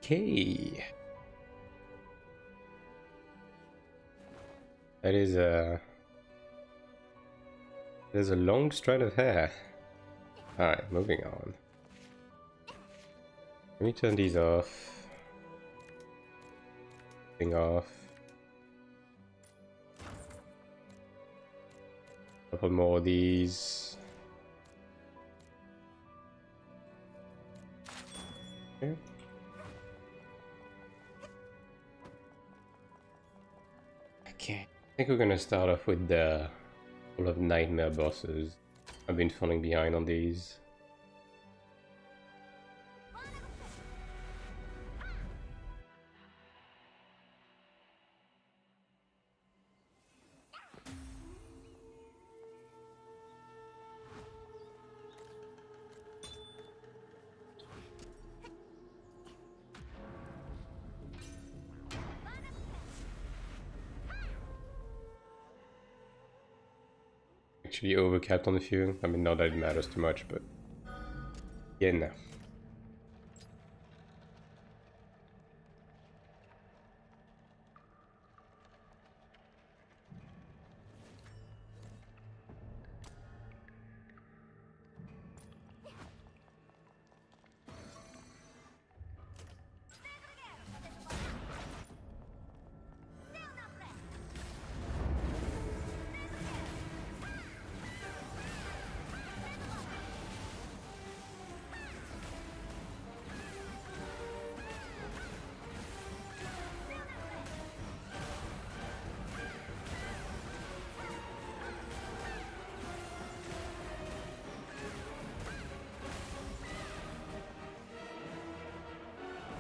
Okay. That is a long strand of hair. Alright, moving on. Let me turn these off. Thing off. Couple more of these. Okay. Okay. I think we're gonna start off with the all of nightmare bosses. I've been falling behind on these. Actually overcapped on a few. I mean, not that it matters too much, but yeah, no.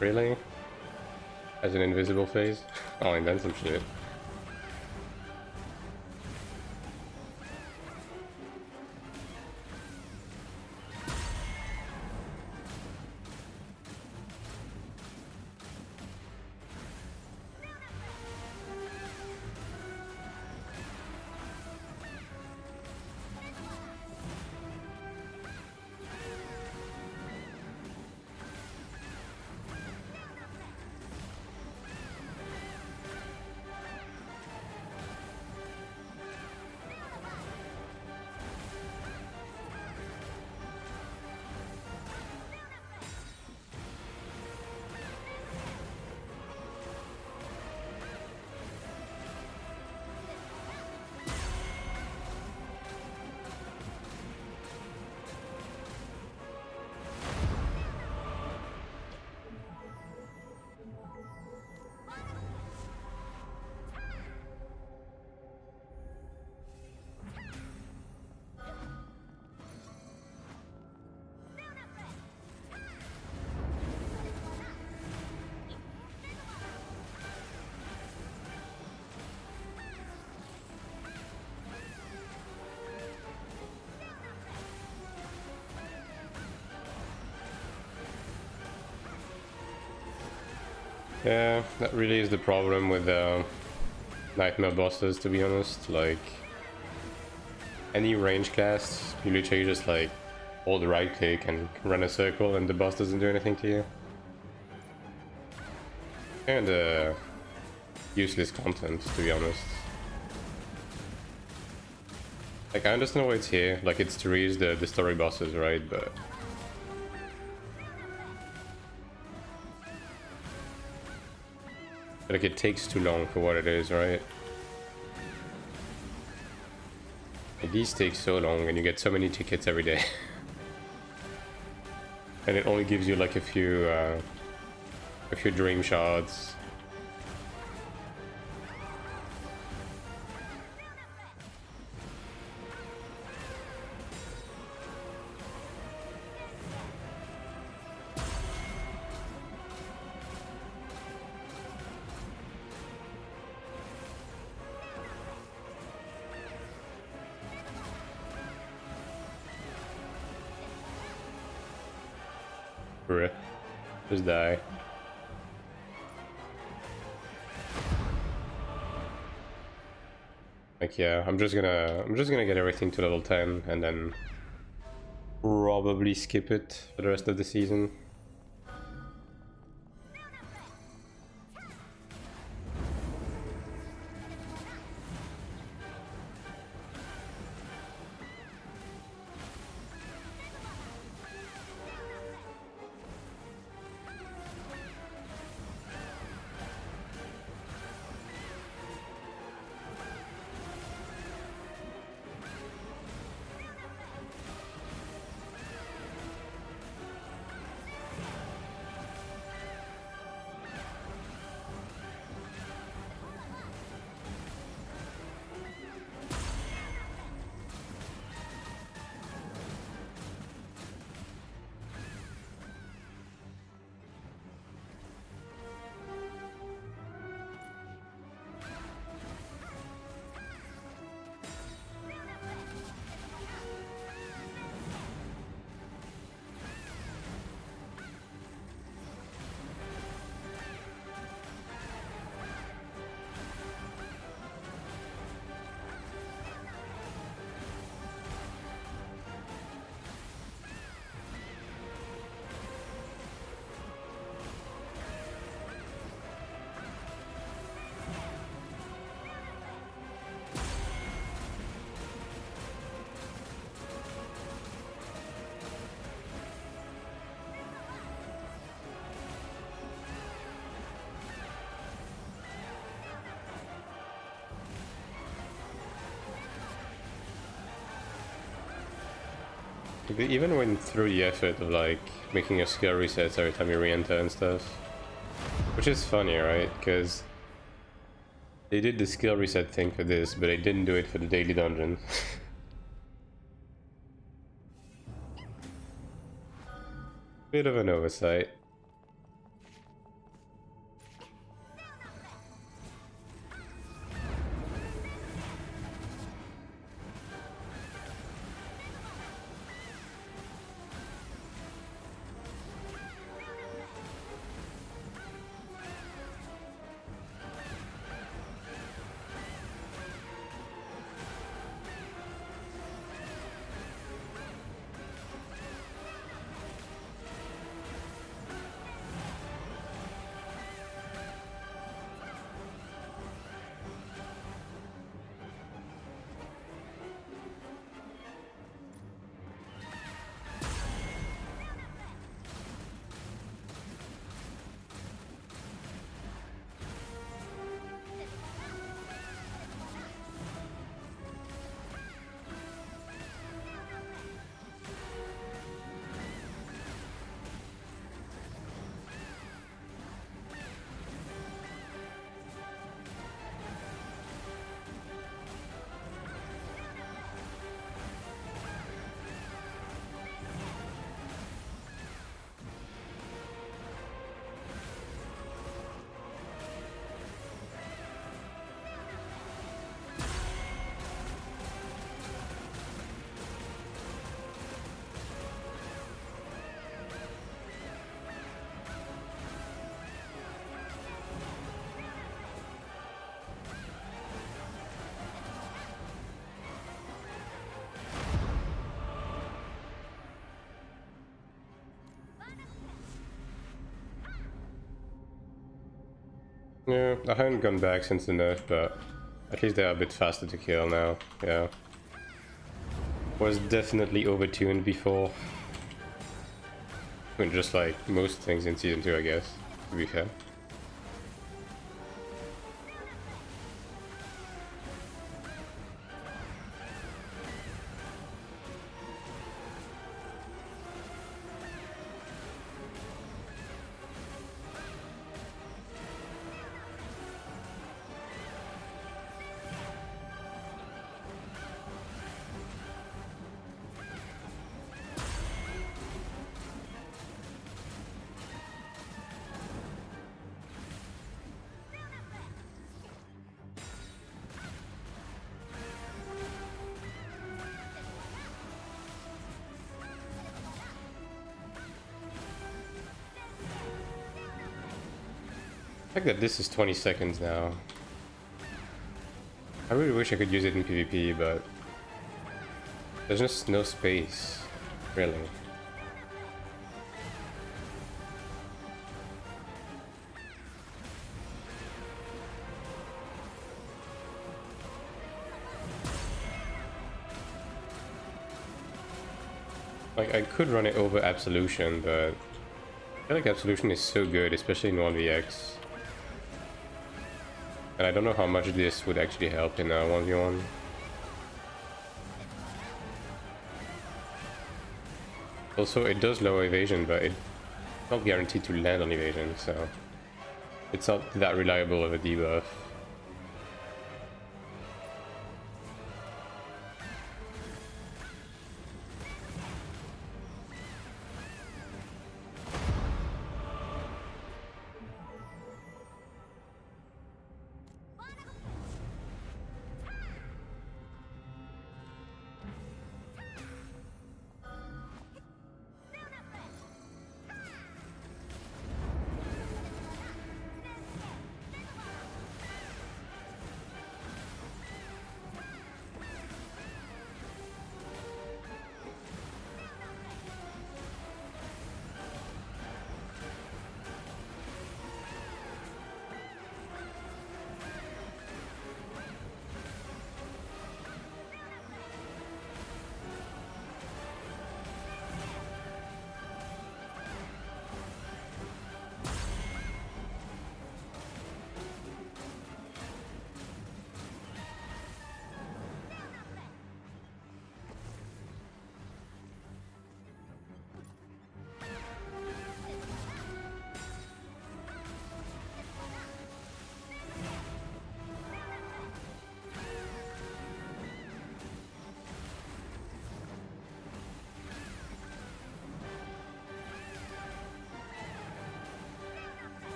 Really? As an invisible phase? I'll invent some shit. Yeah, that really is the problem with nightmare bosses, to be honest. Like, any range cast, you literally just like hold the right click and run a circle and the boss doesn't do anything to you. And useless content, to be honest. Like, I understand why it's here, like it's to reach the story bosses, right? But like, it takes too long for what it is, right? Like, these take so long and you get so many tickets every day. And it only gives you like a few dream shots. Just die. Like, yeah, I'm just gonna get everything to level 10 and then probably skip it for the rest of the season. They even went through the effort of like making a skill resets every time you re-enter and stuff. Which is funny, right? Because they did the skill reset thing for this, but they didn't do it for the daily dungeon. Bit of an oversight. Yeah, I haven't gone back since the nerf, but at least they're a bit faster to kill now. Yeah. Was definitely overtuned before. I mean, just like most things in Season 2, I guess, to be fair. The fact that this is 20 seconds now. I really wish I could use it in PvP, but there's just no space, really. Like, I could run it over Absolution, but I feel like Absolution is so good, especially in 1vx. And I don't know how much this would actually help in a 1v1. Also, it does lower evasion, but it's not guaranteed to land on evasion, so it's not that reliable of a debuff.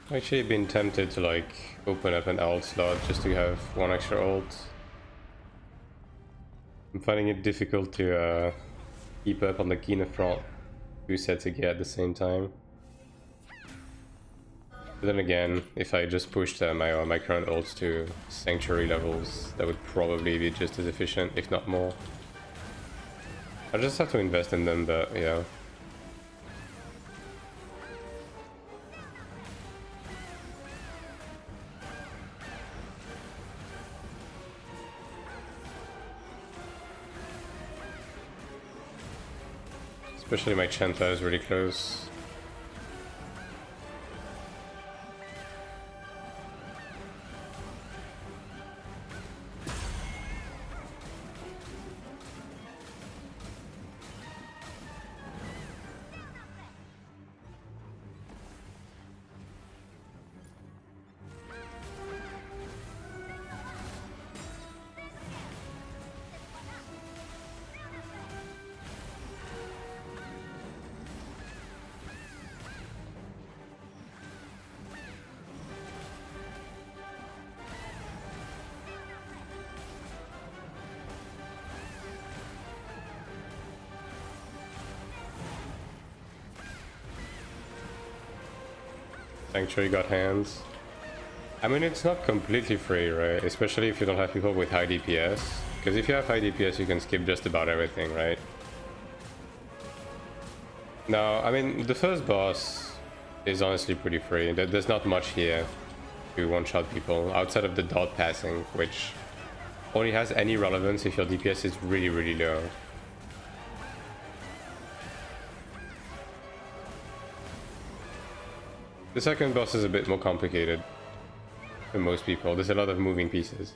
Actually been tempted to like open up an ult slot just to have one extra ult. I'm finding it difficult to keep up on the Kina front. Two sets again at the same time. But then again, if I just pushed my current ults to Sanctuary levels, that would probably be just as efficient, if not more. I just have to invest in them, but yeah. Especially my Chanta is really close. Sanctuary got hands. I mean, it's not completely free, right? Especially if you don't have people with high DPS. Because if you have high DPS, you can skip just about everything, right? No, I mean, the first boss is honestly pretty free. There's not much here to one-shot people, outside of the dot passing, which only has any relevance if your DPS is really, really low. The second boss is a bit more complicated for most people. There's a lot of moving pieces.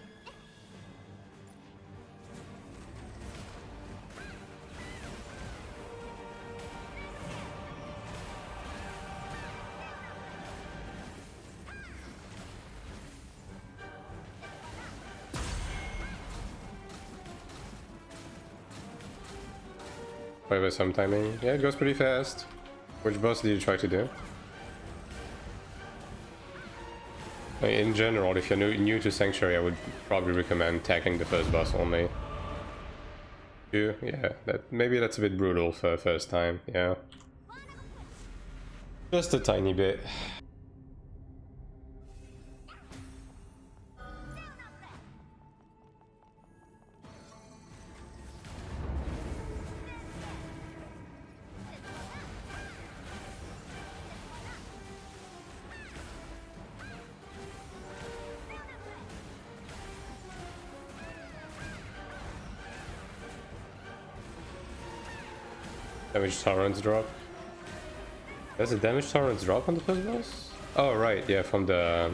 However, some timing. Yeah, it goes pretty fast. Which boss did you try to do? In general, if you're new to Sanctuary, I would probably recommend tackling the first boss only. Yeah, maybe that's a bit brutal for first time, yeah. Just a tiny bit. Damage tolerance drop. There's a damage tolerance drop on the first boss? Oh right, yeah, from the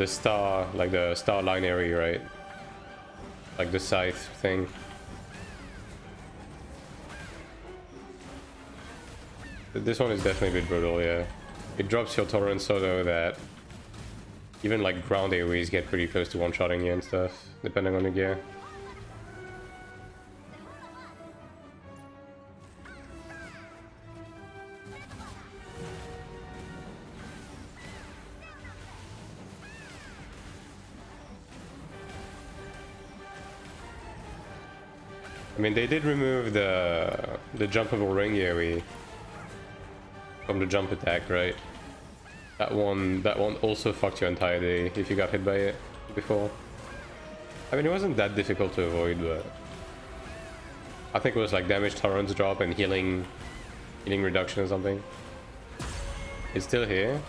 star, like the star line area, right? Like the scythe thing. This one is definitely a bit brutal, yeah. It drops your tolerance so low that even like ground AoEs get pretty close to one-shotting you and stuff, depending on the gear. I mean, they did remove the jumpable ring AoE from the jump attack, right? That one also fucked your entire day if you got hit by it before. I mean, it wasn't that difficult to avoid, but I think it was like damage tolerance drop and healing reduction or something. It's still here.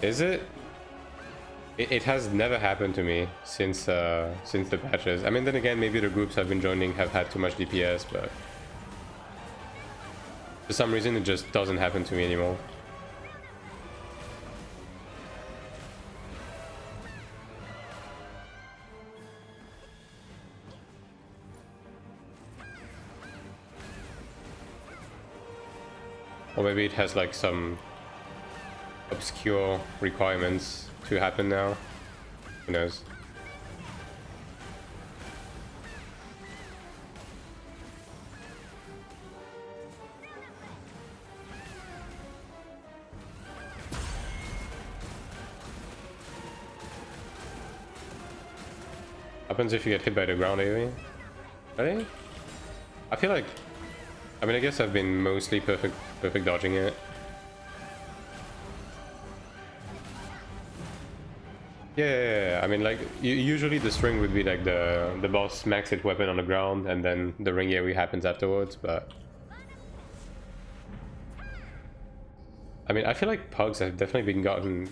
Is it? It has never happened to me since the patches. I mean, then again, maybe the groups I've been joining have had too much DPS, but for some reason it just doesn't happen to me anymore. Or maybe it has like some obscure requirements to happen now. Who knows? Happens if you get hit by the ground AoE. Really? I feel like... I mean, I guess I've been mostly perfect dodging it. Yeah. I mean, like, usually the string would be like the boss max hit weapon on the ground, and then the ring AoE happens afterwards, but... I mean, I feel like pugs have definitely been gotten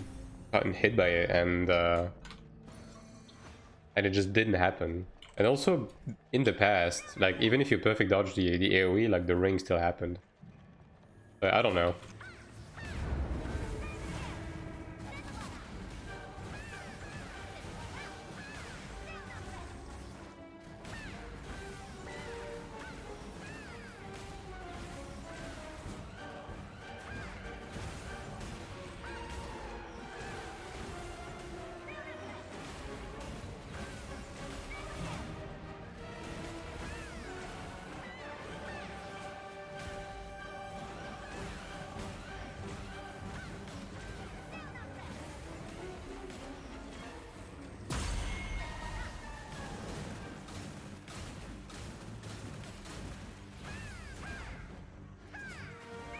hit by it, and it just didn't happen. And also, in the past, like, even if you perfect dodge the AoE, like, the ring still happened. But I don't know.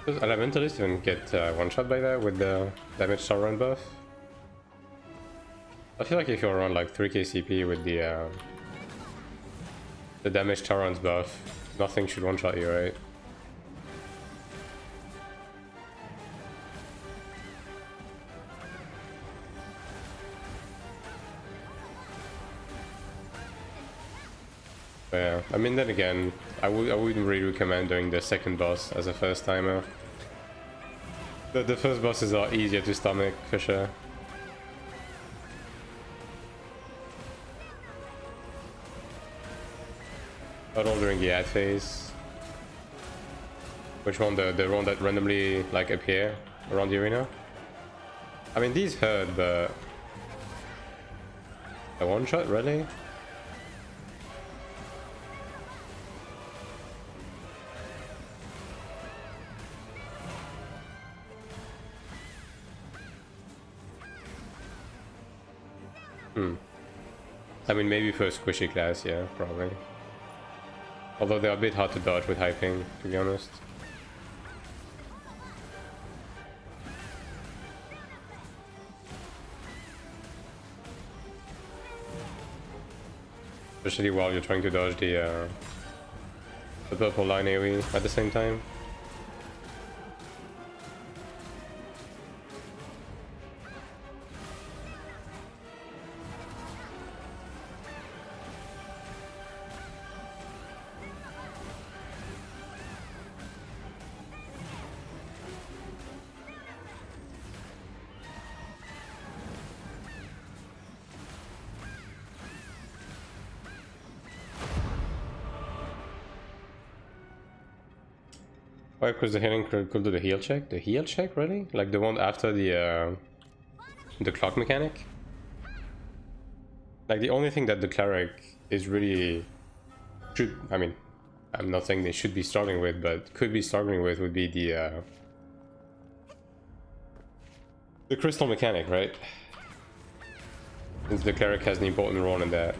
Does Elementalist even get one-shot by that with the damage star run buff? I feel like if you're around like 3k CP with the damage star runs buff, nothing should one-shot you, right? But yeah, I mean, then again, I wouldn't really recommend doing the second boss as a first timer. The first bosses are easier to stomach for sure. Not all during the ad phase. Which one? The one that randomly like appear around the arena? I mean, these hurt, but a one shot, really? I mean, maybe for a squishy class, yeah, probably. Although they're a bit hard to dodge with high ping, to be honest. Especially while you're trying to dodge the purple line AoE at the same time. Why? Because the healing could do the heal check? The heal check, really? Like the one after the clock mechanic? Like the only thing that the Cleric is really... I mean, I'm not saying they should be struggling with, but could be struggling with would be the crystal mechanic, right? Since the Cleric has an important role in that.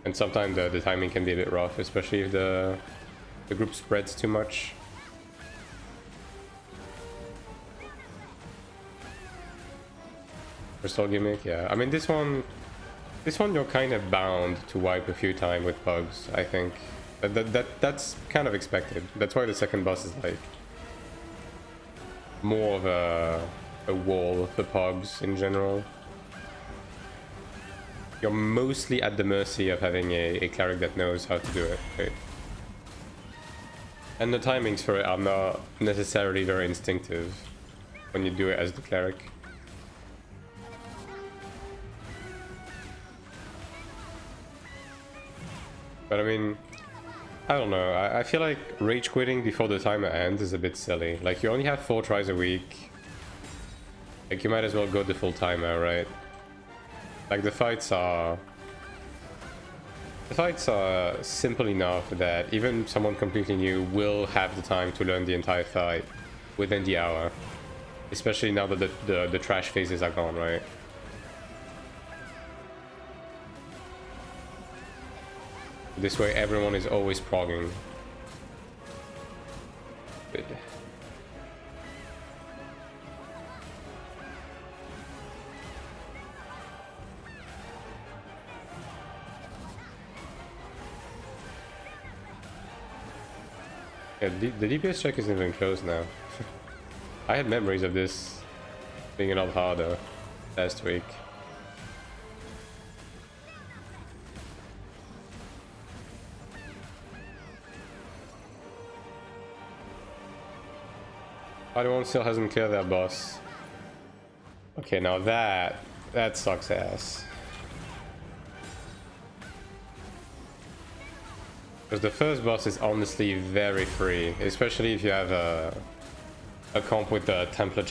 And sometimes the timing can be a bit rough, especially if the group spreads too much. Crystal gimmick, yeah. I mean, this one you're kind of bound to wipe a few times with pugs, I think. That's kind of expected. That's why the second boss is like more of a wall for pugs in general. You're mostly at the mercy of having a cleric that knows how to do it, right? And the timings for it are not necessarily very instinctive when you do it as the cleric. But I mean, I don't know, I feel like rage quitting before the timer ends is a bit silly. Like, you only have 4 tries a week. Like, you might as well go the full timer, right? Like, the fights are simple enough that even someone completely new will have the time to learn the entire fight within the hour. Especially now that the trash phases are gone, right? This way everyone is always progging. Yeah, the DPS check isn't even close now. I had memories of this being a lot harder last week. Everyone still hasn't cleared their boss. Okay, now that sucks ass. Because the first boss is honestly very free, especially if you have a comp with the Templar,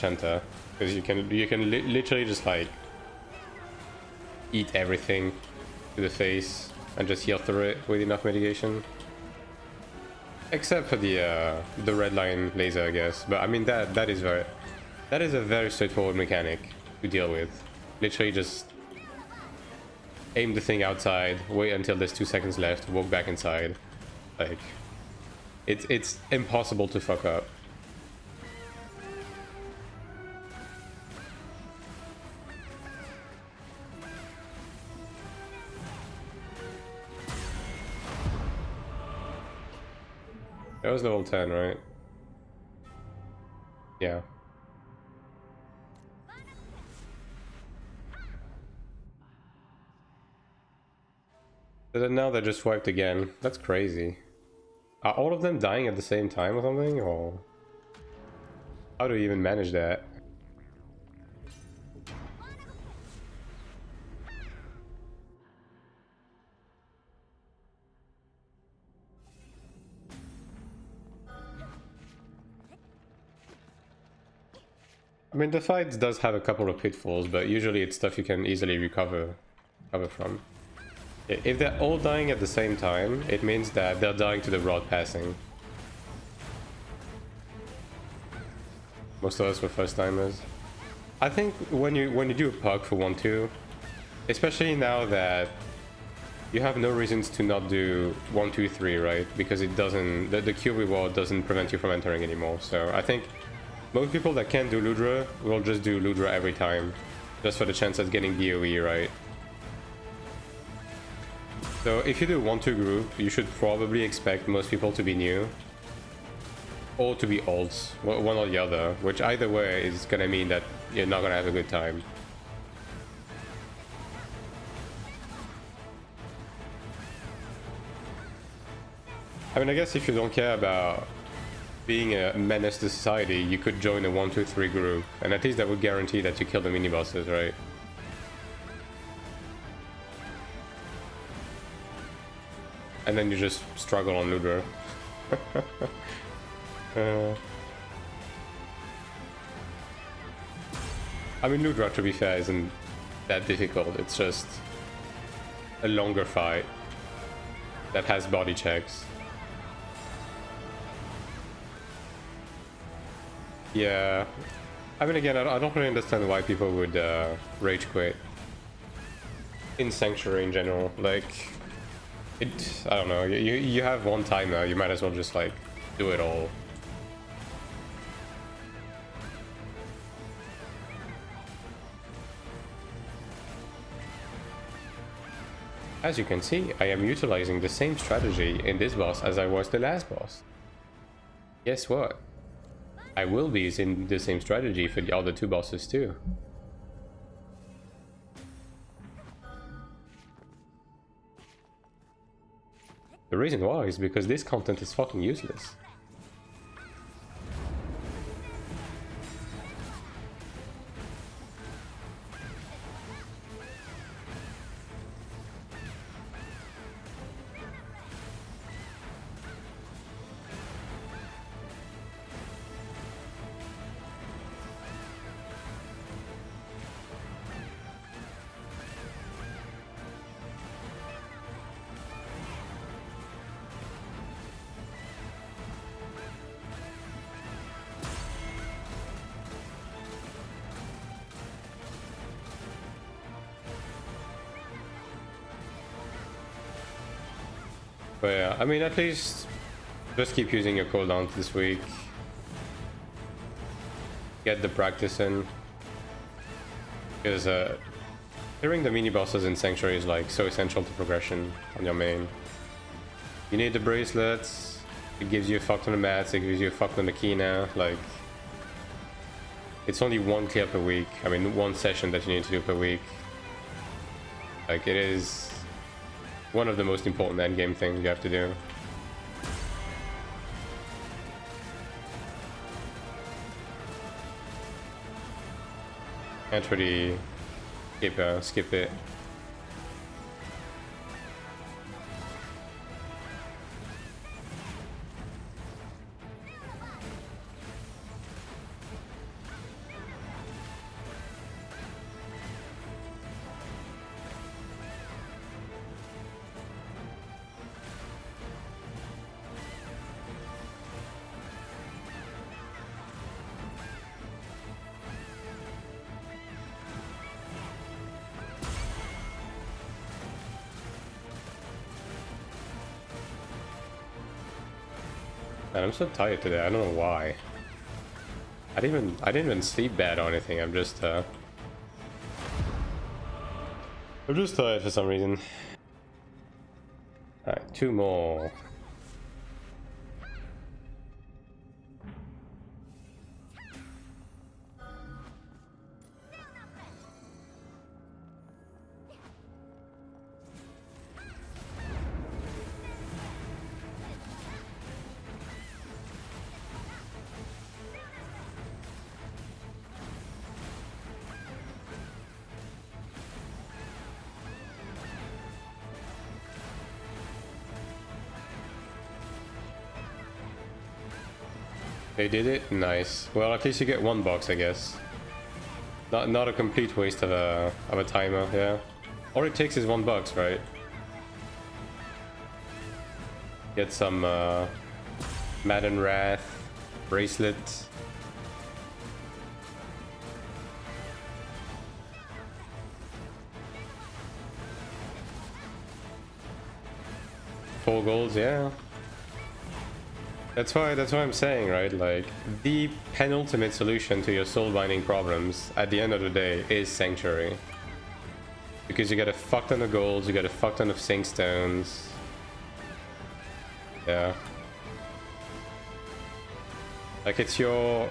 because you can literally just like eat everything to the face and just heal through it with enough mitigation. Except for the red line laser, I guess. But I mean that is a very straightforward mechanic to deal with. Literally just aim the thing outside, wait until there's 2 seconds left, walk back inside. Like it's impossible to fuck up. That was level 10, right? Yeah. So then now they're just wiped again. That's crazy. Are all of them dying at the same time or something? Or how do you even manage that? I mean, the fight does have a couple of pitfalls, but usually it's stuff you can easily recover from. If they're all dying at the same time, it means that they're dying to the rod passing. Most of us were first timers. I think when you do a puck for 1-2, especially now that you have no reasons to not do 1-2-3, right? Because it doesn't, the Q reward doesn't prevent you from entering anymore. So I think most people that can do Ludra will just do Ludra every time, just for the chance at getting DOE, right? So if you do 1-2 group, you should probably expect most people to be new, or to be olds, one or the other, which either way is gonna mean that you're not gonna have a good time. I mean, I guess if you don't care about being a menace to society, you could join a 1-2-3 group, and at least that would guarantee that you kill the mini-bosses, right? And then you just struggle on Ludra. I mean, Ludra, to be fair, isn't that difficult. It's just a longer fight that has body checks. Yeah. I mean, again, I don't really understand why people would rage quit in Sanctuary in general. Like, I don't know, you have one time now, you might as well just like do it all. As you can see, I am utilizing the same strategy in this boss as I was the last boss. Guess what? I will be using the same strategy for the other 2 bosses too. The reason why is because this content is fucking useless. But yeah, I mean, at least just keep using your cooldowns this week. Get the practice in. Because clearing the mini bosses in Sanctuary is like so essential to progression on your main. You need the bracelets. It gives you a fuck ton of mats. It gives you a fuck ton of key now. Like, it's only one clear per week. I mean, one session that you need to do per week. Like, it is one of the most important endgame things you have to do. Can't really skip it. Man, I'm so tired today. I don't know why. I didn't even sleep bad or anything. I'm just tired for some reason. All right, 2 more. They did it? Nice. Well, at least you get 1 box, I guess. Not a complete waste of a timer, yeah. All it takes is 1 box, right? Get some Madden Wrath, bracelet. Four golds, yeah. That's why I'm saying, right? Like, the penultimate solution to your soul binding problems at the end of the day is Sanctuary. Because you get a fuck ton of golds, you get a fuck ton of sync stones. Yeah. Like, it's your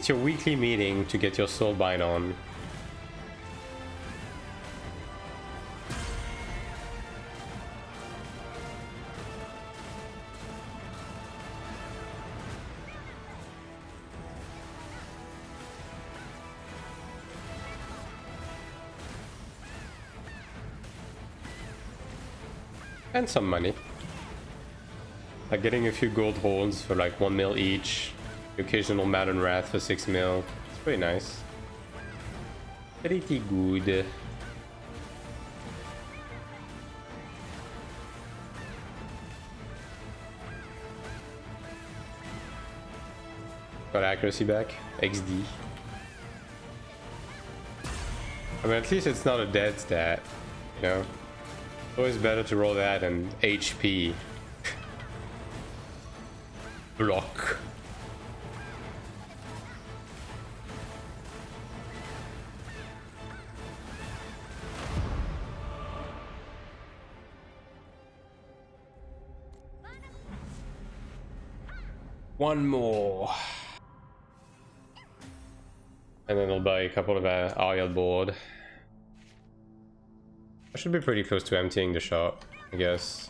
weekly meeting to get your soul bind on. And some money. Like getting a few gold horns for like 1 mil each. The occasional Madden Wrath for 6 mil. It's pretty nice. Pretty good. Got accuracy back. XD. I mean, at least it's not a dead stat, you know? Always better to roll that than HP. Block. One more. And then I'll buy a couple of Ariel board. I should be pretty close to emptying the shop, I guess.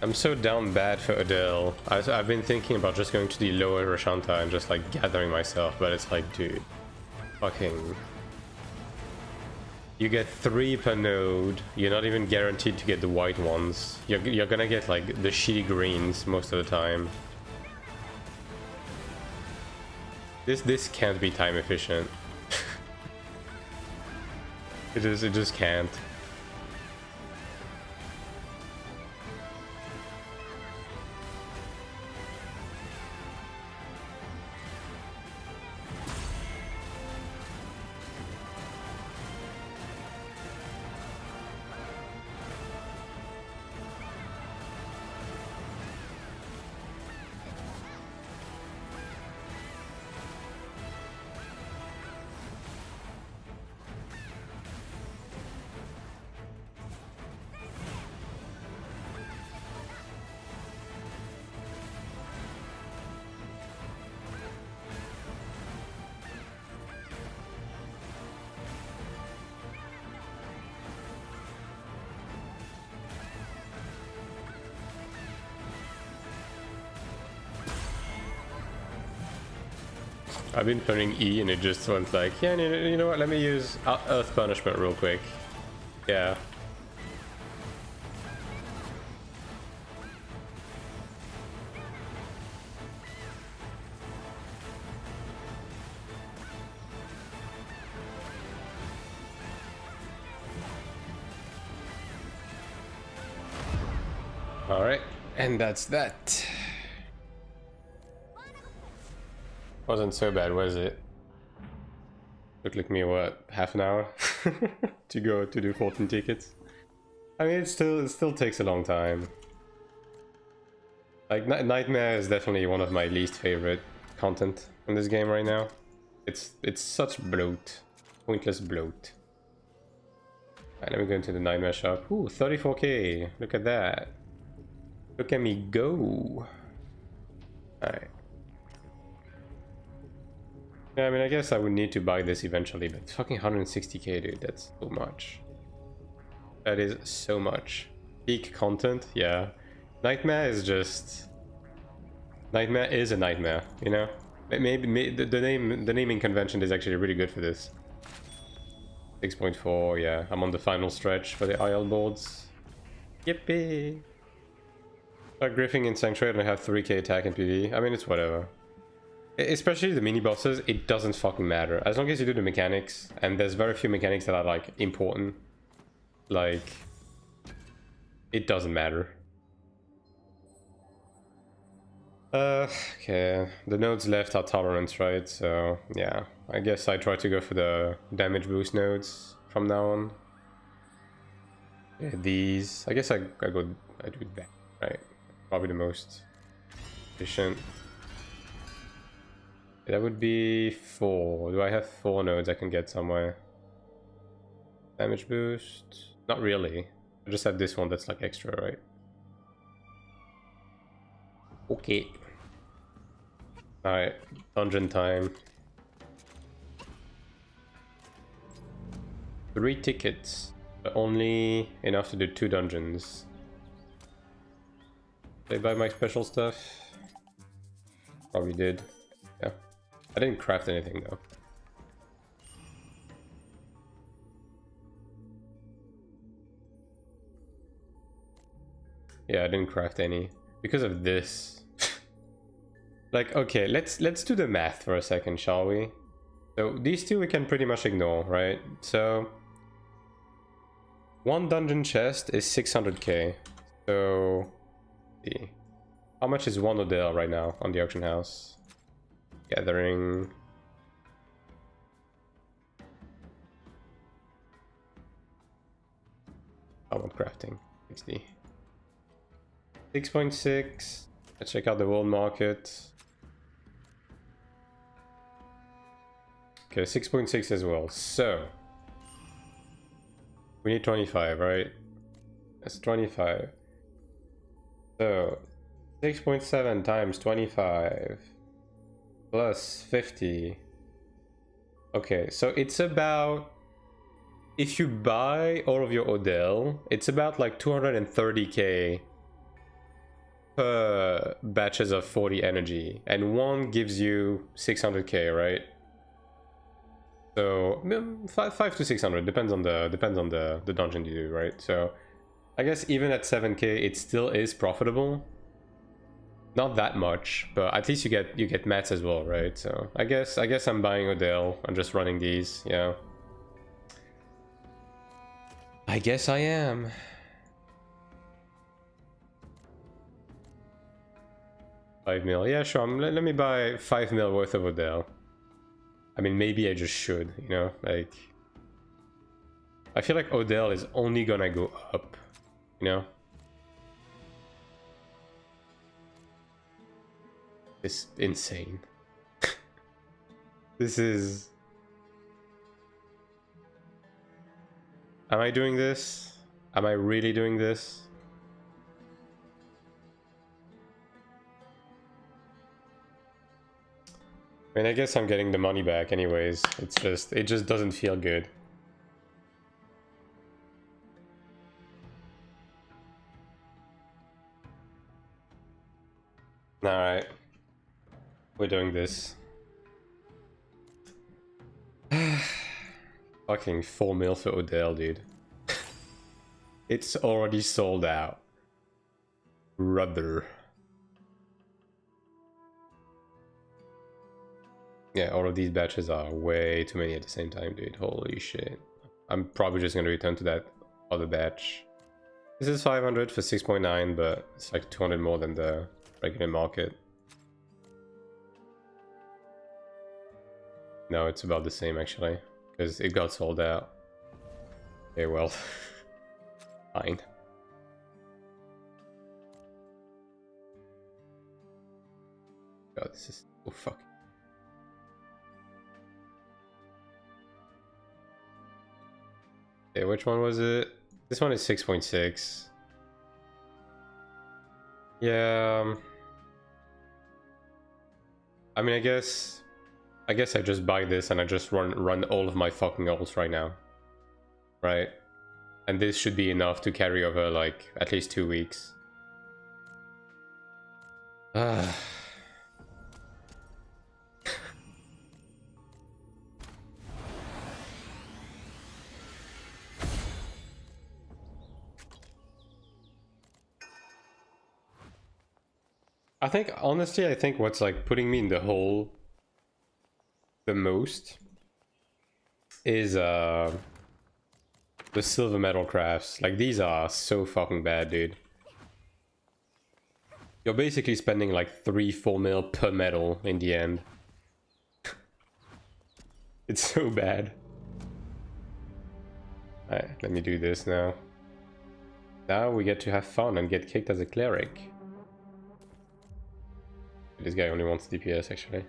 I'm so down bad for Adele. I've been thinking about just going to the lower Rashanta and just like gathering myself, but it's like, dude, fucking You get 3 per node. You're not even guaranteed to get the white ones. You're gonna get like the shitty greens most of the time. This can't be time efficient. It just can't. I've been playing E and it just went like, yeah, you know what, let me use Earth Punishment real quick. Yeah. Alright, and that's that. Wasn't so bad, was it? Took me what, half an hour to go to do 14 tickets. I mean, it still takes a long time. Like Nightmare is definitely one of my least favorite content in this game right now. It's such bloat, pointless bloat. Alright, let me go into the Nightmare shop. Ooh, 34k. Look at that. Look at me go. Alright. Yeah, I mean, I guess I would need to buy this eventually, but it's fucking 160k, dude. That's so much. That is so much. Peak content, yeah. Nightmare is just... Nightmare is a nightmare, you know? Maybe the naming convention is actually really good for this. 6.4, yeah. I'm on the final stretch for the IL boards. Yippee! Like Griffing in Sanctuary, and I have 3k attack in PV. I mean, it's whatever. Especially the mini bosses, it doesn't fucking matter. As long as you do the mechanics, and there's very few mechanics that are like important. Like, it doesn't matter. Okay, the nodes left are tolerance, right? So yeah, I guess I try to go for the damage boost nodes from now on. Yeah, these, I guess I do that, right? Probably the most efficient. That would be 4. Do I have 4 nodes I can get somewhere? Damage boost? Not really. I just have this one that's like extra, right? Okay. Alright, dungeon time. 3 tickets, but only enough to do 2 dungeons. Did I buy my special stuff? Probably did. Yeah. I didn't craft anything though. Yeah, I didn't craft any because of this. Like, okay, let's do the math for a second, shall we? So these two we can pretty much ignore, right? So one dungeon chest is 600k. So let's see, how much is one Odell right now on the auction house? Gathering. I want crafting. 60. 6.6. Let's check out the world market. Okay, 6.6 as well. So we need 25, right? That's 25. So 6.7 times 25 plus 50. Okay, so it's about, if you buy all of your Odell, it's about like 230k per batches of 40 energy, and one gives you 600k, right? So 5 to 600 depends on the dungeon you do, right? So I guess even at 7k it still is profitable. Not that much, but at least you get mats as well, right? So I guess I'm buying Odell. I'm just running these, yeah. I guess I am. $5 mil, yeah, sure. Let me buy 5 mil worth of Odell. I mean, maybe I just should, you know, like. I feel like Odell is only gonna go up, you know. It's insane. This is... Am I doing this? Am I really doing this? I mean, I guess I'm getting the money back anyways. It's just, it just doesn't feel good. Alright. We're doing this. Fucking 4 mil for Odell, dude. It's already sold out. Brother. Yeah, all of these batches are way too many at the same time, dude. Holy shit. I'm probably just gonna return to that other batch. This is 500 for 6.9, but it's like 200 more than the regular market. No, it's about the same actually, because it got sold out. Okay, well, fine. God, this is so fucking... Okay, which one was it? This one is 6.6. Yeah. I mean, I guess I just buy this and I just run all of my fucking ults right now. Right? And this should be enough to carry over like at least 2 weeks. Ah. I think, honestly, I think what's like putting me in the hole the most is the silver metal crafts. Like, these are so fucking bad, dude. You're basically spending like 3-4 mil per metal in the end. It's so bad. Alright, let me do this now. Now we get to have fun and get kicked as a cleric. This guy only wants DPS actually.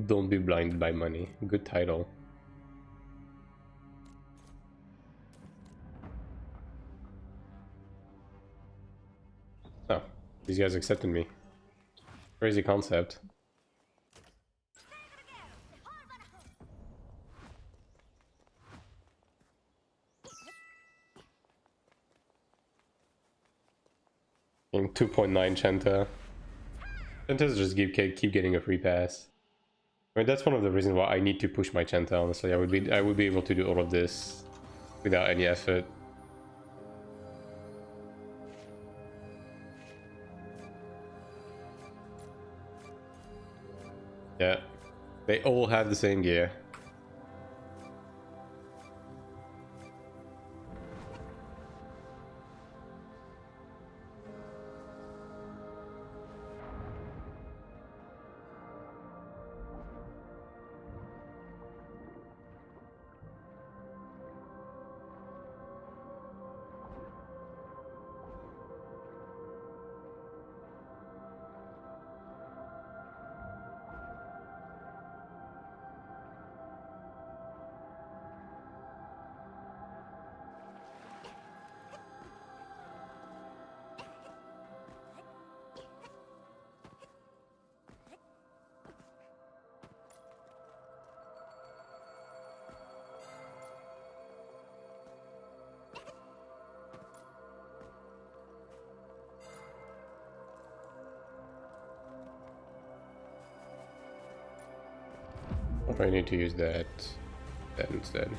Don't be blinded by money. Good title. Oh, these guys accepted me. Crazy concept. In 2.9 Chenta. Chantas just keep getting a free pass. I mean, that's one of the reasons why I need to push my Chenta, honestly. I would be able to do all of this without any effort. Yeah. They all have the same gear. Or I need to use that instead.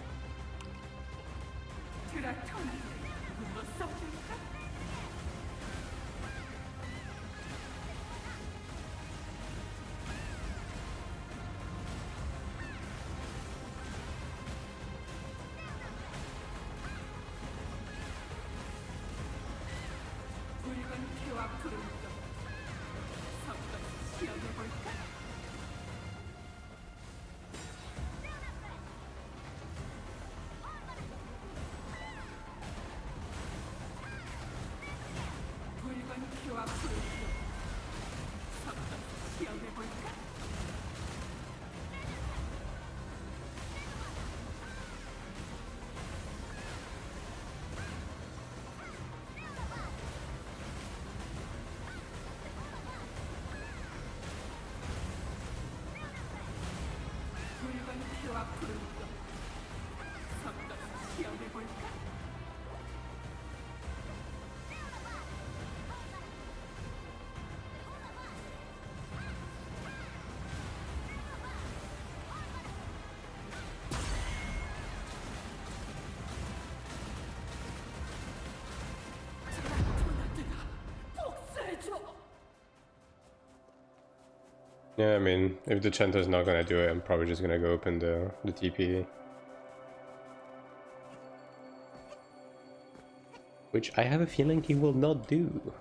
Yeah, I mean, if the Chanter's not gonna do it, I'm probably just gonna go open the TP. Which I have a feeling he will not do.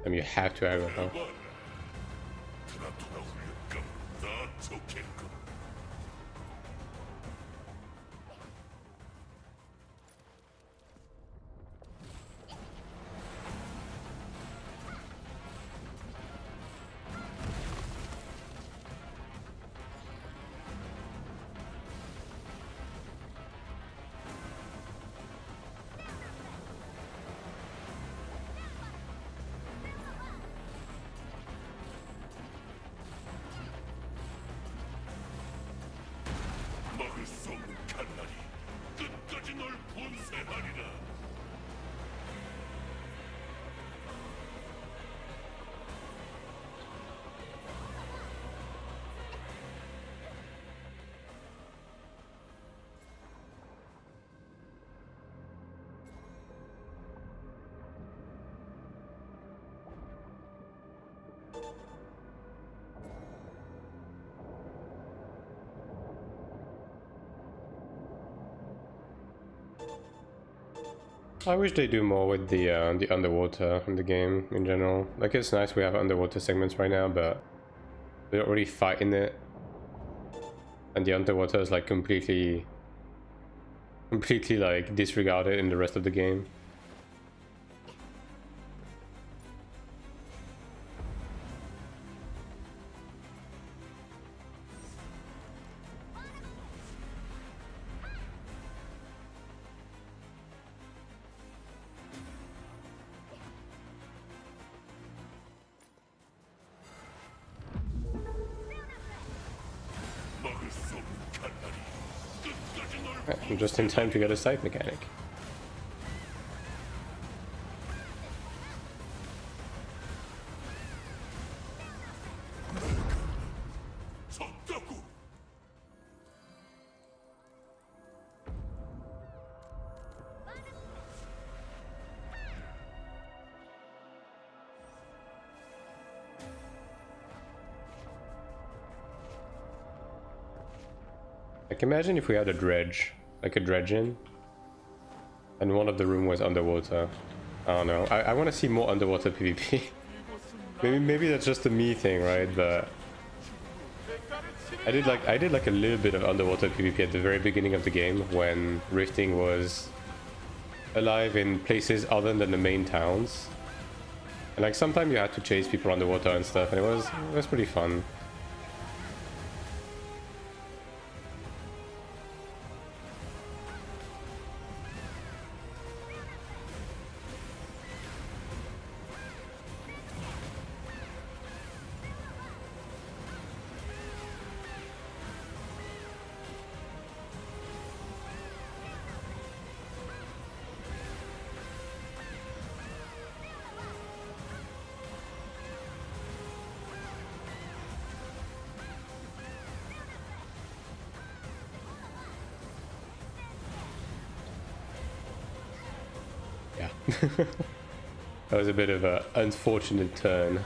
I mean, you have to aggro, huh? I wish they do more with the underwater in the game in general. Like, it's nice we have underwater segments right now, but we don't really fight in it. And the underwater is like completely like disregarded in the rest of the game. I'm just in time to get a scythe mechanic. Like, imagine if we had a dredge, like a dredge-in, and one of the room was underwater. I don't know. I want to see more underwater PvP. maybe that's just a me thing, right? But I did like a little bit of underwater PvP at the very beginning of the game when rifting was alive in places other than the main towns. And like sometimes you had to chase people underwater and stuff, and it was pretty fun. That was a bit of an unfortunate turn.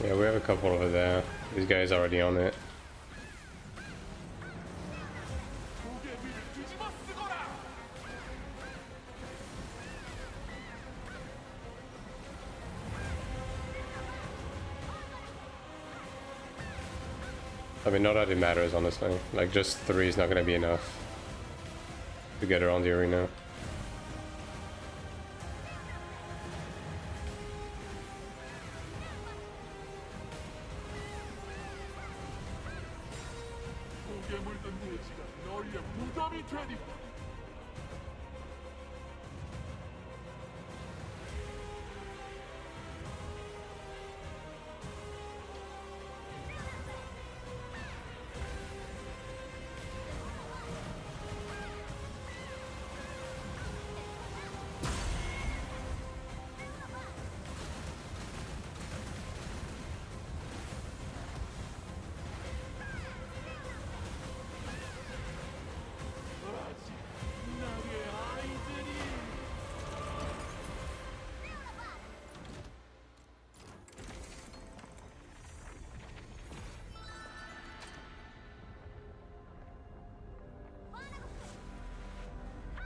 Yeah, we have a couple over there. This guy's already on it. I mean, not that it matters, honestly. Like, just 3 is not gonna be enough to get around the arena.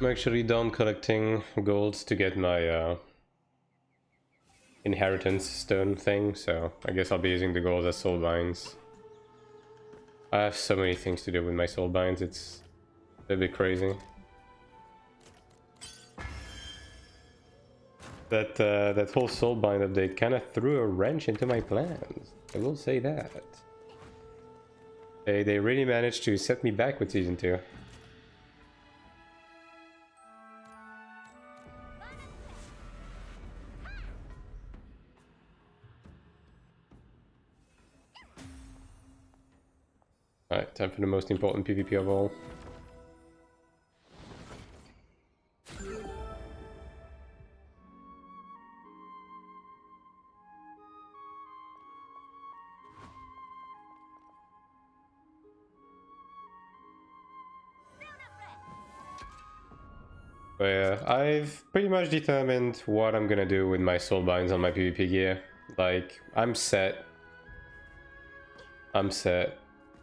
I'm actually done collecting golds to get my inheritance stone thing, so I guess I'll be using the golds as soul binds. I have so many things to do with my soul binds, it's a bit crazy. That whole soul bind update kind of threw a wrench into my plans. I will say that. They really managed to set me back with season 2. Alright, time for the most important PvP of all. But yeah, I've pretty much determined what I'm gonna do with my soul binds on my PvP gear. Like, I'm set.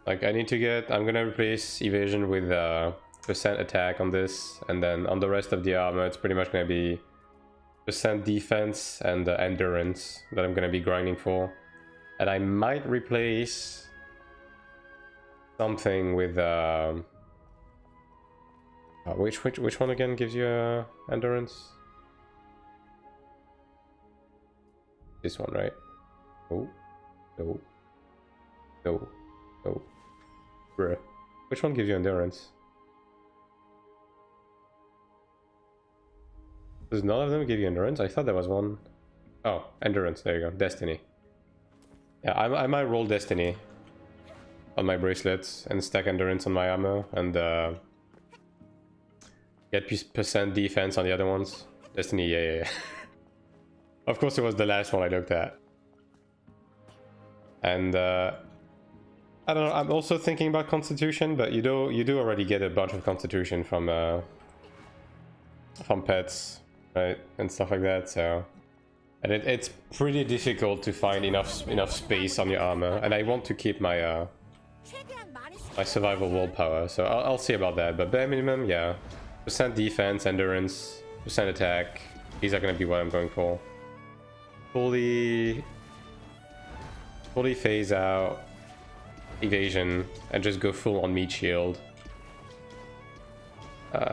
Like, I'm gonna replace evasion with percent attack on this, and then on the rest of the armor it's pretty much gonna be percent defense and endurance that I'm gonna be grinding for. And I might replace something with which one again gives you endurance? This one, right? Oh, no, no, no, bruh. Which one gives you endurance? Does none of them give you endurance? I thought there was one. Oh, endurance. There you go. Destiny. Yeah, I might roll Destiny on my bracelets and stack endurance on my armor and get percent defense on the other ones. Destiny, yeah. Of course, it was the last one I looked at. And I don't know, I'm also thinking about Constitution, but you do already get a bunch of Constitution from pets, right? And stuff like that, so... And it's pretty difficult to find enough space on your armor, and I want to keep my my survival willpower, so I'll see about that. But bare minimum, yeah, percent defense, endurance, percent attack. These are gonna be what I'm going for. Fully phase out evasion and just go full on meat shield.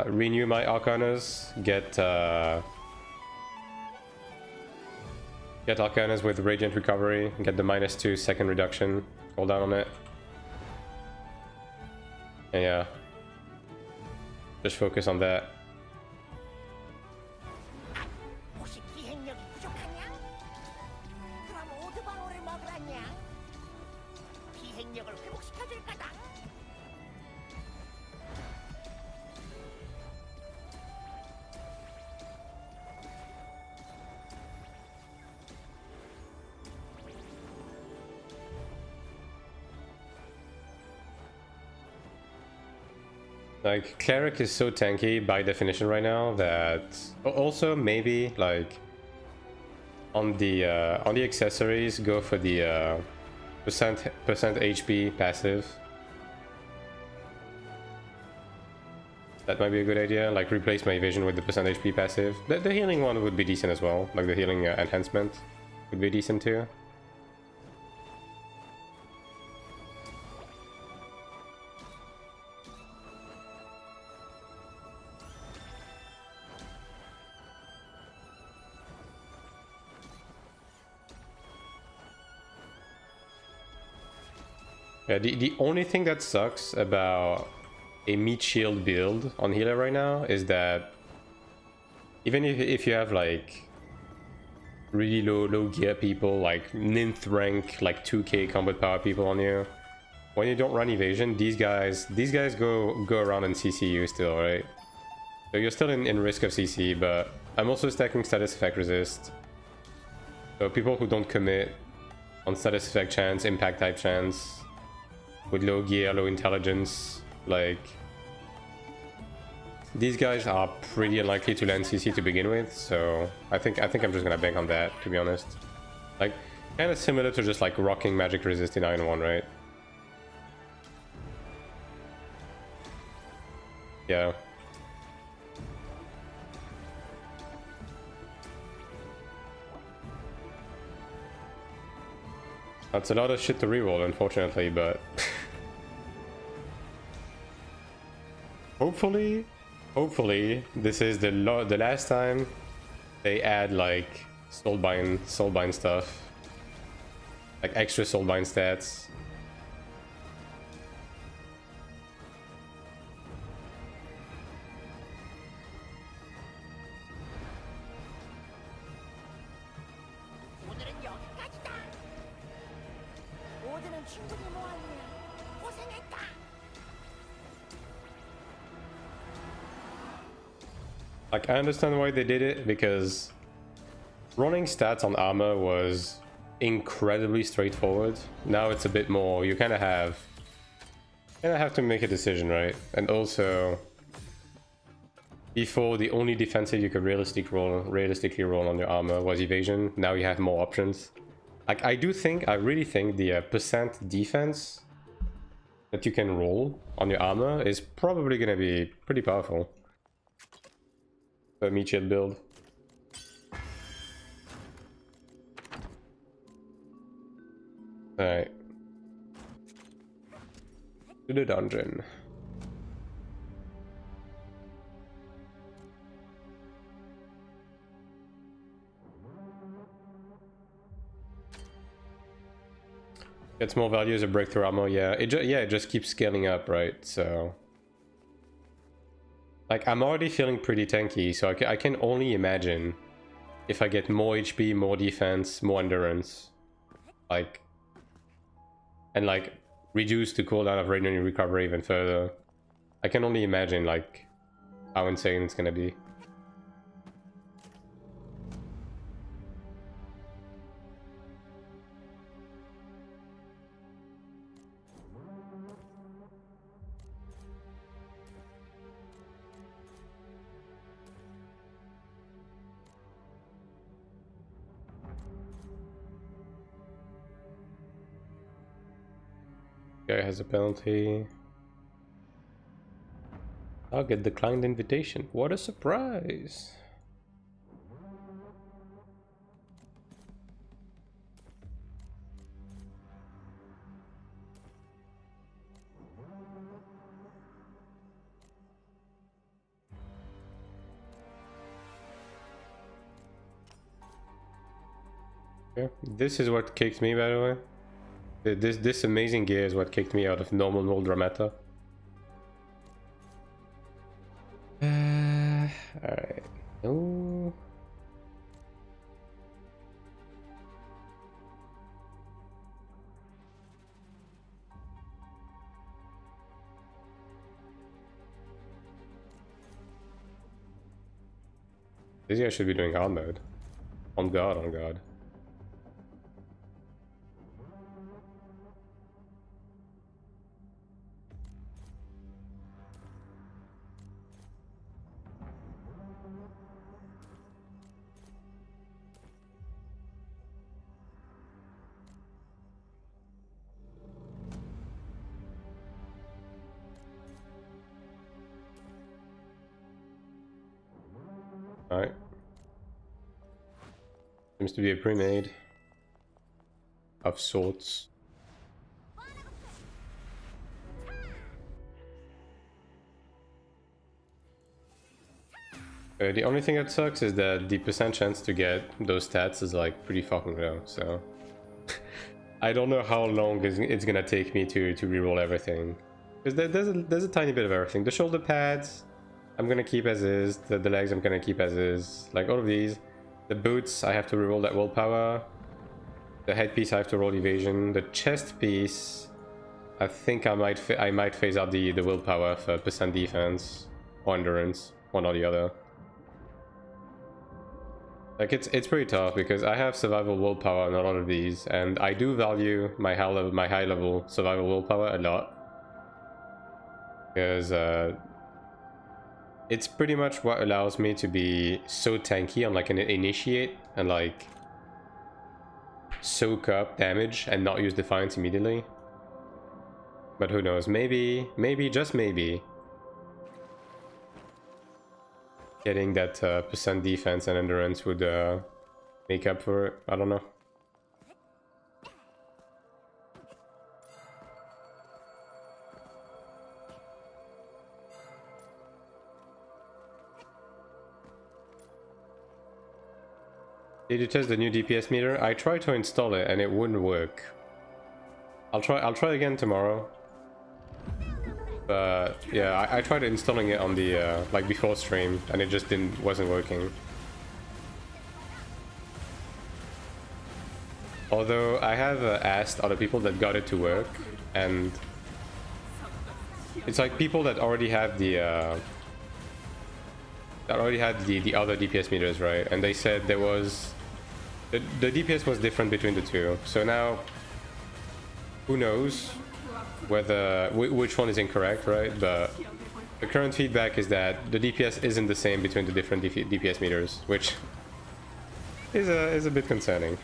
Renew my Arcanas. Get Arcanas with Radiant Recovery, get the -2 second reduction, hold down on it. And yeah, just focus on that. Like, Cleric is so tanky by definition right now that... Also, maybe, like, on the accessories, go for the percent HP passive. That might be a good idea, like replace my evasion with the percent HP passive. The healing one would be decent as well, like the healing enhancement would be decent too. Yeah, the only thing that sucks about a meat shield build on healer right now is that even if you have like really low gear people, like ninth rank, like 2k combat power people on you, when you don't run evasion, these guys go around and CC you still, right? So you're still in risk of CC, but I'm also stacking status effect resist. So people who don't commit on status effect chance, impact type chance, with low gear, low intelligence, like these guys are pretty unlikely to land CC to begin with, so I think I'm just gonna bank on that, to be honest. Like, kind of similar to just like rocking magic resist in Iron 1, right? Yeah. That's a lot of shit to reroll, unfortunately, but... Hopefully, this is the last time they add, like, soulbind stuff. Like, extra soulbind stats. Like, I understand why they did it, because rolling stats on armor was incredibly straightforward. Now it's a bit more, you kind of have to make a decision, right? And also, before, the only defensive you could realistically roll on your armor was evasion. Now you have more options. Like, I really think the percent defense that you can roll on your armor is probably going to be pretty powerful. A meat shield build. Alright. To the dungeon. Gets more value as a breakthrough ammo, yeah. It just keeps scaling up, right? So... Like, I'm already feeling pretty tanky, so I can only imagine if I get more HP, more defense, more endurance. Like... And, like, reduce the cooldown of Radiant Recovery even further. I can only imagine, like, how insane it's gonna be. Guy has a penalty. I'll get declined invitation. What a surprise! This is what kicked me, by the way. This amazing gear is what kicked me out of normal Dramata. Alright. No. This guy should be doing hard mode. On guard, on guard. Alright. Seems to be a pre-made of sorts. The only thing that sucks is that the percent chance to get those stats is like pretty fucking low, so I don't know how long it's gonna take me to reroll everything. Because there's a tiny bit of everything. The shoulder pads I'm gonna keep as is, the legs I'm gonna keep as is, like all of these. The boots I have to reroll that willpower. The headpiece I have to roll evasion. The chest piece I think I might phase out the willpower for percent defense or endurance, one or the other. Like it's pretty tough because I have survival willpower on a lot of these, and I do value my high level survival willpower a lot because it's pretty much what allows me to be so tanky on like an initiate and like soak up damage and not use Defiance immediately. But who knows, maybe just maybe getting that percent defense and endurance would make up for it. I don't know. Did you test the new DPS meter? I tried to install it and it wouldn't work. I'll try again tomorrow. But yeah, I tried installing it on the like before stream and it just wasn't working. Although I have asked other people that got it to work, and it's like people that already have the other DPS meters, right? And they said there was the DPS was different between the two. So now who knows whether which one is incorrect, right? But the current feedback is that the DPS isn't the same between the different DPS meters, which is a bit concerning.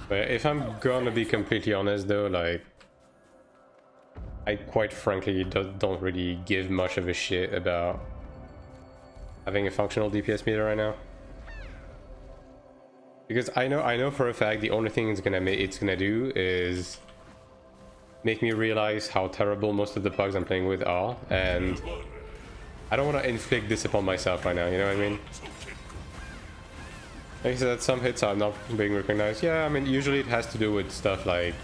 But if I'm gonna be completely honest though, like I quite frankly don't really give much of a shit about having a functional DPS meter right now. Because I know for a fact the only thing it's gonna do is make me realize how terrible most of the pugs I'm playing with are, and I don't want to inflict this upon myself right now, you know what I mean? Like I said, some hits are not being recognized. Yeah, I mean, usually it has to do with stuff like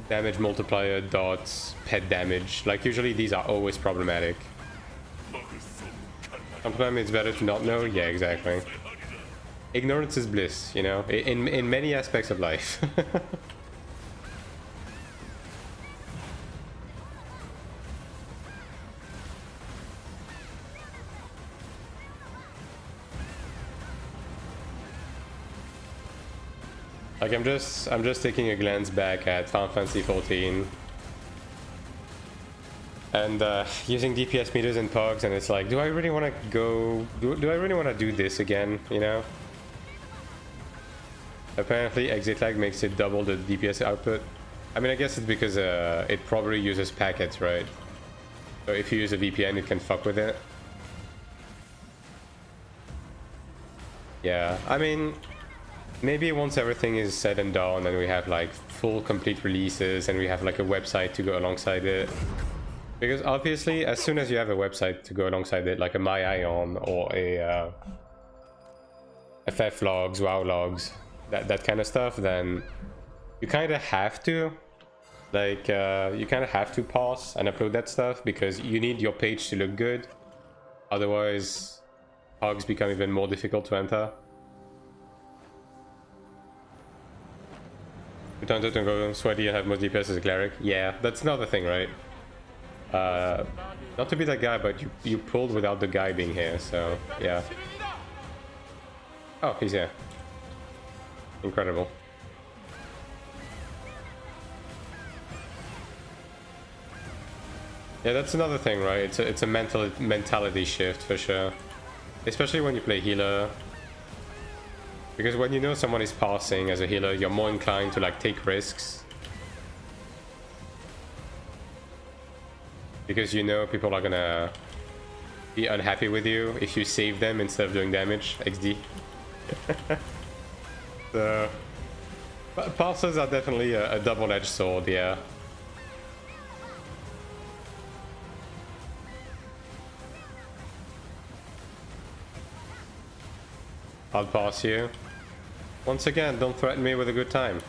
damage multiplier, dots, pet damage. Like, usually these are always problematic. Sometimes it's better to not know. Yeah, exactly. Ignorance is bliss, you know, in many aspects of life. Like I'm just taking a glance back at Final Fantasy 14 and using DPS meters and pogs, and it's like, do I really want to go? Do I really want to do this again? You know. Apparently, exit lag makes it double the DPS output. I mean, I guess it's because it probably uses packets, right? So if you use a VPN, it can fuck with it. Yeah, I mean. Maybe once everything is said and done and we have like full complete releases and we have like a website to go alongside it. Because obviously as soon as you have a website to go alongside it, like a MyIon or a FF logs, WoW logs, that kind of stuff, then you kind of have to pause and upload that stuff because you need your page to look good. Otherwise, hogs become even more difficult to enter. You turn to go sweaty and have more DPS as a cleric. Yeah, that's another thing, right? Not to be that guy, but you pulled without the guy being here, so yeah. Oh, he's here. Incredible. Yeah, that's another thing, right? It's a mentality shift for sure, especially when you play healer. Because when you know someone is passing as a healer, you're more inclined to like take risks. Because you know people are gonna be unhappy with you if you save them instead of doing damage. XD. So, passes are definitely a double-edged sword, yeah. I'll pass you. Once again, don't threaten me with a good time.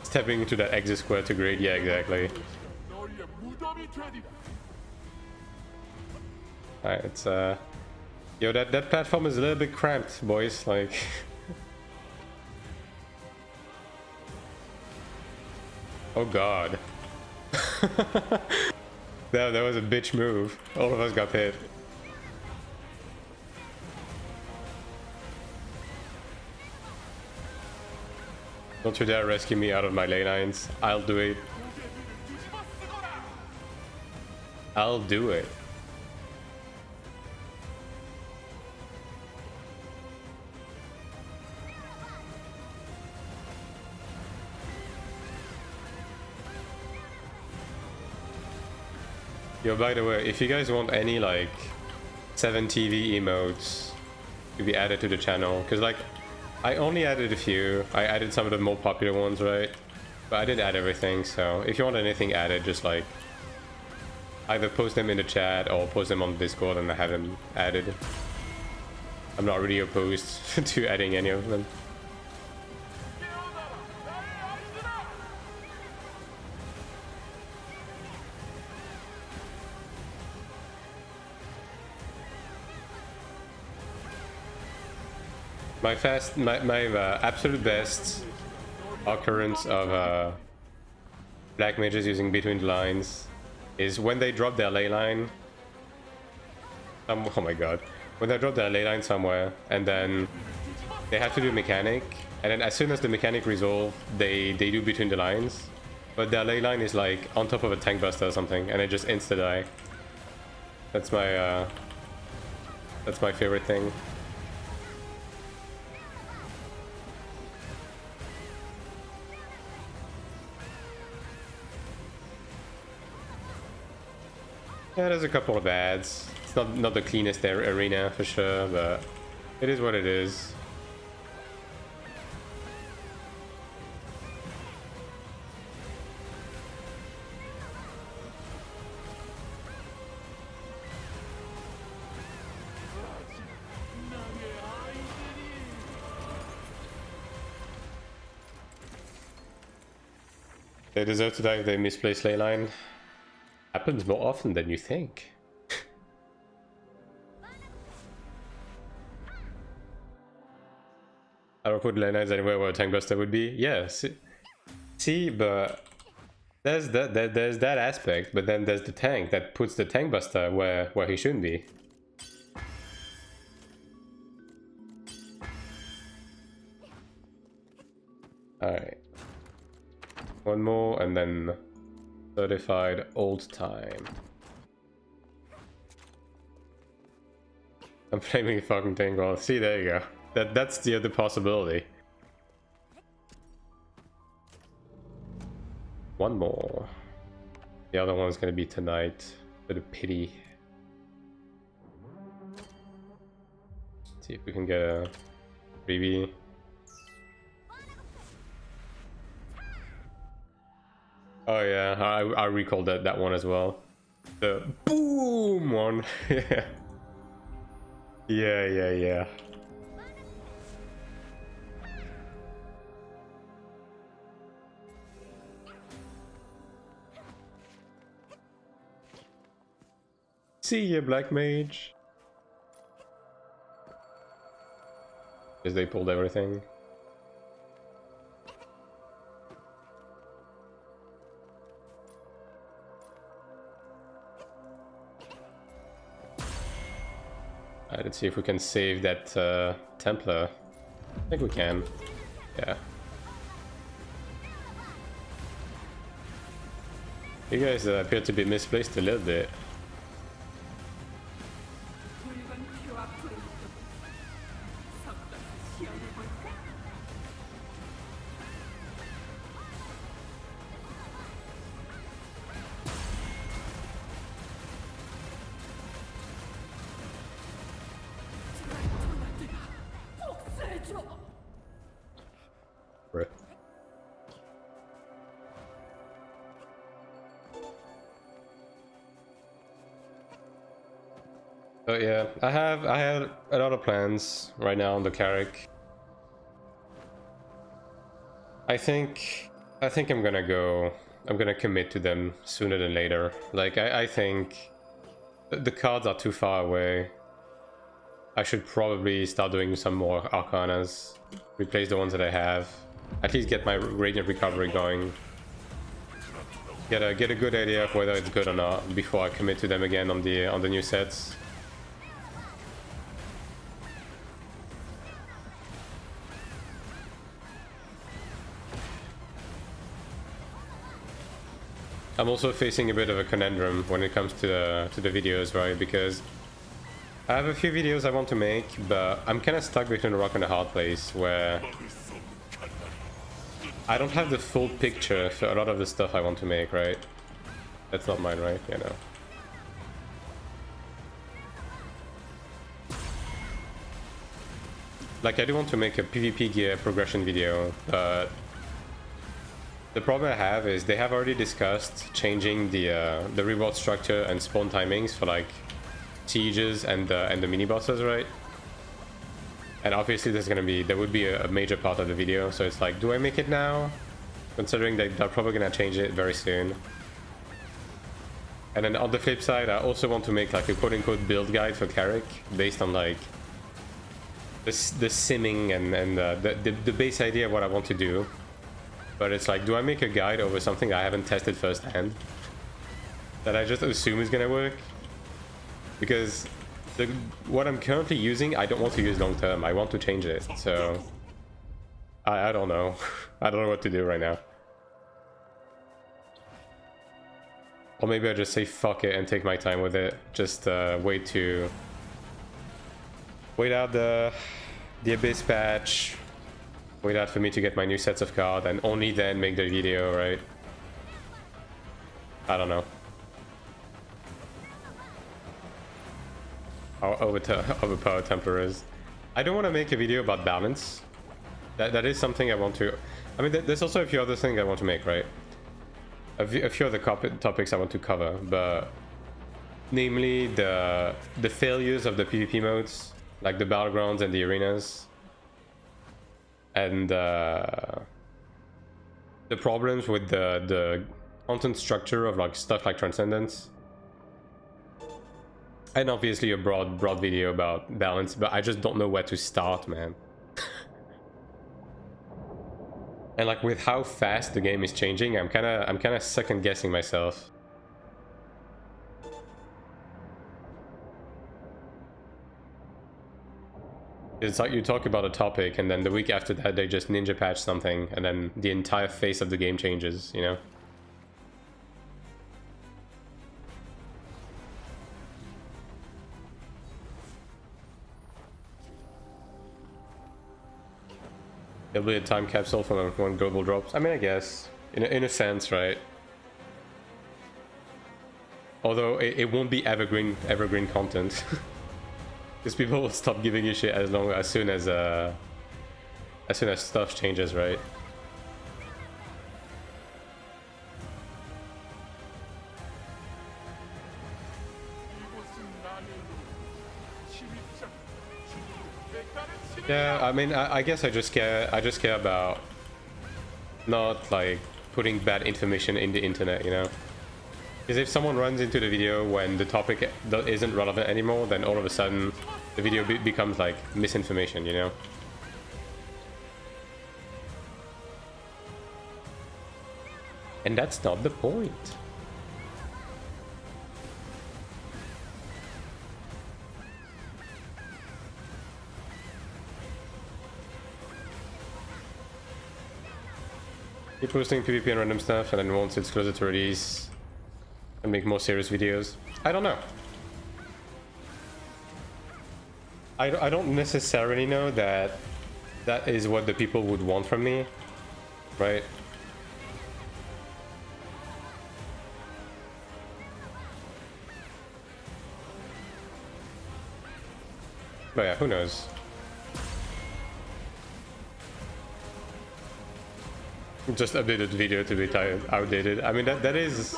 Stepping into that exit square to grade, yeah, exactly. Alright, it's yo, that platform is a little bit cramped, boys, like... Oh god. that was a bitch move. All of us got hit. Don't you dare rescue me out of my ley lines. I'll do it. I'll do it. Yo, by the way, if you guys want any like 7TV emotes to be added to the channel, because like I only added a few. I added some of the more popular ones, right? But I didn't add everything, so if you want anything added, just like either post them in the chat or post them on Discord and I have them added. I'm not really opposed to adding any of them. My absolute best occurrence of black mages using between the lines is when they drop their ley line. Oh my god. When they drop their ley line somewhere and then they have to do mechanic, and then as soon as the mechanic resolve, they do between the lines. But their ley line is like on top of a tank buster or something and it just insta-die. That's my favorite thing. Yeah, there's a couple of ads. It's not the cleanest arena for sure, but it is what it is. They deserve to die if they misplace ley line. Happens more often than you think. I don't put Lena anywhere where a tank buster would be. Yeah, see, but there's that aspect, but then there's the tank that puts the tank buster where he shouldn't be. Alright. One more and then certified old time. I'm flaming fucking tank wall. See, there you go. That's the other possibility. One more. The other one's gonna be tonight. Bit of pity. See if we can get a freebie. Oh yeah, I recalled that one as well. The boom one. Yeah. See ya, Black Mage. Because they pulled everything. Let's see if we can save that Templar. I think we can. Yeah. You guys appear to be misplaced a little bit. But yeah, I have a lot of plans right now on the Cleric. I think I'm gonna commit to them sooner than later. Like I think the cards are too far away. I should probably start doing some more Arcanas, replace the ones that I have, at least get my Radiant Recovery going. Get a good idea of whether it's good or not before I commit to them again on the new sets. I'm also facing a bit of a conundrum when it comes to the videos, right? Because I have a few videos I want to make, but I'm kind of stuck between a rock and a hard place where I don't have the full picture for a lot of the stuff I want to make, right? That's not mine, right? You know. Like, I do want to make a PvP gear progression video, but the problem I have is they have already discussed changing the reward structure and spawn timings for like sieges and the mini bosses, right? And obviously there would be a major part of the video, so it's like, do I make it now? Considering that they're probably gonna change it very soon. And then on the flip side, I also want to make like a quote-unquote build guide for Cleric based on like the simming and the base idea of what I want to do. But it's like, do I make a guide over something I haven't tested firsthand that I just assume is gonna work? Because what I'm currently using, I don't want to use long term. I want to change it, so I don't know. I don't know what to do right now. Or maybe I just say fuck it and take my time with it. Just wait out the Abyss patch. Wait out for me to get my new sets of cards and only then make the video, right? I don't know. How overpowered Templar is. I don't want to make a video about balance. That is something I want to... I mean, there's also a few other things I want to make, right? A few other topics I want to cover, but... Namely, the failures of the PvP modes, like the battlegrounds and the arenas. And the problems with the content structure of like stuff like Transcendence. And obviously a broad video about balance, but I just don't know where to start, man. And like with how fast the game is changing, I'm kind of second guessing myself. It's like you talk about a topic and then the week after that they just ninja patch something and then the entire face of the game changes, you know? It'll be a time capsule from when global drops. I mean, I guess, in a sense, right? Although it won't be evergreen content. Because people will stop giving a shit as soon as stuff changes, right? Yeah, I mean, I guess I just care about not like putting bad information in the internet, you know? Because if someone runs into the video when the topic isn't relevant anymore, then all of a sudden the video becomes like misinformation, you know? And that's not the point. Keep posting PvP and random stuff, and then once it's closer to release, and make more serious videos. I don't know. I don't necessarily know that that is what the people would want from me, right? But yeah, who knows? Just updated video to be outdated. I mean, that is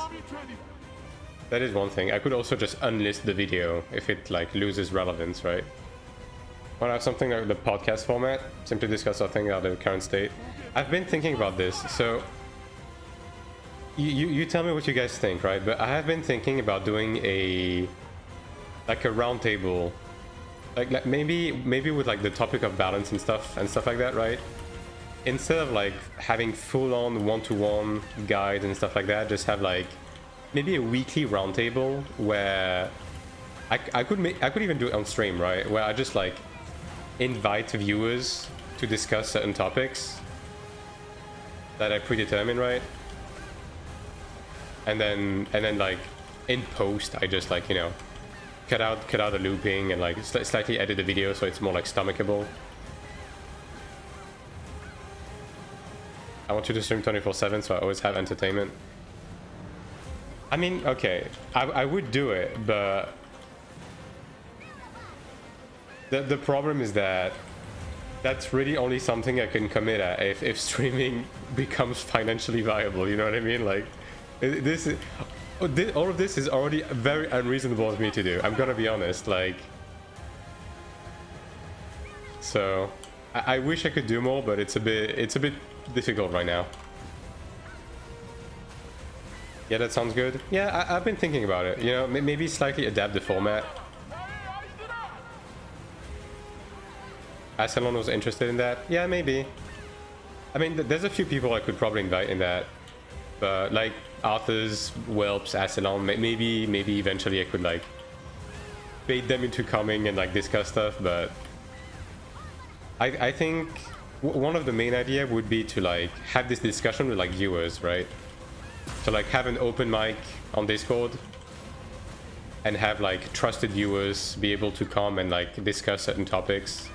one thing. I could also just unlist the video if it like loses relevance, right? When I have something like the podcast format, simply discuss something out of the current state. I've been thinking about this, so you tell me what you guys think, right? But I have been thinking about doing a round table, like maybe with like the topic of balance and stuff like that, right? Instead of like having full-on one-to-one guides and stuff like that, just have like maybe a weekly roundtable where I could even do it on stream, right? Where I just like invite viewers to discuss certain topics that I predetermine, right? And then like in post, I just like, you know, cut out the looping and like slightly edit the video so it's more like stomachable. I want you to stream 24/7, so I always have entertainment. I mean, okay, I would do it, but the problem is that that's really only something I can commit at if streaming becomes financially viable. You know what I mean? Like, all of this is already very unreasonable of me to do. I'm gonna be honest. Like, so I wish I could do more, but it's a bit difficult right now. Yeah, that sounds good. Yeah, I've been thinking about it. You know, maybe slightly adapt the format. Asylon was interested in that. Yeah, maybe. I mean, there's a few people I could probably invite in that, but like Arthur's, Whelps, Asylon. Maybe eventually I could like bait them into coming and like discuss stuff. But I think one of the main idea would be to like have this discussion with like viewers, right? So like have an open mic on Discord and have like trusted viewers be able to come and like discuss certain topics,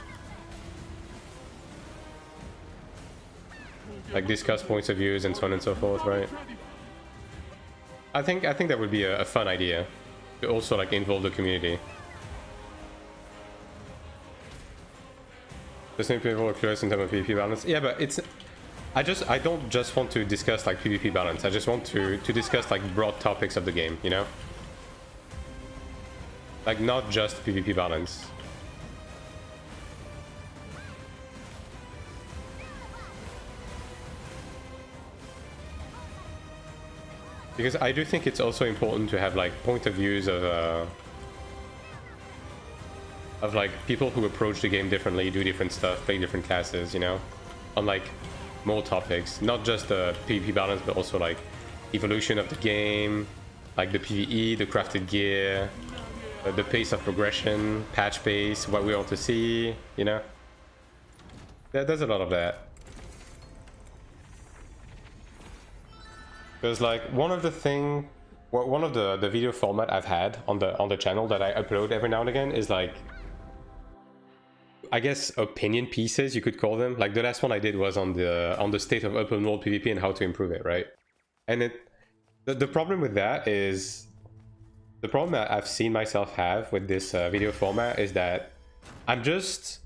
like discuss points of views and so on and so forth, right? I think that would be a fun idea to also like involve the community. The same people are curious in terms of PvP balance. Yeah, but it's I don't just want to discuss like PvP balance. I just want to discuss like broad topics of the game, you know? Like not just PvP balance. Because I do think it's also important to have like point of views of like people who approach the game differently, do different stuff, play different classes, you know? On like more topics, not just the PvP balance, but also like evolution of the game, like the PvE, the crafted gear, the pace of progression, patch pace, what we want to see, you know. There's a lot of that. There's like one of the video format I've had on the channel that I upload every now and again is like, I guess, opinion pieces, you could call them. Like the last one I did was on the state of open world PvP and how to improve it, right? And the problem with that is, the problem that I've seen myself have with this video format is that I'm just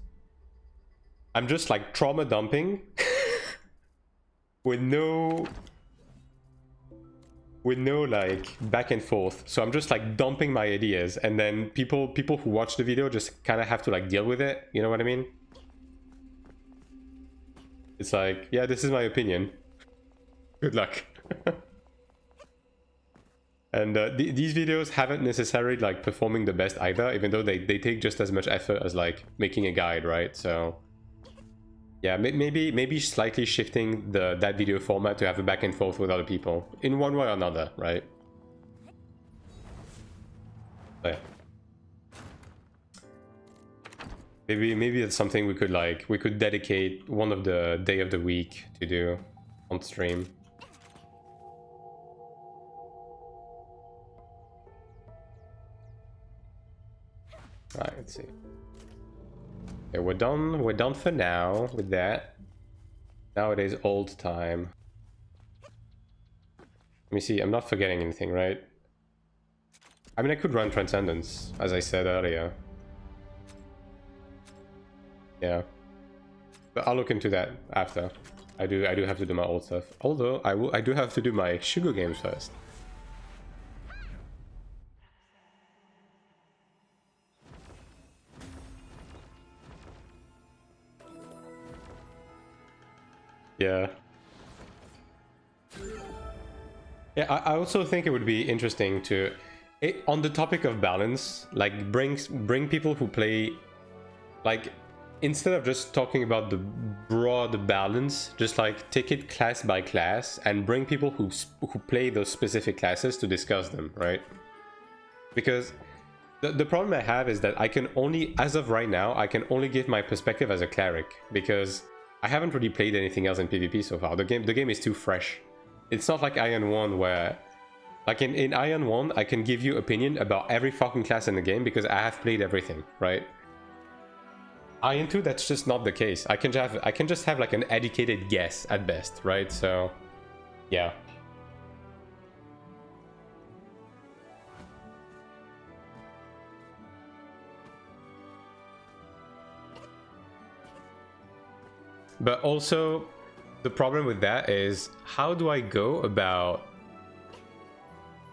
like trauma dumping with no like back and forth. So I'm just like dumping my ideas, and then people who watch the video just kind of have to like deal with it, you know what I mean? It's like, yeah, this is my opinion, good luck. And these videos haven't necessarily like performing the best either, even though they take just as much effort as like making a guide, right? So yeah, maybe slightly shifting that video format to have a back and forth with other people in one way or another, right? But yeah. Maybe it's something we could dedicate one of the day of the week to do on stream. Alright, let's see. Okay, we're done for now with that. Now it is old time. Let me see, I'm not forgetting anything, right? I mean, I could run Transcendence, as I said earlier. Yeah. But I'll look into that after. I do have to do my old stuff. Although I do have to do my Shugo games first. Yeah. Yeah, I also think it would be interesting to, on the topic of balance, like bring people who play, like, instead of just talking about the broad balance, just like take it class by class and bring people who play those specific classes to discuss them, right? Because the problem I have is that I can only, as of right now, I can only give my perspective as a cleric, because I haven't really played anything else in PvP so far. The game is too fresh. It's not like Iron 1 where, like in Iron 1, I can give you opinion about every fucking class in the game because I have played everything, right? Iron 2, that's just not the case. I can just have like an educated guess at best, right? So, yeah. But also, the problem with that is, how do I go about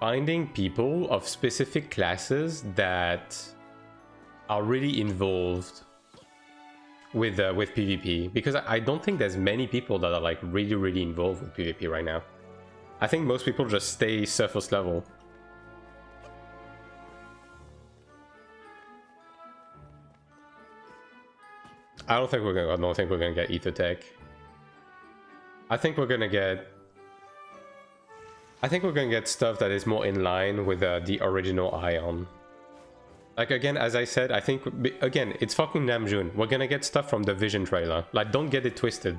finding people of specific classes that are really involved with PvP? Because I don't think there's many people that are like really involved with PvP right now. I think most people just stay surface level. I don't think we're gonna get Ether Tech. I think we're gonna get stuff that is more in line with the original Ion. Like, again, as I said, I think, again, it's fucking Namjoon. We're gonna get stuff from the Vision trailer. Like, don't get it twisted.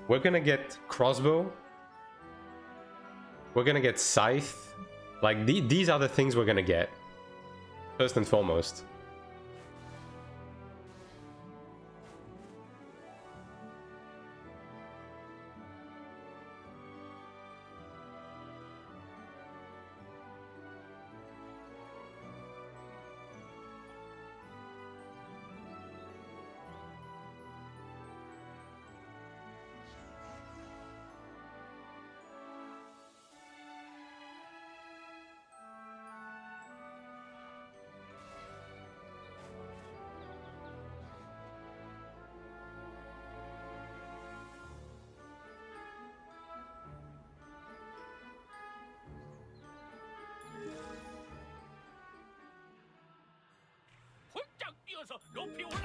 We're gonna get Crossbow. We're gonna get Scythe. Like, these are the things we're gonna get, first and foremost.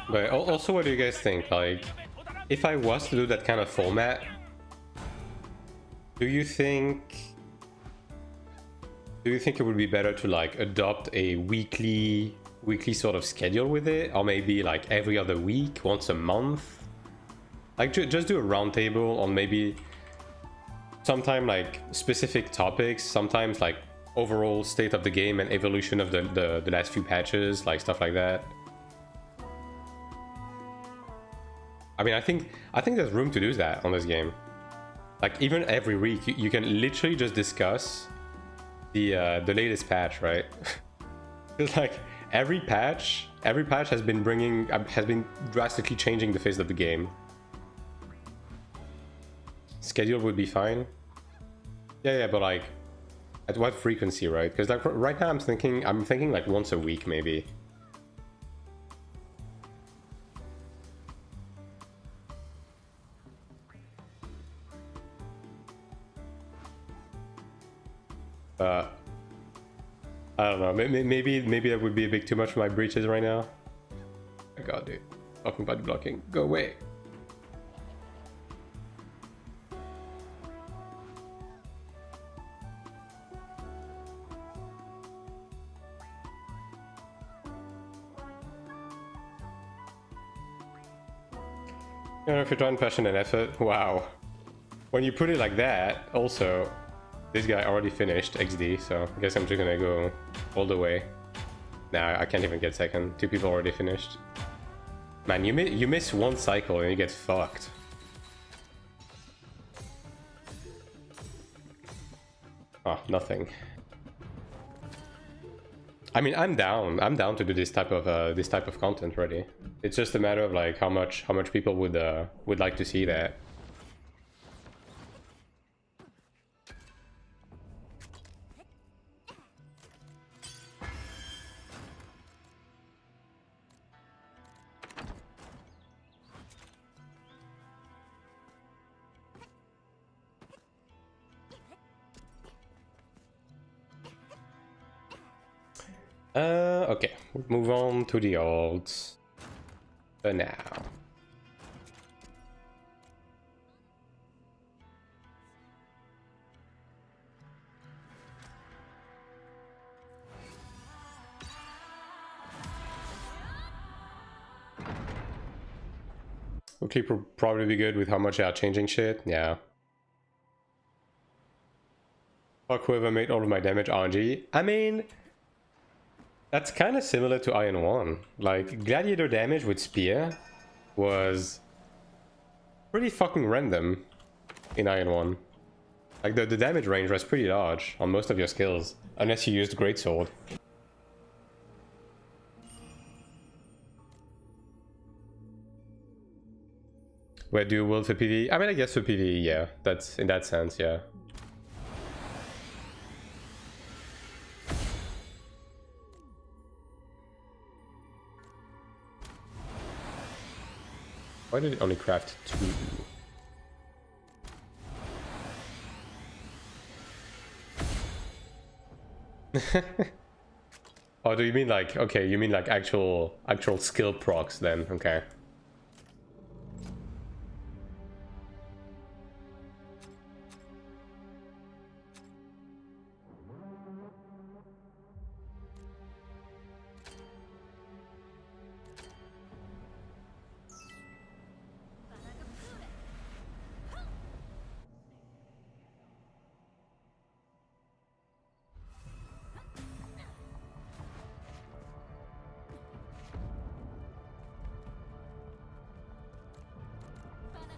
But also, what do you guys think? Like, if I was to do that kind of format, Do you think it would be better to like adopt a weekly sort of schedule with it, or maybe like every other week, once a month? Like just do a roundtable on maybe sometime like specific topics, sometimes like overall state of the game and evolution of the last few patches, like stuff like that. I mean, I think there's room to do that on this game. Like even every week, you can literally just discuss the latest patch, right? It's like every patch has been drastically changing the face of the game. Schedule would be fine. Yeah, but like at what frequency, right? Because like right now I'm thinking like once a week maybe. I don't know. Maybe that would be a bit too much for my breaches right now. Oh my god, dude. Fucking body blocking. Go away. You know, if you're trying passion and effort, wow. When you put it like that, also, this guy already finished XD, so I guess I'm just gonna go all the way. Nah, I can't even get second. 2 people already finished. Man, you miss one cycle and you get fucked. Oh, nothing. I mean, I'm down to do this type of content already. It's just a matter of like how much people would like to see that. Okay, we'll move on to the olds for now. Okay, probably be good with how much they are changing shit, yeah. Fuck whoever made all of my damage RNG. I mean, that's kind of similar to Iron 1. Like, gladiator damage with spear was pretty fucking random in Iron 1. Like, the damage range was pretty large on most of your skills, unless you used greatsword. Where do you will for PvE? I mean, I guess for PvE, yeah. That's in that sense, yeah. Why did it only craft 2? Oh, do you mean like, okay, you mean like actual skill procs then, okay.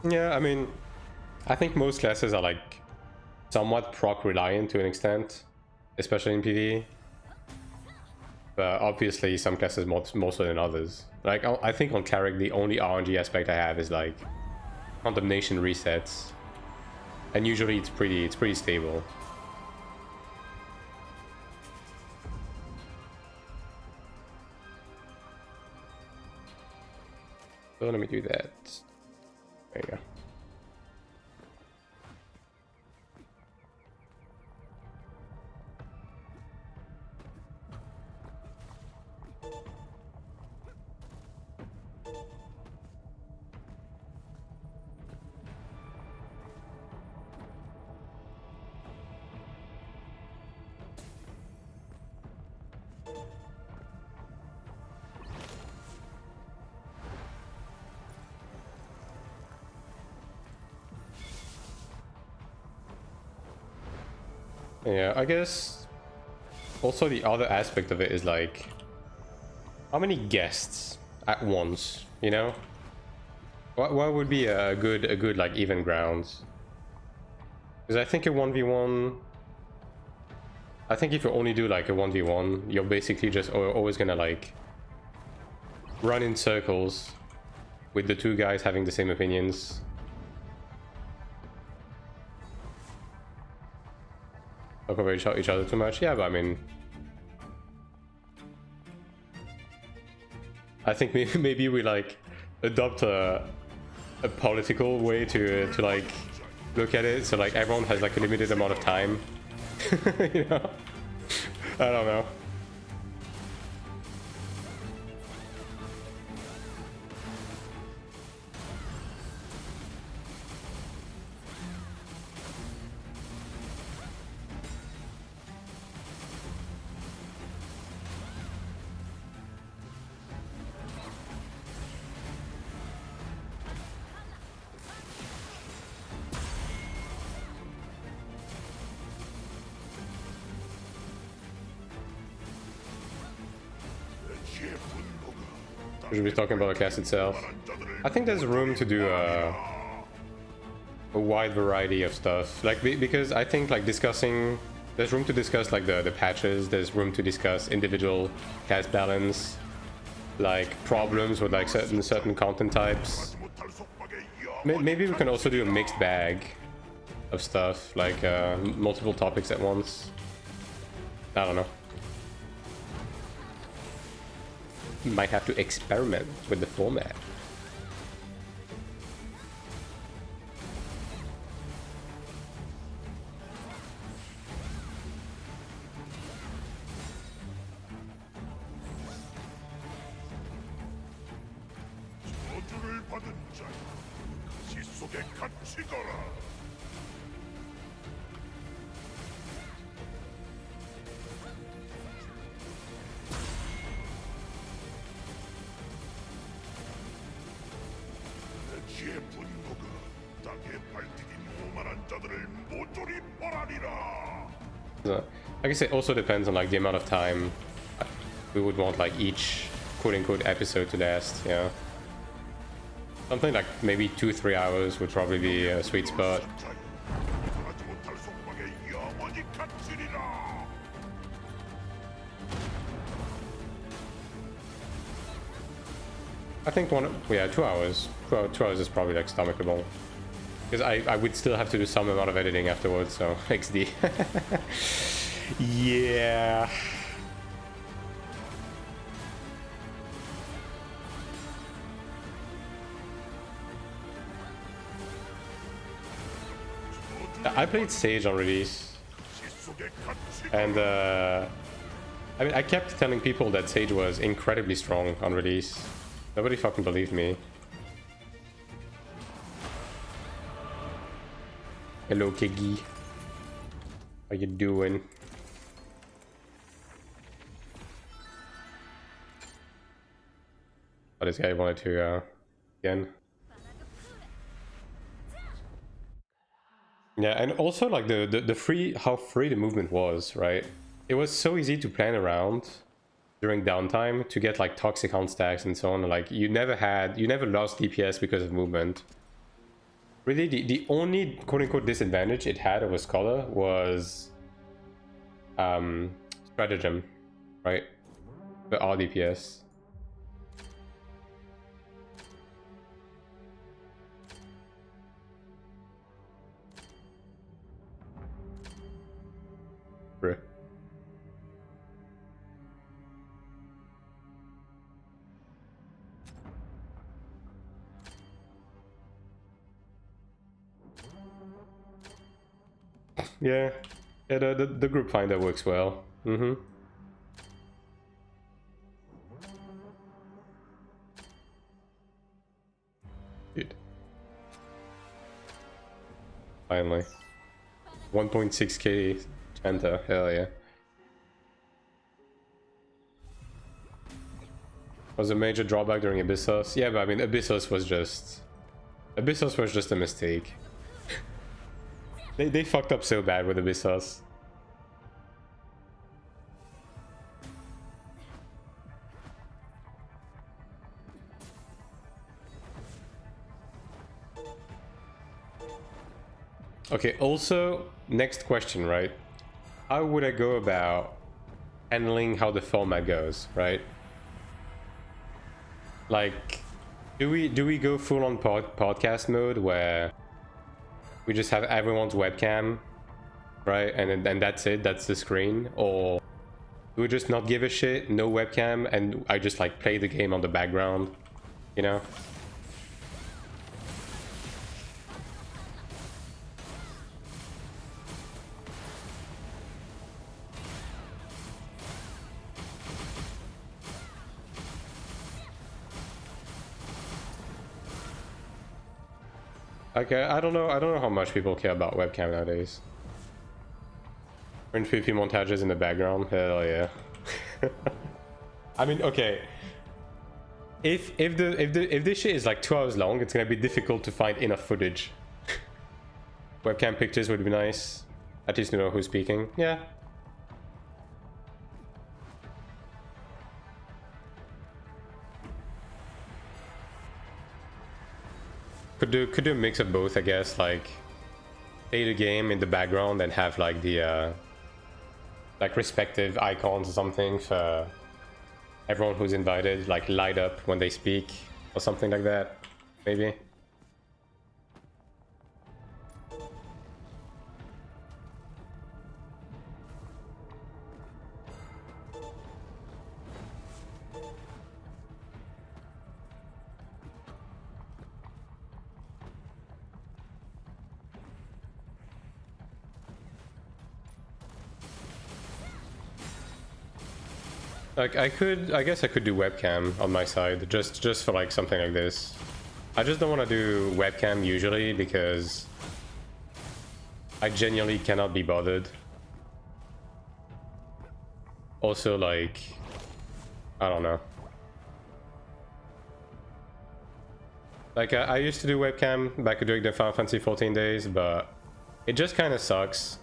Yeah, I mean, I think most classes are like somewhat proc reliant to an extent, especially in PvE. But obviously some classes more so than others. Like, I think on Cleric the only RNG aspect I have is like condemnation resets. And usually it's pretty stable. So let me do that. There you go. Yeah, I guess also the other aspect of it is like how many guests at once, you know? What would be a good like even grounds? Because I think a 1v1, I think if you only do like a 1v1, you're basically just always gonna like run in circles with the two guys having the same opinions. Talk over each other too much. Yeah, but I mean, I think maybe we like adopt a political way to like look at it, so like everyone has like a limited amount of time. You know, I don't know. We should be talking about the cast itself. I think there's room to do a wide variety of stuff, like because I think like discussing, there's room to discuss like the patches, there's room to discuss individual cast balance, like problems with like certain content types. Maybe we can also do a mixed bag of stuff, like multiple topics at once. I don't know. Might have to experiment with the format. Like I said, also depends on like the amount of time we would want like each quote-unquote episode to last. Yeah, something like maybe 2-3 hours would probably be a sweet spot. I think 2 hours. 2 hours is probably like stomachable. Because I would still have to do some amount of editing afterwards, so XD. Yeah. I played Sage on release. And I mean, I kept telling people that Sage was incredibly strong on release. Nobody fucking believed me. Hello, Kiggy. How you doing? Oh, this guy wanted to, again. Yeah, and also like how free the movement was, right? It was so easy to plan around during downtime to get like toxic on stacks and so on. Like you never lost DPS because of movement. Really, the only quote-unquote disadvantage it had over Scholar was stratagem, right? The R DPS. Bruh. Yeah, the group finder works well. Mm-hmm. Dude. Finally. 1.6k Chanta, hell yeah. Was a major drawback during Abyssos? Yeah, but I mean Abyssos was just a mistake. They fucked up so bad with Abyssos. Okay, also, next question, right? How would I go about handling how the format goes, right? Like, do we go full on podcast mode where we just have everyone's webcam, right? And then that's it, that's the screen? Or do we just not give a shit, no webcam, and I just like play the game on the background, you know? Okay, I don't know how much people care about webcam nowadays. Fringe PP montages in the background, hell yeah. I mean, okay. If this shit is like 2 hours long, it's gonna be difficult to find enough footage. Webcam pictures would be nice. At least to know who's speaking. Yeah. Could do a mix of both, I guess. Like, play the game in the background and have like the like respective icons or something for everyone who's invited, like light up when they speak or something like that, maybe. Like I guess I could do webcam on my side, just for like something like this. I just don't want to do webcam usually because I genuinely cannot be bothered. Also, like, I don't know. Like I used to do webcam back during the Final Fantasy 14 days, but it just kind of sucks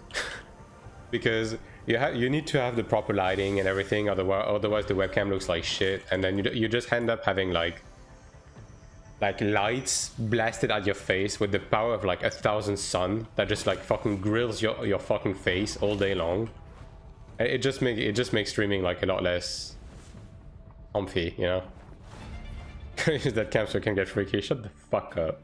because you need to have the proper lighting and everything, otherwise the webcam looks like shit, and then you just end up having like lights blasted at your face with the power of like 1,000 sun that just like fucking grills your fucking face all day long. It just makes streaming like a lot less comfy, you know. Use that cam so it can get freaky. Shut the fuck up.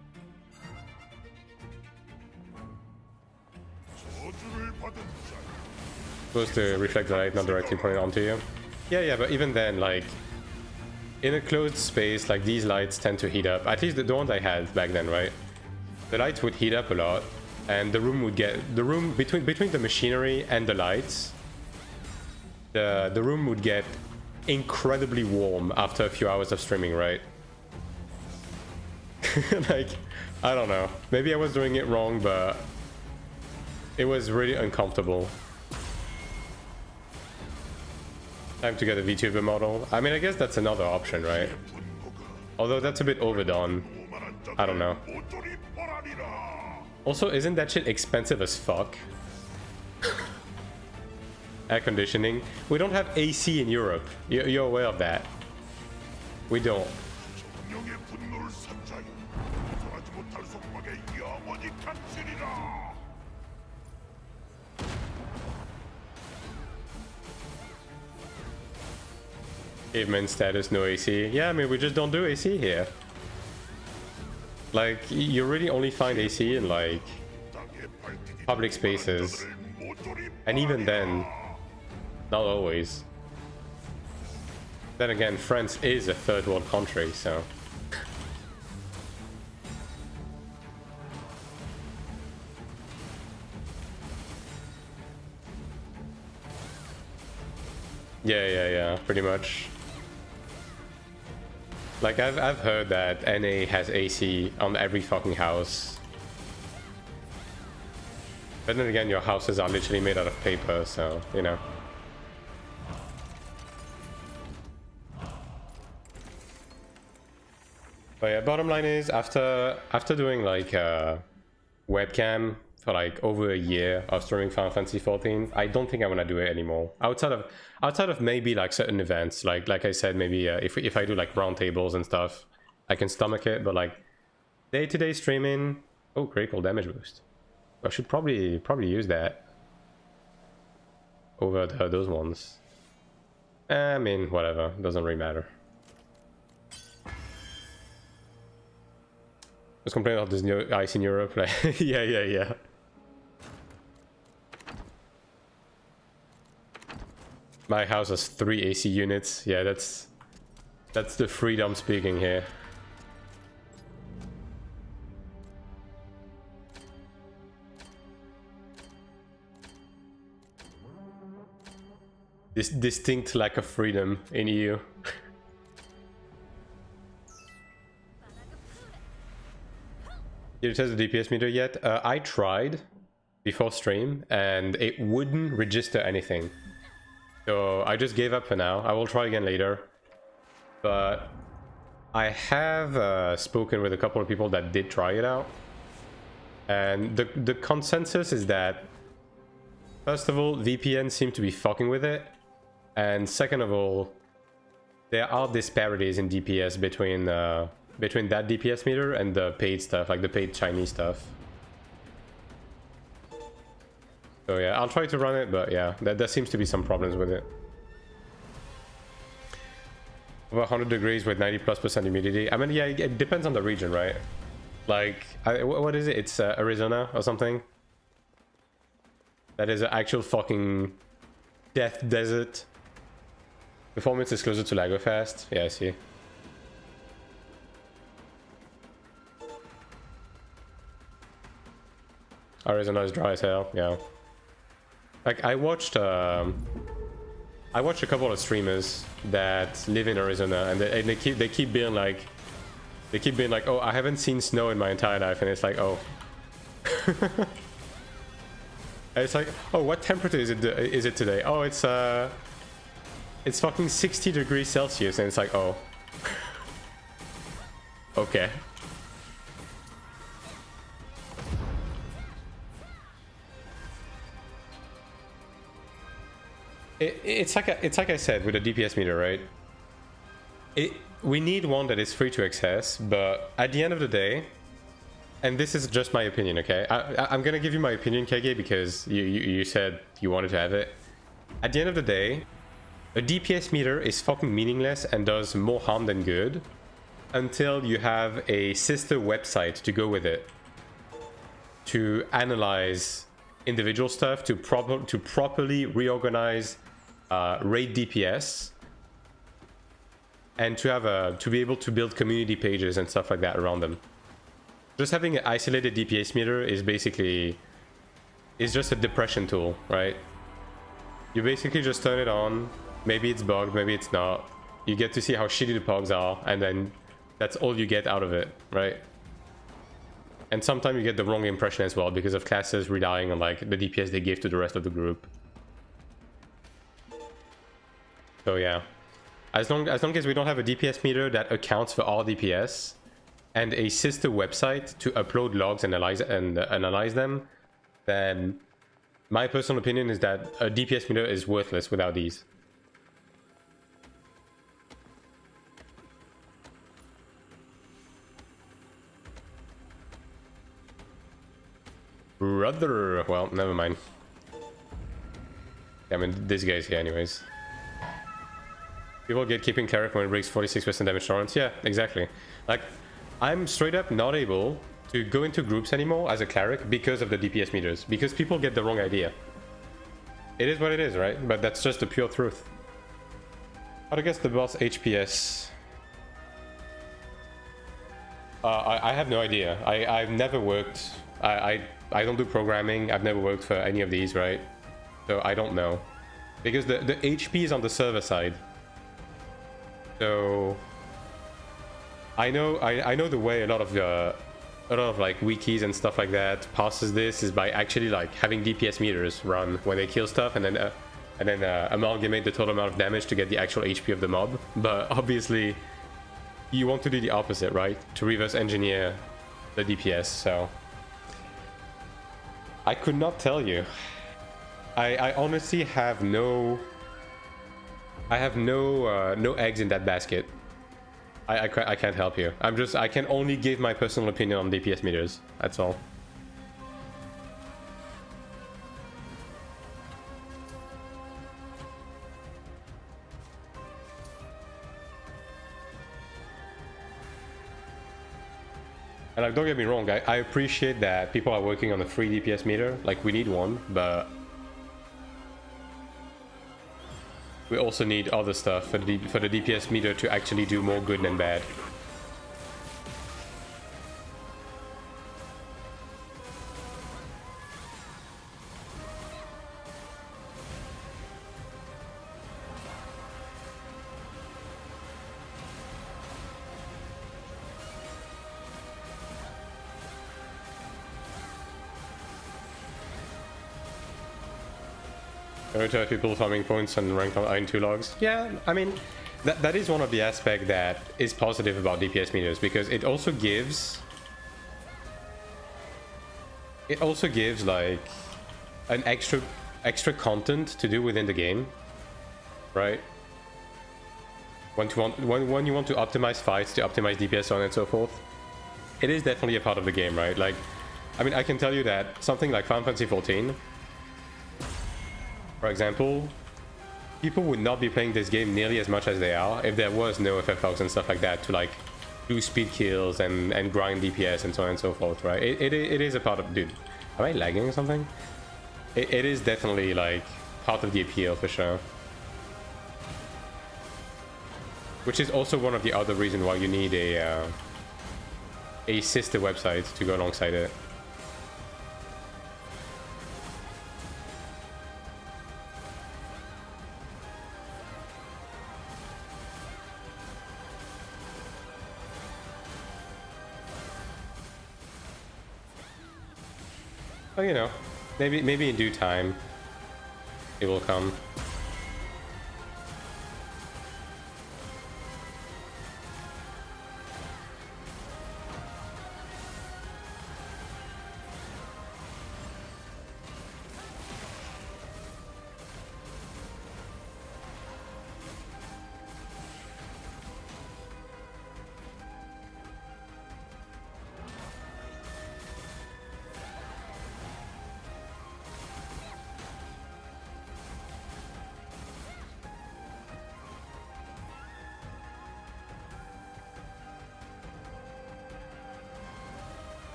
Supposed to reflect the light, not directly pointed onto you. Yeah, but even then, like, in a closed space, like, these lights tend to heat up. At least the ones I had back then, right? The lights would heat up a lot, and the room would get... The room, between the machinery and the lights, the room would get incredibly warm after a few hours of streaming, right? Like, I don't know. Maybe I was doing it wrong, but it was really uncomfortable. Time to get a VTuber model. I mean, I guess that's another option, right? Although that's a bit overdone. I don't know. Also, isn't that shit expensive as fuck? Air conditioning. We don't have AC in Europe. You're aware of that. We don't. Caveman status, no AC. Yeah, I mean, we just don't do AC here. Like, you really only find AC in, like, public spaces. And even then, not always. Then again, France is a third world country, so... Yeah, pretty much. Like, I've heard that NA has AC on every fucking house. But then again, your houses are literally made out of paper, so, you know. But yeah, bottom line is, after doing like webcam for like over a year of streaming Final Fantasy 14, I don't think I want to do it anymore. Outside of maybe like certain events, like I said, maybe if I do like roundtables and stuff, I can stomach it. But like day-to-day streaming, oh, critical damage boost. I should probably use that over those ones. I mean, whatever, doesn't really matter. Just complaining about this new ice in Europe, like yeah. My house has 3 AC units. Yeah, that's the freedom speaking here. This distinct lack of freedom in EU. Did you test the DPS meter yet? I tried before stream and it wouldn't register anything. So I just gave up for now. I will try again later. But I have spoken with a couple of people that did try it out. And the consensus is that, first of all, VPN seem to be fucking with it. And second of all, there are disparities in DPS between that DPS meter and the paid stuff, like the paid Chinese stuff. So yeah, I'll try to run it, but yeah, there seems to be some problems with it. Over 100 degrees with 90+% humidity. I mean, yeah, it depends on the region, right? Like, what is it? It's Arizona or something? That is an actual fucking death desert. Performance is closer to Lagerfest. Yeah, I see. Arizona is dry as hell. Yeah. Like I watched a couple of streamers that live in Arizona, and they keep being like, oh, I haven't seen snow in my entire life, and it's like, oh. It's like, oh, what temperature is it today? Oh, it's fucking 60 degrees Celsius, and it's like, oh. Okay. It's like I said with the DPS meter, right? We need one that is free to access, but at the end of the day, and this is just my opinion, okay? I'm gonna give you my opinion, KG, because you said you wanted to have it. At the end of the day, a DPS meter is fucking meaningless and does more harm than good until you have a sister website to go with it to analyze individual stuff, to properly reorganize raid DPS, and to be able to build community pages and stuff like that around them. Just having an isolated DPS meter is just a depression tool, right? You basically just turn it on. Maybe it's bugged, maybe it's not. You get to see how shitty the pogs are, and then that's all you get out of it, right? And sometimes you get the wrong impression as well because of classes relying on like the DPS they give to the rest of the group. So yeah, as long as we don't have a DPS meter that accounts for all DPS and a sister website to upload logs and analyze them, then my personal opinion is that a DPS meter is worthless without these. Brother, well, never mind. I mean, this guy's here anyways. People get keeping Cleric when it breaks 46% damage tolerance. Yeah, exactly. Like, I'm straight up not able to go into groups anymore as a Cleric because of the DPS meters. Because people get the wrong idea. It is what it is, right? But that's just the pure truth. How to guess the boss HPS? I have no idea. I've never worked... I don't do programming. I've never worked for any of these, right? So I don't know. Because the HP is on the server side. So I know the way a lot of like wikis and stuff like that passes this is by actually like having DPS meters run when they kill stuff, and then amalgamate the total amount of damage to get the actual HP of the mob. But obviously you want to do the opposite, right? To reverse engineer the DPS. So I could not tell you. I honestly have no no eggs in that basket. I can't help you. I can only give my personal opinion on DPS meters. That's all. And like, don't get me wrong, I appreciate that people are working on a free DPS meter. Like, we need one, but we also need other stuff for the DPS meter to actually do more good than bad. To have people farming points and rank on Iron 2 logs. Yeah, I mean, that is one of the aspects that is positive about DPS meters, because it also gives like an extra content to do within the game, right? When you want to optimize fights, to optimize DPS, so on and so forth, it is definitely a part of the game, right? Like, I mean, I can tell you that something like Final Fantasy 14, for example, people would not be playing this game nearly as much as they are if there was no FFLs and stuff like that to like do speed kills and grind DPS and so on and so forth, right? It is a part of... Dude, am I lagging or something? It is definitely like part of the appeal for sure. Which is also one of the other reasons why you need a sister website to go alongside it. But you know, maybe in due time it will come.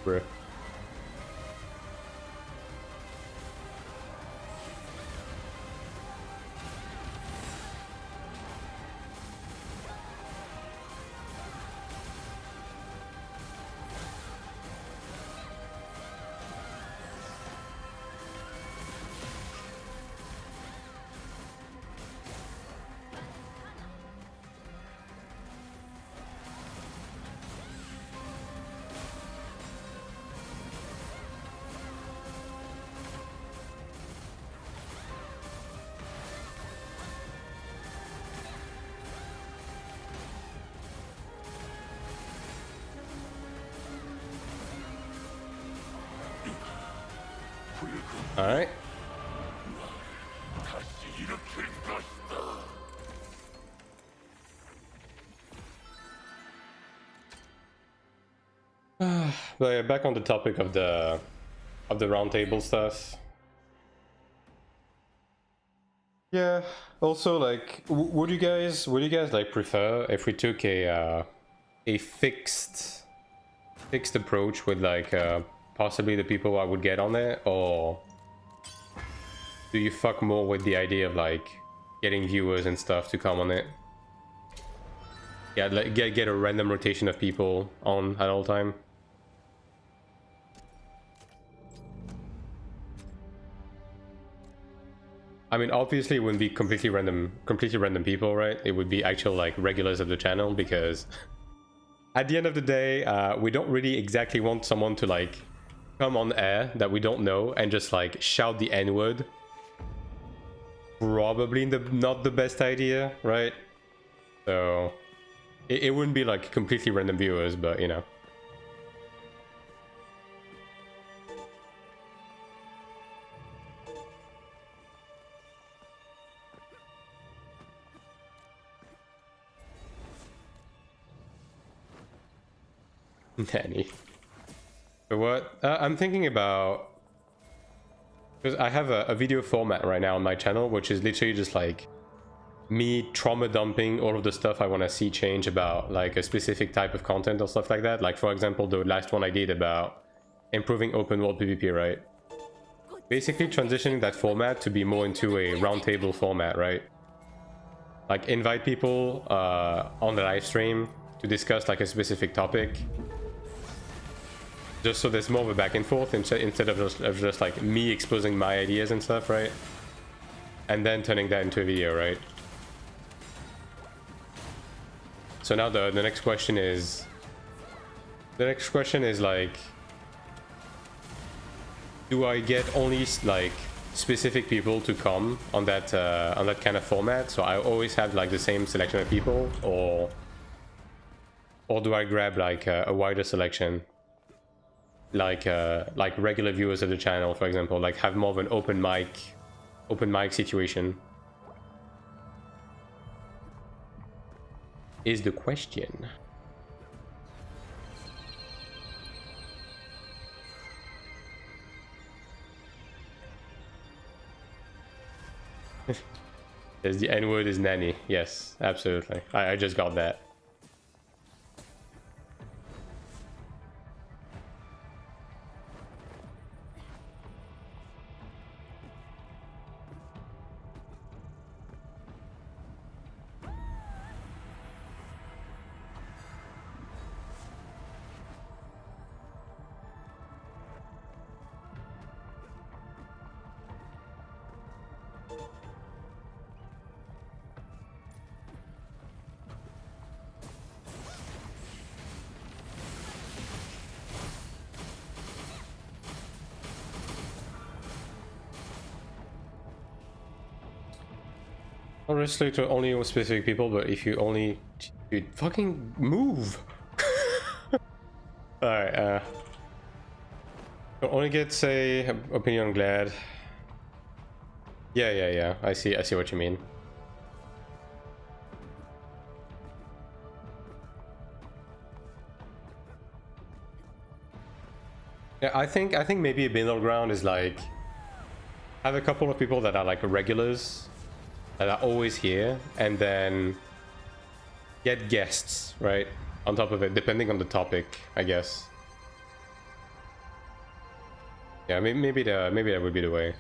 Bruh. All right. But yeah, back on the topic of the roundtable stuff. Yeah. Also, like, would you guys like prefer if we took a fixed approach with like possibly the people I would get on it, or do you fuck more with the idea of like getting viewers and stuff to come on it? Yeah, like get a random rotation of people on at all time. I mean, obviously it wouldn't be completely random people, right? It would be actual like regulars of the channel, because at the end of the day, we don't really exactly want someone to like come on air that we don't know and just like shout the N-word. Probably not the best idea, right? So it wouldn't be like completely random viewers, but you know. Nanny. But what I'm thinking about, because I have a video format right now on my channel, which is literally just like me trauma dumping all of the stuff I want to see change about like a specific type of content or stuff like that. Like for example, the last one I did about improving open world PvP, right? Basically transitioning that format to be more into a roundtable format, right? Like invite people on the live stream to discuss like a specific topic, just so there's more of a back and forth instead of just like me exposing my ideas and stuff, right? And then turning that into a video, right? So now the next question is like, do I get only like specific people to come on that kind of format, so I always have like the same selection of people, or do I grab like a wider selection, like regular viewers of the channel, for example, like have more of an open mic situation, is the question. There's the N-word is nanny. Yes, absolutely. I just got that. Not restricted to only specific people, but if you only... Dude, fucking move! Alright, you only get, say, opinion on Glad. Yeah. I see what you mean. Yeah, I think maybe a middle ground is like, have a couple of people that are like regulars, that are always here, and then get guests, right, on top of it, depending on the topic, I guess. Yeah, maybe that would be the way.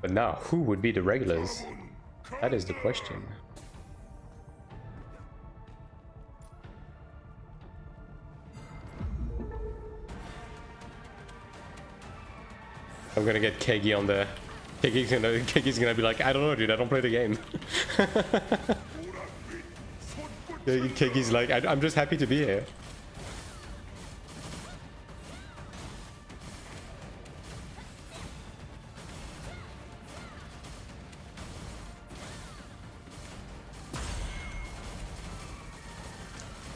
But now, who would be the regulars? That is the question. I'm gonna get Kegi on there. Kegi's gonna be like, I don't know, dude, I don't play the game. Kegi's like, I'm just happy to be here.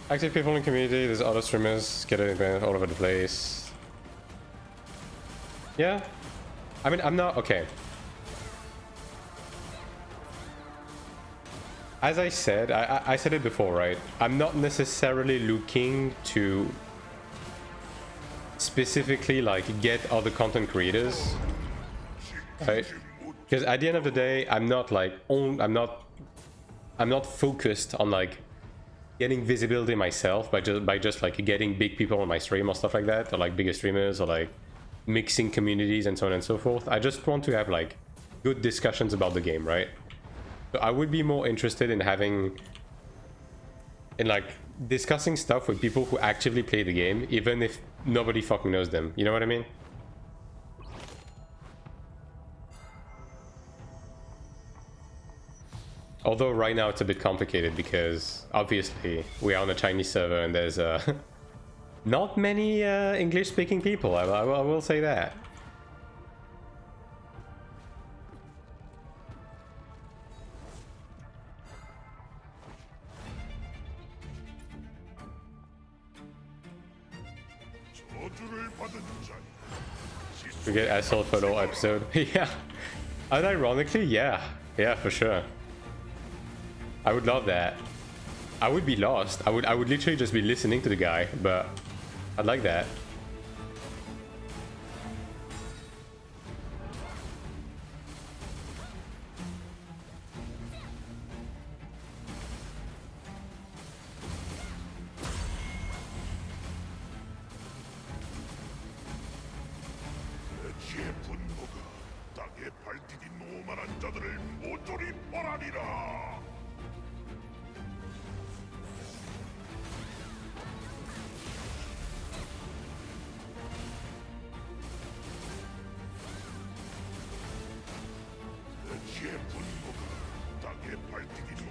Active people in the community, there's other streamers getting all over the place. Yeah. I mean, I'm not... Okay. As I said, I said it before, right? I'm not necessarily looking to specifically, like, get other content creators, right? Because at the end of the day, I'm not, like, I'm not focused on, like, getting visibility myself by just, like, getting big people on my stream or stuff like that, or, like, bigger streamers, or, like, mixing communities and so on and so forth. I just want to have like good discussions about the game, right? So I would be more interested in like discussing stuff with people who actively play the game, even if nobody fucking knows them. You know what I mean? Although right now it's a bit complicated because obviously we are on a Chinese server and there's not many English-speaking people, I will say that. We get asshole for the whole episode. Yeah. Unironically, yeah. Yeah, for sure. I would love that. I would be lost. I would literally just be listening to the guy, but I'd like that.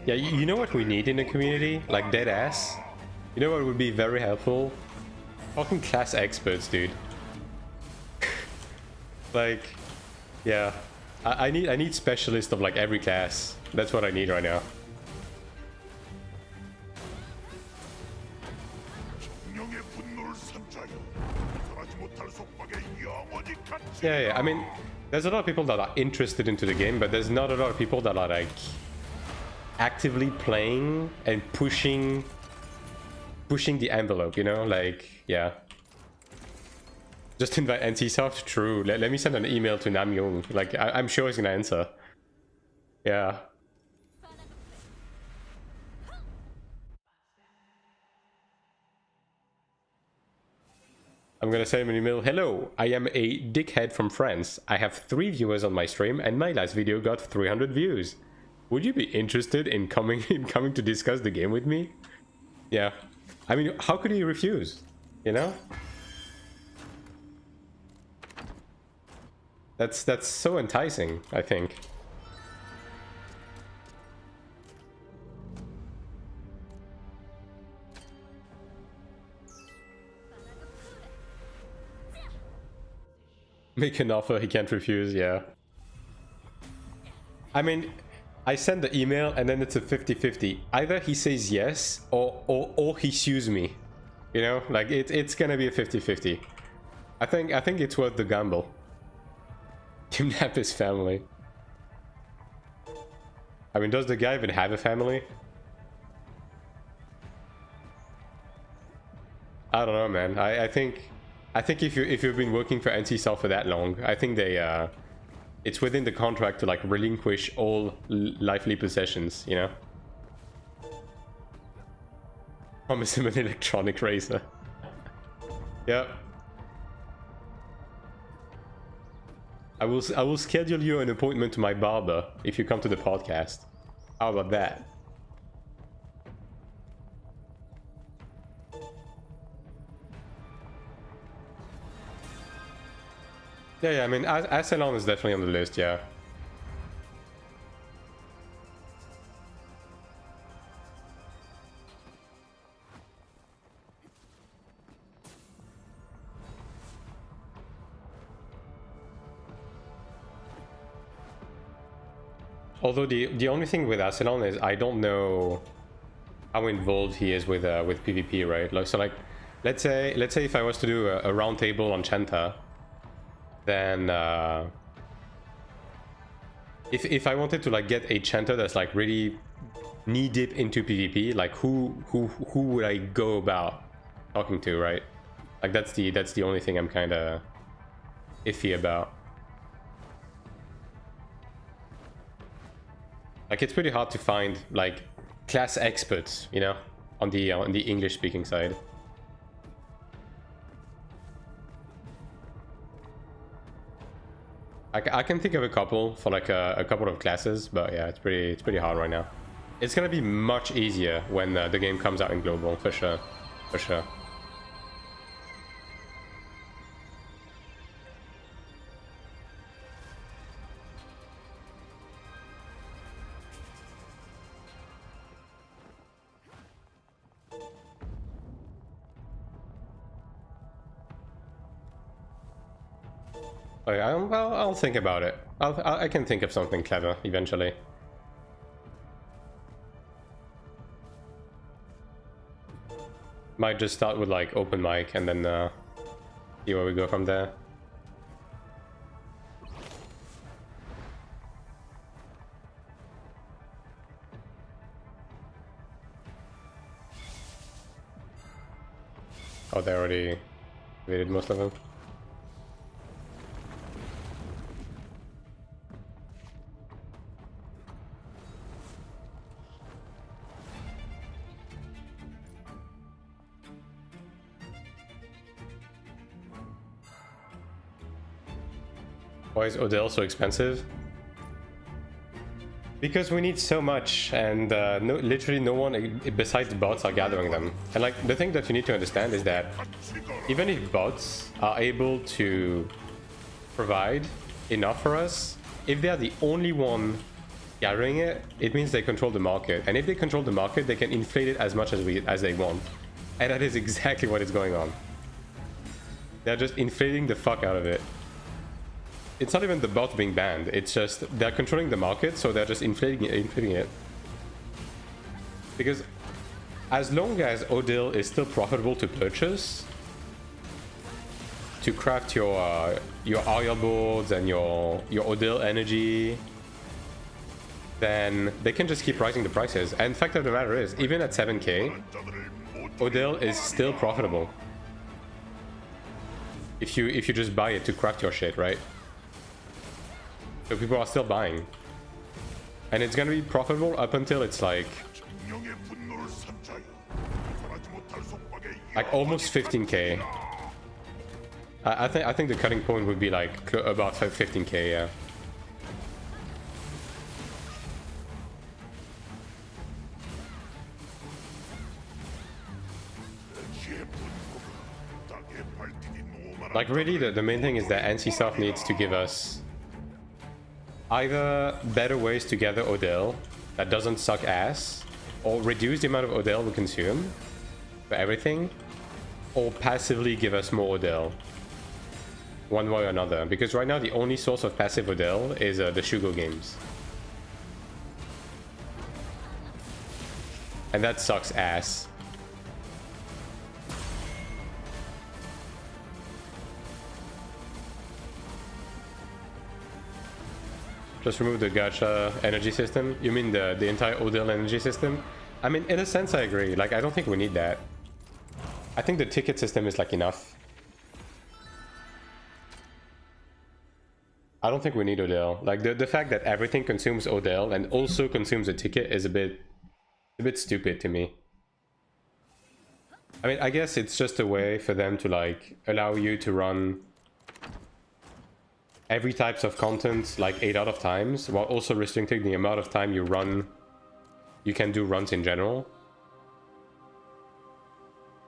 Yeah, you know what we need in the community? Like dead ass. You know what would be very helpful? Fucking class experts, dude. Like, yeah. I need specialists of like every class. That's what I need right now. Yeah, I mean, there's a lot of people that are interested into the game, but there's not a lot of people that are like actively playing and pushing the envelope, you know? Like, yeah. Just invite NCSoft? True. Let me send an email to Namyoung. Like, I'm sure he's gonna answer. Yeah. I'm gonna send him an email. Hello, I am a dickhead from France. I have 3 viewers on my stream, and my last video got 300 views. Would you be interested in coming to discuss the game with me? Yeah. I mean, how could he refuse? You know? That's so enticing, I think. Make an offer he can't refuse, yeah. I mean, I send the email and then it's a 50-50. Either he says yes or he sues me. You know, like it's gonna be a 50-50. I think it's worth the gamble. Kidnap his family. I mean, does the guy even have a family? I don't know, man. I think if you've been working for NCSoft for that long, I think they it's within the contract to like relinquish all lively possessions, you know. Promise him an electronic razor. Yep. I will schedule you an appointment to my barber if you come to the podcast. How about that? Yeah, I mean, Asylon is definitely on the list, yeah. Although the only thing with Asylon is I don't know how involved he is with PvP, right? Like, so like, let's say if I was to do a round table on Chanta, then if I wanted to like get a Chanta that's like really knee deep into PvP, like who would I go about talking to, right? Like that's the only thing I'm kind of iffy about. Like it's pretty hard to find like class experts, you know, on the English speaking side. I can think of a couple for like a couple of classes, but yeah, it's pretty hard right now. It's gonna be much easier when the game comes out in global, for sure, for sure. I'll think about it. I can think of something clever eventually. Might just start with like open mic and then see where we go from there. Oh, they already raided most of them. Why is Odell so expensive? Because we need so much, and literally no one besides the bots are gathering them. And like the thing that you need to understand is that even if bots are able to provide enough for us, if they are the only one gathering it, it means they control the market. And if they control the market, they can inflate it as much as they want. And that is exactly what is going on. They're just inflating the fuck out of it. It's not even the bot being banned, it's just they're controlling the market, so they're just inflating it. Because as long as Odil is still profitable to purchase, to craft your Ariel boards and your Odil energy, then they can just keep rising the prices. And the fact of the matter is, even at 7k, Odil is still profitable. If you just buy it to craft your shit, right? So people are still buying. And it's gonna be profitable up until it's like almost 15k. I think the cutting point would be like about 15k, yeah. Like really, the main thing is that NCSoft needs to give us either better ways to gather Odil that doesn't suck ass, or reduce the amount of Odil we consume for everything, or passively give us more Odil. One way or another. Because right now the only source of passive Odil is the Shugo games. And that sucks ass. Just remove the gacha energy system? You mean the entire Odil energy system? I mean, in a sense, I agree. Like, I don't think we need that. I think the ticket system is, like, enough. I don't think we need Odil. Like, the fact that everything consumes Odil and also consumes a ticket is a bit stupid to me. I mean, I guess it's just a way for them to, like, allow you to run every types of content like 8 out of times, while also restricting the amount of time you can do runs in general.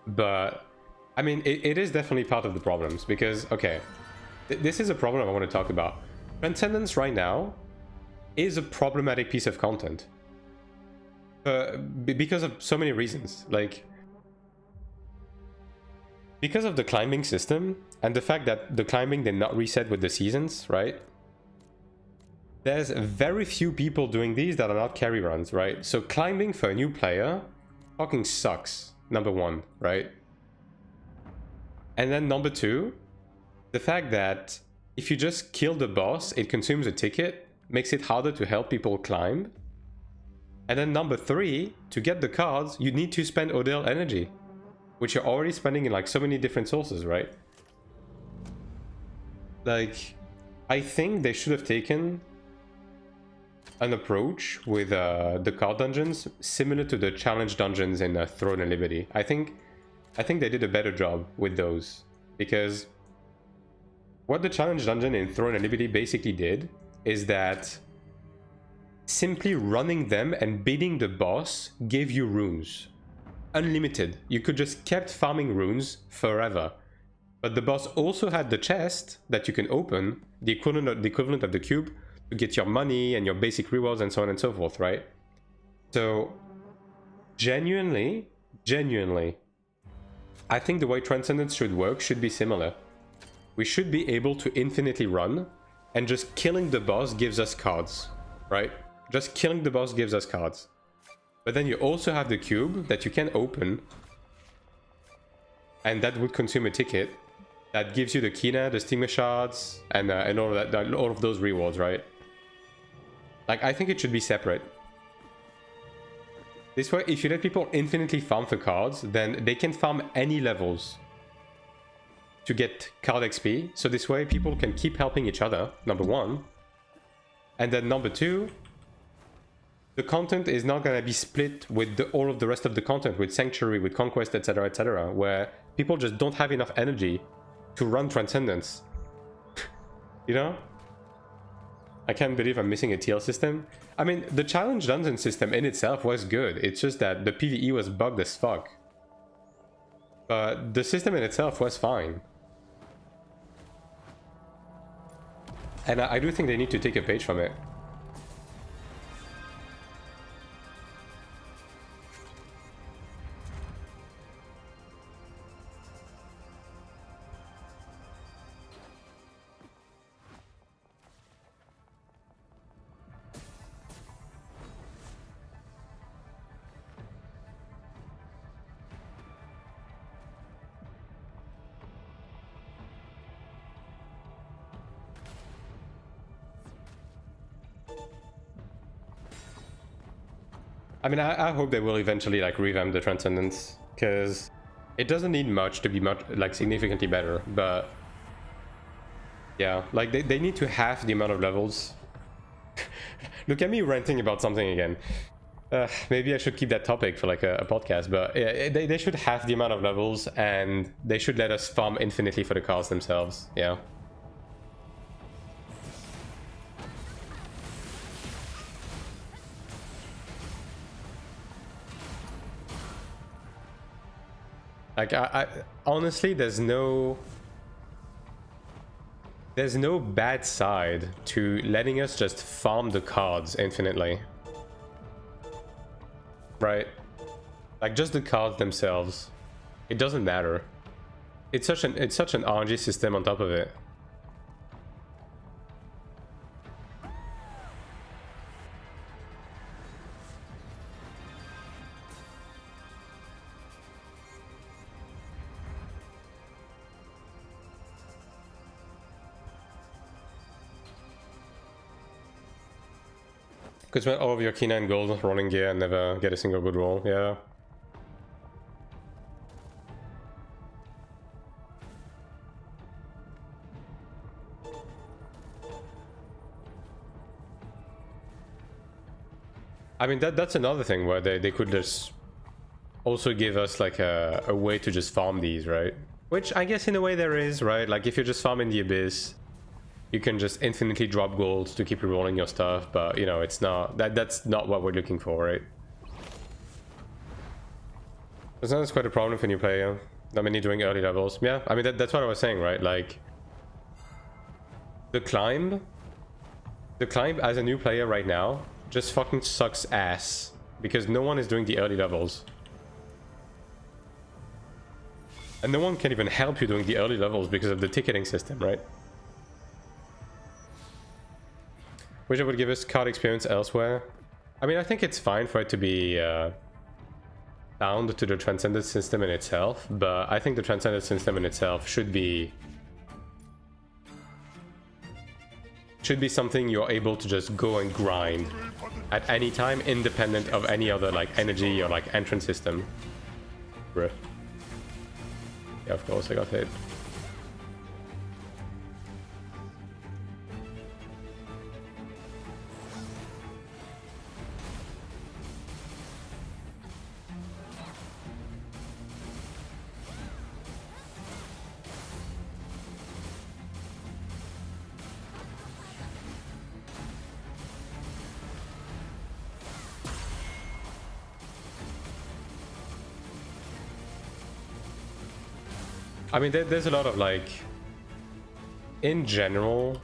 But I mean, it is definitely part of the problems, because okay, this is a problem I want to talk about. Transcendence right now is a problematic piece of content because of so many reasons. Like, because of the climbing system and the fact that the climbing did not reset with the seasons, right? There's very few people doing these that are not carry runs, right? So climbing for a new player fucking sucks, number one, right? And then number two, the fact that if you just kill the boss, it consumes a ticket, makes it harder to help people climb. And then number three, to get the cards, you need to spend Odil energy, which you're already spending in like so many different sources, right? Like, I think they should have taken an approach with the card dungeons similar to the challenge dungeons in Throne and Liberty. I think they did a better job with those, because what the challenge dungeon in Throne and Liberty basically did is that simply running them and beating the boss gave you runes. Unlimited. You could just kept farming runes forever. But the boss also had the chest that you can open, the equivalent of the cube, to get your money and your basic rewards and so on and so forth, right? So, genuinely, I think the way Transcendence should work should be similar. We should be able to infinitely run, and just killing the boss gives us cards, right? Just killing the boss gives us cards. But then you also have the cube that you can open, and that would consume a ticket. That gives you the Kina, the Stigma shards, and all of that, all of those rewards, right? Like, I think it should be separate. This way, if you let people infinitely farm for cards, then they can farm any levels to get card XP. So this way, people can keep helping each other, number one. And then number two, the content is not going to be split with all of the rest of the content, with Sanctuary, with Conquest, etc., where people just don't have enough energy to run Transcendence. You know? I can't believe I'm missing a TL system. I mean, the challenge dungeon system in itself was good. It's just that the PvE was bugged as fuck. But the system in itself was fine. And I do think they need to take a page from it. I mean, I hope they will eventually like revamp the Transcendence, because it doesn't need much to be like significantly better, but yeah, like they need to halve the amount of levels. Look at me ranting about something again. Maybe I should keep that topic for like a podcast, but yeah, they should halve the amount of levels, and they should let us farm infinitely for the cards themselves. Yeah. Like I honestly, there's no bad side to letting us just farm the cards infinitely, right? Like just the cards themselves, it doesn't matter. It's such an RNG system on top of it. Could spend all of your Kina and gold rolling gear and never get a single good roll, yeah. I mean, that's another thing where they could just also give us like a way to just farm these, right? Which I guess in a way there is, right? Like if you're just farming the Abyss, you can just infinitely drop gold to keep rerolling your stuff, but you know, it's not that's not what we're looking for, right? That's quite a problem for new player. Not many doing early levels. Yeah, I mean that's what I was saying, right? Like the climb as a new player right now just fucking sucks ass because no one is doing the early levels. And no one can even help you doing the early levels because of the ticketing system, right? Wish it would give us card experience elsewhere. I mean, I think it's fine for it to be bound to the Transcendent system in itself, but I think the Transcendent system in itself should be something you're able to just go and grind at any time, independent of any other like energy or like entrance system. Bruh. Yeah, of course I got hit. I mean, there's a lot of like, in general,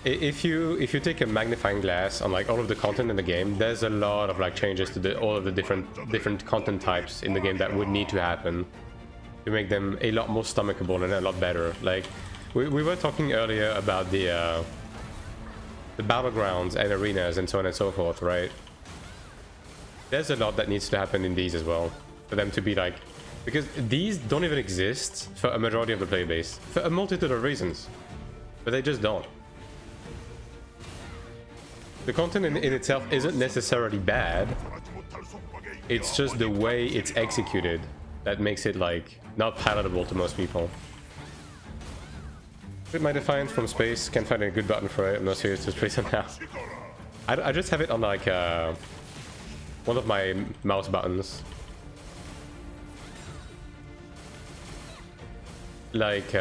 if you take a magnifying glass on like all of the content in the game, there's a lot of like changes to all of the different content types in the game that would need to happen to make them a lot more stomachable and a lot better. Like we were talking earlier about the battlegrounds and arenas and so on and so forth, right? There's a lot that needs to happen in these as well for them to be like, because these don't even exist for a majority of the player base for a multitude of reasons, but they just don't. The content in itself isn't necessarily bad, it's just the way it's executed that makes it like not palatable to most people. With my Defiance from space, can't find a good button for it. I'm not serious, just place it now. I just have it on like one of my mouse buttons. Like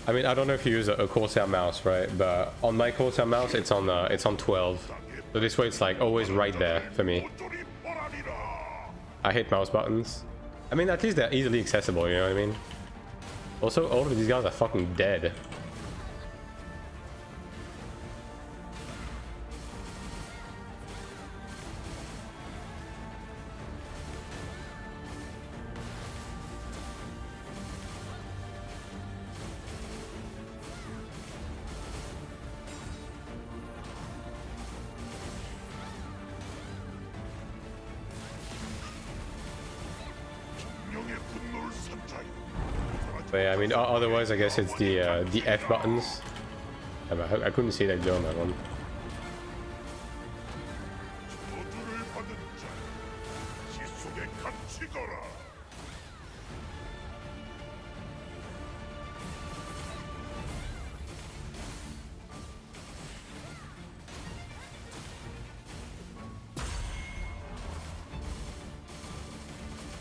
I mean, I don't know if you use a Corsair mouse, right? But on my Corsair mouse, it's on 12. So this way, it's like always right there for me. I hate mouse buttons. I mean, at least they're easily accessible, you know what I mean? Also, all of these guys are fucking dead. But yeah, I mean, otherwise, I guess it's the F buttons. I couldn't see that on that one.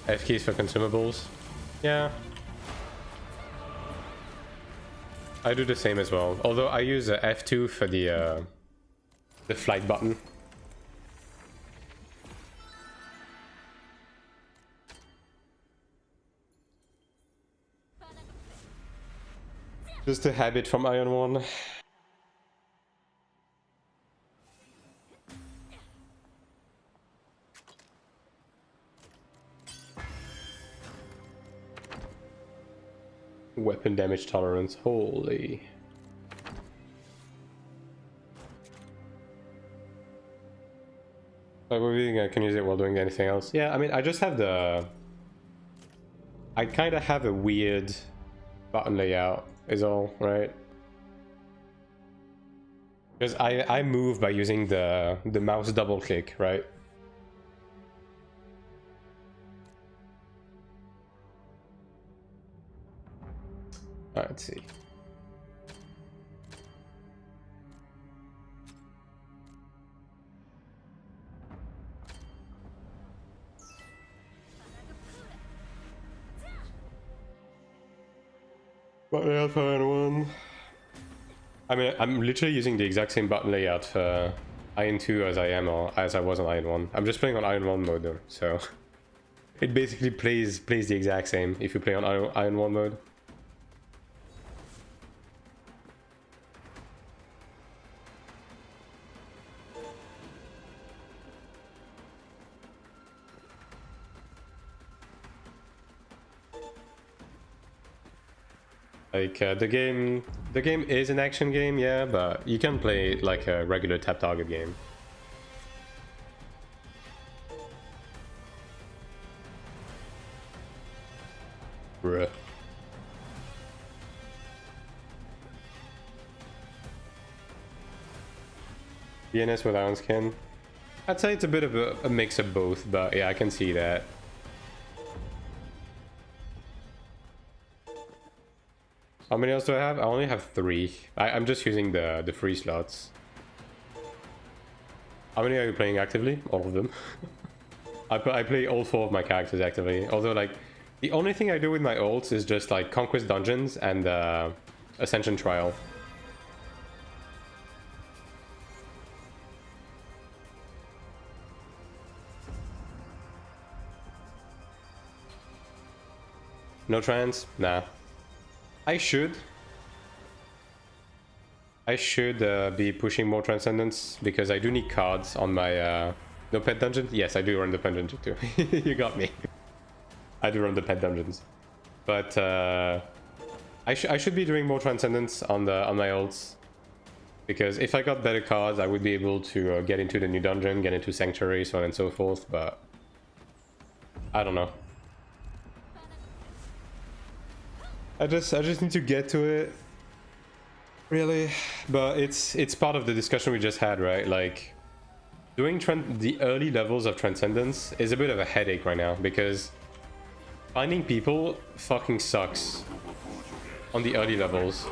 F keys for consumables. Yeah. I do the same as well. Although I use F2 for the flight button. Just a habit from Iron 1. Weapon damage tolerance, holy. Like, what do you think I can use it while doing anything else? Yeah, I mean, I just have the... I kind of have a weird button layout, is all, right? Because I move by using the mouse double click, right? Let's see. Button layout for Iron 1. I mean, I'm literally using the exact same button layout for Iron 2 as I am, or as I was on Iron 1. I'm just playing on Iron 1 mode though, so it basically plays the exact same if you play on Iron 1 mode. Like, the game is an action game, yeah, but you can play it like a regular tap target game. Bruh. DNS with Iron Skin. I'd say it's a bit of a mix of both, but yeah, I can see that. How many else do I have? I only have 3. I'm just using the free slots. How many are you playing actively? All of them. I play all 4 of my characters actively. Although, like, the only thing I do with my ults is just, like, Conquest Dungeons and Ascension Trial. No trance? Nah. I should be pushing more Transcendence because I do need cards on my no pet dungeon. Yes, I do run the pet dungeon too. You got me. I do run the pet dungeons, but I should be doing more Transcendence on my ults because if I got better cards, I would be able to get into the new dungeon, get into Sanctuary, so on and so forth. But I don't know. I just need to get to it, really. But it's part of the discussion we just had, right? Like, doing the early levels of Transcendence is a bit of a headache right now because finding people fucking sucks on the early levels.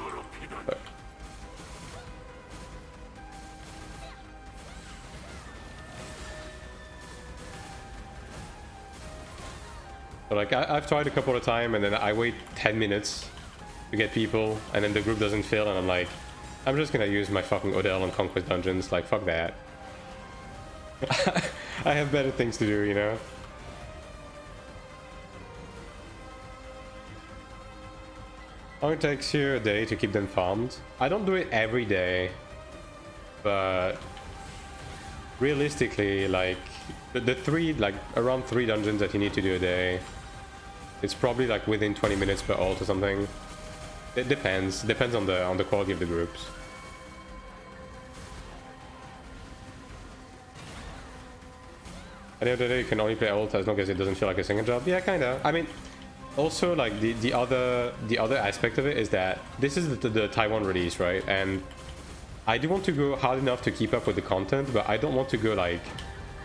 Like, I've tried a couple of times and then I wait 10 minutes to get people, and then the group doesn't fill, and I'm like, I'm just gonna use my fucking Odell on Conquest Dungeons, like, fuck that. I have better things to do, you know? How long it takes you a day to keep them farmed? I don't do it every day, but realistically, like, the three, like, around 3 dungeons that you need to do a day, it's probably like within 20 minutes per ult or something. It depends on the quality of the groups. At the end of the day, you can only play ult as long as it doesn't feel like a single job. Yeah, kinda. I mean, also like the other aspect of it is that this is the Taiwan release, right? And I do want to go hard enough to keep up with the content, but I don't want to go like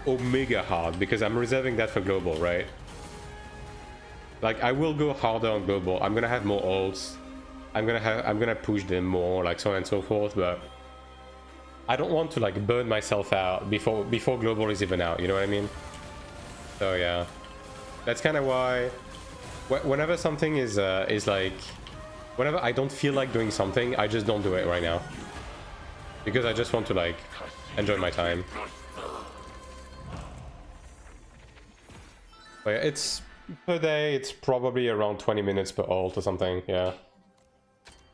omega hard because I'm reserving that for global, right? Like, I will go harder on global. I'm gonna have more ults. I'm gonna push them more, like, so on and so forth, but I don't want to like burn myself out before global is even out, you know what I mean? So yeah. That's kind of why whenever something is like, whenever I don't feel like doing something, I just don't do it right now. Because I just want to like enjoy my time. But yeah, it's per day, it's probably around 20 minutes per ult or something, yeah.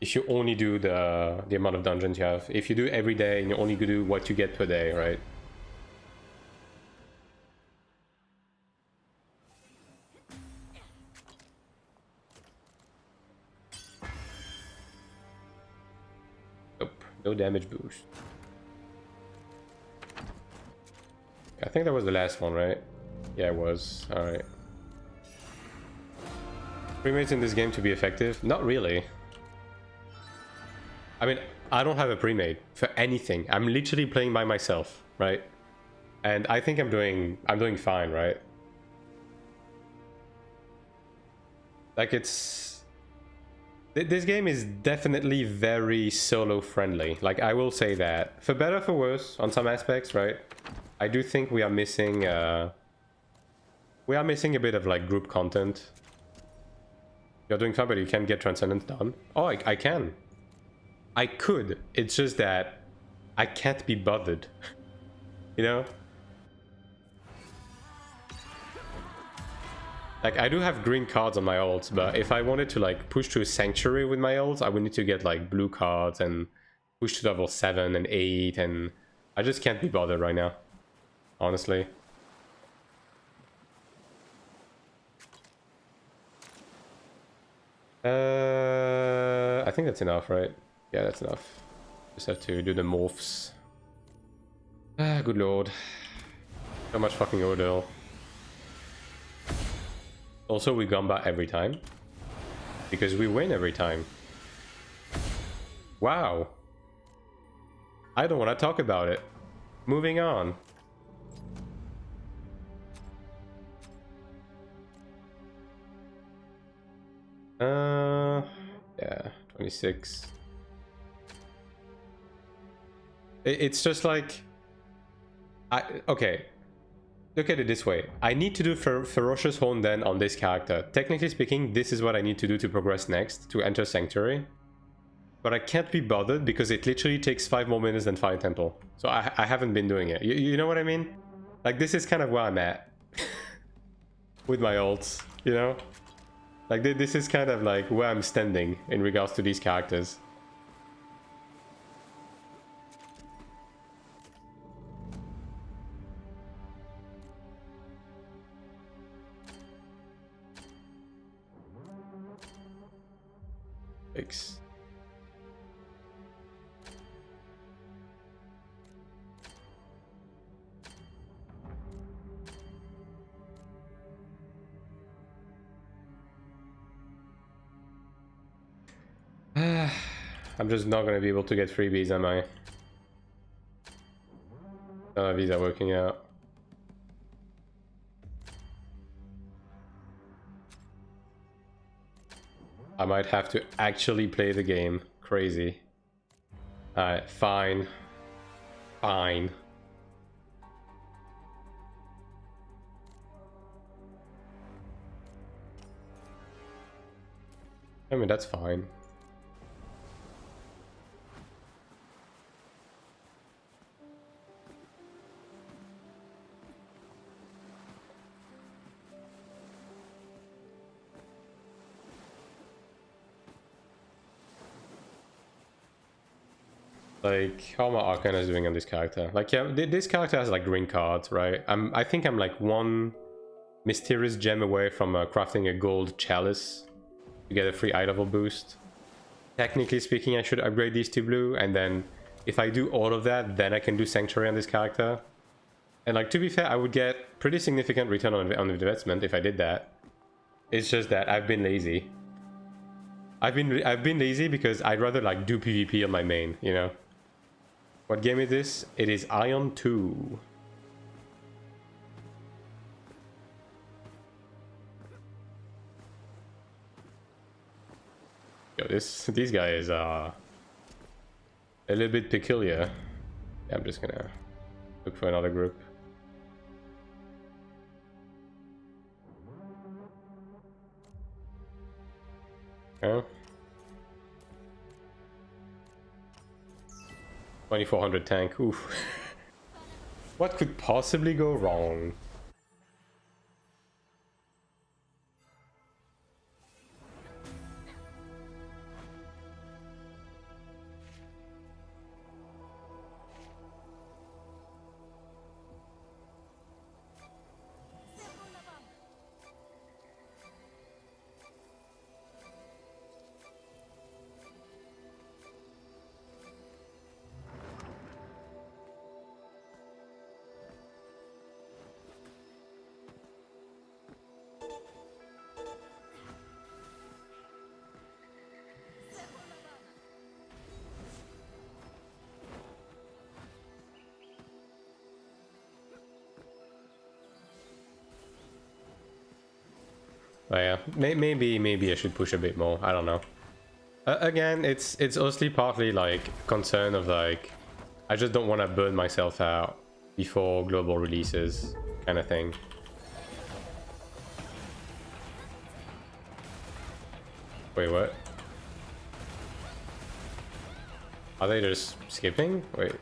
If you only do the amount of dungeons you have. If you do every day and you only do what you get per day, right? Nope, no damage boost. I think that was the last one, right? Yeah, it was. Alright. Premates in this game to be effective? Not really. I mean, I don't have a premade for anything. I'm literally playing by myself, right? And I think I'm doing fine, right? Like, it's... This game is definitely very solo friendly. Like, I will say that. For better or for worse, on some aspects, right? I do think we are missing a bit of like group content. You're doing fine, but you can't get Transcendence done. Oh, I can. I could. It's just that I can't be bothered. You know? Like, I do have green cards on my ults, but if I wanted to like push to a Sanctuary with my ults, I would need to get like blue cards and push to level 7 and 8, and I just can't be bothered right now. Honestly. I think that's enough, right? Yeah, that's enough. Just have to do the morphs. Ah, good lord. So much fucking Odell. Also, we Gamba every time. Because we win every time. Wow. I don't want to talk about it. Moving on. Yeah, 26. It's just like... Okay. Look at it this way. I need to do Ferocious Horn then on this character. Technically speaking, this is what I need to do to progress next, to enter Sanctuary. But I can't be bothered because it literally takes 5 more minutes than Fire Temple. So I haven't been doing it. You know what I mean? Like, this is kind of where I'm at. With my ults, you know? Like, this is kind of like where I'm standing in regards to these characters. Thanks. I'm just not going to be able to get freebies, am I? None of these are working out. I might have to actually play the game. Crazy. Alright, fine. Fine. I mean, that's fine. Like, how my Arcana is doing on this character? Like, yeah, this character has like green cards, right? I think I'm like one mysterious gem away from crafting a gold chalice to get a free eye level boost. Technically speaking, I should upgrade these to blue, and then if I do all of that, then I can do Sanctuary on this character. And like, to be fair, I would get pretty significant return on investment if I did that. It's just that I've been lazy. I've been lazy because I'd rather like do PvP on my main, you know? What game is this? It is Ion 2. Yo, these guys are a little bit peculiar. Yeah, I'm just gonna look for another group. Oh. 2400 tank. Oof. What could possibly go wrong? Oh yeah, maybe I should push a bit more. I don't know. Again, it's honestly partly like concern of like I just don't want to burn myself out before global releases, kind of thing. Wait, what? Are they just skipping? Wait.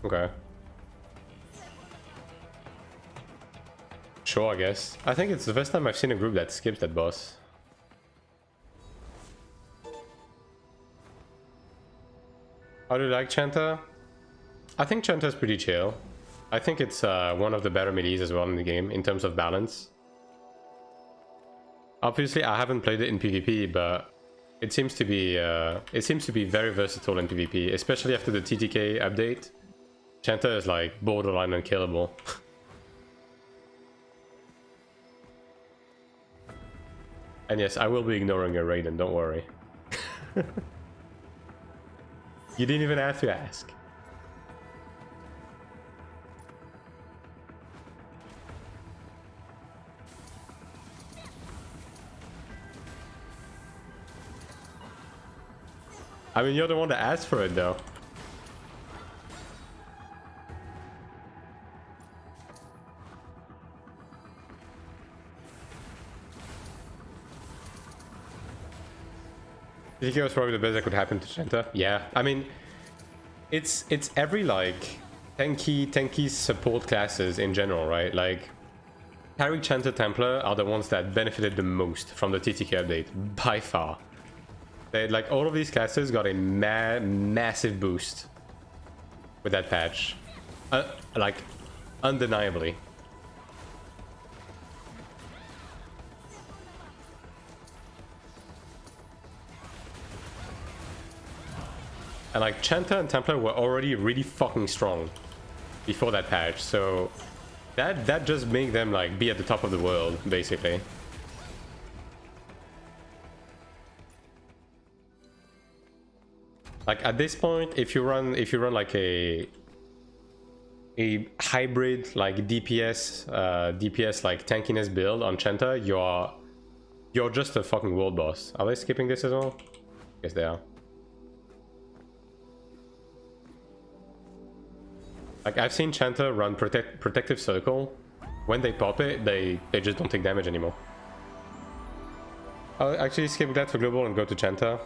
Okay. Sure, I guess. I think it's the first time I've seen a group that skips that boss. How do you like Chanta? I think Chanta's pretty chill. I think it's one of the better melees as well in the game in terms of balance. Obviously, I haven't played it in PvP, but it seems to be very versatile in PvP, especially after the TTK update. Chanta is like borderline unkillable. And yes, I will be ignoring your Raiden, don't worry. You didn't even have to ask. I mean, you're the one that asked for it, though. I think it was probably the best that could happen to Chanta. Yeah, I mean, it's every like tanky support classes in general, right? Like, Cleric, Chanta, Templar are the ones that benefited the most from the TTK update by far. They, like, all of these classes got a massive boost with that patch, like undeniably. And like Chanta and Templar were already really fucking strong before that patch, so that just made them like be at the top of the world, basically. Like at this point, if you run like a hybrid like DPS like tankiness build on Chanta, you're just a fucking world boss. Are they skipping this as well? Yes, they are. Like, I've seen Chanta run Protective Circle. When they pop it, they just don't take damage anymore. I'll actually skip that for global and go to Chanta.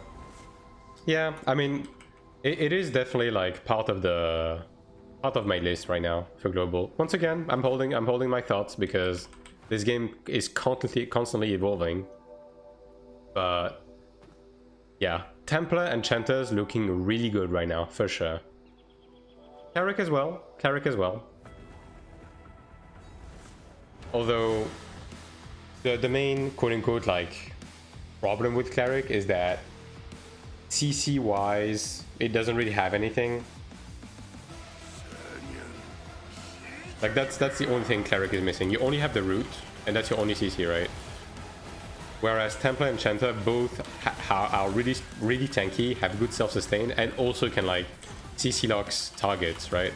Yeah, I mean, it is definitely like part of my list right now for global. Once again, I'm holding my thoughts because this game is constantly evolving. But yeah, Templar and Chanta's looking really good right now, for sure. Cleric as well. Cleric as well. Although, the main quote-unquote, like, problem with Cleric is that CC-wise, it doesn't really have anything. Like, that's the only thing Cleric is missing. You only have the root, and that's your only CC, right? Whereas Templar and Chanta both are really, really tanky, have good self-sustain, and also can, like, CC locks targets, right?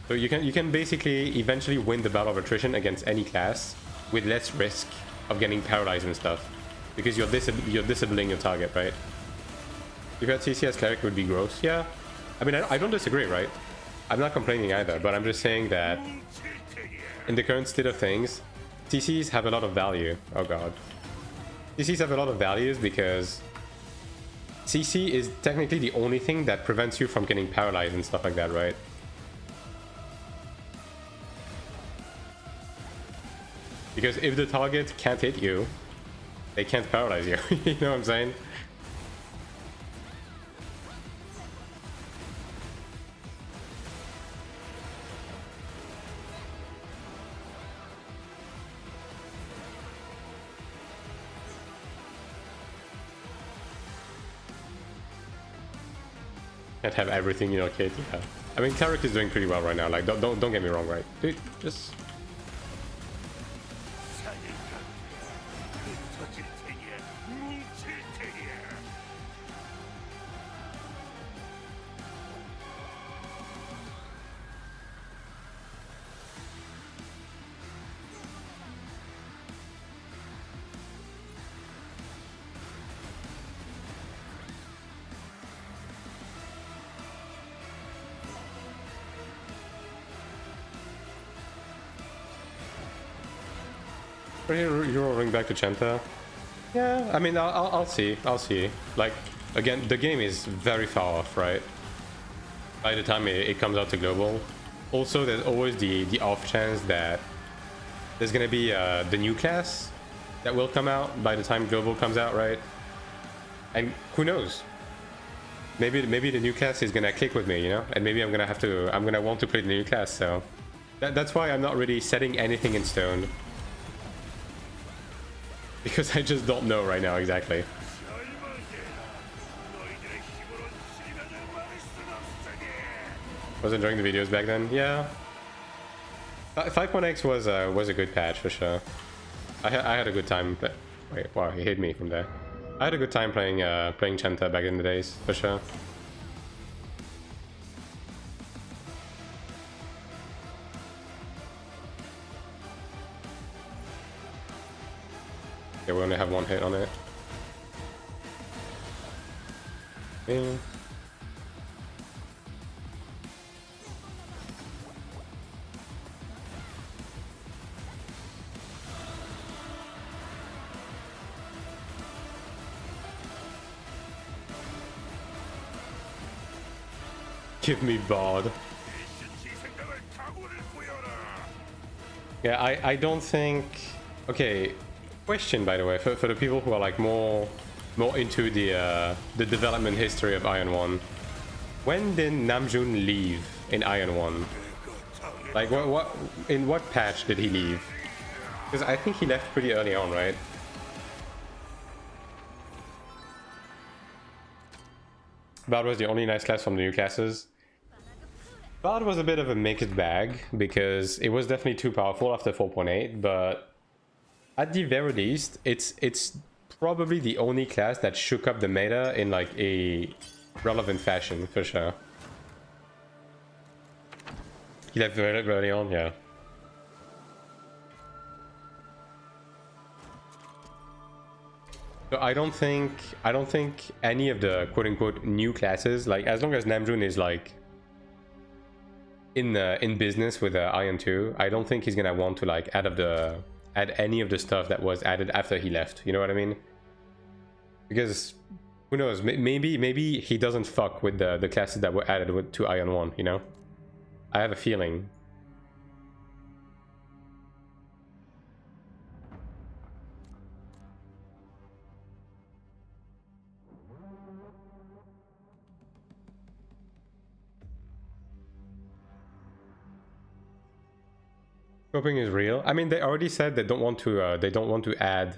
So you can basically eventually win the battle of attrition against any class with less risk of getting paralyzed and stuff, because you're disabling your target, right? If you had CC as Cleric, it would be gross. Yeah, I mean, I don't disagree, right? I'm not complaining either, but I'm just saying that in the current state of things, CCs have a lot of value. Oh god. CCs have a lot of values because CC is technically the only thing that prevents you from getting paralyzed and stuff like that, right? Because if the target can't hit you, they can't paralyze you. You know what I'm saying? Can't have everything in your kit, yeah. I mean, Cleric is doing pretty well right now. Like, don't get me wrong, right? Dude, just you're rolling back to Chanta. Yeah, I mean, I'll see. I'll see. Like, again, the game is very far off, right? By the time it comes out to global. Also, there's always the off chance that there's gonna be the new class that will come out by the time global comes out, right? And who knows? Maybe the new class is gonna click with me, you know? And maybe I'm gonna want to play the new class. So that's why I'm not really setting anything in stone. Because I just don't know right now exactly. Was enjoying the videos back then? Yeah. 5.x was a good patch for sure. I had a good time. Wait, wow, he hit me from there. I had a good time playing Chanta back in the days for sure. Yeah, we only have one hit on it. Yeah. Give me Bard. Yeah, I don't think... Okay, question by the way, for the people who are like more into the development history of Iron 1. When did Namjoon leave in Iron 1? Like in what patch did he leave? Because I think he left pretty early on, right? Bard was the only nice class from the new classes. Bard was a bit of a mixed bag because it was definitely too powerful after 4.8, but at the very least, it's probably the only class that shook up the meta in like a relevant fashion for sure. He left very early on, yeah. So I don't think any of the quote-unquote new classes, like as long as Namjoon is like in business with Iron 2, I don't think he's gonna want to like add any of the stuff that was added after he left. You know what I mean? Because who knows? Maybe he doesn't fuck with the classes that were added to Iron 1. You know? I have a feeling. Scoping is real. I mean, they already said they don't want to add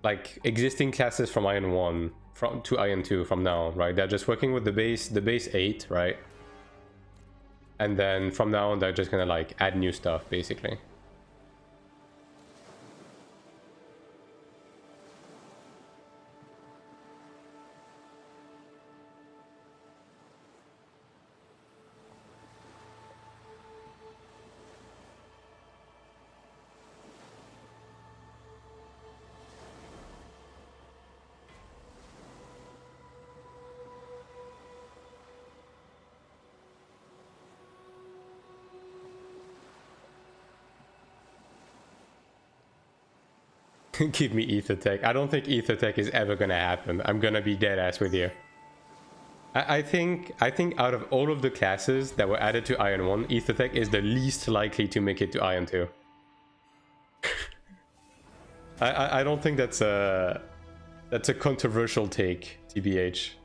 like existing classes from Iron 1 to Iron 2 from now, right? They're just working with the base 8, right? And then from now on they're just gonna like add new stuff basically. Give me Ether Tech. I don't think Ether Tech is ever gonna happen. I'm gonna be dead ass with you. I think out of all of the classes that were added to Iron 1, Ether Tech is the least likely to make it to Iron 2. I don't think that's a controversial take, TBH.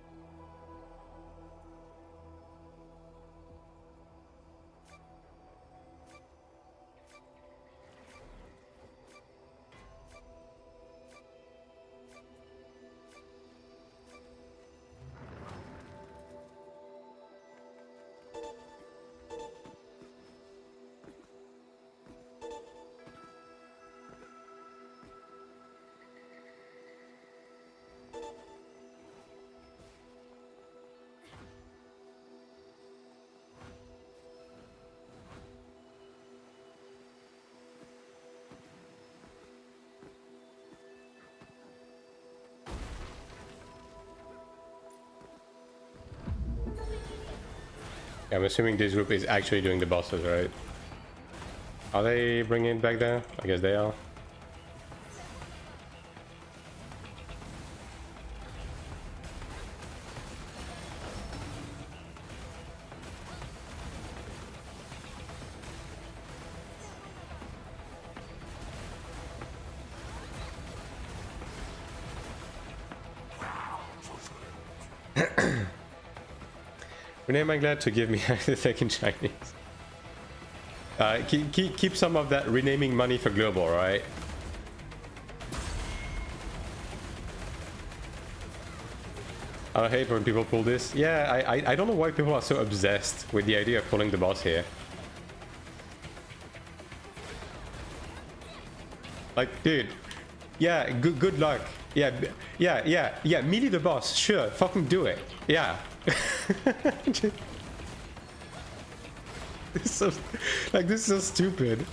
I'm assuming this group is actually doing the bosses, right? Are they bringing it back there? I guess they are. Renee, am I glad to give me the second Chinese? Keep some of that renaming money for global, right? I hate when people pull this. Yeah, I don't know why people are so obsessed with the idea of pulling the boss here. Like, dude, yeah, good luck. Yeah, melee the boss, sure, fucking do it. Yeah. This is so, like, this is so stupid.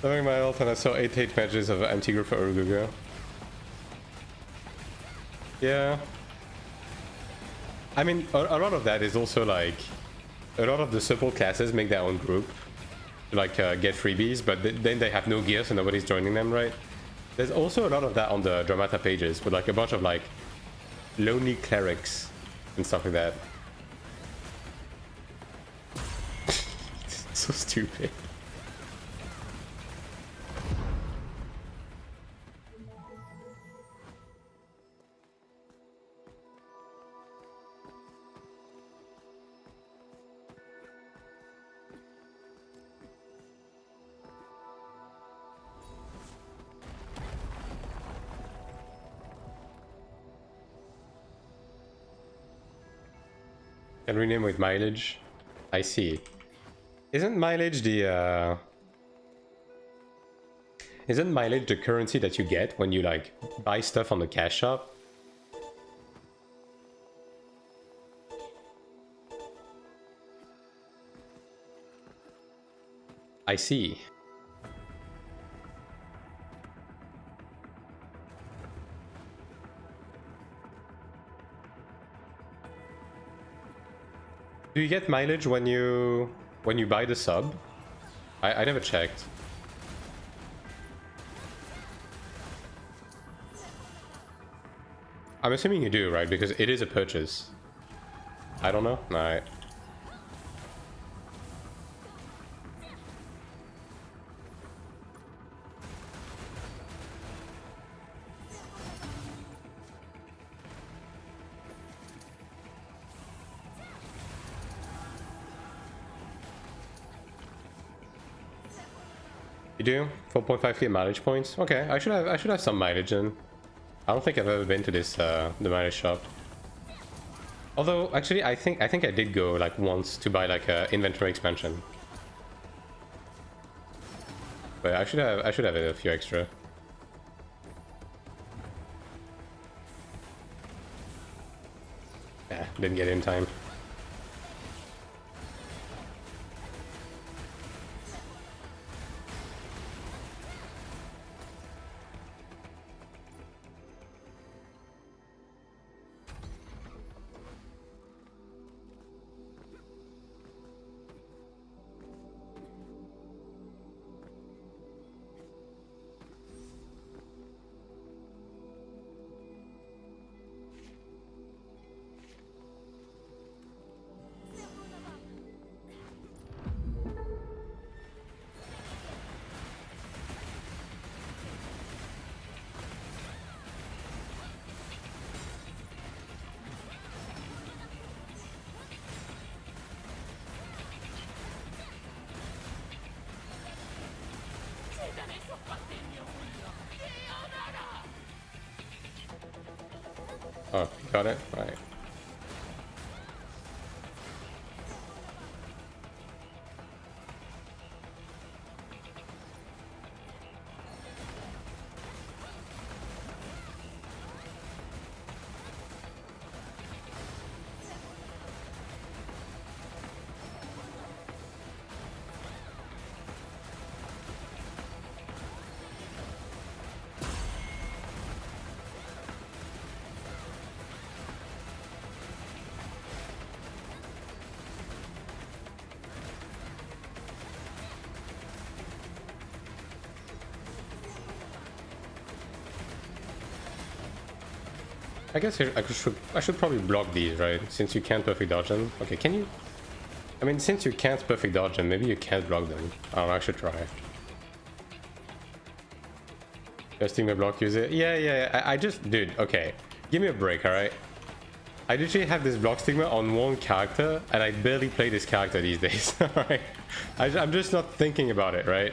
Having my ult and I saw 8 hate matches of anti-group for Uruguay. Yeah. I mean, a lot of that is also like, a lot of the support classes make their own group to like get freebies, but then they have no gear, so nobody's joining them, right? There's also a lot of that on the Dramata pages with like a bunch of like lonely clerics and stuff like that. So stupid. Can rename with mileage. I see. Isn't mileage the isn't mileage the currency that you get when you like buy stuff on the cash shop? I see. Do you get mileage when you buy the sub? I never checked. I'm assuming you do, right? Because it is a purchase. I don't know. Alright. You do? 4.5k mileage points? Okay, I should have some mileage in. I don't think I've ever been to this the mileage shop. Although actually I think I did go like once to buy like a inventory expansion. But I should have a few extra. Yeah, didn't get it in time. Oh, got it? Right. I guess I should probably block these, right? Since you can't perfect dodge them. Okay, can you? I mean, since you can't perfect dodge them, maybe you can't block them. I don't know, I should try. Testing my block, use it. Yeah. I just, dude, okay. Give me a break, alright? I literally have this block stigma on one character, and I barely play this character these days, alright? I'm just not thinking about it, right?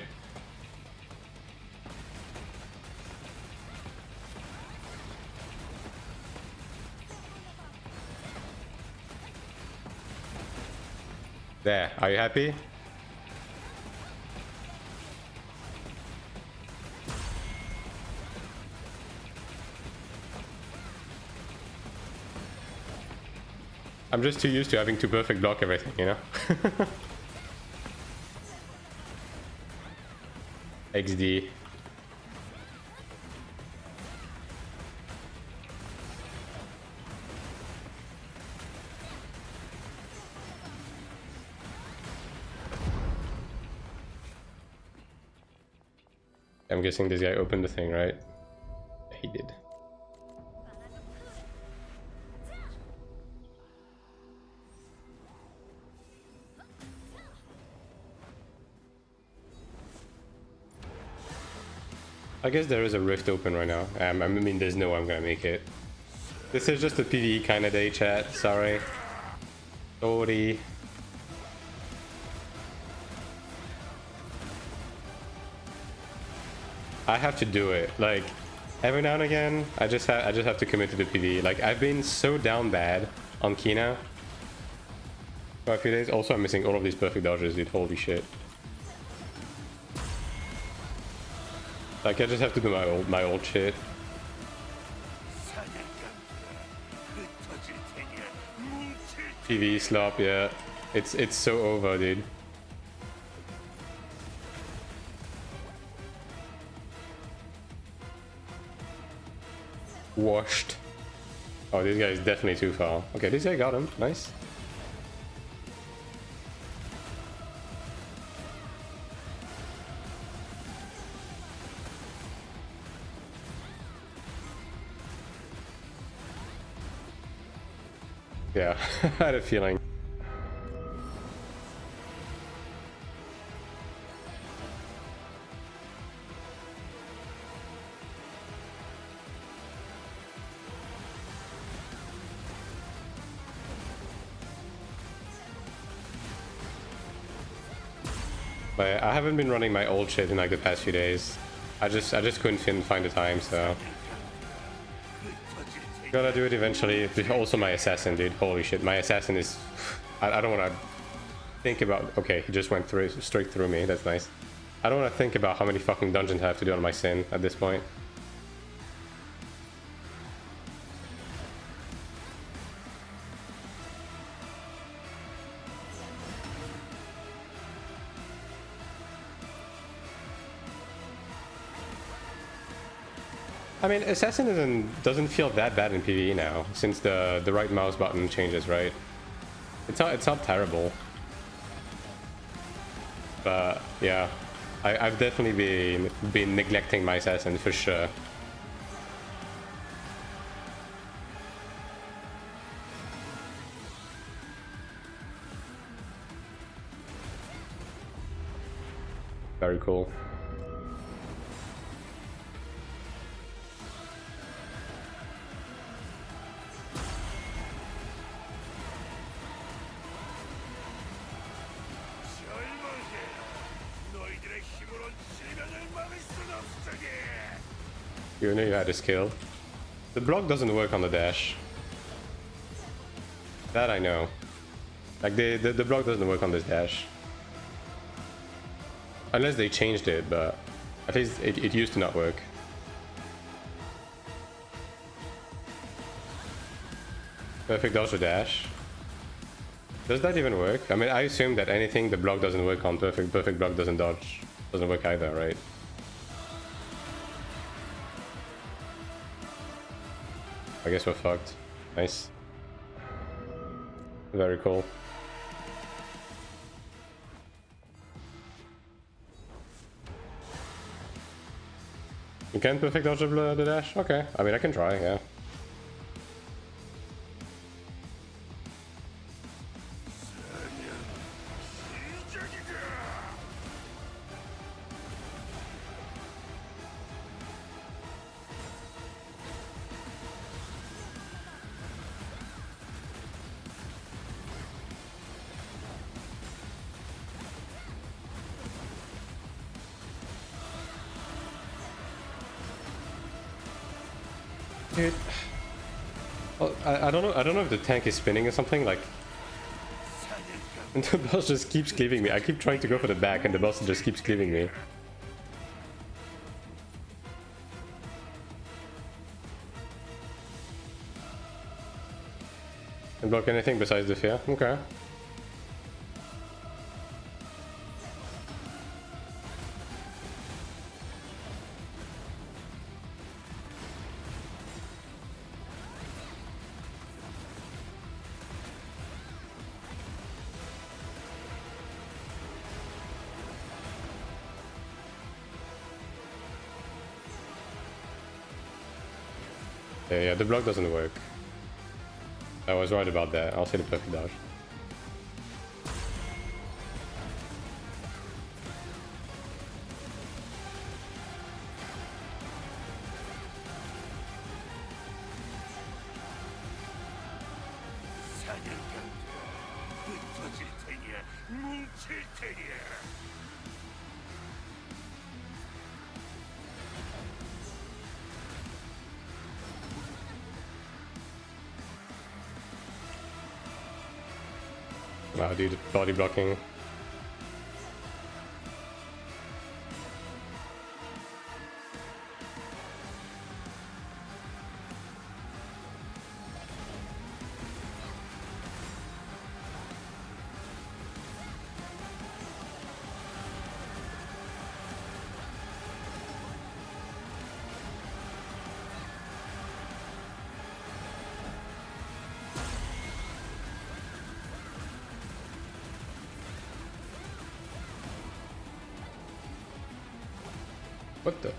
There, are you happy? I'm just too used to having to perfect block everything, you know? XD. I'm guessing this guy opened the thing, right? He did. I guess there is a rift open right now. I mean, there's no way I'm gonna make it. This is just a PvE kind of day, chat. Sorry. Sorry. I have to do it. Like, every now and again, I just have to commit to the PvE. Like, I've been so down bad on Kina for a few days. Also, I'm missing all of these perfect dodges, dude. Holy shit. Like, I just have to do my old shit. PvE slop, yeah. It's so over, dude. Washed. Oh, this guy is definitely too far. Okay, this guy got him. Nice. Yeah, I had a feeling. But I haven't been running my old shit in like the past few days. I just couldn't find the time, so gotta do it eventually. Also my assassin, dude. Holy shit, my assassin is. I don't want to think about. Okay, he just went straight through me. That's nice. I don't want to think about how many fucking dungeons I have to do on my sin at this point. I mean, assassin doesn't feel that bad in PvE now, since the right mouse button changes, right? It's not terrible. But yeah, I've definitely been neglecting my assassin for sure. Very cool. You knew you had a skill. The block doesn't work on the dash. That I know. Like the block doesn't work on this dash. Unless they changed it, but at least it used to not work. Perfect dodge or dash. Does that even work? I mean, I assume that anything the block doesn't work on, perfect block doesn't dodge. Doesn't work either, right? I guess we're fucked. Nice. Very cool. You can perfect dodge the dash? Okay. I mean, I can try, yeah. Dude, well, I don't know. I don't know if the tank is spinning or something. Like, and the boss just keeps cleaving me. I keep trying to go for the back, and the boss just keeps cleaving me. Can block anything besides the fear. Okay. Yeah, the block doesn't work. I was right about that. I'll see the perfect dodge. Wow, dude, body blocking. What the?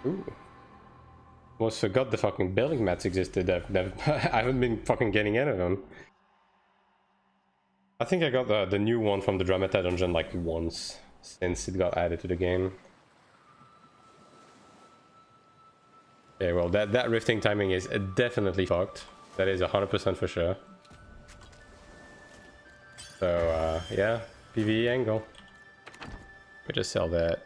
Ooh. Almost forgot the fucking building mats existed. I haven't been fucking getting any of them. I think I got the new one from the Dramata dungeon like once since it got added to the game. Okay, well that rifting timing is definitely fucked. That is 100% for sure. So yeah, PvE angle. We just sell that.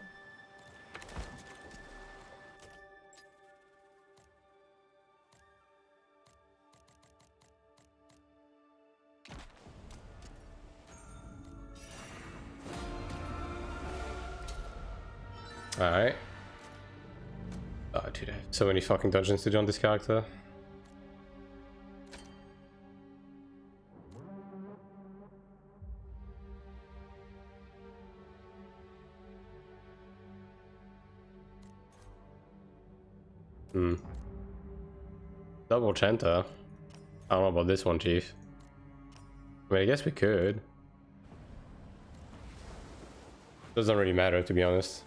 Alright. Oh, dude, I have so many fucking dungeons to do on this character. Double Chanta. I don't know about this one, Chief. I mean, I guess we could. Doesn't really matter, to be honest.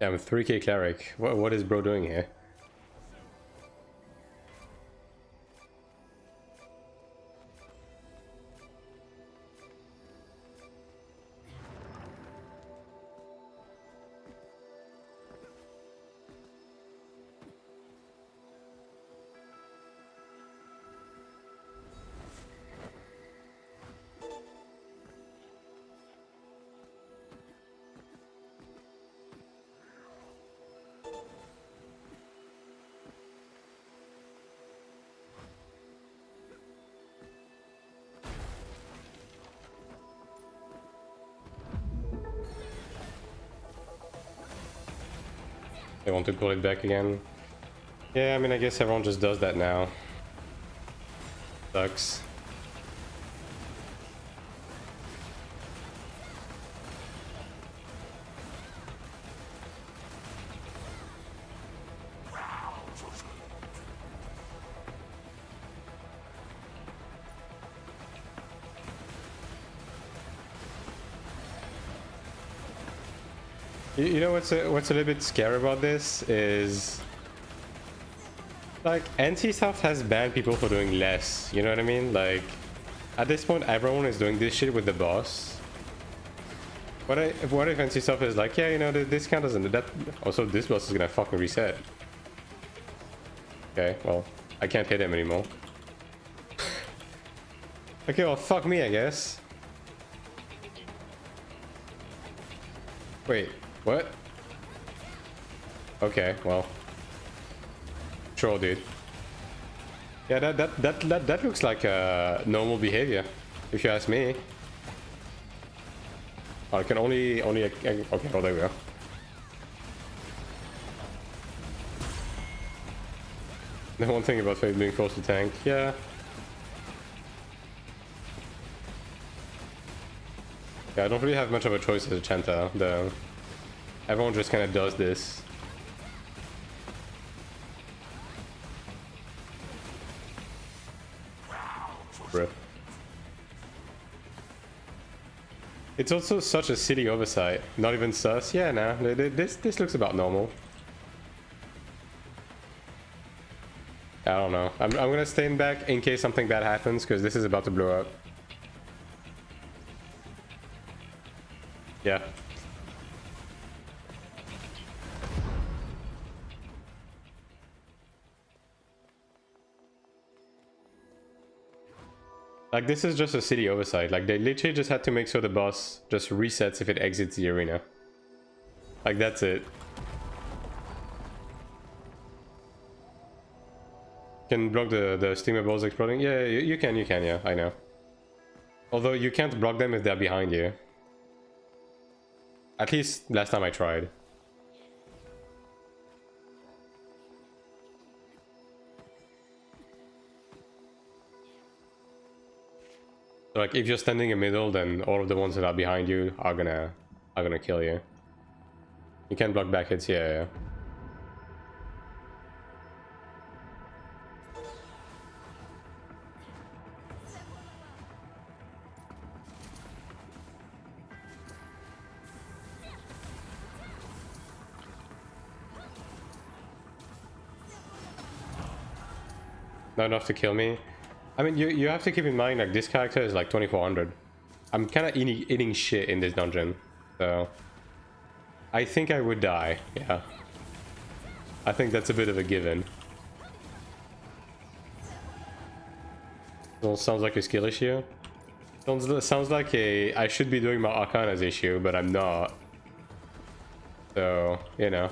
Yeah, I'm a 3k Cleric. What is bro doing here? They want to pull it back again. Yeah, I mean, I guess everyone just does that now. Sucks. You know what's a little bit scary about this is, like, NC Soft has banned people for doing less, you know what I mean? Like, at this point everyone is doing this shit with the boss. What if NC Soft is like, yeah, you know, this count doesn't, that also this boss is gonna fucking reset. Okay, well, I can't hit him anymore. Okay, well, fuck me, I guess. Wait, what? Okay, well, sure, dude. Yeah, that looks like normal behavior, if you ask me. Oh, I can only okay, oh, there we go. The one thing about Fate being forced to tank, yeah. Yeah, I don't really have much of a choice as a Chanta, though. Everyone just kind of does this. Bruh. It's also such a silly oversight. Not even sus. Yeah, nah. This looks about normal. I don't know. I'm gonna stay in back in case something bad happens, because this is about to blow up. Yeah. Like, this is just a city oversight. Like, they literally just had to make sure the boss just resets if it exits the arena. Like, that's it. Can block the steamer balls exploding? Yeah, you can, yeah, I know. Although you can't block them if they're behind you. At least last time I tried. So, like, if you're standing in the middle, then all of the ones that are behind you are gonna kill you. You can block back hits, yeah. Not enough to kill me. I mean, you have to keep in mind, like, this character is like 2400. I'm kind of eating shit in this dungeon, so I think I would die. Yeah, I think that's a bit of a given. Well, sounds like a skill issue. Sounds like I should be doing my Arcana's issue, but I'm not. So, you know.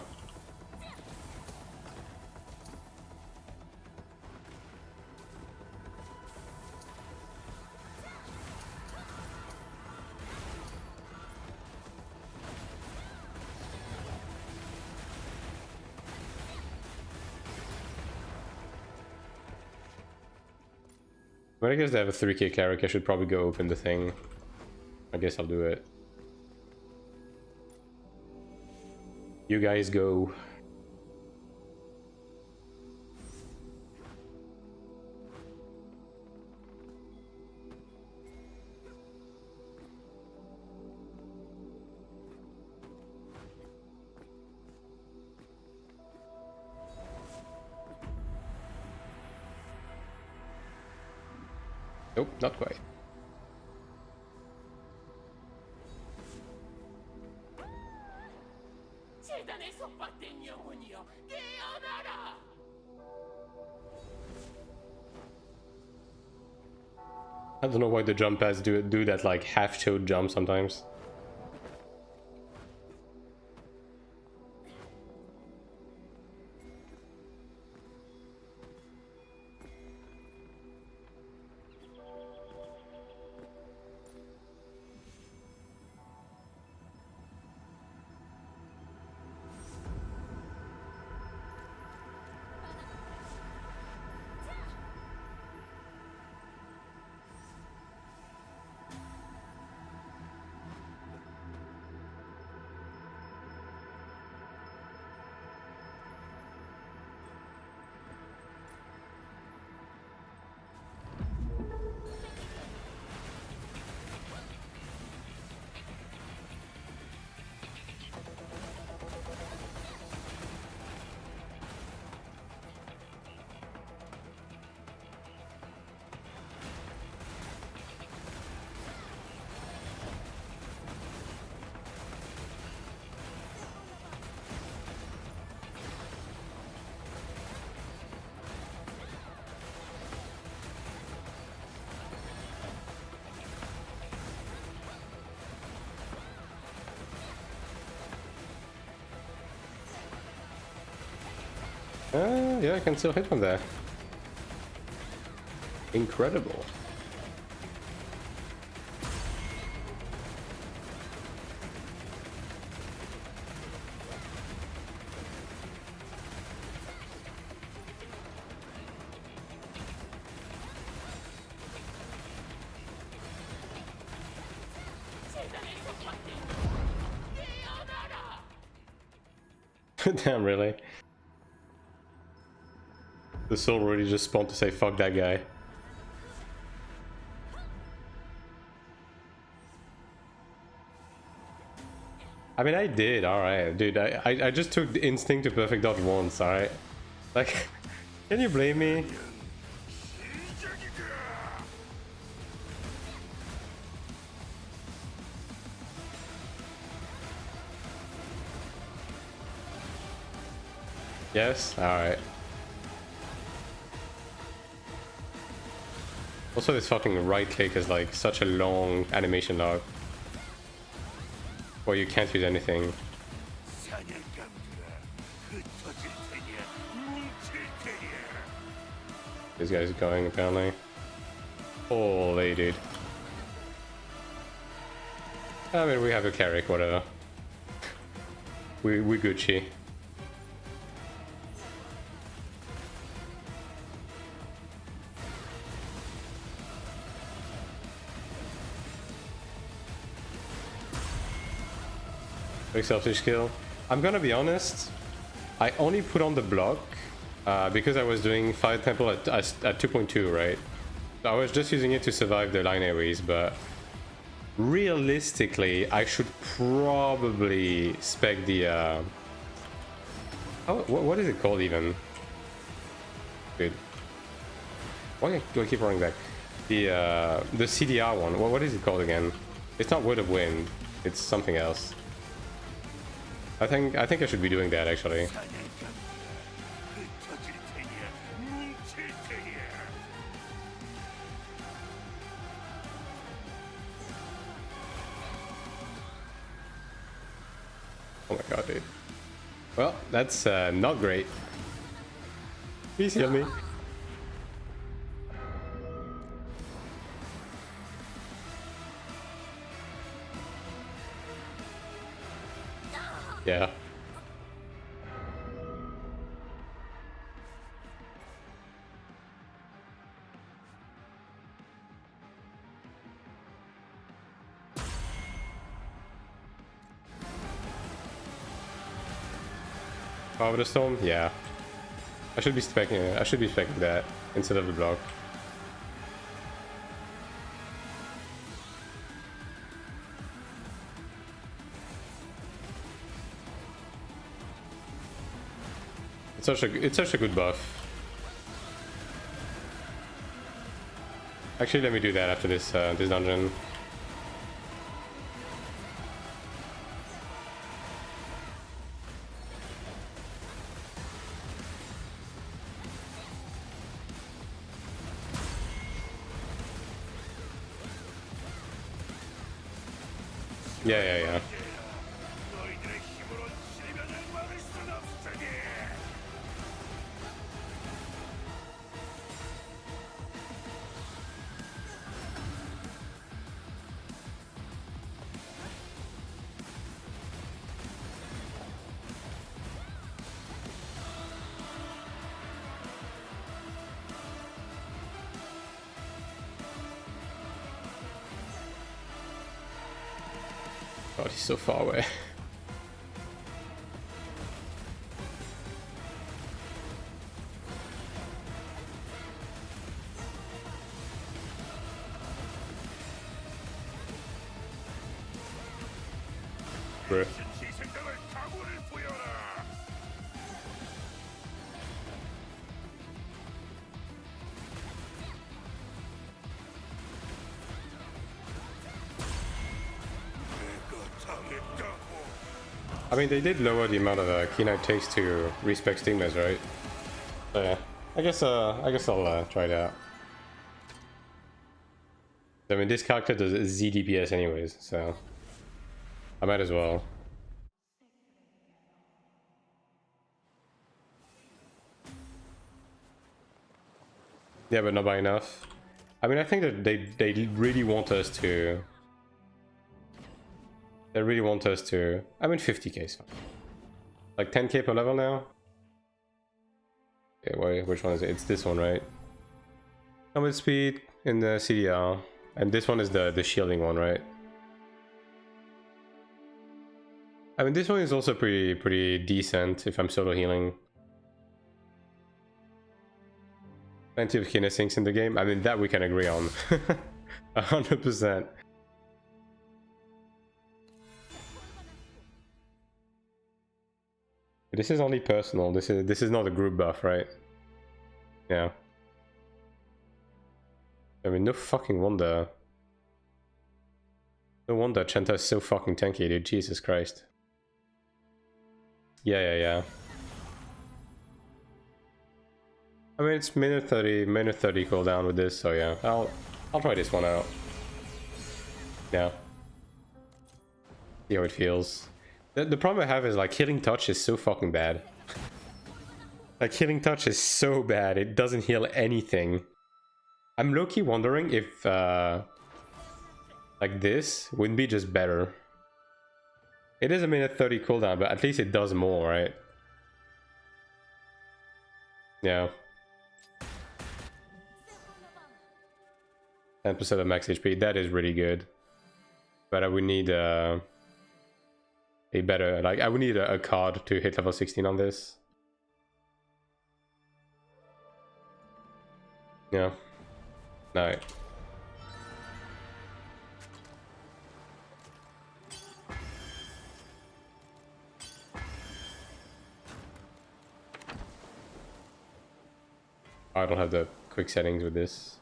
But I guess they have a 3k Cleric. I should probably go open the thing. I guess I'll do it. You guys go. Nope, not quite. I don't know why the jump pads do that like half-chode jump sometimes. Yeah, I can still hit from there. Incredible. Damn, really? The soul really just spawned to say fuck that guy. I mean, I did, alright, dude. I just took the instinct to perfect dodge once, alright? Like, can you blame me? Yes? Alright. Also, this fucking right click is like such a long animation log where you can't use anything. This guy's going apparently. Holy dude. I mean, we have a cleric, whatever. We Gucci. Big selfish skill. I'm gonna be honest, I only put on the block because I was doing Fire Temple at 2.2, right? So I was just using it to survive the line areas, but realistically, I should probably spec the... Oh, what is it called even? Good. Why do I keep running back? The CDR one. What is it called again? It's not Word of Wind. It's something else. I think I should be doing that actually. Oh my god, dude. Well, that's not great. Please heal me. Yeah. Power the Storm? Yeah. I should be specking that instead of the block. It's such a good buff. Actually, let me do that after this this dungeon. Yeah. God, he's so far away. Bruh. I mean, they did lower the amount of keynote takes to respec stigmas, right? So yeah, I guess I'll try it out. I mean, this character does ZDPS anyways, so I might as well. Yeah, but not by enough. I mean, I think that they really want us to. They really want us to. I mean, 50k is fine. Like 10k per level now. Okay, wait, which one is it? It's this one, right? Combat speed in the CDR, and this one is the shielding one, right? I mean, this one is also pretty decent if I'm solo healing. Plenty of kina sinks in the game. I mean, that we can agree on. 100%. This is only personal. This is not a group buff, right? Yeah. I mean, no fucking wonder. No wonder Chenta is so fucking tanky, dude. Jesus Christ. Yeah. I mean, it's minute 30 cooldown with this, so yeah, I'll try this one out. Yeah. See how it feels. The problem I have is like healing touch is so fucking bad. Like healing touch is so bad, it doesn't heal anything. I'm low-key wondering if like this wouldn't be just better. It is a minute 30 cooldown, but at least it does more, right? Yeah. 10% of max HP, that is really good. But I would need a better, like, I would need a card to hit level 16 on this. Yeah. No. I don't have the quick settings with this.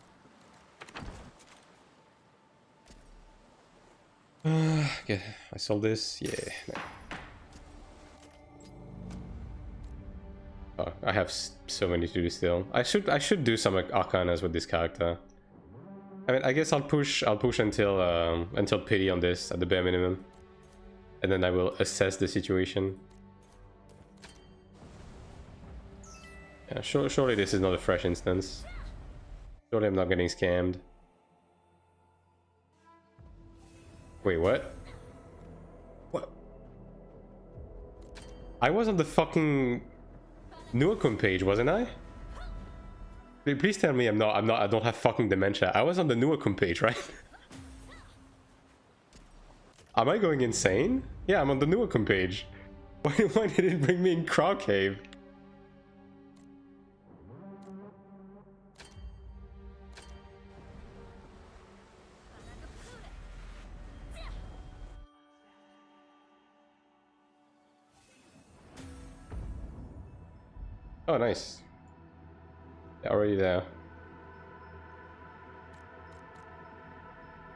Okay, I sold this. Yeah. No. Oh, I have so many to do still. I should do some like arcanas with this character. I mean, I guess I'll push until pity on this at the bare minimum, and then I will assess the situation. Yeah, surely this is not a fresh instance. Surely I'm not getting scammed. Wait, what? What? I was on the fucking Nuacum page, wasn't I? Please tell me I don't have fucking dementia. I was on the Nuacum page, right? Am I going insane? Yeah, I'm on the Nuacum page. Why did it bring me in Crow Cave? Oh, nice. They're already there.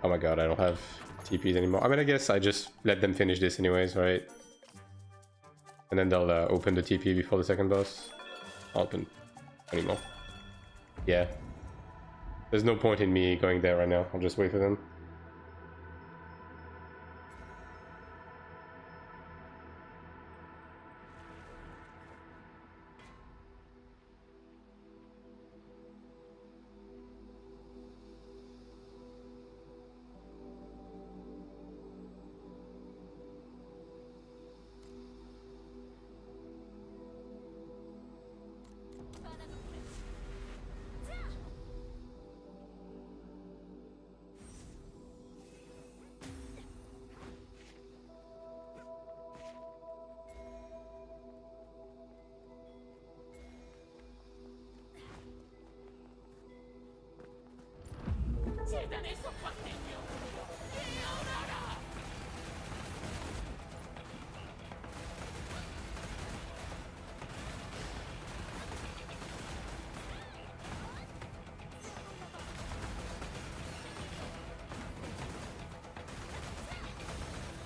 Oh my god, I don't have TPs anymore. I mean, I guess I just let them finish this anyways, right? And then they'll open the TP before the second boss. I'll open anymore. Yeah. There's no point in me going there right now. I'll just wait for them.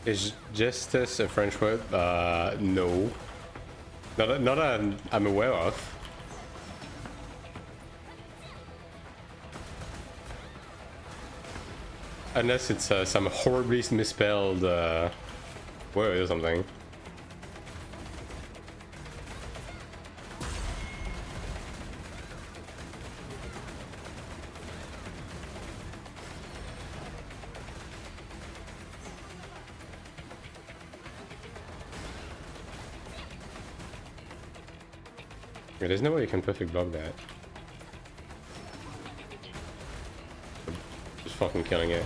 Is justice a French word? No. Not that I'm aware of. Unless it's some horribly misspelled word or something. Yeah, there's no way you can perfect block that. Just fucking killing it.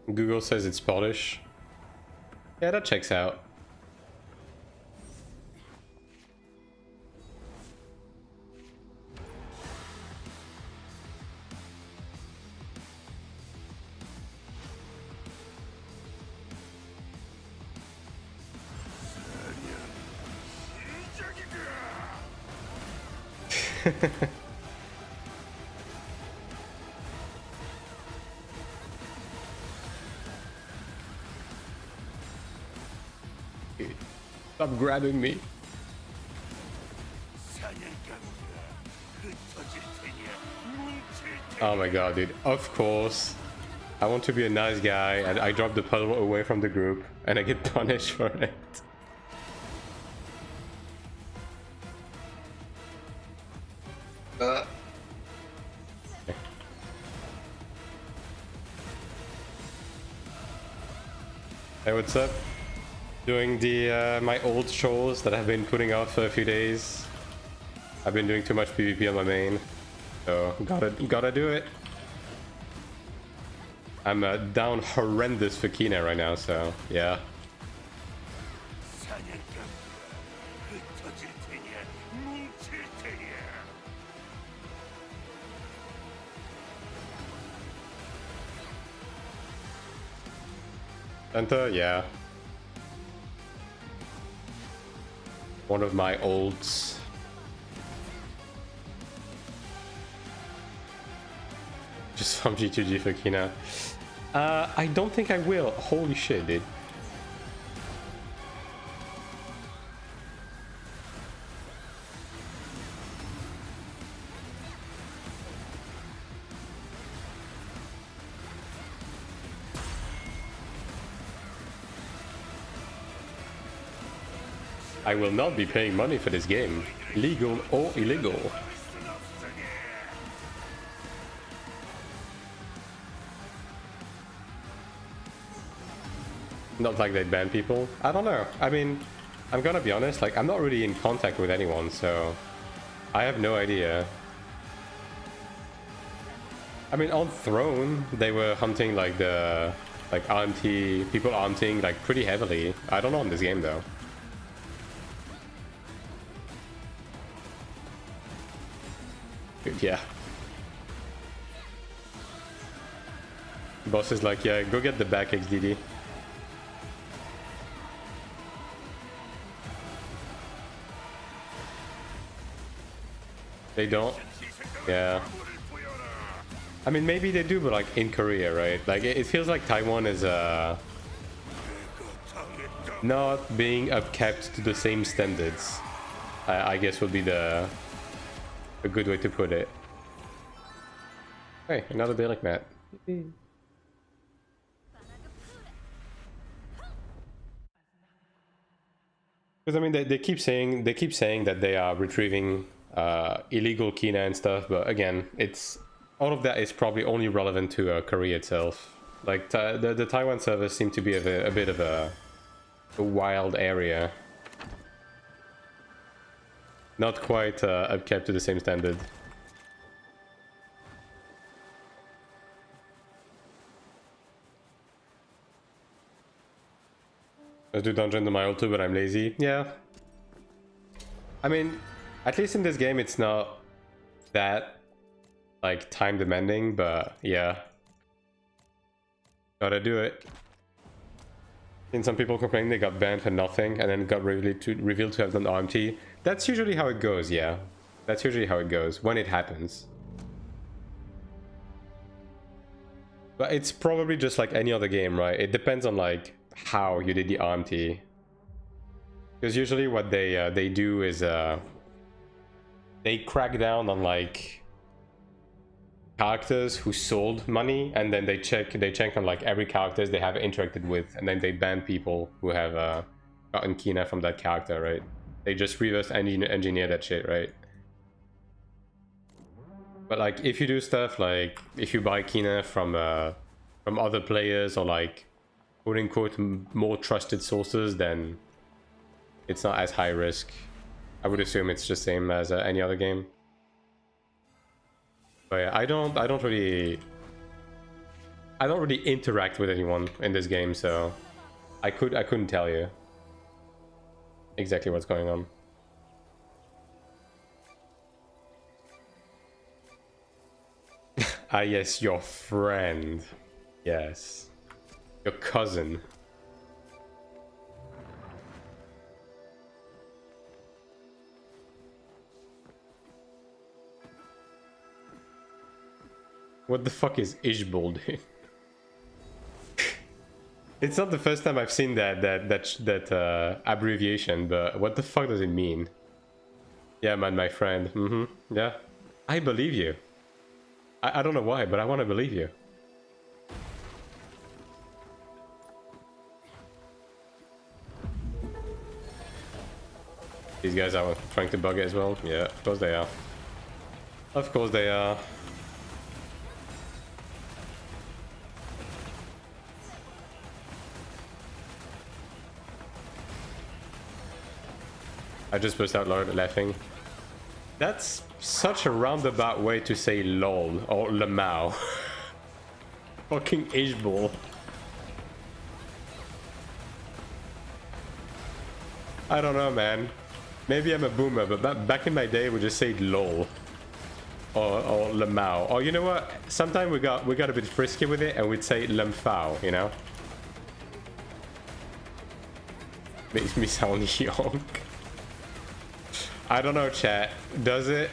Google says it's Polish. Yeah, that checks out. Stop grabbing me. Oh my god, dude. Of course. I want to be a nice guy and I drop the puzzle away from the group and I get punished for it. Hey, what's up? Doing the my old chores that I've been putting off for a few days. I've been doing too much PvP on my main, so gotta do it. I'm down horrendous for Kina right now, so yeah. Santa, yeah. One of my olds. Just from G2G for Kina. I don't think I will. Holy shit, dude. I will not be paying money for this game, legal or illegal. Not like they ban people. I don't know. I mean, I'm gonna be honest, like I'm not really in contact with anyone, so I have no idea. I mean, on Throne, they were hunting like the RMT, people RMTing like pretty heavily. I don't know in this game though. Yeah. Boss is like, yeah, go get the back XDD. They don't? Yeah. I mean, maybe they do, but like in Korea, right? Like it feels like Taiwan is not being upkept to the same standards. I guess would be a good way to put it. Hey, another Cleric mat. Because I mean, they keep saying that they are retrieving illegal Kina and stuff, but again, it's all of that is probably only relevant to Korea itself. Like the Taiwan servers seem to be a bit of a wild area, not quite upkept to the same standard. Let's do dungeon to my ult too, but I'm lazy. Yeah. I mean, at least in this game, it's not that like time demanding, but yeah. Gotta do it. Seen some people complaining they got banned for nothing and then got revealed to have done RMT. That's usually how it goes, yeah. That's usually how it goes, when it happens. But it's probably just like any other game, right? It depends on like how you did the RMT. Because usually what they do is they crack down on like characters who sold money, and then they check on like every characters they have interacted with, and then they ban people who have gotten Kina from that character, right? They just reverse engineer that shit, right? But like if you do stuff like if you buy Kina from other players or like quote unquote more trusted sources, then it's not as high risk. I would assume it's just same as any other game. But yeah, I don't really I don't really interact with anyone in this game, so I couldn't tell you exactly what's going on. Ah, yes, your friend. Yes. Your cousin. What the fuck is Ishbul, dude? It's not the first time I've seen that abbreviation, but what the fuck does it mean? Yeah, man, my friend. Yeah. I believe you. I don't know why, but I want to believe you. These guys are trying to bug it as well? Yeah, of course they are. Of course they are. I just burst out loud laughing. That's such a roundabout way to say lol or lamau. Fucking Ishbul. I don't know, man. Maybe I'm a boomer, but back in my day we just say lol or lamau. Or you know what? Sometimes we got a bit frisky with it and we'd say lamfao, you know? Makes me sound young. I don't know, chat. Does it?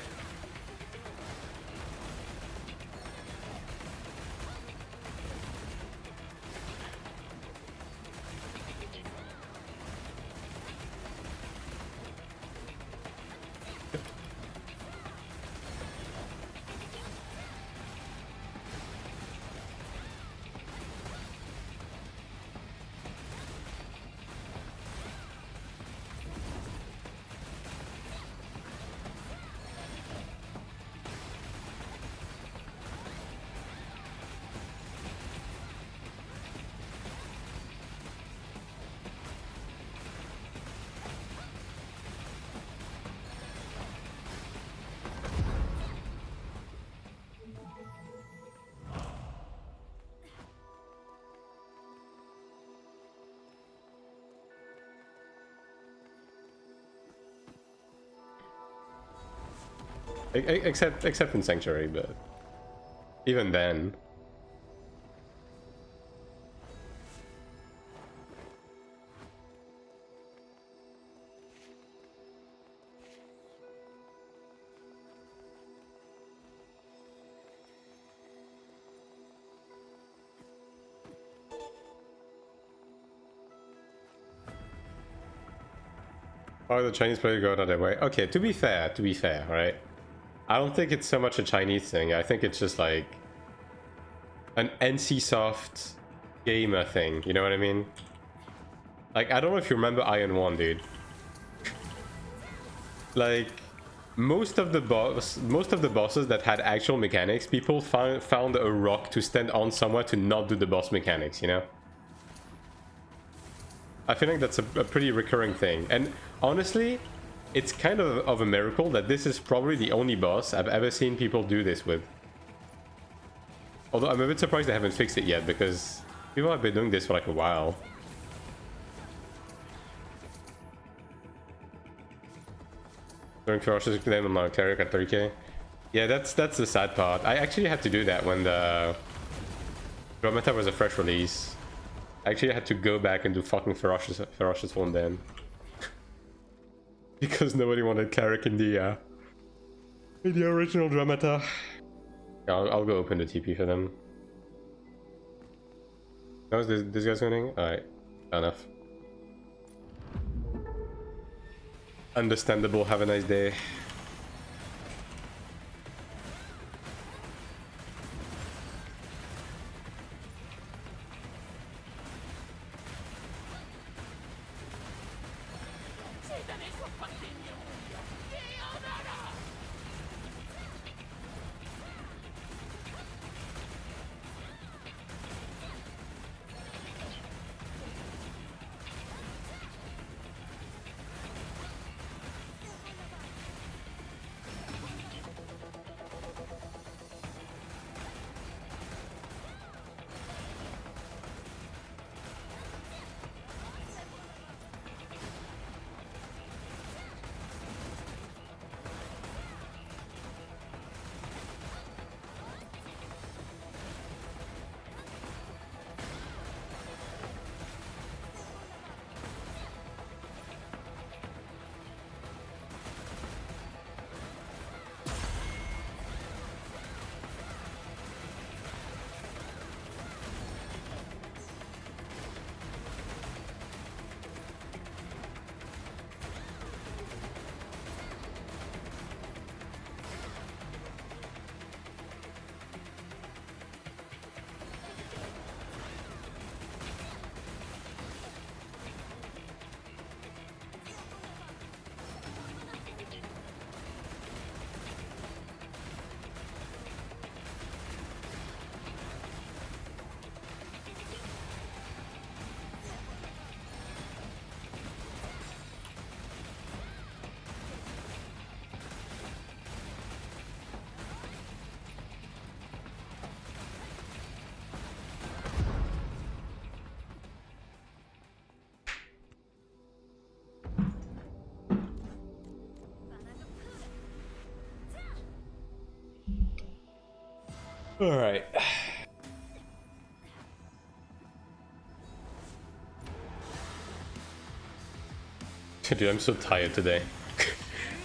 Except in Sanctuary, but even then. Oh, the Chinese players go another way. Okay, to be fair, right? I don't think it's so much a Chinese thing. I think it's just like an NCSoft gamer thing. You know what I mean? Like, I don't know if you remember Iron 1, dude. Like, most of the bosses that had actual mechanics, people found a rock to stand on somewhere to not do the boss mechanics, you know? I feel like that's a pretty recurring thing. And honestly, it's kind of a miracle that this is probably the only boss I've ever seen people do this with. Although I'm a bit surprised they haven't fixed it yet, because people have been doing this for like a while. During Ferocious claim on my Cleric at 30k. Yeah, that's the sad part. I actually had to do that when the Dramata was a fresh release. I actually had to go back and do fucking Ferocious one then. Because nobody wanted Cleric in the original Dramata. Yeah, I'll go open the TP for them. No, is this guy's winning? Alright, fair enough. Understandable, have a nice day. Alright. Dude, I'm so tired today.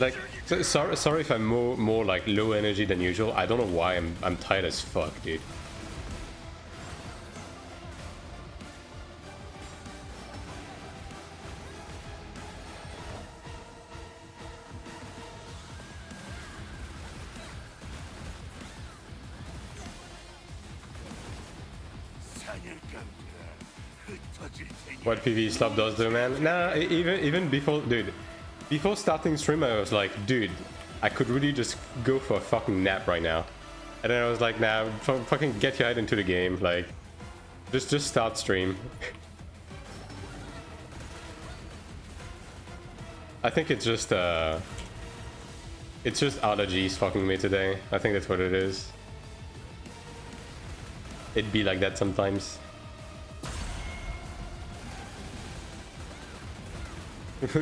Like, sorry if I'm more like low energy than usual. I don't know why I'm tired as fuck, dude. What PvE slop does though, man? Nah, even before, dude, before starting stream, I was like, dude, I could really just go for a fucking nap right now. And then I was like, nah, fucking get your head into the game, like, just start stream. I think it's just allergies fucking me today. I think that's what it is. It'd be like that sometimes.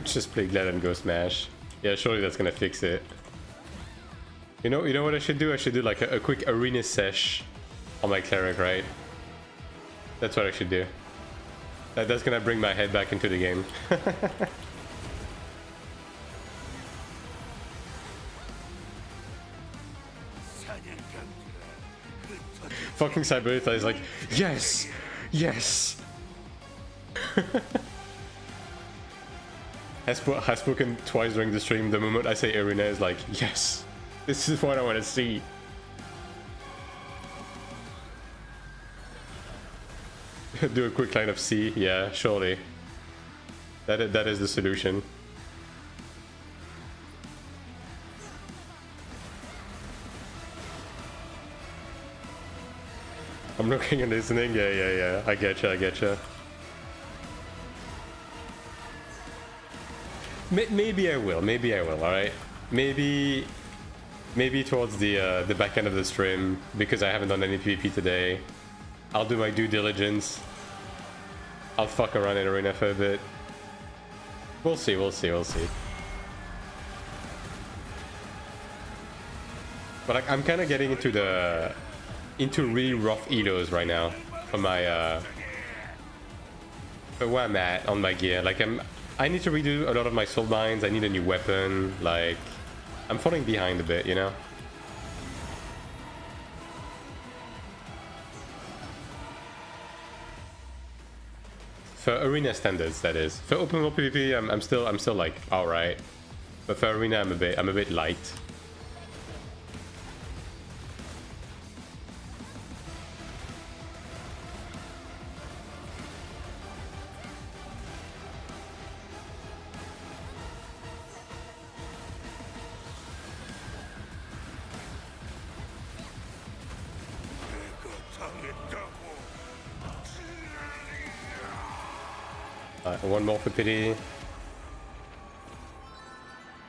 Just play Glad and go smash. Yeah, surely that's gonna fix it. You know what I should do? I should do like a quick arena sesh on my Cleric, right? That's what I should do. That's gonna bring my head back into the game. Fucking Cyberita is like, yes! Yes! Has spoken twice during the stream. The moment I say arena is like, yes, this is what I want to see. Do a quick line of C, yeah, surely. That is the solution. I'm looking and listening. Yeah. I getcha. Maybe I will. All right. Maybe towards the back end of the stream, because I haven't done any PvP today. I'll do my due diligence. I'll fuck around in arena for a bit. We'll see. But I'm kind of getting into really rough elos right now for my for where I'm at on my gear. Like I need to redo a lot of my soul binds. I need a new weapon. Like, I'm falling behind a bit, you know? For arena standards, that is. For open world PvP, I'm still like alright. But for arena, I'm a bit light. One more for pity.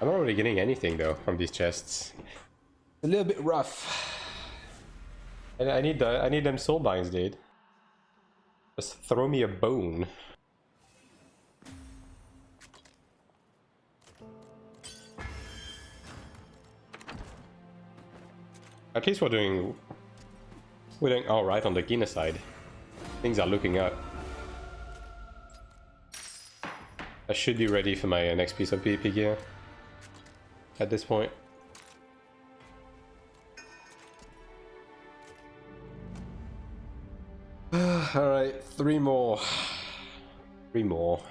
I'm not really getting anything though from these chests. It's a little bit rough. And I need them soul binds, dude. Just throw me a bone. At least we're doing all right on the Gina side. Things are looking up. I should be ready for my next piece of PvP gear at this point. Alright, 3 more. 3 more.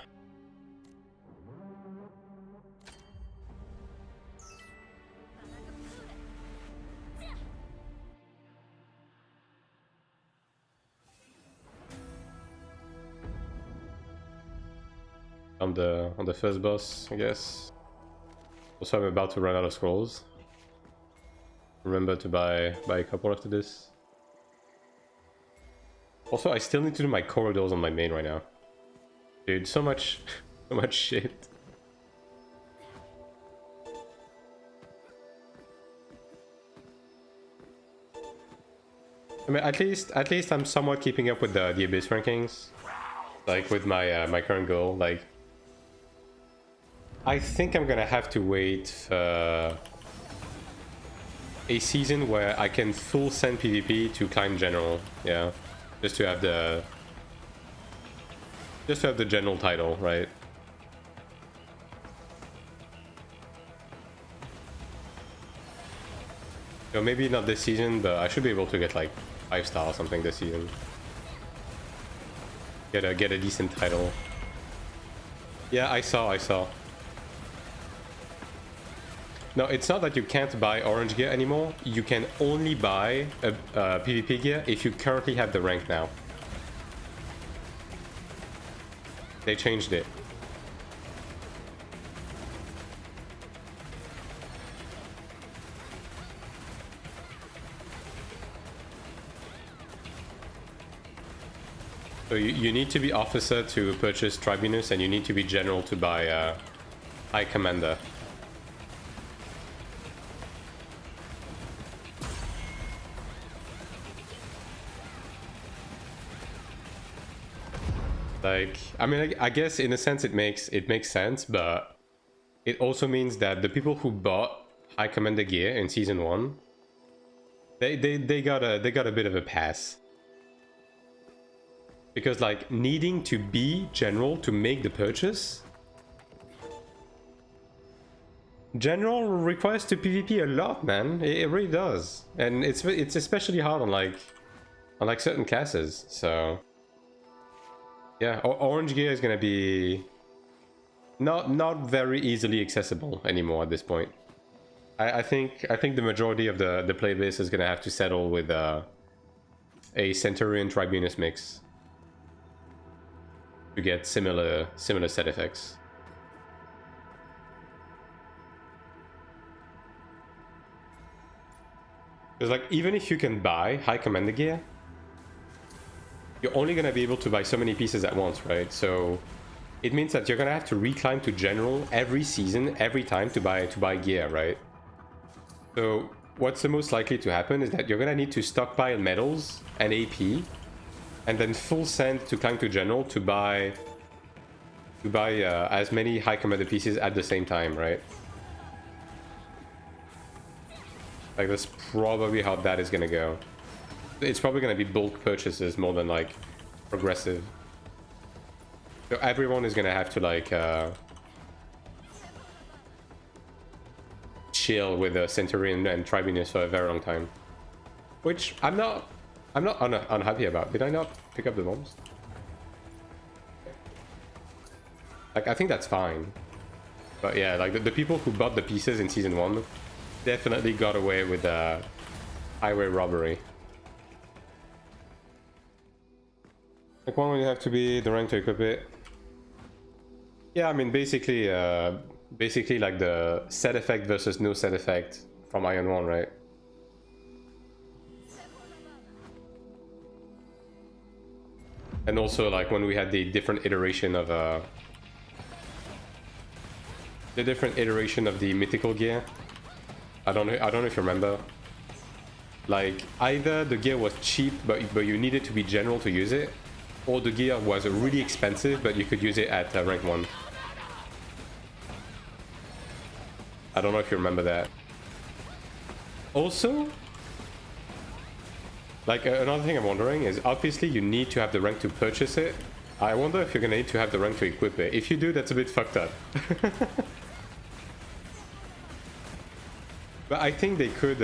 On the first boss, I guess. Also, I'm about to run out of scrolls. Remember to buy a couple after this. Also, I still need to do my corridors on my main right now. Dude, so much shit. I mean, at least I'm somewhat keeping up with the Abyss rankings. Like with my my current goal, like. I think I'm gonna have to wait a season where I can full send PvP to climb general. Yeah, just to have the general title, right? So maybe not this season, but I should be able to get like 5-star or something this season. Get a decent title. Yeah, I saw. No, it's not that you can't buy orange gear anymore. You can only buy a PvP gear if you currently have the rank now. They changed it. So you need to be officer to purchase Tribunus, and you need to be general to buy High Commander. Like, I mean, I guess in a sense it makes sense, but it also means that the people who bought High Commander gear in Season 1, they got a bit of a pass. Because like needing to be general to make the purchase, general requires to PvP a lot, man. It really does, and it's especially hard on like certain classes. So yeah, orange gear is gonna be not very easily accessible anymore at this point. I think the majority of the player base is gonna have to settle with a Centurion Tribunus mix to get similar set effects. Because like even if you can buy High Commander gear, you're only gonna be able to buy so many pieces at once, right? So it means that you're gonna have to reclimb to general every season, every time to buy gear, right? So what's the most likely to happen is that you're gonna need to stockpile medals and AP, and then full send to climb to general to buy as many High Commander pieces at the same time, right? Like that's probably how that is gonna go. It's probably gonna be bulk purchases more than like progressive. So everyone is gonna have to like chill with a Centurion and Tribunus for a very long time, which I'm not unhappy about. Did I not pick up the bombs? Like, I think that's fine. But yeah, like the people who bought the pieces in Season 1 definitely got away with highway robbery. Like, one would have to be the rank to equip it. Yeah, I mean, basically like the set effect versus no set effect from Iron 1, right? And also like when we had the different iteration of the mythical gear. I don't know if you remember. Like either the gear was cheap but you needed to be general to use it, or the gear was really expensive but you could use it at rank 1. I don't know if you remember that. Also, like another thing I'm wondering is obviously you need to have the rank to purchase it. I wonder if you're gonna need to have the rank to equip it. If you do, that's a bit fucked up. But I think they could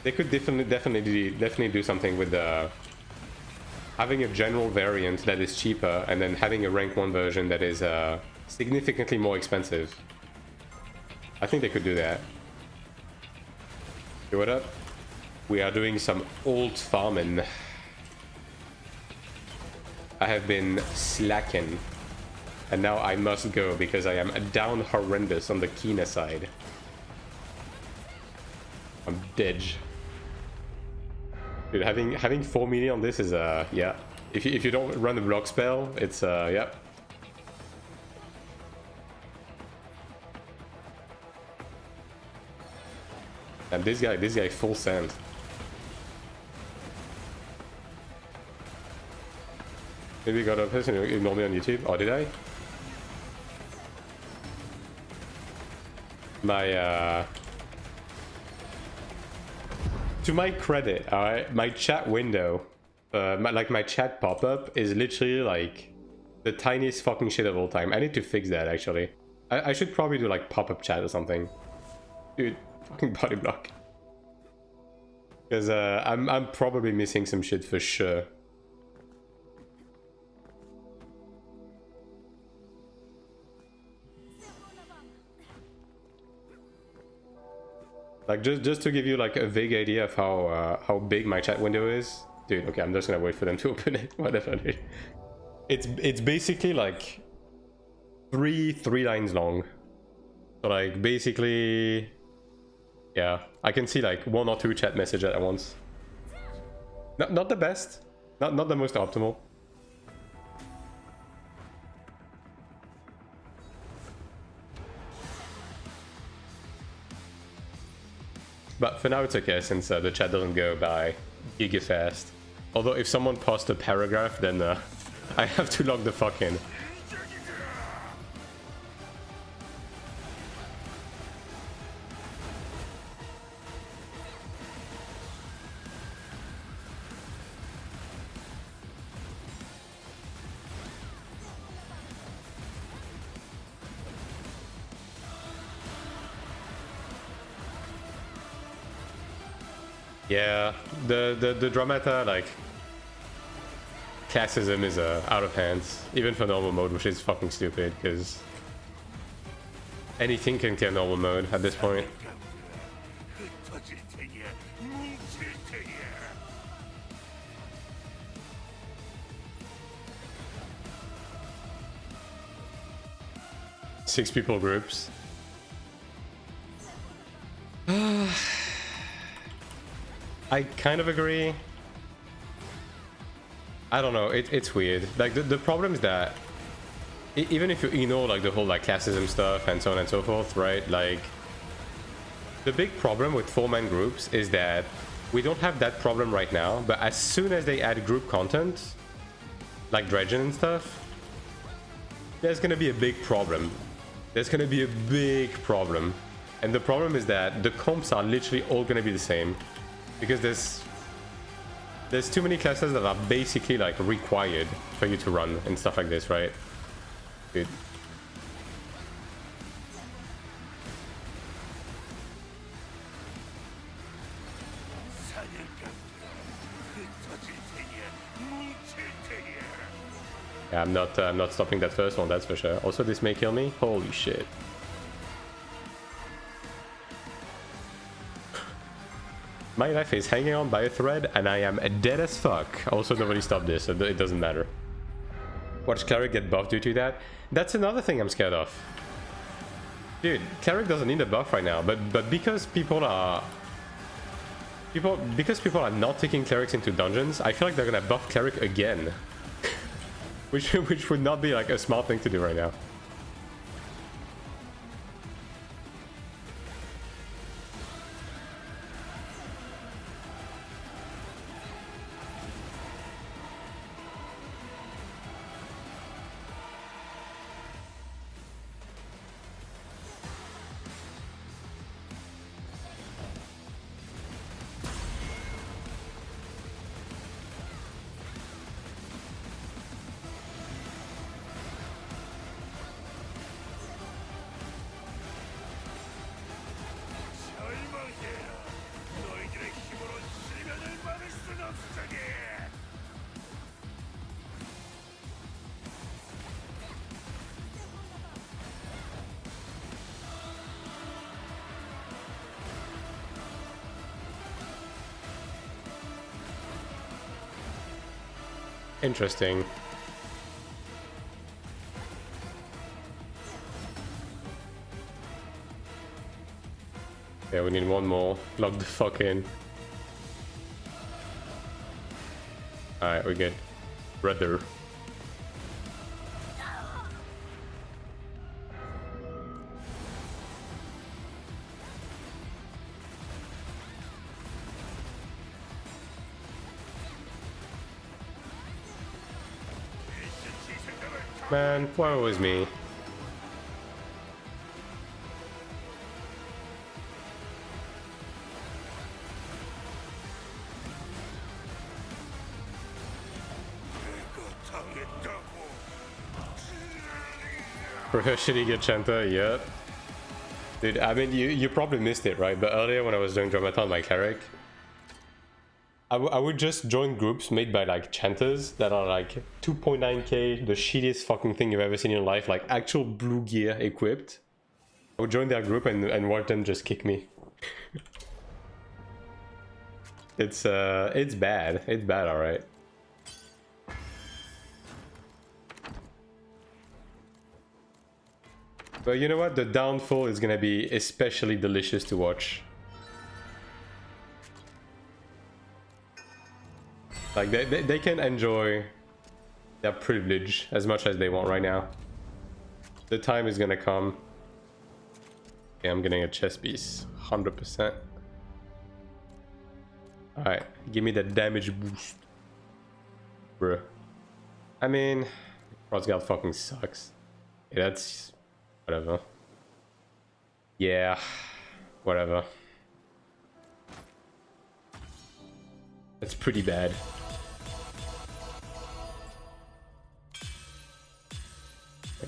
definitely do something with having a general variant that is cheaper and then having a rank 1 version that is significantly more expensive. I think they could do that. Hey, what up? We are doing some old farming. I have been slacking, and now I must go because I am down horrendous on the Kina side. I'm dead. Dude, having 4 million on this is yeah. If you don't run the block spell, it's yeah. And this guy full send. Maybe got a person who ignored me on YouTube. Oh, did I? My To my credit, alright, my chat window, my chat pop-up is literally like the tiniest fucking shit of all time. I need to fix that actually. I should probably do like pop-up chat or something. Dude, fucking body block. Because I'm probably missing some shit for sure. Like just to give you like a vague idea of how big my chat window is. Dude, okay, I'm just gonna wait for them to open it. Whatever, dude. It's basically like three lines long. So like basically, yeah, I can see like 1 or 2 chat messages at once. Not the best, not the most optimal. But for now it's okay, since the chat doesn't go by giga fast. Although if someone posts a paragraph, then I have to log the fuck in. Yeah, the Dramata, like, classism is out of hands, even for normal mode, which is fucking stupid, because anything can kill normal mode at this point. Six people groups. I kind of agree. I don't know, it's weird. Like the problem is that even if you ignore like the whole like classism stuff and so on and so forth, right? Like the big problem with 4-man groups is that we don't have that problem right now, but as soon as they add group content, like Dredgen and stuff, there's gonna be a big problem. There's gonna be a big problem. And the problem is that the comps are literally all gonna be the same. Because there's too many classes that are basically like required for you to run and stuff like this, right? Dude. Yeah, I'm not stopping that first one, that's for sure. Also, this may kill me. Holy shit. My life is hanging on by a thread and I am dead as fuck. Also, nobody stopped this, so it doesn't matter. Watch Cleric get buffed due to that. That's another thing I'm scared of. Dude, Cleric doesn't need a buff right now, but because people are not taking Clerics into dungeons, I feel like they're gonna buff Cleric again. which would not be like a smart thing to do right now. Interesting. Yeah, we need one more. Log the fuck in. Alright, we're good. Brother. Man, why always me? Professionally get Chanta, yep. Dude, I mean, you probably missed it, right? But earlier when I was doing Dramaton my Cleric, I would just join groups made by like Chantas that are like 2.9k, the shittiest fucking thing you've ever seen in your life, like actual blue gear equipped. I would join their group and watch them just kick me. It's bad. It's bad, alright. But you know what? The downfall is gonna be especially delicious to watch. Like, they can enjoy their privilege as much as they want right now. The time is gonna come. Okay, I'm getting a chest piece. 100%. Alright, give me the damage boost. Bruh. I mean, Crossguard fucking sucks. Yeah, that's... whatever. Yeah, whatever. That's pretty bad.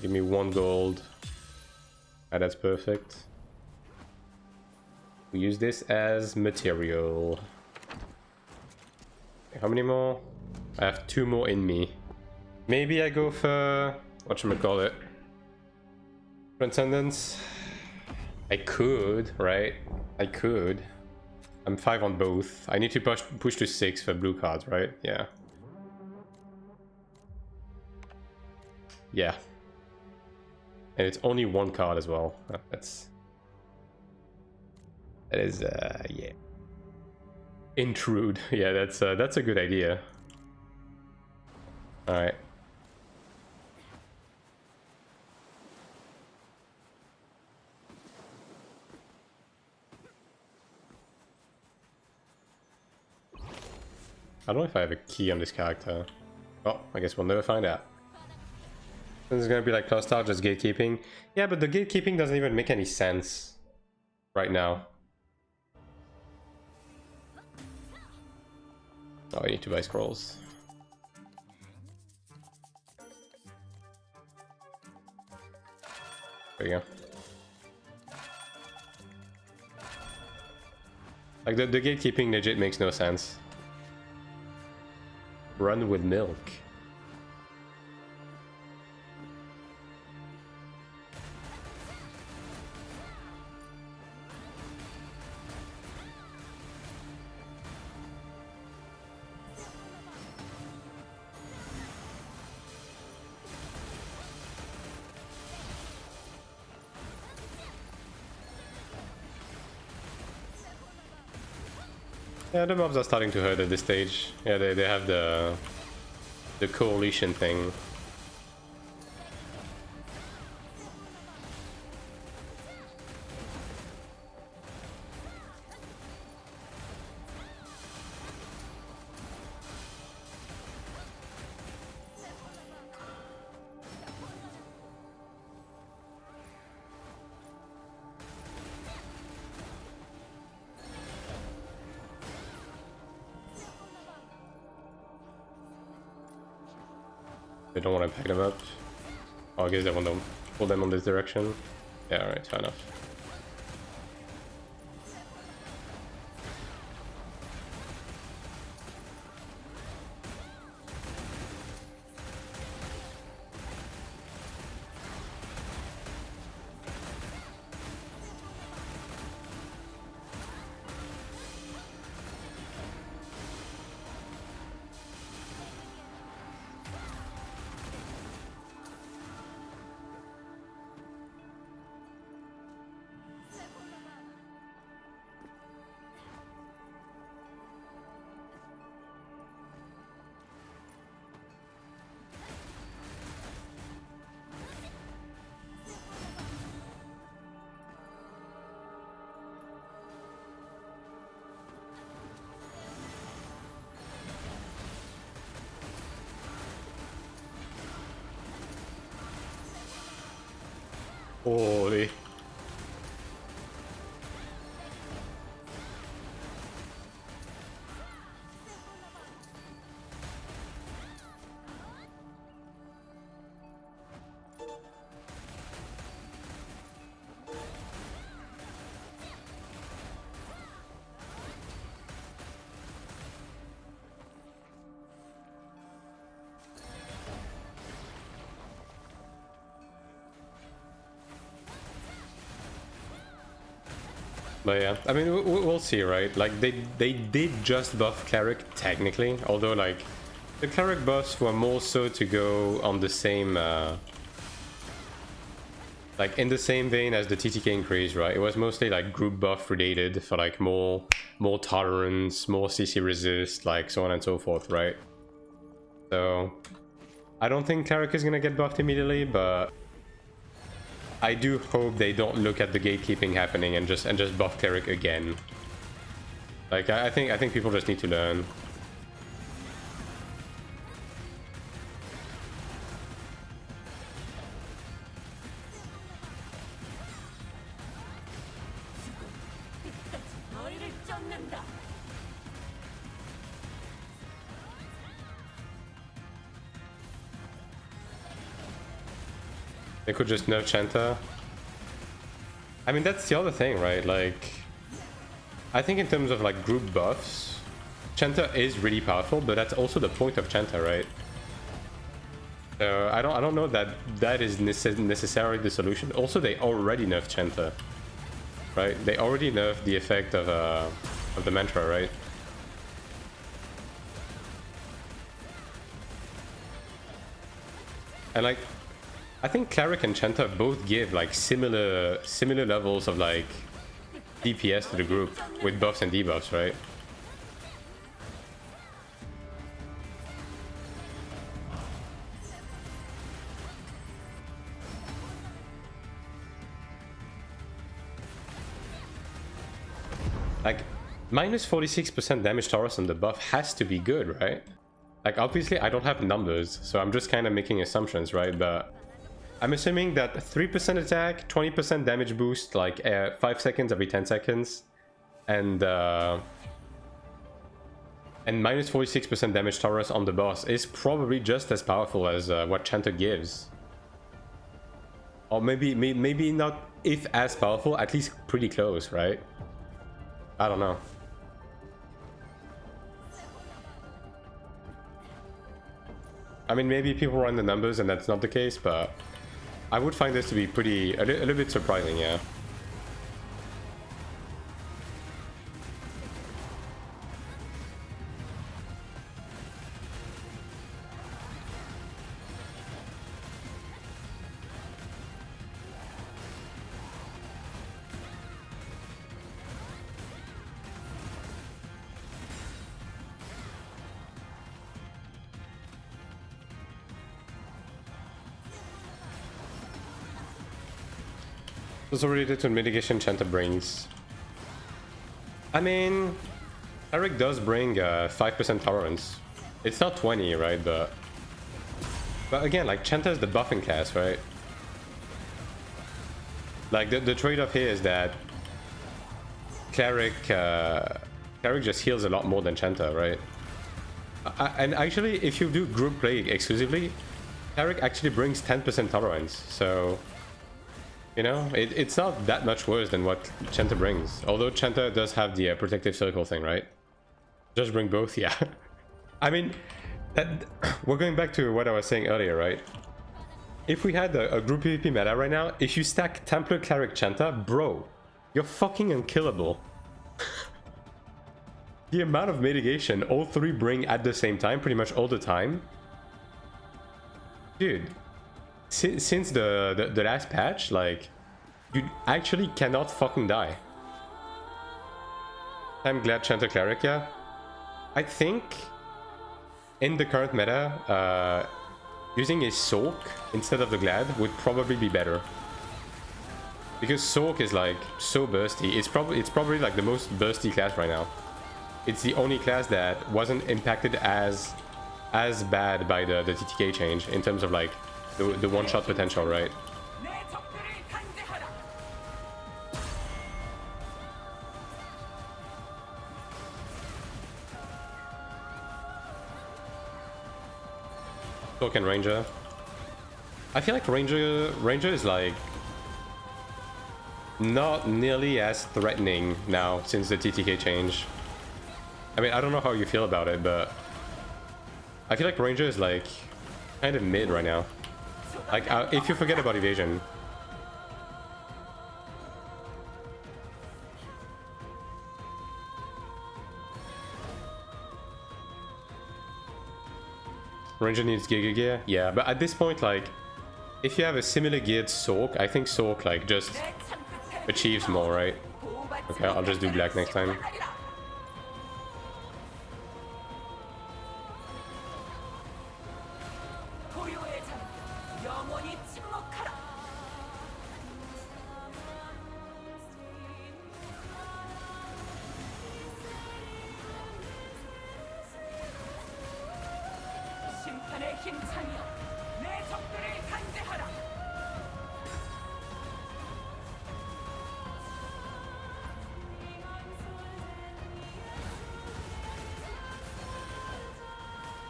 Give me 1 gold. Ah, that's perfect. We use this as material. How many more? I have 2 more in me. Maybe I go for... whatchamacallit? Transcendence. I could, right? I could. I'm 5 on both. I need to push to 6 for blue cards, right? Yeah. Yeah. And it's only 1 card as well. That is, yeah. Intrude. Yeah, that's a good idea. All right. I don't know if I have a key on this character. Oh, I guess we'll never find out. This is gonna be like Cluster, just gatekeeping. Yeah, but the gatekeeping doesn't even make any sense right now. Oh, I need to buy scrolls. There you go. Like the gatekeeping legit makes no sense. Run with milk. Yeah, the mobs are starting to hurt at this stage. Yeah, they have the coalition thing. They don't want to pack them up. Oh, I guess they want to pull them on this direction. Yeah, alright, fair enough. Holy. But yeah, I mean, we'll see, right? Like, they did just buff Cleric, technically. Although, like, the Cleric buffs were more so to go on the same... like, in the same vein as the TTK increase, right? It was mostly, like, group buff related for, like, more tolerance, more CC resist, like, so on and so forth, right? So, I don't think Cleric is gonna get buffed immediately, but... I do hope they don't look at the gatekeeping happening and just buff Cleric again. Like, I think people just need to learn. They could just nerf Chanta. I mean, that's the other thing, right? Like, I think in terms of like group buffs, Chanta is really powerful, but that's also the point of Chanta, right? So I don't know that that is necessarily the solution. Also, they already nerfed Chanta, right? They already nerfed the effect of the mantra, right? And like, I think Cleric and Chanta both give like similar levels of like DPS to the group with buffs and debuffs, right? Like, minus 46% damage tolerance on the buff has to be good, right? Like, obviously I don't have numbers, so I'm just kind of making assumptions, right? But I'm assuming that 3% attack, 20% damage boost, like 5 seconds every 10 seconds, and minus 46% damage tolerance on the boss is probably just as powerful as what Chanta gives. Or maybe not if as powerful, at least pretty close, right? I don't know. I mean, maybe people run the numbers and that's not the case, but I would find this to be a little bit surprising, yeah. Also related to mitigation Chanta brings. I mean, Cleric does bring 5% tolerance. It's not 20, right? But again, like, Chanta is the buffing class, right? Like, the trade-off here is that Cleric just heals a lot more than Chanta, right? And actually, if you do group play exclusively, Cleric actually brings 10% tolerance, so... You know, it's not that much worse than what Chanta brings. Although Chanta does have the protective circle thing, right? Just bring both, yeah. I mean, we're going back to what I was saying earlier, right? If we had a group PvP meta right now, if you stack Templar, Cleric, Chanta, bro, you're fucking unkillable. The amount of mitigation all three bring at the same time, pretty much all the time. Dude. Since the last patch, like, you actually cannot fucking die. I'm glad Chanta Cleric, yeah. I think in the current meta, using a Soak instead of the Glad would probably be better. Because Soak is like so bursty. It's probably like the most bursty class right now. It's the only class that wasn't impacted as bad by the TTK change in terms of like the one-shot potential, right? Token Ranger. I feel like Ranger is like not nearly as threatening now since the TTK change. I mean, I don't know how you feel about it, but I feel like Ranger is like kind of mid right now. Like, if you forget about evasion. Ranger needs Giga Gear? Yeah, but at this point, like, if you have a similar geared Sork, I think Sork, like, just achieves more, right? Okay, I'll just do black next time.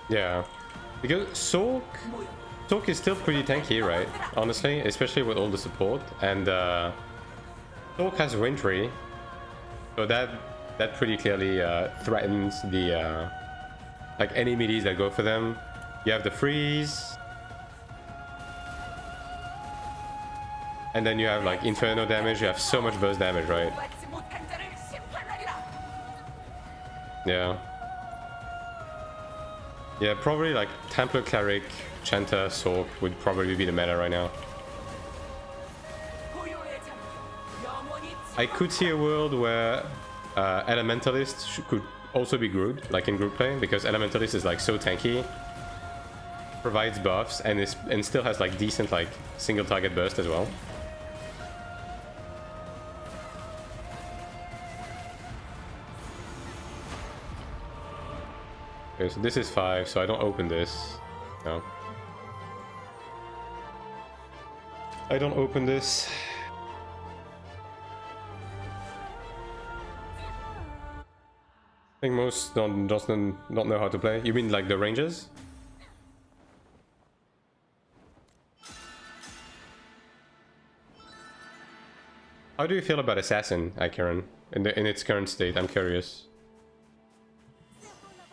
Yeah, because Sork is still pretty tanky, right? Honestly, especially with all the support, and Sork has Wintry, so that pretty clearly threatens the like any midis that go for them. You have the freeze, and then you have like Inferno damage. You have so much burst damage, right? Yeah. Yeah, probably like Templar, Cleric, Chanta, Sork would probably be the meta right now. I could see a world where Elementalist could also be good, like in group play, because Elementalist is like so tanky, provides buffs, and still has like decent like single target burst as well. Okay, so this is 5, so I don't open this. No. I don't open this. I think most don't know how to play. You mean like the ranges? How do you feel about Assassin, Akiran, in its current state? I'm curious.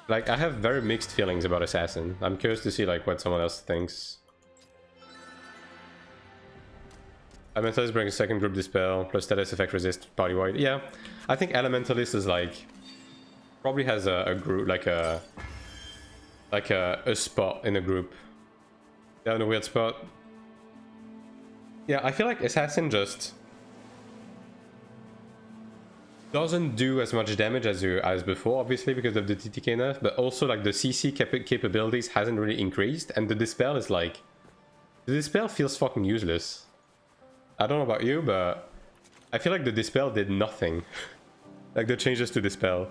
Like, I have very mixed feelings about Assassin. I'm curious to see like what someone else thinks. Elementalist brings a second group dispel plus status effect resist party wide. Yeah, I think Elementalist is like probably has a group like a spot in a group. Yeah, in a weird spot. Yeah, I feel like Assassin just doesn't do as much damage as before, obviously because of the TTK nerf, but also like the CC capabilities hasn't really increased, and the dispel is like, the dispel feels fucking useless. I don't know about you, but I feel like the dispel did nothing. Like the changes to dispel.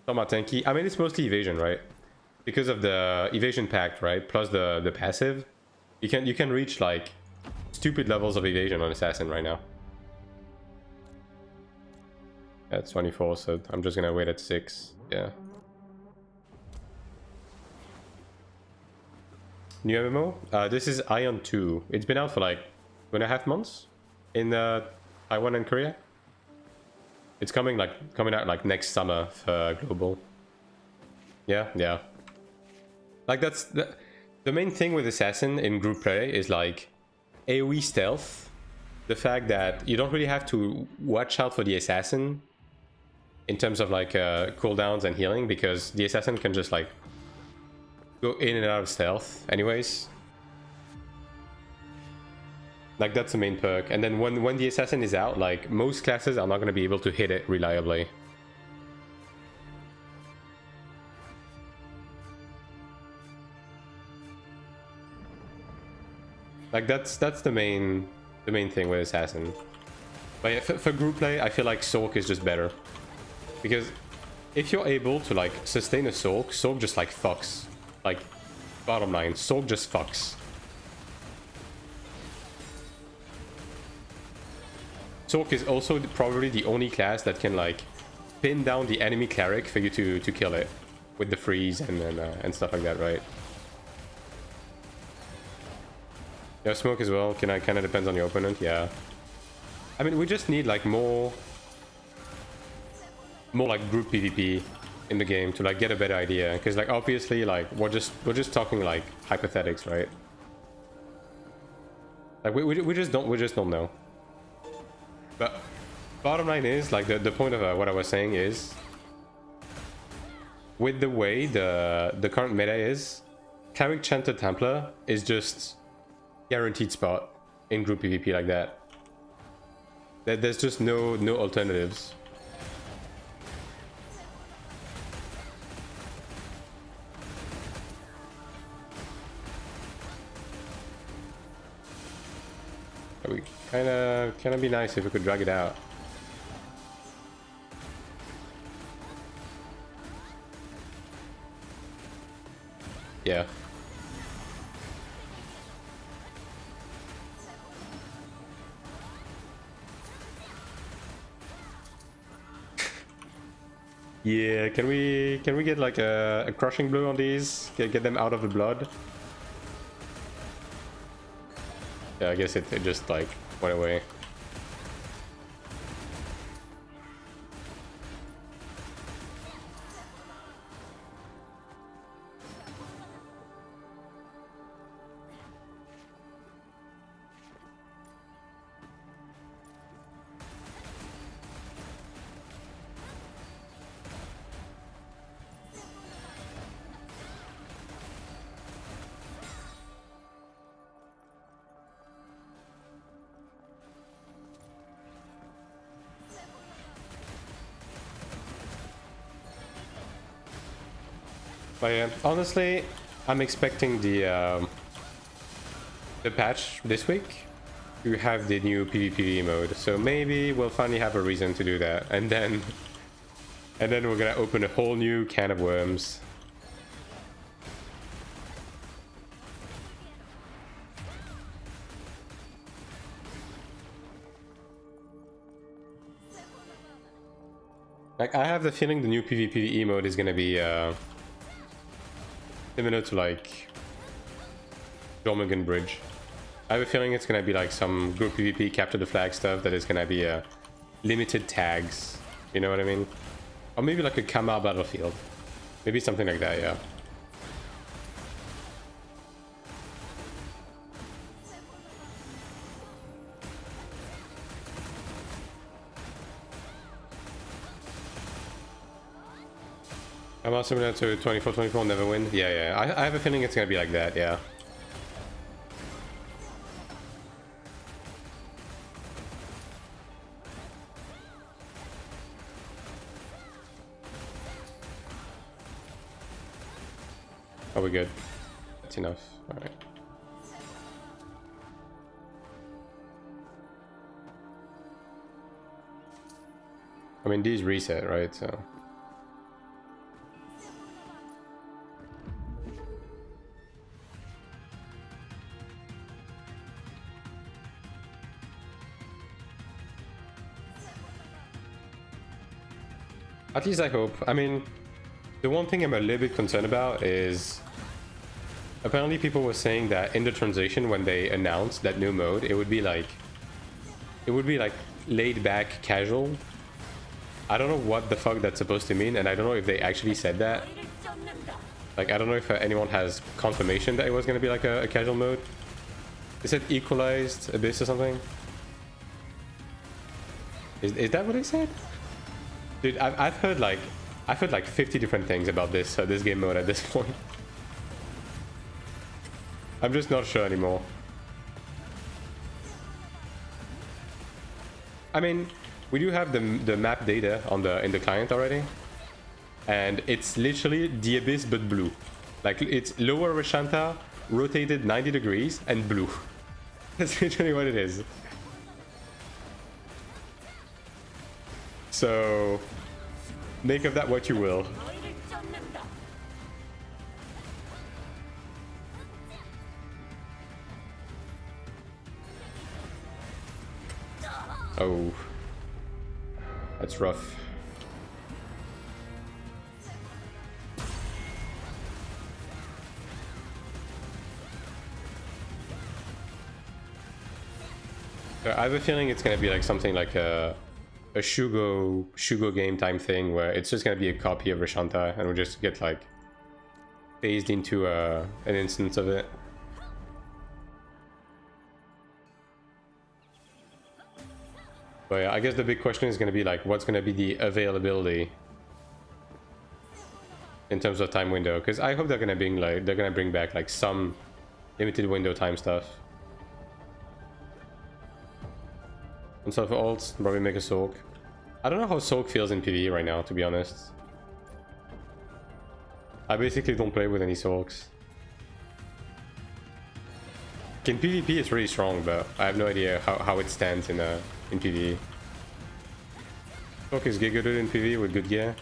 Some are tanky. I mean, it's mostly evasion, right? Because of the evasion pact, right? Plus the passive, you can reach like stupid levels of evasion on Assassin right now. That's 24, so I'm just gonna wait at 6. Yeah. New MMO? This is Ion 2. It's been out for like 2.5 months in Taiwan and Korea. It's coming out like next summer for global. Yeah, yeah. Like that's the main thing with Assassin in group play is like AoE stealth. The fact that you don't really have to watch out for the Assassin in terms of like cooldowns and healing, because the Assassin can just like go in and out of stealth anyways. Like that's the main perk. And then when the Assassin is out, like most classes are not going to be able to hit it reliably. Like that's the main thing with Assassin. But yeah, for group play, I feel like Sork is just better. Because if you're able to like sustain a Sork just like fucks. Like, bottom line, Sork just fucks. Sork is also probably the only class that can like pin down the enemy cleric for you to kill it with the freeze and stuff like that, right? Yeah, smoke as well. Kind of depends on your opponent. Yeah. I mean, we just need like more like group PvP in the game to like get a better idea, because like obviously like we're just talking like hypothetics, right? Like we just don't know. But bottom line is like the point of what I was saying is with the way the current meta is, Cleric Chanter Templar is just guaranteed spot in group PvP like that. There's just no alternatives. It would kind of be nice if we could drag it out. Yeah. Yeah, can we get like a crushing blow on these? Get them out of the blood? Yeah, I guess it just like went away. But yeah, honestly, I'm expecting the patch this week to have the new PvP mode, so maybe we'll finally have a reason to do that, and then we're gonna open a whole new can of worms. Like, I have the feeling the new PvP mode is gonna be similar to like Jormungand Bridge. I have a feeling it's gonna be like some group PvP capture the flag stuff that is gonna be limited tags. You know what I mean? Or maybe like a Kama battlefield. Maybe something like that, yeah. I'm also similar to 24-24 never win. Yeah. I have a feeling it's gonna be like that, yeah. Are we good? That's enough. Alright. I mean, these reset, right? So. At least I hope. I mean, the one thing I'm a little bit concerned about is apparently people were saying that in the transition when they announced that new mode, it would be like laid back casual. I don't know what the fuck that's supposed to mean, and I don't know if they actually said that. Like, I don't know if anyone has confirmation that it was going to be like a casual mode. They said equalized abyss or something. Is that what they said? Dude, I've heard like 50 different things about this game mode at this point. I'm just not sure anymore. I mean, we do have the map data on in the client already, and it's literally the abyss but blue. Like, it's lower Rashanta, rotated 90 degrees, and blue. That's literally what it is. So, make of that what you will. Oh, that's rough. I have a feeling it's gonna be like something like a Shugo game time thing where it's just gonna be a copy of Rashanta and we'll just get like phased into an instance of it. But yeah, I guess the big question is gonna be like, what's gonna be the availability in terms of time window, because I hope they're gonna bring back like some limited window time stuff. And so for ults, probably make a soak. I don't know how soak feels in PvE right now, to be honest. I basically don't play with any soaks. In PvP it's really strong, but I have no idea how it stands in PvE. Soak is good in PvE with good gear.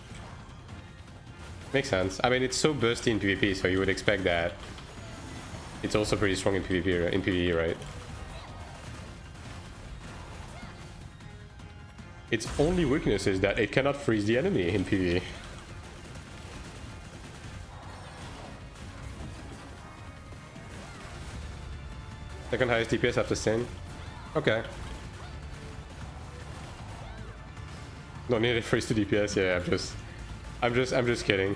Makes sense. I mean, it's so bursty in PvP, so you would expect that. It's also pretty strong in PvE, right? Its only weakness is that it cannot freeze the enemy in PvE. Second highest DPS after Sin. Okay. Don't need to freeze to DPS. Yeah, I'm just kidding.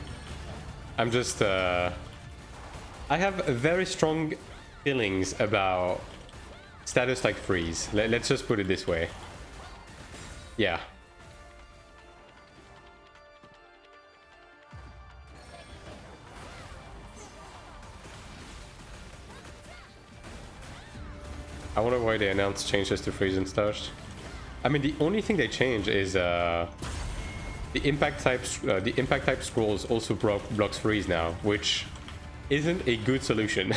I have very strong feelings about status like freeze. Let's just put it this way. Yeah. I wonder why they announced changes to freeze and stuff. I mean, the only thing they change is the impact type scrolls also blocks freeze now, which isn't a good solution.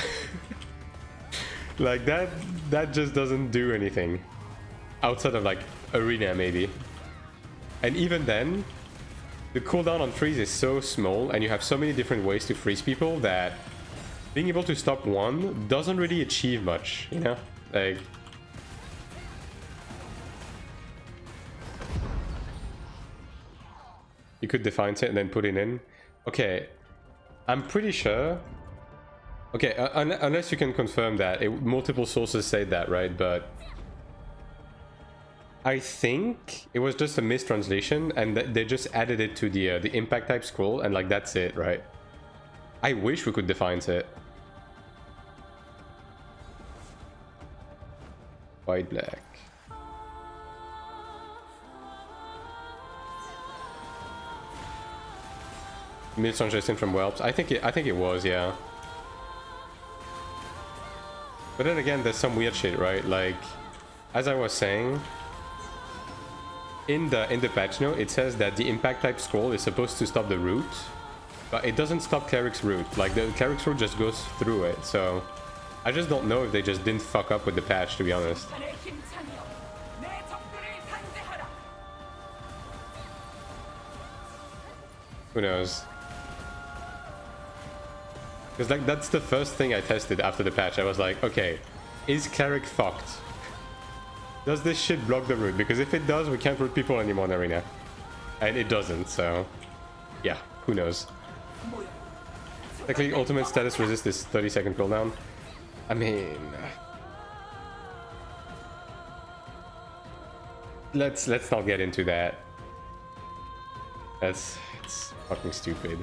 Like that just doesn't do anything outside of like arena maybe. And even then, the cooldown on freeze is so small and you have so many different ways to freeze people that being able to stop one doesn't really achieve much, you know? Like, you could define it and then put it in. Okay, I'm pretty sure. Okay, unless you can confirm that multiple sources say that, right? But I think it was just a mistranslation, and they just added it to the impact type scroll, and like that's it, right? I wish we could define it. White, black. Mistranslation from Whelps. I think it was, yeah. But then again, there's some weird shit, right? Like, as I was saying, in the patch note, it says that the impact type scroll is supposed to stop the root, but it doesn't stop Cleric's root. Like, the Cleric's root just goes through it, so I just don't know if they just didn't fuck up with the patch, to be honest. Who knows? Because like that's the first thing I tested after the patch. I was like, okay, is Cleric fucked? Does this shit block the root? Because if it does, we can't root people anymore in arena. And it doesn't, so yeah, who knows? Technically, ultimate status resist is 30-second cooldown. I mean, let's not get into that. It's fucking stupid.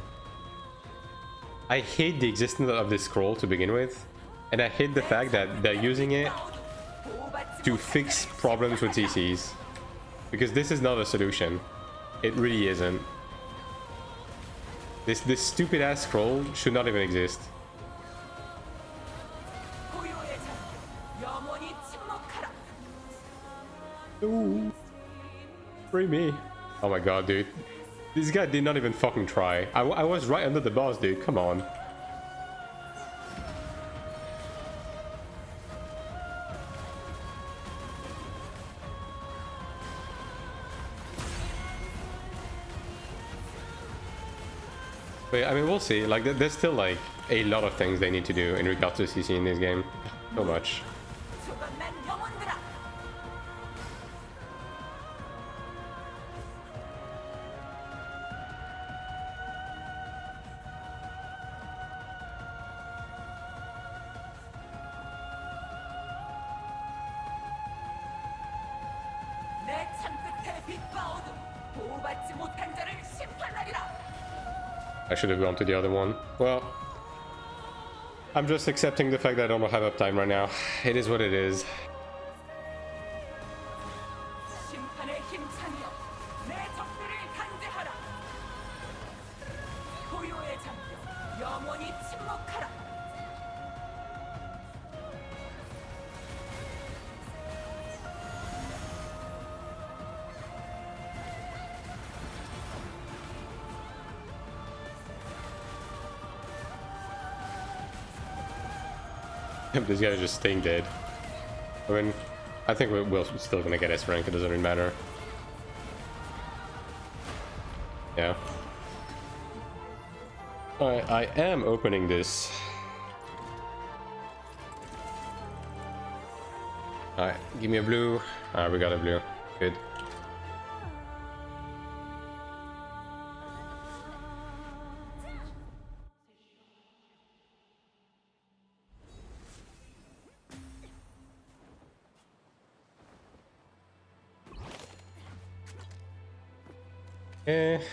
I hate the existence of this scroll to begin with, and I hate the fact that they're using it to fix problems with CCs, because this is not a solution. It really isn't. This stupid ass scroll should not even exist. Ooh, free me. Oh my god, dude. This guy did not even fucking try. I was right under the boss, dude. Come on. But I mean, we'll see. Like, there's still like a lot of things they need to do in regards to CC in this game. So much. I should have gone to the other one. Well, I'm just accepting the fact that I don't have uptime right now. It is what it is. This guy is just staying dead. I mean, I think we're still gonna get S rank, it doesn't really matter. Yeah. Alright, I am opening this. Alright, give me a blue. Alright, we got a blue. Good.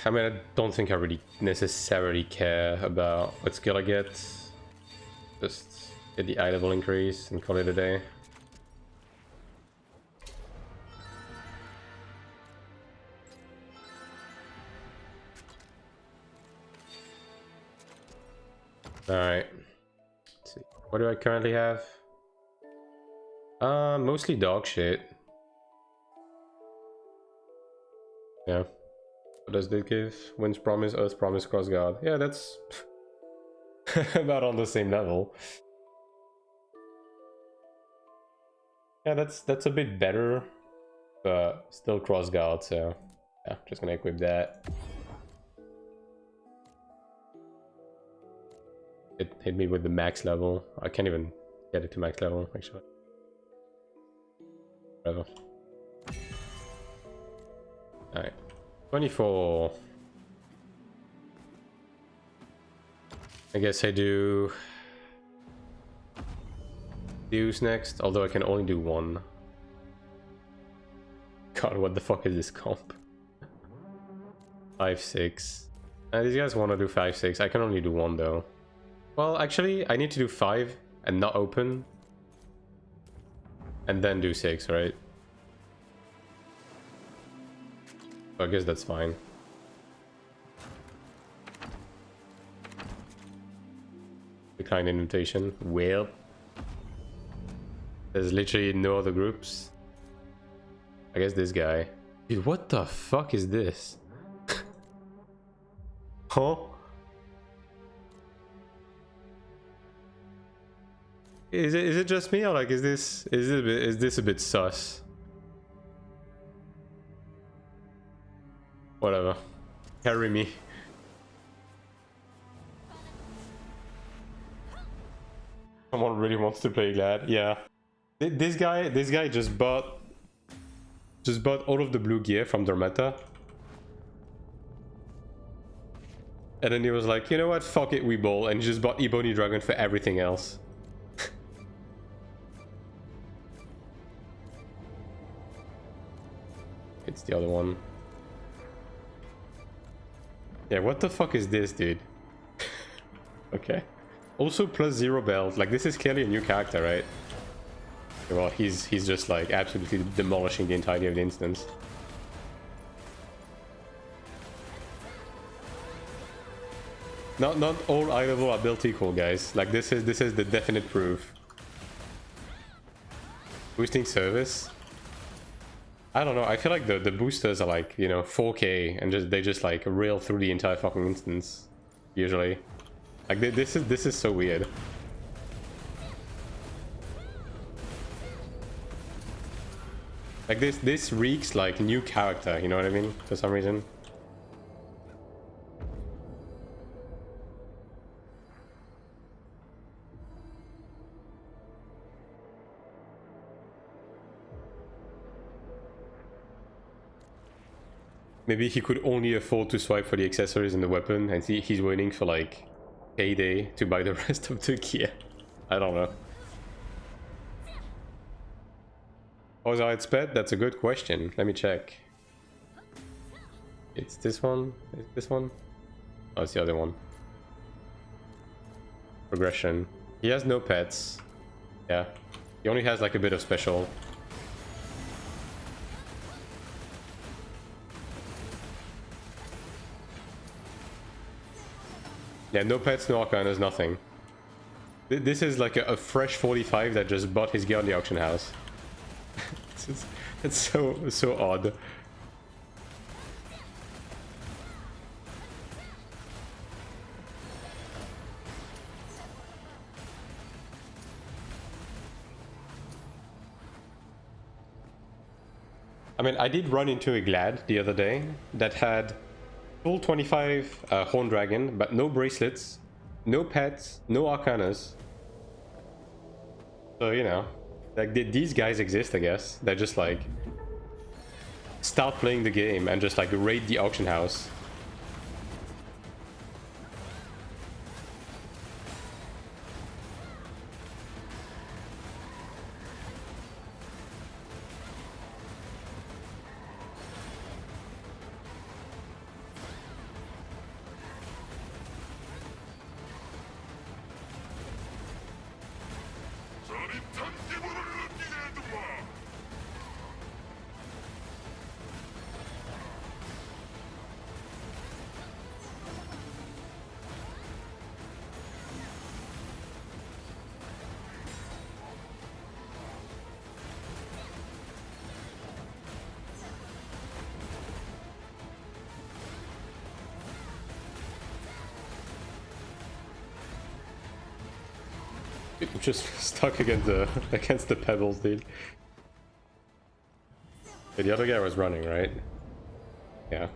I mean, I don't think I really necessarily care about what skill I get. Just get the eye level increase and call it a day. Alright. Let's see. What do I currently have? Mostly dog shit. Yeah. What does that give? Wind's Promise, Earth's Promise, Crossguard. Yeah, that's about on the same level. Yeah, that's a bit better, but still Crossguard, so yeah, just gonna equip that. It hit me with the max level. I can't even get it to max level, actually. Whatever. Alright. 24. I guess I do Deuce next, although I can only do one. God, what the fuck is this comp? 5-6. These guys want to do 5-6. I can only do one though. Well, actually, I need to do 5 and not open. And then do 6, right? I guess that's fine. Decline invitation. Well, there's literally no other groups. I guess this guy. Dude, what the fuck is this? Huh? Is it just me, or like is this a bit sus? Whatever. Carry me. Someone really wants to play Glad. Yeah. This guy just bought all of the blue gear from their meta. And then he was like, you know what, fuck it, we bowl, and he just bought Ebony Dragon for everything else. It's the other one. Yeah, what the fuck is this, dude? Okay. Also +0 belt. Like, this is clearly a new character, right? Well, he's just like absolutely demolishing the entirety of the instance. Not all eye level are built equal, guys. Like, this is the definite proof. Boosting service. I don't know. I feel like the boosters are like, you know, 4K and they just like rail through the entire fucking instance usually. Like this is so weird. Like this reeks like new character, you know what I mean? For some reason. Maybe he could only afford to swipe for the accessories and the weapon, and he's waiting for like payday to buy the rest of the gear. I don't know. Oh, is that its pet? That's a good question. Let me check. It's this one? Is it this one? Oh, it's the other one. Progression. He has no pets. Yeah. He only has like a bit of special. Yeah, no pets, no arcanas, nothing. This is like a fresh 45 that just bought his gear on the auction house. It's so odd. I mean, I did run into a Glad the other day that had full 25 Horn Dragon, but no bracelets, no pets, no Arcanas. So, you know, like these guys exist, I guess. They just like start playing the game and just like raid the auction house. I'm just stuck against the pebbles, dude. Yeah, the other guy was running, right? Yeah.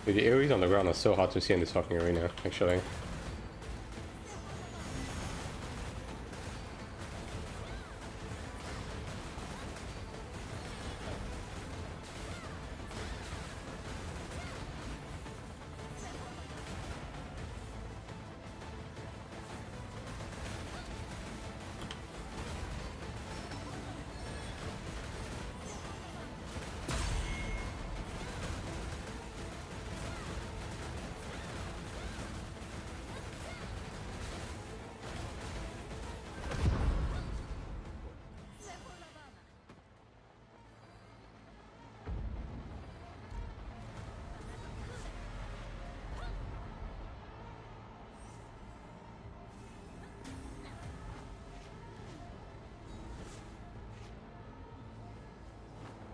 Dude, the AoEs on the ground are so hard to see in this fucking arena, actually.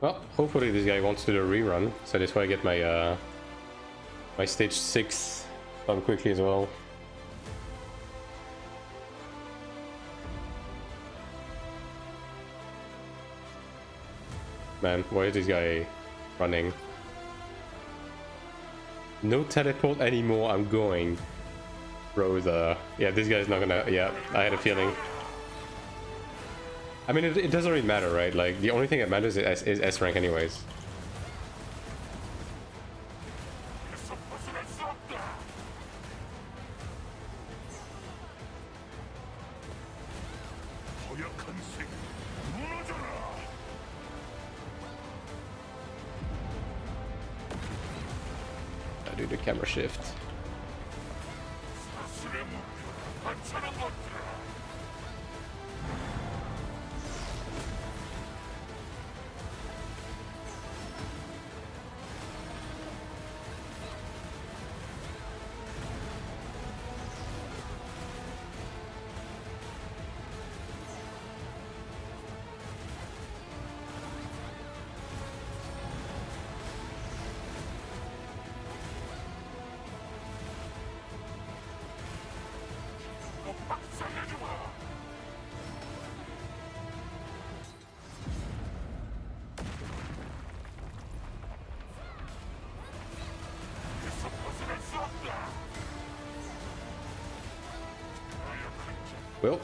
Well, hopefully this guy wants to do a rerun, so this way I get my my stage 6 done quickly as well. Man, why is this guy running? No teleport anymore, I'm going. Bro, yeah, this guy's not gonna... Yeah, I had a feeling. I mean, it doesn't really matter, right? Like, the only thing that matters is S rank anyways. I do the camera shift. Well,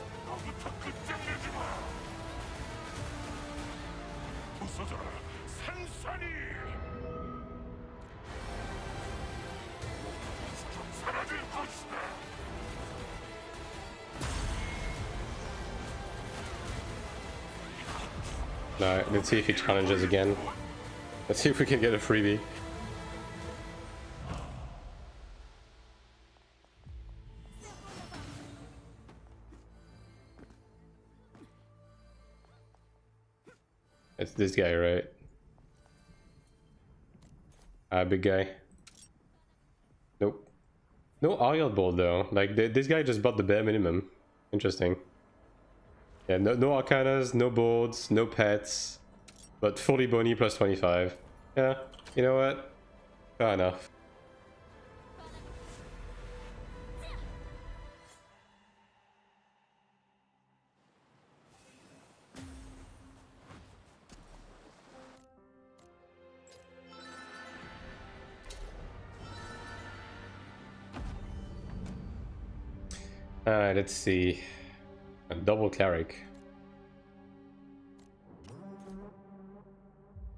no, let's see if he challenges again. Let's see if we can get a freebie. It's this guy, right? Big guy. Nope. No Ariel board though. Like this guy just bought the bare minimum. Interesting. Yeah, no arcanas, no boards, no pets, but fully bony plus 25. Yeah, you know what? Fair enough. Alright, let's see. A double Cleric.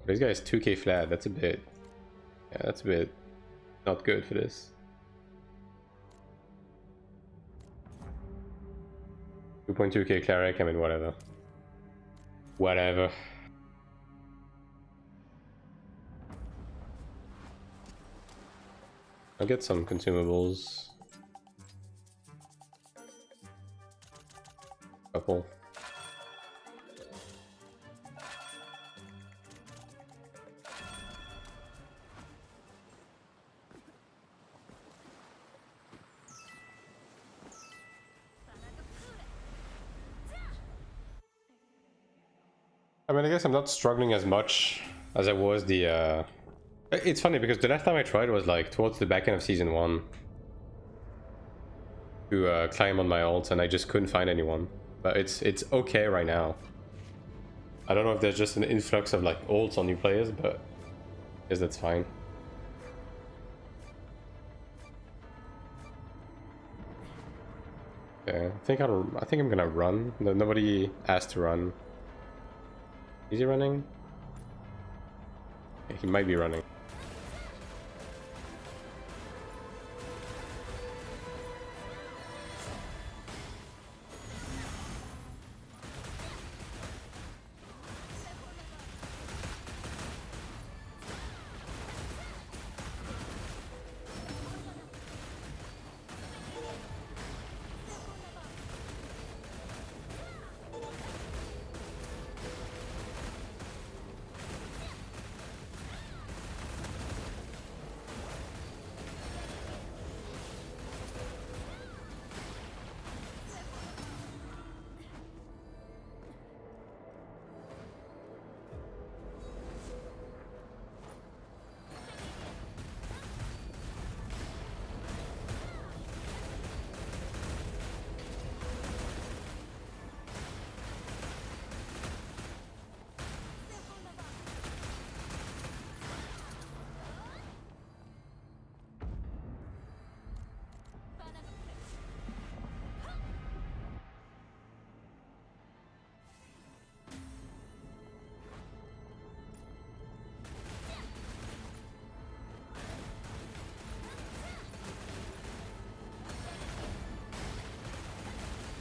This guy is 2k flat, that's a bit... Yeah, that's a bit not good for this. 2.2k Cleric, I mean, whatever. Whatever. I'll get some consumables. Couple. I mean, I guess I'm not struggling as much as I was the... It's funny because the last time I tried was like towards the back end of season 1 to climb on my ult, and I just couldn't find anyone. But it's okay right now. I don't know if there's just an influx of like ults on new players, but I guess that's fine. Okay, I think I'm gonna run. Nobody asked to run. Is he running? Yeah, he might be running.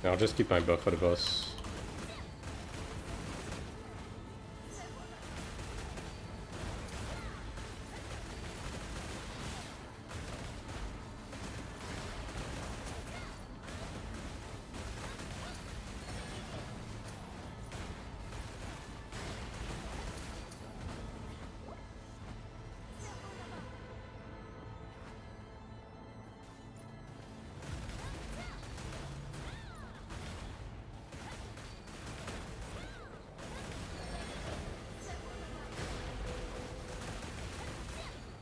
I'll just keep my buff for the boss.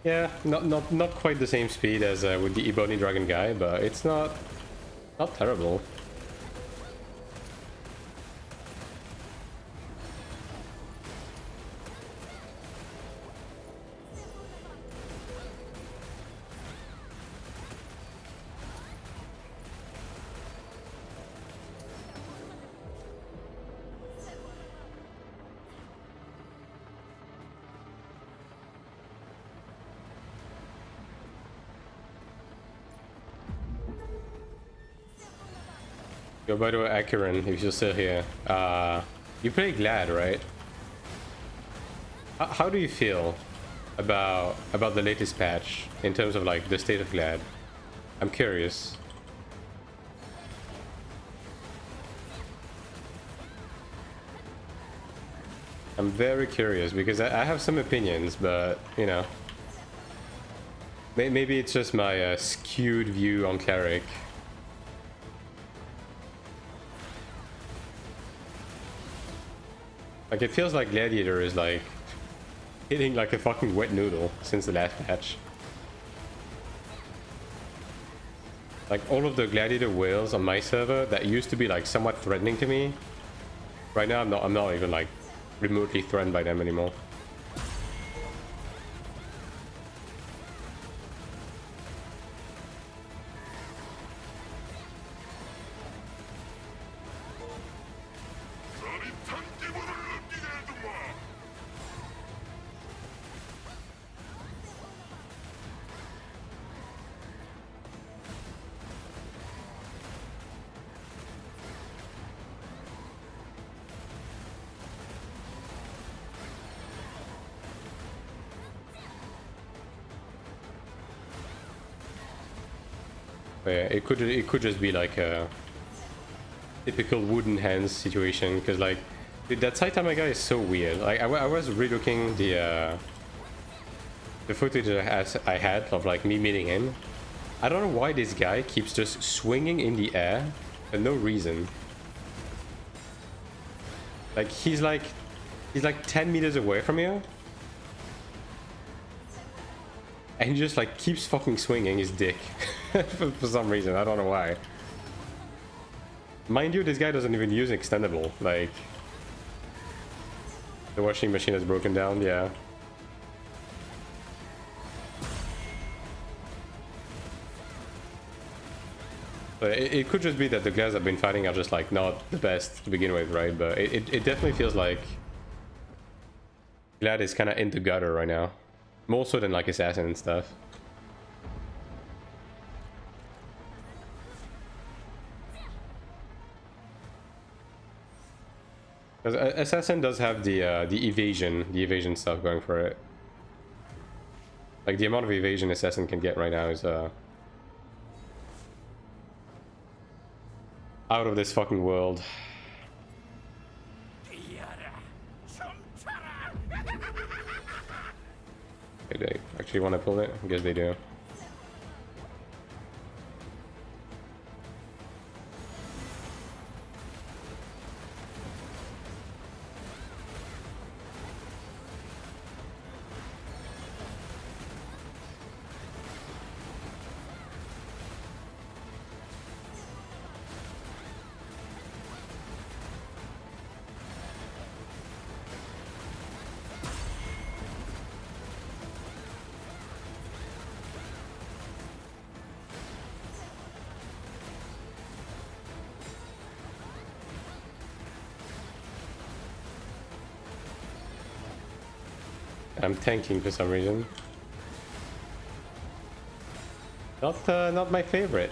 Yeah, not quite the same speed as with the Ebony Dragon guy, but it's not terrible. Yo, by the way, Akiran, if you're still here, you play Glad, right? How do you feel about the latest patch in terms of like the state of Glad. I'm curious. I'm very curious because I have some opinions, but you know, maybe it's just my skewed view on Cleric. Like it feels like Gladiator is like hitting like a fucking wet noodle since the last patch. Like all of the Gladiator whales on my server that used to be like somewhat threatening to me, right now I'm not even like remotely threatened by them anymore. Yeah, it could just be like a typical wooden hands situation, because like dude, that Saitama guy is so weird. Like I was relooking the footage that I had of like me meeting him. I don't know why this guy keeps just swinging in the air for no reason. Like he's like 10 meters away from you, and he just like keeps fucking swinging his dick for some reason. I don't know why. Mind you, this guy doesn't even use extendable. Like the washing machine is broken down. Yeah. But it could just be that the guys I've been fighting are just like not the best to begin with, right? But it definitely feels like Glad is kind of in the gutter right now. More so than like Assassin and stuff. Because Assassin does have the evasion stuff going for it. Like the amount of evasion Assassin can get right now is out of this fucking world. Do they actually want to pull it? I guess they do. I'm tanking for some reason. Not my favorite.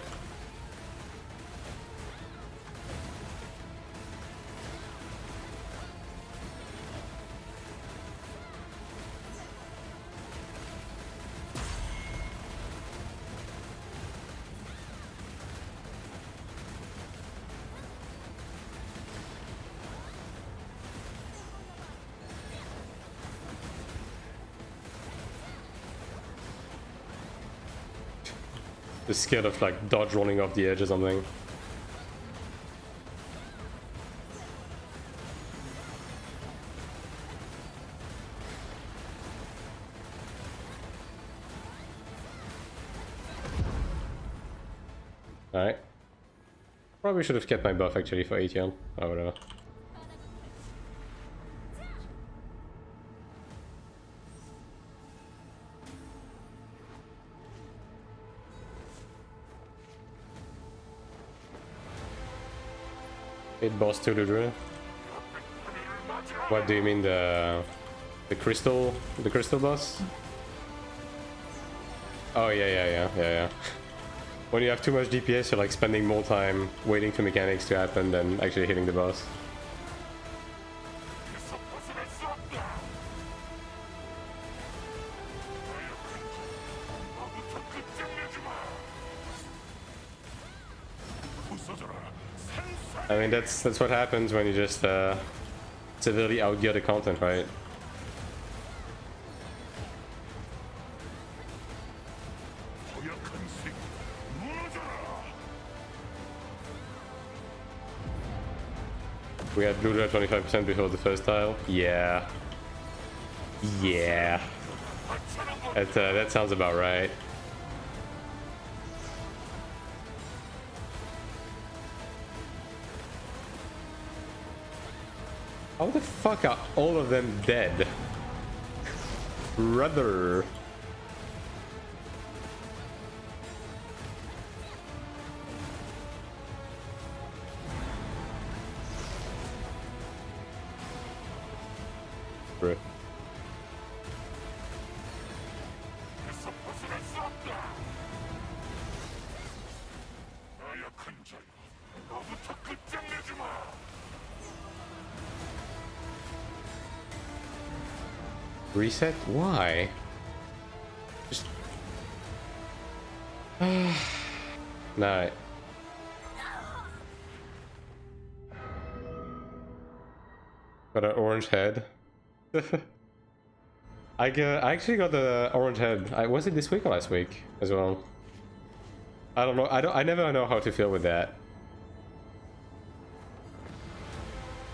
Just scared of like dodge rolling off the edge or something. Alright. Probably should have kept my buff actually for ATM. Oh, whatever. Boss 2 to drill. What do you mean, the crystal boss? Oh yeah. When you have too much DPS, you're like spending more time waiting for mechanics to happen than actually hitting the boss. I mean, that's what happens when you just severely outgear the content, right? We had blue at 25% before the first tile. Yeah. Yeah. That sounds about right. How the fuck are all of them dead? Brother. Bruh. Reset? Why? Just... Nah. Got an orange head. I actually got the orange head. Was it this week or last week as well? I don't know. I never know how to feel with that.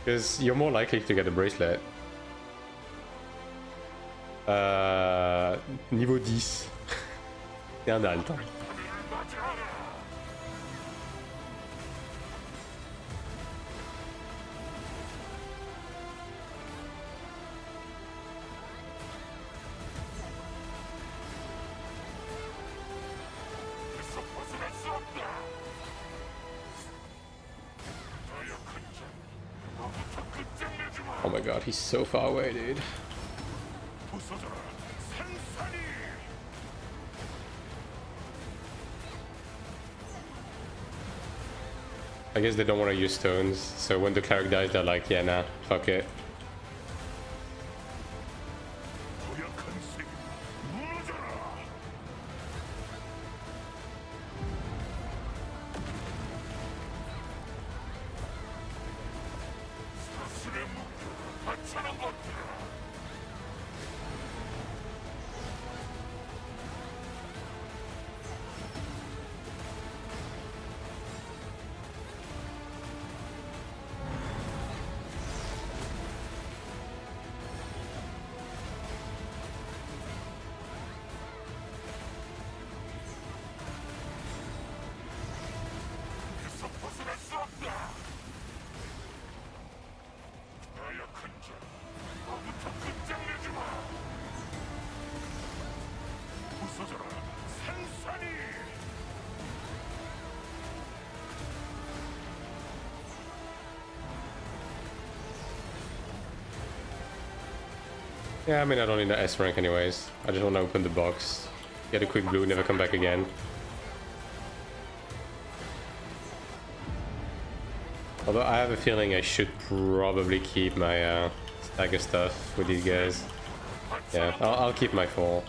Because you're more likely to get a bracelet. Niveau 10. T'es un alt. Oh my god, he's so far away, dude. I guess they don't want to use stones, so when the cleric dies, they're like, yeah, nah, fuck it. Yeah, I mean, I don't need the S rank anyways. I just want to open the box, get a quick blue, never come back again. Although I have a feeling I should probably keep my stagger stuff with these guys. Yeah, I'll keep my 4.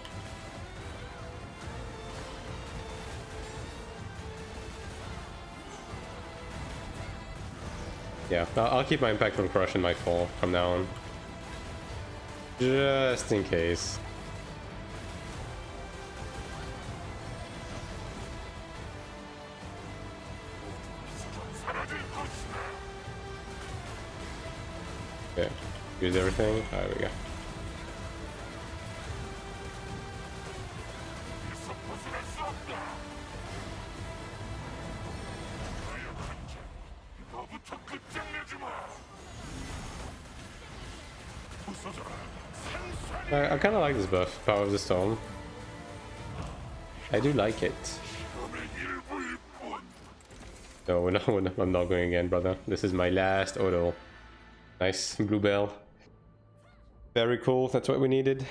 Yeah, I'll keep my impactful crush and my 4 from now on. Just in case. Okay, use everything. There we go. I kind of like this buff, Power of the Storm. I do like it. No, I'm not going again, brother. This is my last auto. Nice, bluebell. Very cool, that's what we needed.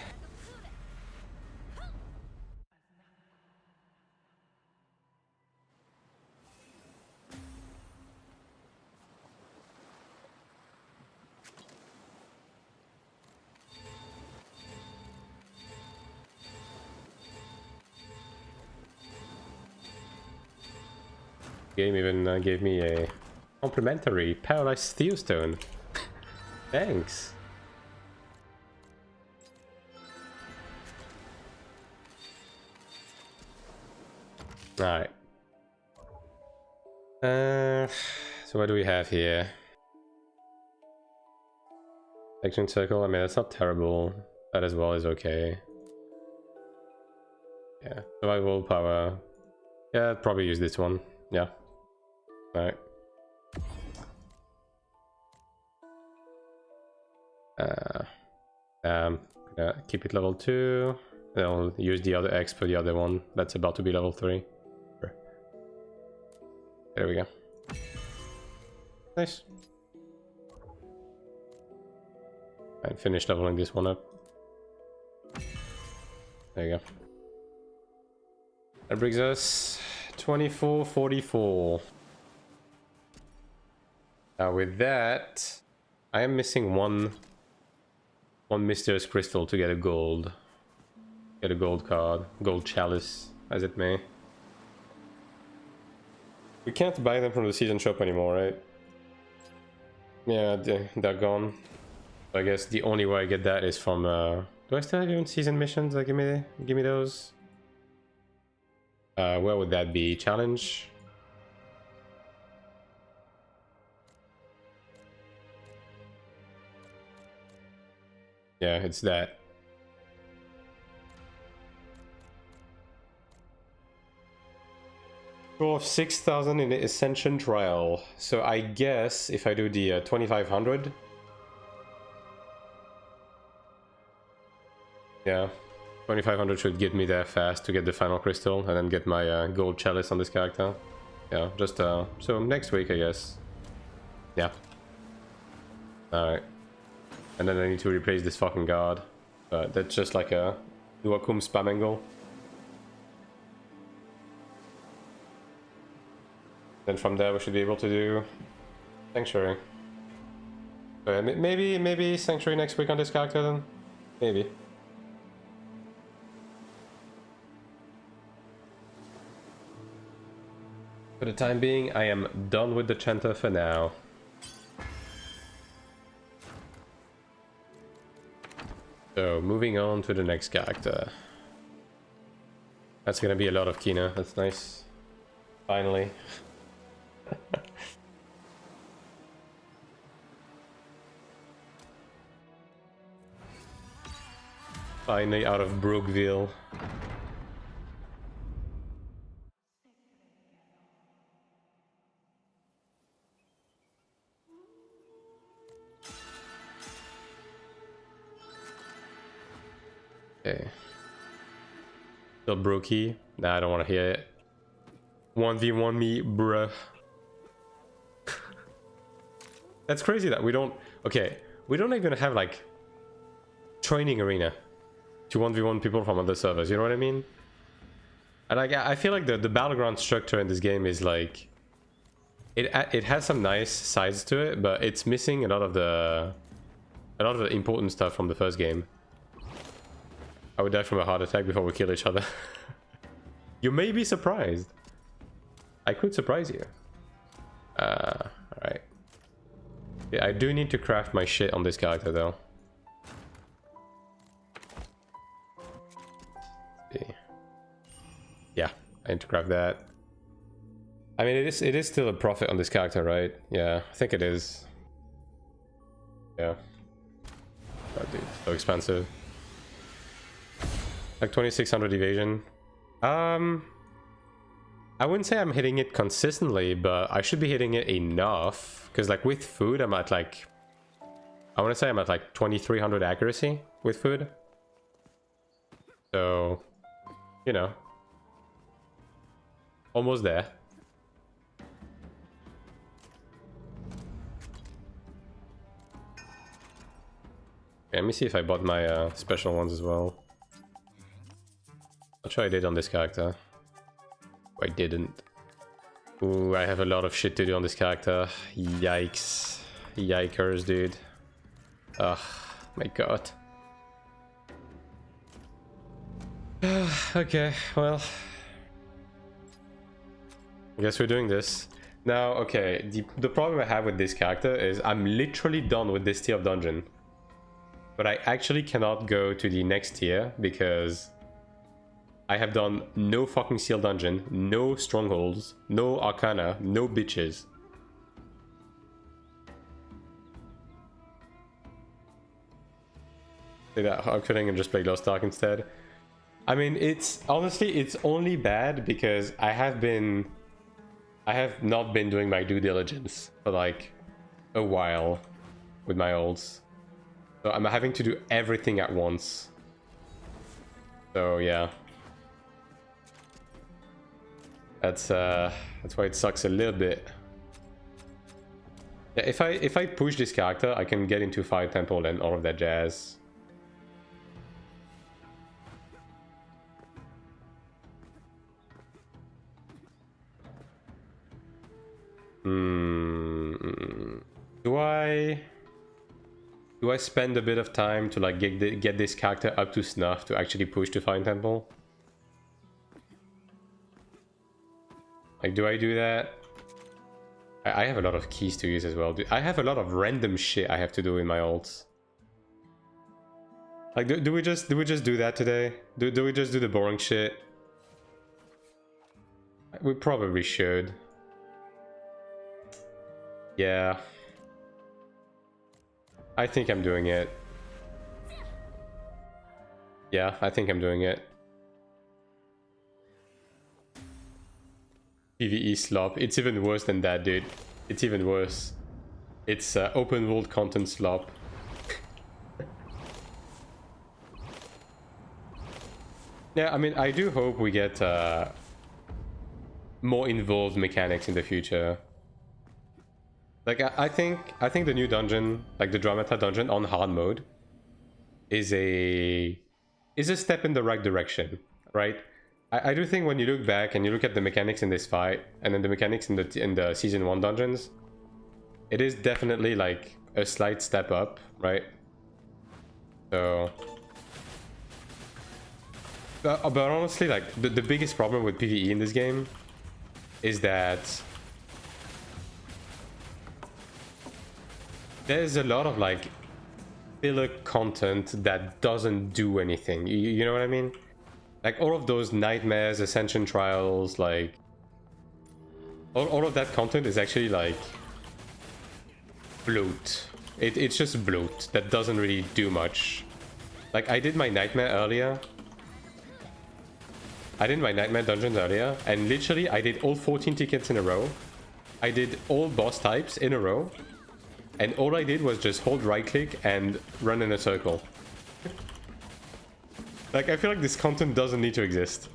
Game even gave me a Complimentary paralyzed steel stone. Thanks. Alright. So what do we have here? Action circle, I mean that's not terrible. That as well is okay. Yeah, survival power. Yeah, I'd probably use this one. Yeah. Alright. Keep it level 2. Then I'll use the other X for the other one. That's about to be level 3. Sure. There we go. Nice. And finish leveling this one up. There you go. That brings us 2444. Now with that, I am missing one mysterious crystal to get a gold. Get a gold card. Gold chalice, as it may. We can't buy them from the season shop anymore, right? Yeah, they're gone. I guess the only way I get that is from do I still have even season missions? Like, give me those. Where would that be? Challenge? Yeah, it's that. Score of 6,000 in the Ascension Trial. So I guess if I do the 2,500. Yeah, 2,500 should get me there fast to get the final crystal and then get my gold chalice on this character. Yeah, just so next week I guess. Yeah. Alright. And then I need to replace this fucking guard. But that's just like a Duakum spam angle. Then from there we should be able to do Sanctuary. Maybe Sanctuary next week on this character then? Maybe. For the time being, I am done with the Chanter for now. So, moving on to the next character. That's gonna be a lot of Kina, that's nice. Finally. Finally out of Brookville. Okay. Still Brookie? Nah, I don't want to hear it. 1v1 me, bruh. That's crazy that we don't... Okay, we don't even have, like, training arena to 1v1 people from other servers, you know what I mean? And like, I feel like the battleground structure in this game is, like... It has some nice sides to it, but it's missing a lot of the important stuff from the first game. I would die from a heart attack before we kill each other. You may be surprised. I could surprise you. Alright. Yeah, I do need to craft my shit on this character though. See. Yeah, I need to craft that. I mean, it is still a profit on this character, right? Yeah, I think it is. Yeah. Oh, dude, so expensive. Like 2600 evasion. I wouldn't say I'm hitting it consistently, but I should be hitting it enough. Because like with food, I'm at like... I want to say I'm at like 2300 accuracy with food. So, you know. Almost there. Okay, let me see if I bought my special ones as well. Not sure I did on this character. I didn't. Ooh, I have a lot of shit to do on this character. Yikes. Yikers, dude. Ugh, my god. Okay, well. I guess we're doing this. Now, okay, the problem I have with this character is I'm literally done with this tier of dungeon. But I actually cannot go to the next tier because I have done no fucking seal dungeon, no strongholds, no arcana, no bitches. Say that Hawkfitting and just play Lost Ark instead. I mean, it's honestly, it's only bad because I have not been doing my due diligence for like a while with my olds. So I'm having to do everything at once. So yeah. That's why it sucks a little bit. Yeah, if I push this character, I can get into Fire Temple and all of that jazz. Do I spend a bit of time to like get this character up to snuff to actually push to Fire Temple? Like, do I do that? I have a lot of keys to use as well. I have a lot of random shit I have to do in my ults. Like, do we just do that today? Do we just do the boring shit? We probably should. Yeah. I think I'm doing it. Yeah, I think I'm doing it. PvE slop. It's even worse than that, dude. It's even worse. It's open world content slop. Yeah, I mean, I do hope we get more involved mechanics in the future. Like, I think the new dungeon, like the Dramata dungeon on hard mode, is a step in the right direction, right? I do think when you look back and you look at the mechanics in this fight, and then the mechanics in the Season 1 dungeons, it is definitely like a slight step up, right? So... But honestly, like, the biggest problem with PvE in this game is that there's a lot of, like, filler content that doesn't do anything. You know what I mean? Like, all of those nightmares, ascension trials, like... All of that content is actually, like... bloat. It's just bloat that doesn't really do much. Like, I did my nightmare earlier. I did my nightmare dungeons earlier, and literally I did all 14 tickets in a row. I did all boss types in a row. And all I did was just hold right click and run in a circle. Like, I feel like this content doesn't need to exist.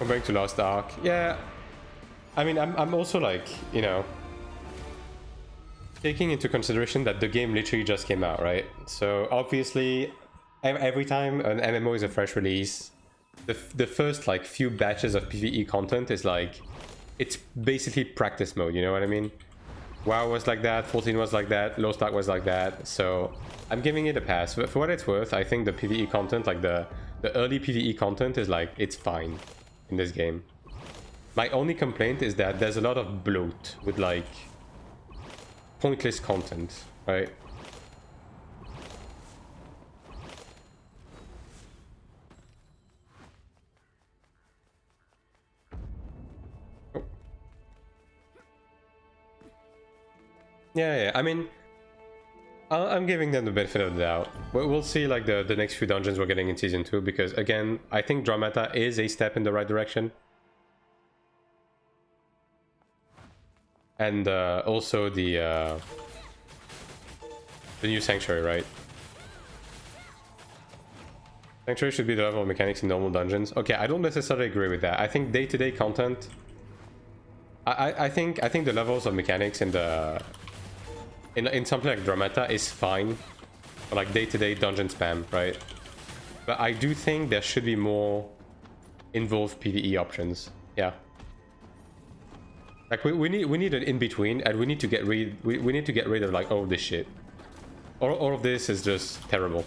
I'm going to Lost Ark. Yeah. I mean, I'm also like, you know, taking into consideration that the game literally just came out, right? So obviously, every time an MMO is a fresh release, the first like few batches of PvE content is like, it's basically practice mode, you know what I mean? WoW was like that, 14 was like that, Lost Ark was like that, so I'm giving it a pass. For what it's worth, I think the PvE content, like the early PvE content is like, it's fine in this game. My only complaint is that there's a lot of bloat with like pointless content, right? Yeah, I mean, I'm giving them the benefit of the doubt. We'll see like the next few dungeons we're getting in Season 2, because again, I think Dramata is a step in the right direction. And also the new Sanctuary, right? Sanctuary should be the level of mechanics in normal dungeons. Okay, I don't necessarily agree with that. I think day-to-day content... I think the levels of mechanics in the... In something like Dramata is fine for like day-to-day dungeon spam, right? But I do think there should be more involved PvE options. Yeah. Like we need an in-between, and we need to get rid of like all this shit. All of this is just terrible.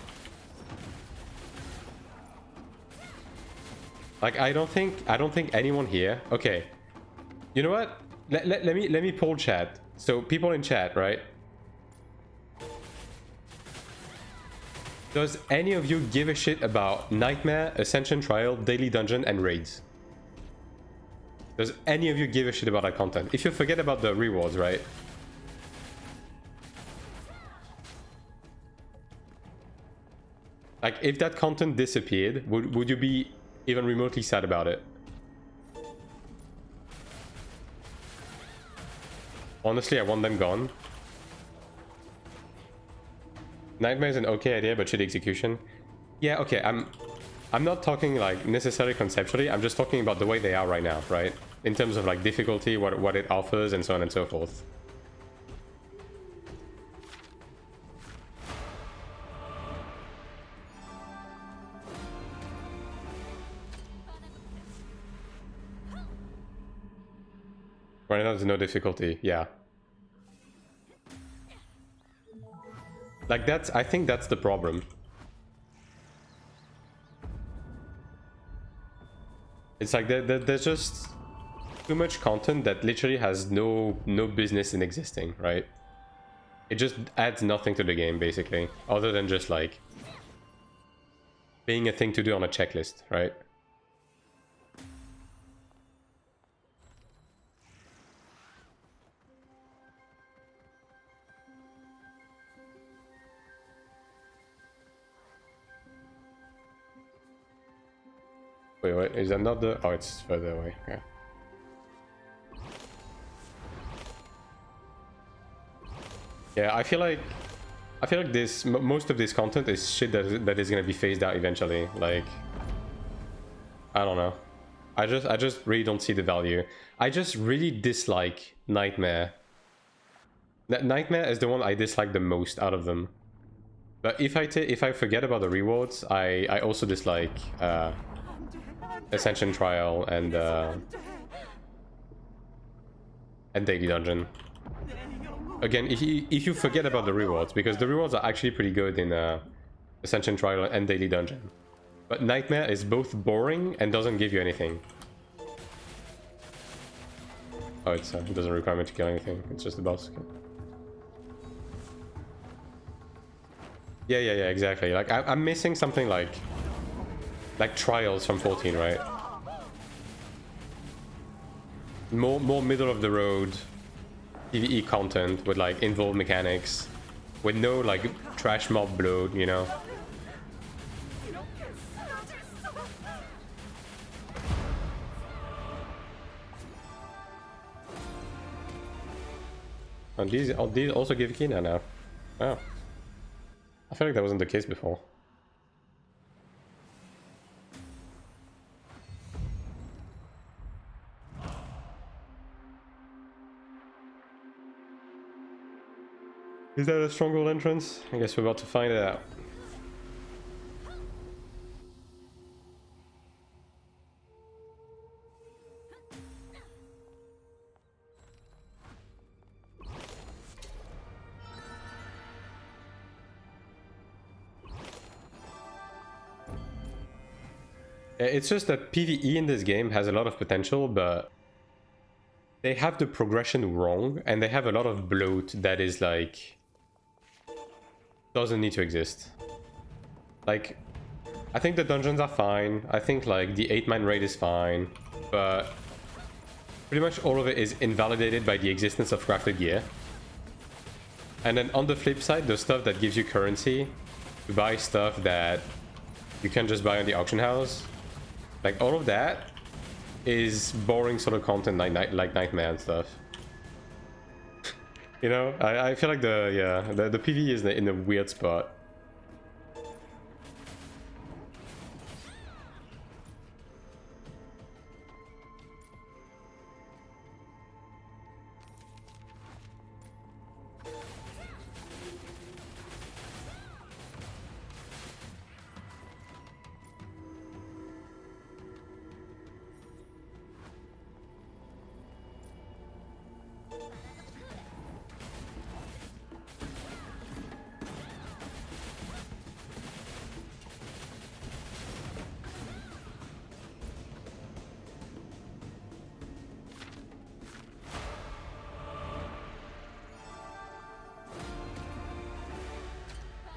Like I don't think anyone here. Okay. You know what? Let me poll chat. So people in chat, right? Does any of you give a shit about Nightmare, Ascension Trial, Daily Dungeon, and Raids? Does any of you give a shit about that content? If you forget about the rewards, right? Like, if that content disappeared, would you be even remotely sad about it? Honestly, I want them gone. Nightmare is an okay idea, but shit execution. Yeah, okay, I'm not talking like necessarily conceptually, I'm just talking about the way they are right now, right? In terms of like difficulty, what it offers, and so on and so forth. Right now there's no difficulty, yeah. Like I think that's the problem. It's like there's just too much content that literally has no business in existing, right? It just adds nothing to the game, basically, other than just like being a thing to do on a checklist, right? Wait, is that not the... Oh, it's further away, okay. Yeah, I feel like this most of this content is shit that is gonna be phased out eventually. Like, I don't know. I just really don't see the value. I just really dislike Nightmare. Nightmare is the one I dislike the most out of them. But if I forget about the rewards, I also dislike Ascension Trial and Daily Dungeon. Again, if you forget about the rewards, because the rewards are actually pretty good in Ascension Trial and Daily Dungeon. But Nightmare is both boring and doesn't give you anything. Oh, it doesn't require me to kill anything. It's just a boss skill. Yeah, exactly. Like, I'm missing something like Trials from 14, right? More middle of the road PvE content with like involved mechanics, with no like trash mob bloat, you know. And these also give Kina now. Wow. I feel like that wasn't the case before. Is that a stronghold entrance? I guess we're about to find it out. It's just that PvE in this game has a lot of potential, but they have the progression wrong, and they have a lot of bloat that is like... doesn't need to exist. Like, I think the dungeons are fine. I think like the 8-man raid is fine, but pretty much all of it is invalidated by the existence of crafted gear. And then on the flip side, the stuff that gives you currency to buy stuff that you can just buy on the auction house, like all of that is boring sort of content like Nightmare and stuff. You know, I feel like the PvE is in a weird spot.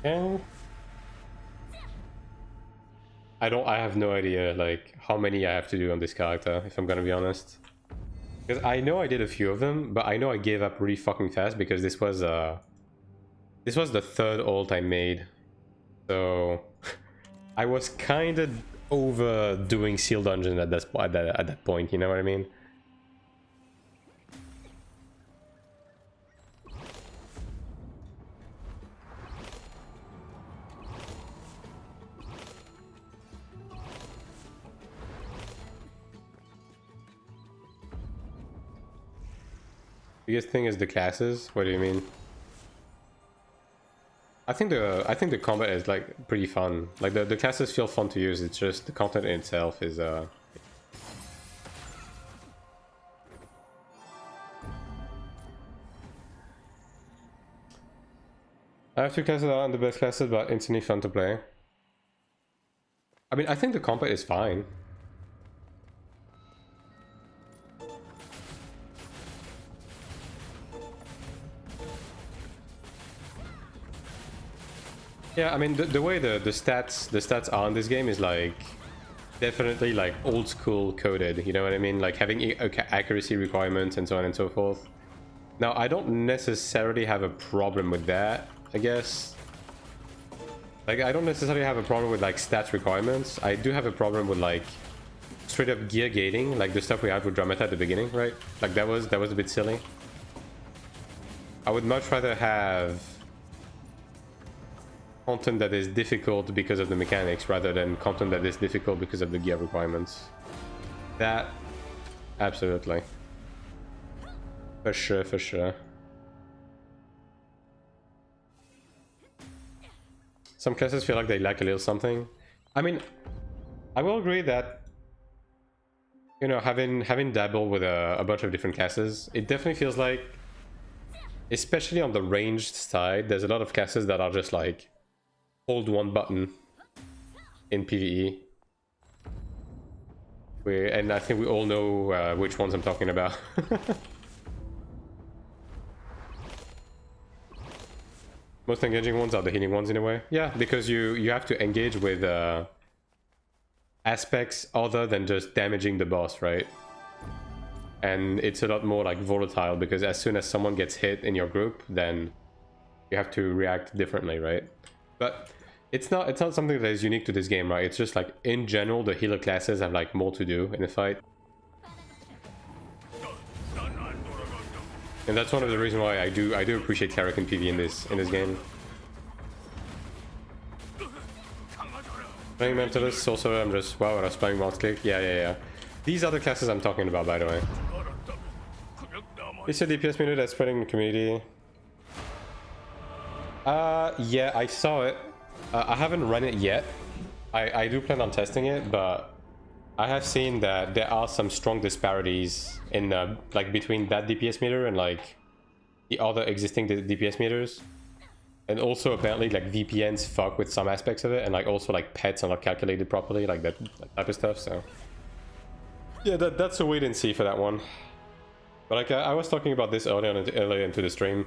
Okay. I have no idea like how many I have to do on this character, if I'm gonna be honest. Because I know I did a few of them, but I know I gave up really fucking fast because this was the third ult I made. So I was kind of overdoing Seal Dungeon at that point, you know what I mean? Biggest thing is the classes. What do you mean? I think the combat is like pretty fun. Like the classes feel fun to use. It's just the content in itself is I have two classes that aren't the best classes, but instantly fun to play. I mean, I think the combat is fine. Yeah, I mean the way the stats are in this game is like definitely like old school coded, you know what I mean? Like having accuracy requirements and so on and so forth. Now I don't necessarily have a problem with that, I guess. Like I don't necessarily have a problem with like stats requirements. I do have a problem with like straight up gear gating, like the stuff we had with Dramata at the beginning, right? Like that was a bit silly. I would much rather have content that is difficult because of the mechanics rather than content that is difficult because of the gear requirements. That, absolutely. For sure, for sure. Some classes feel like they lack a little something. I mean, I will agree that, you know, having dabbled with a bunch of different classes, it definitely feels like, especially on the ranged side, there's a lot of classes that are just like, hold one button in PvE. And I think we all know which ones I'm talking about. Most engaging ones are the healing ones in a way. Yeah, because you have to engage with aspects other than just damaging the boss, right? And it's a lot more like volatile because as soon as someone gets hit in your group, then you have to react differently, right? But it's not something that is unique to this game, right? It's just like in general the healer classes have like more to do in a fight. And that's one of the reasons why I do appreciate Cleric and PV in this game. Playing Mentalist, also I'm just wow, I was playing mouse click. Yeah. These are the classes I'm talking about, by the way. It's a DPS meter that's spreading in the community. Yeah, I saw it. I haven't run it yet. I do plan on testing it, but I have seen that there are some strong disparities in like between that DPS meter and like the other existing DPS meters. And also apparently like VPNs fuck with some aspects of it, and like also like pets are not calculated properly, like that type of stuff. So yeah, that's a wait and see for that one. But like I was talking about this earlier into the stream.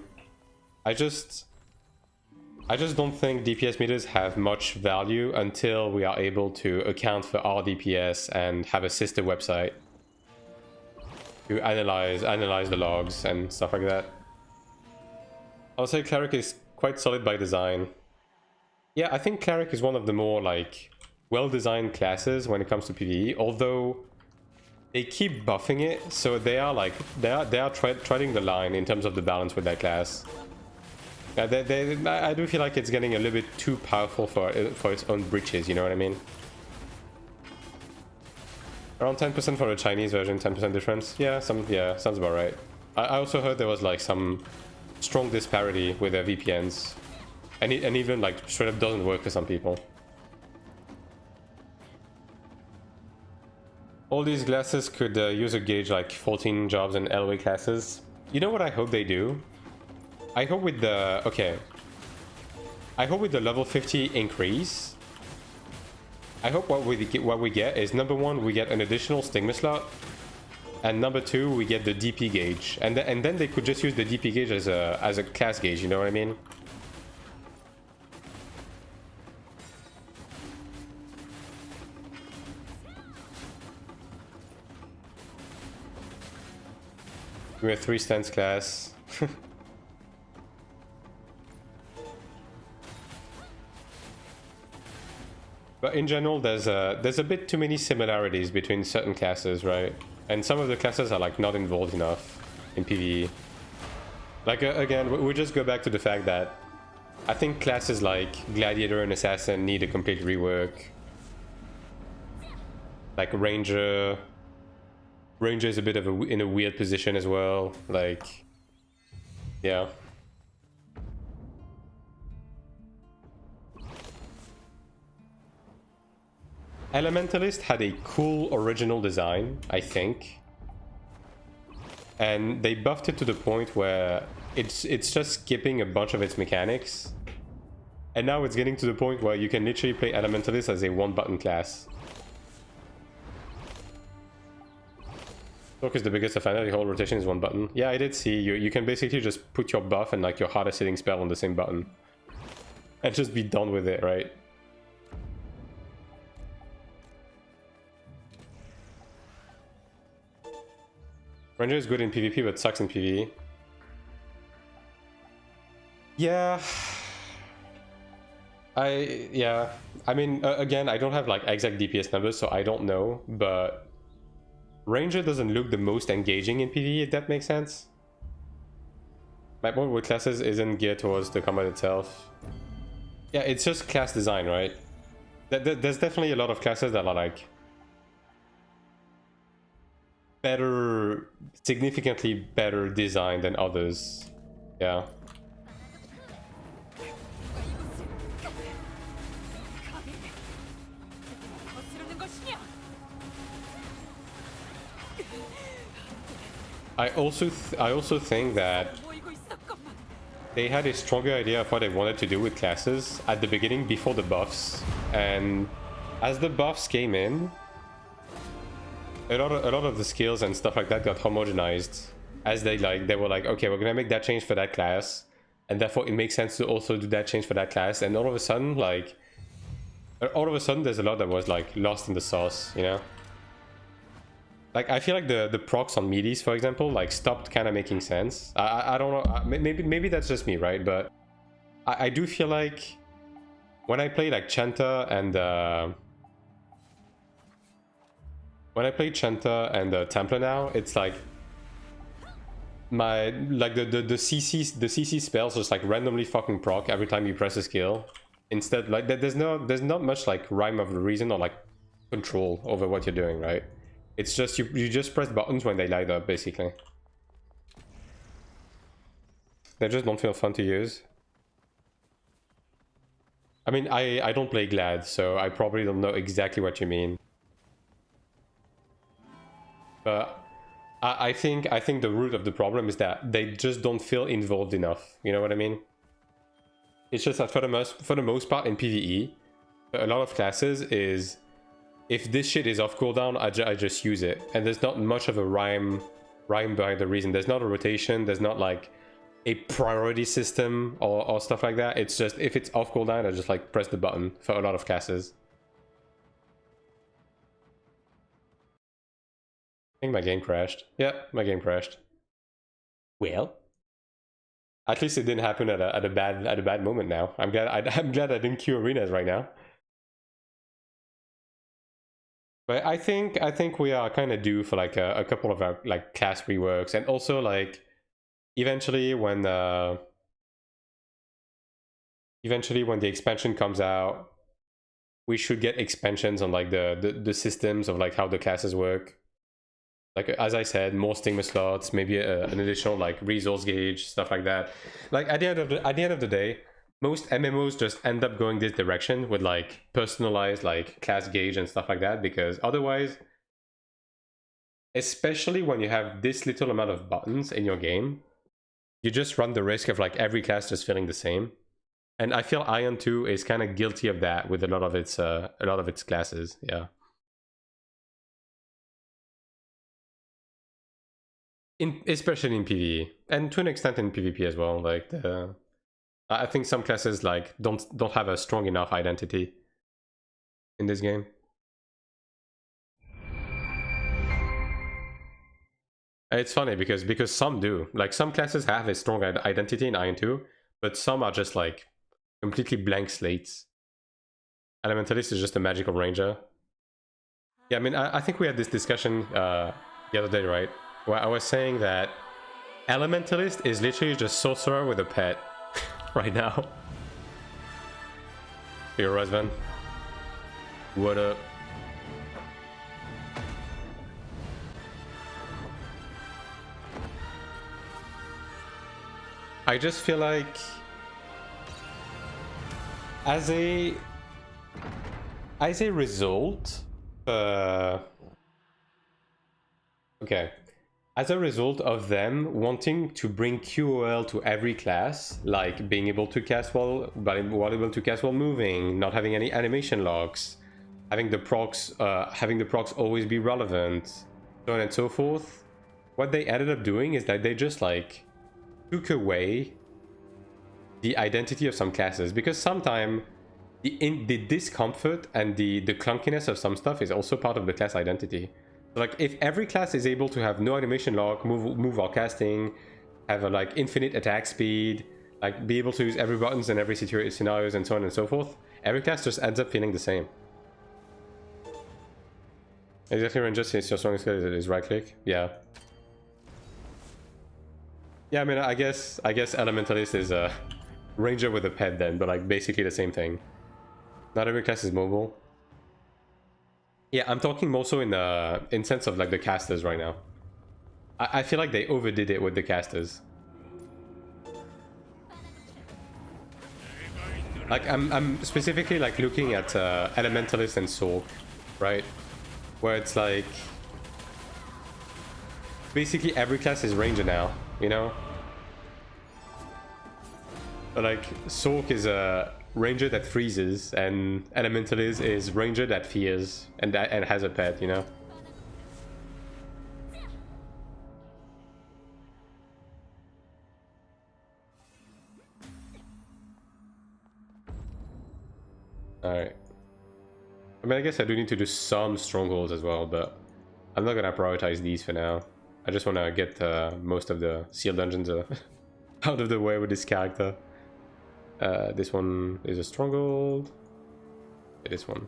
I just don't think DPS meters have much value until we are able to account for our DPS and have a sister website to analyze the logs and stuff like that. I would say Cleric is quite solid by design. Yeah, I think Cleric is one of the more like well-designed classes when it comes to PvE, although they keep buffing it, so they are treading the line in terms of the balance with that class. I do feel like it's getting a little bit too powerful for its own britches, you know what I mean? Around 10% for the Chinese version, 10% difference. Yeah, sounds about right. I also heard there was like some strong disparity with their VPNs, and even like straight up doesn't work for some people. All these classes could use a gauge like 14 jobs and LOA classes. You know what I hope they do? I hope with the level 50 increase, I hope what we get is, number one, we get an additional stigma slot, and number two, we get the DP gauge, and then they could just use the DP gauge as a class gauge. You know what I mean? We're a 3 stance class. But in general, there's a bit too many similarities between certain classes, right? And some of the classes are like not involved enough in PvE. Like again, we just go back to the fact that I think classes like Gladiator and Assassin need a complete rework. Like Ranger is a bit of in a weird position as well. Like, yeah. Elementalist had a cool original design, I think. And they buffed it to the point where it's just skipping a bunch of its mechanics. And now it's getting to the point where you can literally play Elementalist as a one-button class. Torque is the biggest offender, the whole rotation is one button. Yeah, I did see. You can basically just put your buff and like your hardest hitting spell on the same button. And just be done with it, right? Ranger is good in PvP but sucks in PvE. Yeah. I mean, again, I don't have like exact DPS numbers, so I don't know, but Ranger doesn't look the most engaging in PvE, if that makes sense. My point with classes isn't geared towards the combat itself. Yeah, it's just class design, right? There's definitely a lot of classes that are like better, significantly better designed than others. Yeah. I also think that they had a stronger idea of what they wanted to do with classes at the beginning before the buffs, and as the buffs came in, a lot of the skills and stuff like that got homogenized. As they were like, okay, we're gonna make that change for that class, and therefore it makes sense to also do that change for that class. And all of a sudden, there's a lot that was like lost in the sauce, you know. Like, I feel like the procs on meaties, for example, like stopped kind of making sense. I don't know, maybe that's just me, right? But I do feel like when I play like Chanta and Templar now, it's like the CC spells just like randomly fucking proc every time you press a skill. Instead, like there's not much like rhyme of reason or like control over what you're doing, right? It's just you just press buttons when they light up, basically. They just don't feel fun to use. I mean, I don't play Glad, so I probably don't know exactly what you mean. But I think the root of the problem is that they just don't feel involved enough. You know what I mean? It's just that for the most part in PvE, a lot of classes is, if this shit is off cooldown, I just use it. And there's not much of a rhyme behind the reason. There's not a rotation, there's not like a priority system or stuff like that. It's just, if it's off cooldown, I just like press the button for a lot of classes. I think my game crashed. Yeah, my game crashed. Well, at least it didn't happen at a bad moment now. I'm glad I didn't queue arenas right now. But I think we are kind of due for like a couple of our like class reworks, and also like eventually when the expansion comes out, we should get expansions on like the systems of like how the classes work. Like, as I said, more stigma slots, maybe an additional like resource gauge, stuff like that. Like at the end of the day, most MMOs just end up going this direction with like personalized like class gauge and stuff like that, because otherwise, especially when you have this little amount of buttons in your game, you just run the risk of like every class just feeling the same. And I feel Ion 2 is kind of guilty of that with a lot of its classes. Yeah. Especially in PvE, and to an extent in PvP as well. Like I think some classes like don't have a strong enough identity in this game. It's funny because some do. Like some classes have a strong identity in Iron 2, but some are just like completely blank slates. Elementalist is just a magical ranger. Yeah, I mean, I think we had this discussion the other day, right? Where I was saying that Elementalist is literally just sorcerer with a pet right now. Hey, Razvan. What up? I just feel like as a result, okay, as a result of them wanting to bring QOL to every class, like being able to cast while able to cast while moving, not having any animation locks, having the procs always be relevant, so on and so forth. What they ended up doing is that they just like took away the identity of some classes, because sometimes the discomfort and the clunkiness of some stuff is also part of the class identity. So like if every class is able to have no animation lock, move while casting, have a like infinite attack speed, like be able to use every buttons in every scenarios and so on and so forth, every class just ends up feeling the same. Exactly, Ranger, since your strongest skill is right click. Yeah. Yeah, I mean, I guess Elementalist is a Ranger with a pet then, but like basically the same thing. Not every class is mobile. Yeah, I'm talking more so in sense of like the casters right now. I feel like they overdid it with the casters. Like I'm specifically like looking at Elementalist and Sork, right? Where it's like basically every class is Ranger now, you know? But like Sork is a Ranger that freezes, and Elementalist is Ranger that fears and has a pet, you know? Alright. I mean, I guess I do need to do some strongholds as well, but I'm not gonna prioritize these for now. I just want to get most of the sealed dungeons out of the way with this character. This one is a stronghold. This one.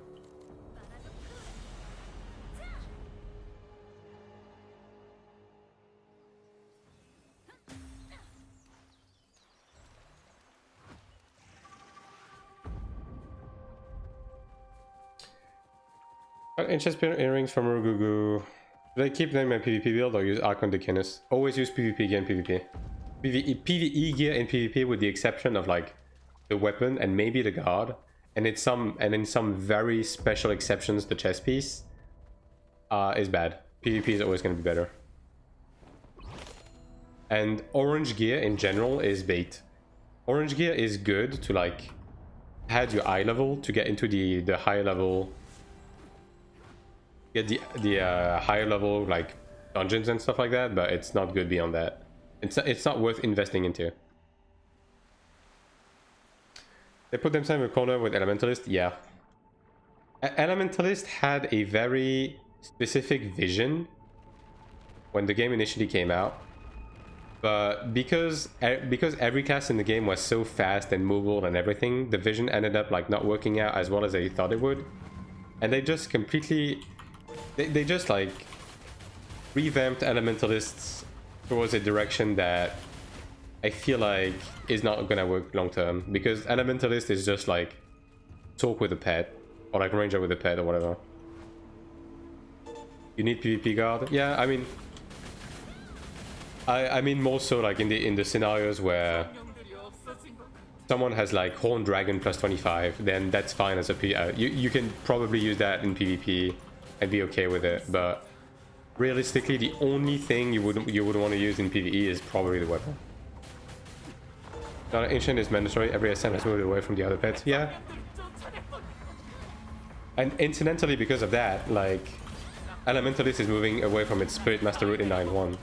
Ancient earrings from Urugugu. Should I keep them in my PvP build or use Archon Decanus? Always use PvP gear and PvP. PvE gear and PvP with the exception of like the weapon and maybe the guard, and in some very special exceptions the chest piece is bad. PvP is always going to be better. And orange gear in general is bait. Orange gear is good to like add your eye level to get into the higher level, get the higher level like dungeons and stuff like that, but it's not good beyond that. It's not worth investing into. They put themselves in a corner with Elementalist. Yeah, Elementalist had a very specific vision when the game initially came out, but because every class in the game was so fast and mobile and everything, the vision ended up like not working out as well as they thought it would, and they just completely they just like revamped Elementalists towards a direction that I feel like is not gonna work long term, because Elementalist is just like talk with a pet, or like Ranger with a pet or whatever. You need PvP guard? Yeah, I mean I mean more so like in the scenarios where someone has like Horned Dragon plus 25, then that's fine as a you can probably use that in PvP and be okay with it, but realistically the only thing you would want to use in PvE is probably the weapon. Now, Ancient is mandatory. Every SM has moved away from the other pets. Yeah. And incidentally, because of that, like, Elementalist is moving away from its Spirit Master route in 9.1.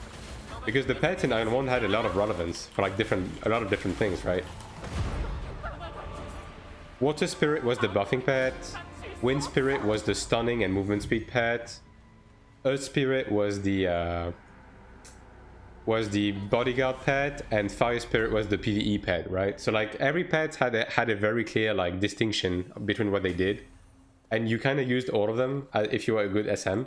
Because the pets in 9.1 had a lot of relevance for like a lot of different things, right? Water Spirit was the buffing pet. Wind Spirit was the stunning and movement speed pet. Earth Spirit was the was the bodyguard pet and fire spirit was the PvE pet, right? So like every pet had a very clear like distinction between what they did, and you kind of used all of them if you were a good SM.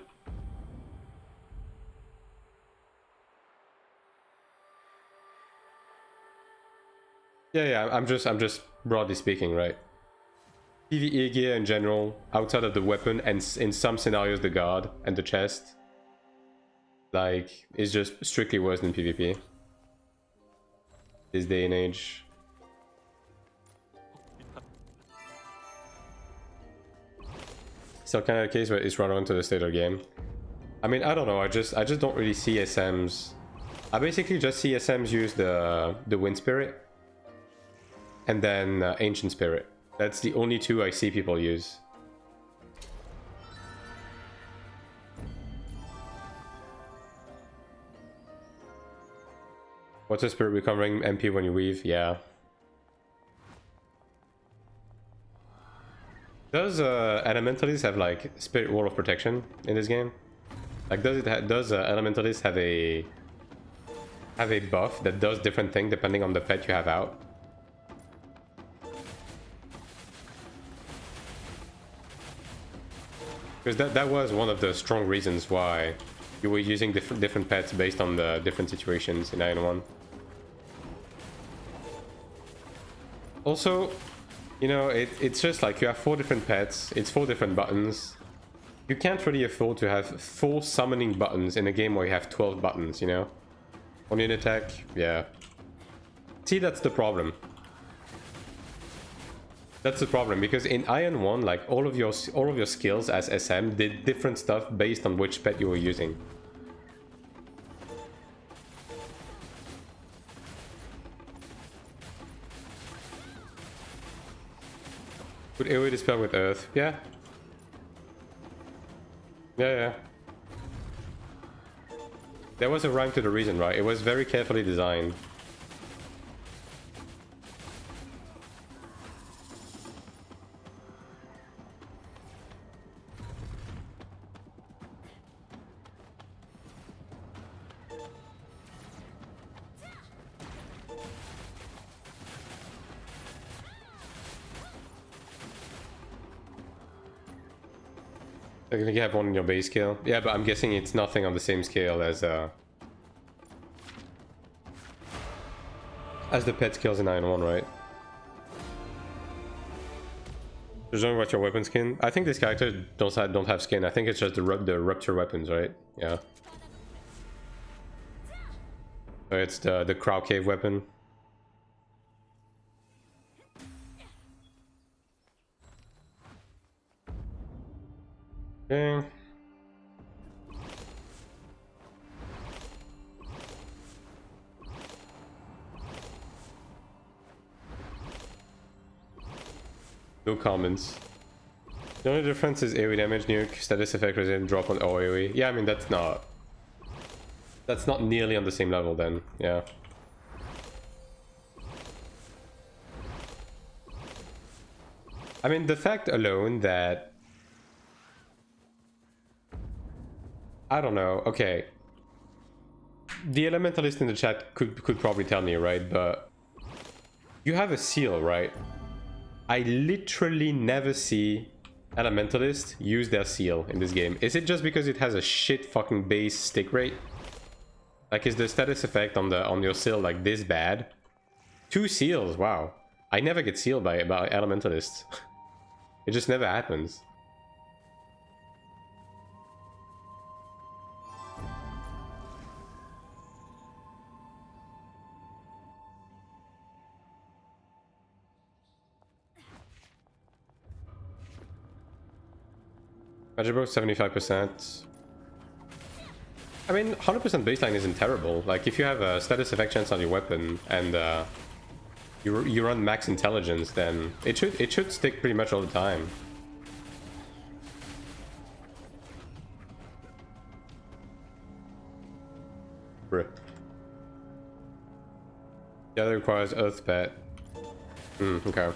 Yeah, I'm just broadly speaking, right? PvE gear in general, outside of the weapon and in some scenarios the guard and the chest, like, is just strictly worse than PvP. This day and age. Still kind of the case where it's run onto the state of the game. I mean, I don't know, I just don't really see SMs. I basically just see SMs use the Wind Spirit and then Ancient Spirit. That's the only two I see people use. What's a spirit recovering MP when you weave? Yeah. Does Elementalist have like Spirit Wall of Protection in this game? Like, does Elementalist have a buff that does different things depending on the pet you have out? Because that was one of the strong reasons why you were using different pets based on the different situations in Iron 1. Also, you know, it's just like you have 4 different pets, it's 4 different buttons. You can't really afford to have 4 summoning buttons in a game where you have 12 buttons, you know? On an attack, yeah. See, that's the problem. That's the problem, because in Iron 1, like, all of your skills as SM did different stuff based on which pet you were using. Would AoE dispel with Earth? Yeah. Yeah. There was a rhyme to the reason, right? It was very carefully designed. They're gonna have one in your base scale. Yeah, but I'm guessing it's nothing on the same scale as the pet skills in Iron 1, right? There's only about your weapon skin. I think this character don't have skin. I think it's just the rupture weapons, right? Yeah. So it's the Crow Cave weapon. Okay. No comments. The only difference is AoE damage, nuke, status effect, resilient, drop on AoE. Yeah, I mean, that's not nearly on the same level then, yeah. I mean, the fact alone that... I don't know, okay. The Elementalist in the chat could probably tell me, right? But you have a seal, right? I literally never see Elementalist use their seal in this game. Is it just because it has a shit fucking base stick rate? Like, is the status effect on your seal like this bad? 2 seals, wow. I never get sealed by Elementalist. It just never happens. Magic Bro 75%. I mean, 100% baseline isn't terrible. Like, if you have a status effect chance on your weapon and you run max intelligence, then it should stick pretty much all the time. Rip. The other requires Earth Pet. Okay.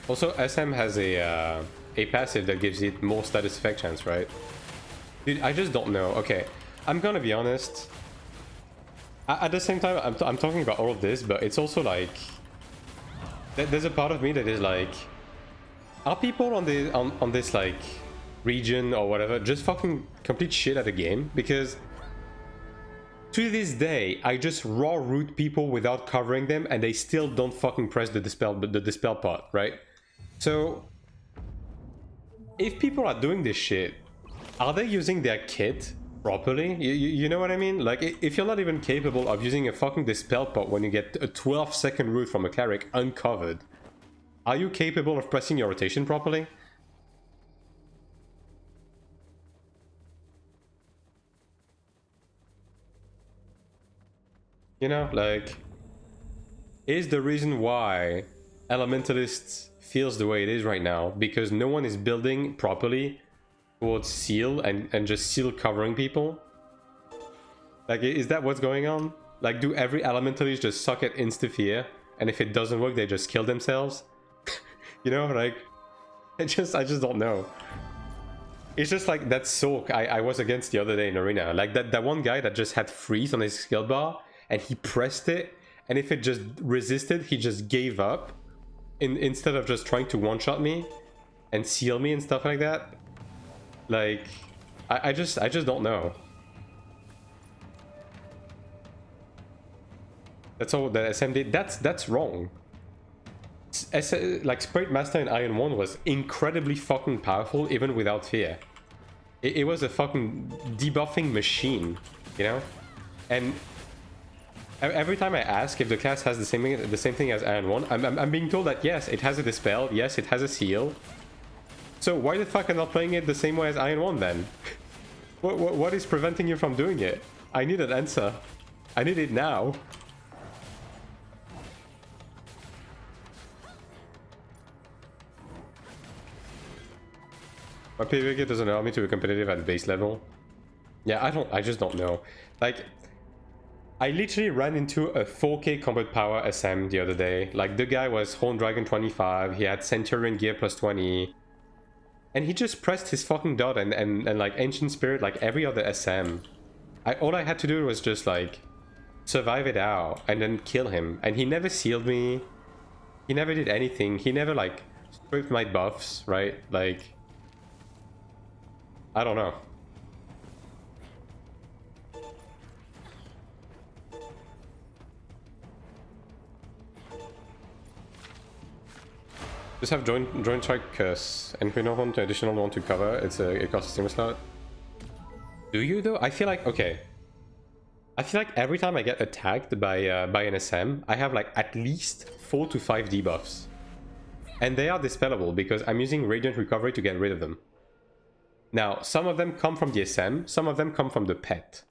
Also, SM has a passive that gives it more status effect chance, right? Dude, I just don't know. Okay, I'm gonna be honest. At the same time, I'm talking about all of this, but it's also like there's a part of me that is like, are people on the on this like region or whatever just fucking complete shit at the game? Because to this day, I just raw root people without covering them, and they still don't fucking press the dispel part, right? So if people are doing this shit, are they using their kit properly? You know what I mean? Like, if you're not even capable of using a fucking dispel pot when you get a 12-second root from a cleric uncovered, are you capable of pressing your rotation properly? You know, like, is the reason why Elementalists feels the way it is right now because no one is building properly towards seal and just seal covering people? Like, is that what's going on? Like, do every Elementalist just suck at insta-fear, and if it doesn't work, they just kill themselves? You know, like, I just don't know. It's just like that soak I was against the other day in Arena. Like, that one guy that just had freeze on his skill bar, and he pressed it, and if it just resisted, he just gave up instead of just trying to one-shot me and seal me and stuff like that. Like, I just don't know. That's all that SM did. That's wrong. Like, Spirit Master in Iron 1 was incredibly fucking powerful even without fear. It was a fucking debuffing machine, you know? And every time I ask if the class has the same thing as Iron 1, I'm being told that yes, it has a dispel, yes, it has a seal. So why the fuck am I not playing it the same way as Iron 1 then? What is preventing you from doing it? I need an answer. I need it now. My PvP doesn't allow me to be competitive at base level. Yeah, I just don't know. Like, I literally ran into a 4k combat power SM the other day. Like, the guy was Horn Dragon 25, he had Centurion gear plus 20. And he just pressed his fucking dot and like Ancient Spirit like every other SM. All I had to do was just like survive it out and then kill him. And he never sealed me. He never did anything. He never like stripped my buffs, right? Like, I don't know. Just have joint strike curse, and if we don't want an additional one to cover, it costs a steamer slot. Do you though? I feel like, okay. I feel like every time I get attacked by an SM, I have like at least 4 to 5 debuffs. And they are dispellable because I'm using Radiant Recovery to get rid of them. Now, some of them come from the SM, some of them come from the pet.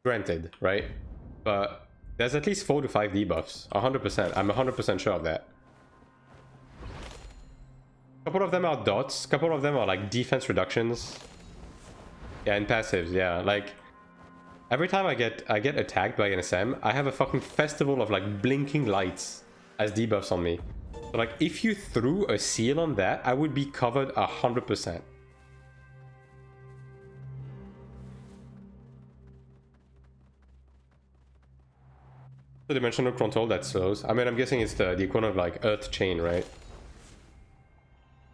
Granted, right? But there's at least 4 to 5 debuffs. 100%. I'm 100% sure of that. A couple of them are dots, a couple of them are like defense reductions. Yeah, and passives, yeah. Like, every time I get attacked by an SM, I have a fucking festival of like blinking lights as debuffs on me. So like, if you threw a seal on that, I would be covered 100%. The dimensional control that slows. I mean, I'm guessing it's the equivalent of like Earth Chain, right?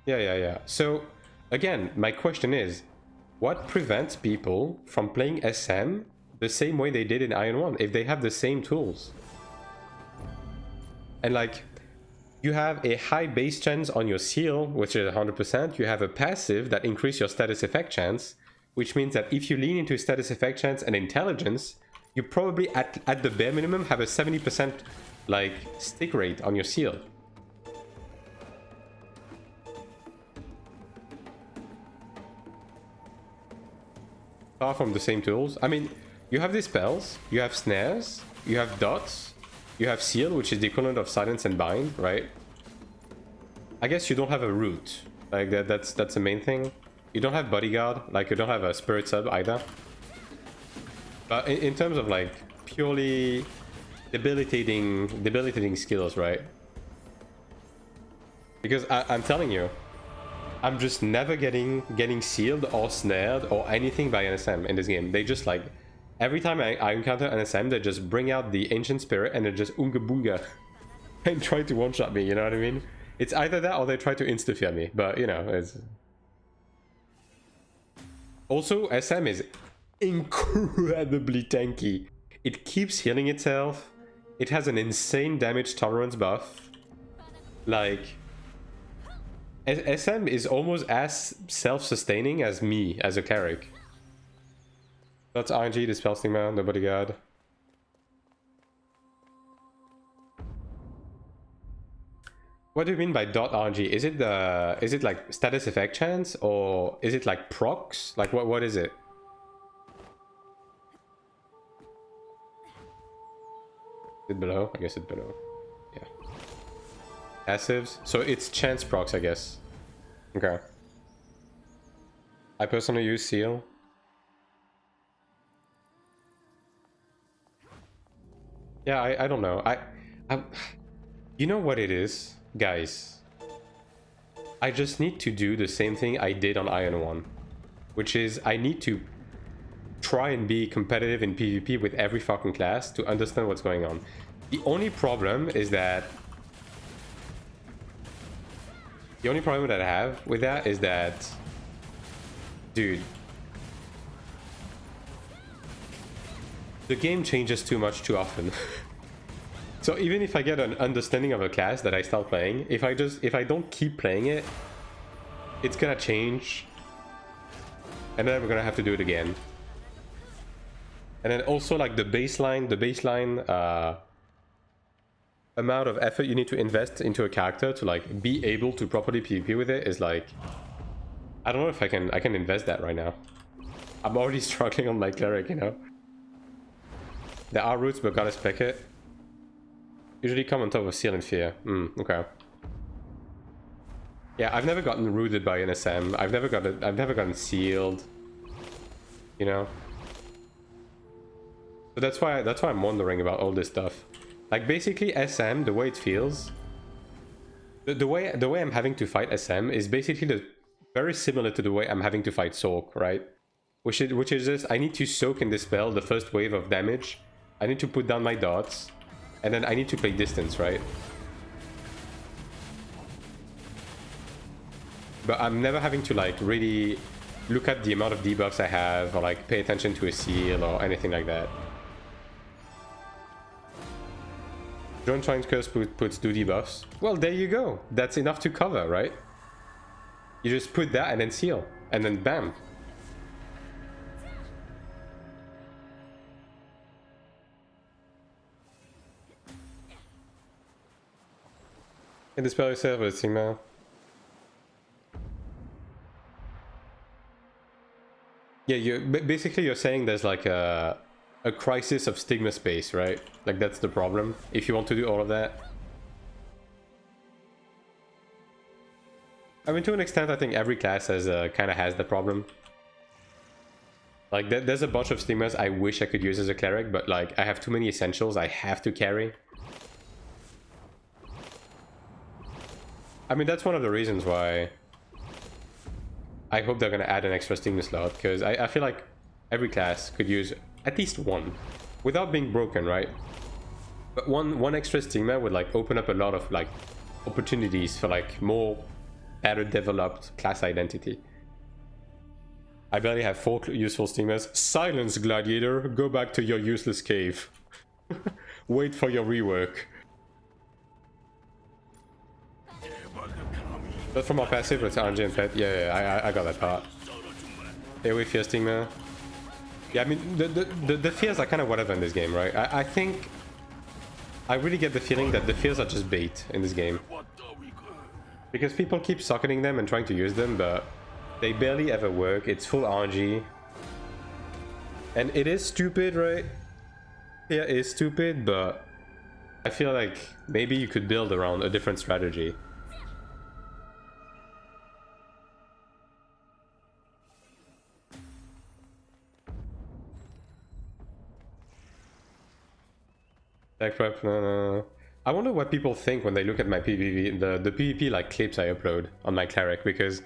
Yeah. So, again, my question is, what prevents people from playing SM the same way they did in Iron 1 if they have the same tools? And like, you have a high base chance on your seal, which is 100%. You have a passive that increases your status effect chance, which means that if you lean into status effect chance and intelligence, you probably at the bare minimum have a 70% like stick rate on your seal. Far from the same tools. I mean, you have these spells, you have snares, you have dots, you have seal, which is the equivalent of silence and bind, right? I guess you don't have a root. Like that's the main thing. You don't have bodyguard, like you don't have a spirit sub either. But in terms of like purely debilitating skills, right? Because I'm telling you, I'm just never getting sealed or snared or anything by NSM in this game. They just like, every time I encounter NSM, they just bring out the Ancient Spirit and they just Unga Boonga and try to one-shot me, you know what I mean? It's either that or they try to insta-fear me, but you know, it's... Also, SM is incredibly tanky. It keeps healing itself. It has an insane damage tolerance buff. Like, SM is almost as self-sustaining as me as a cleric. That's RNG, Dispel Stigma, nobody got. What do you mean by .RNG? Is it like status effect chance, or is it like procs? Like what is it? Is it below? I guess it's below. Yeah. Passives. So it's chance procs, I guess. Okay. I personally use seal. Yeah, I don't know. I you know what it is, guys? I just need to do the same thing I did on Iron 1, which is I need to try and be competitive in PvP with every fucking class to understand what's going on. The only problem is that... The only problem that I have with that is that... Dude. The game changes too much too often. So even if I get an understanding of a class that I start playing, if I don't keep playing it, it's gonna change. And then we're gonna have to do it again. And then also like the baseline amount of effort you need to invest into a character to like be able to properly PvP with it is like, I don't know if I can invest that right now. I'm already struggling on my cleric, you know. There are roots, but gotta spec it. Usually come on top of Seal and Fear. Okay. Yeah, I've never gotten rooted by an SM. I've never gotten sealed. You know. So that's why I'm wondering about all this stuff. Like basically SM, the way it feels, the way I'm having to fight SM is basically very similar to the way I'm having to fight Soak, right? Which is just I need to soak and dispel the first wave of damage. I need to put down my dots, and then I need to play distance, right? But I'm never having to like really look at the amount of debuffs I have, or like pay attention to a seal or anything like that. Drone Trying Curse puts 2 debuffs. Well, there you go. That's enough to cover, right? You just put that and then seal, and then bam. And dispel yourself with Sigma. Yeah, basically you're saying there's like a crisis of stigma space, right? Like that's the problem if you want to do all of that. I mean, to an extent, I think every class has kind of has the problem. Like there's a bunch of stigmas I wish I could use as a cleric, but like I have too many essentials I have to carry. I mean, that's one of the reasons why I hope they're gonna add an extra stigma slot, because I feel like every class could use at least one without being broken, right? But one extra stigma would like open up a lot of like opportunities for like more better developed class identity. I barely have 4 useful stigmas. Silence, gladiator, go back to your useless cave. Wait for your rework. But from our passive, it's RNG and pet. Yeah, I got that part. AoE fear stigma. Yeah, I mean, the fears are kind of whatever in this game, right? I think... I really get the feeling that the fears are just bait in this game. Because people keep socketing them and trying to use them, but they barely ever work. It's full RNG. And it is stupid, right? Yeah, it is stupid, but I feel like maybe you could build around a different strategy. Back prep, no. I wonder what people think when they look at my PvP, the PvP like clips I upload on my Cleric, because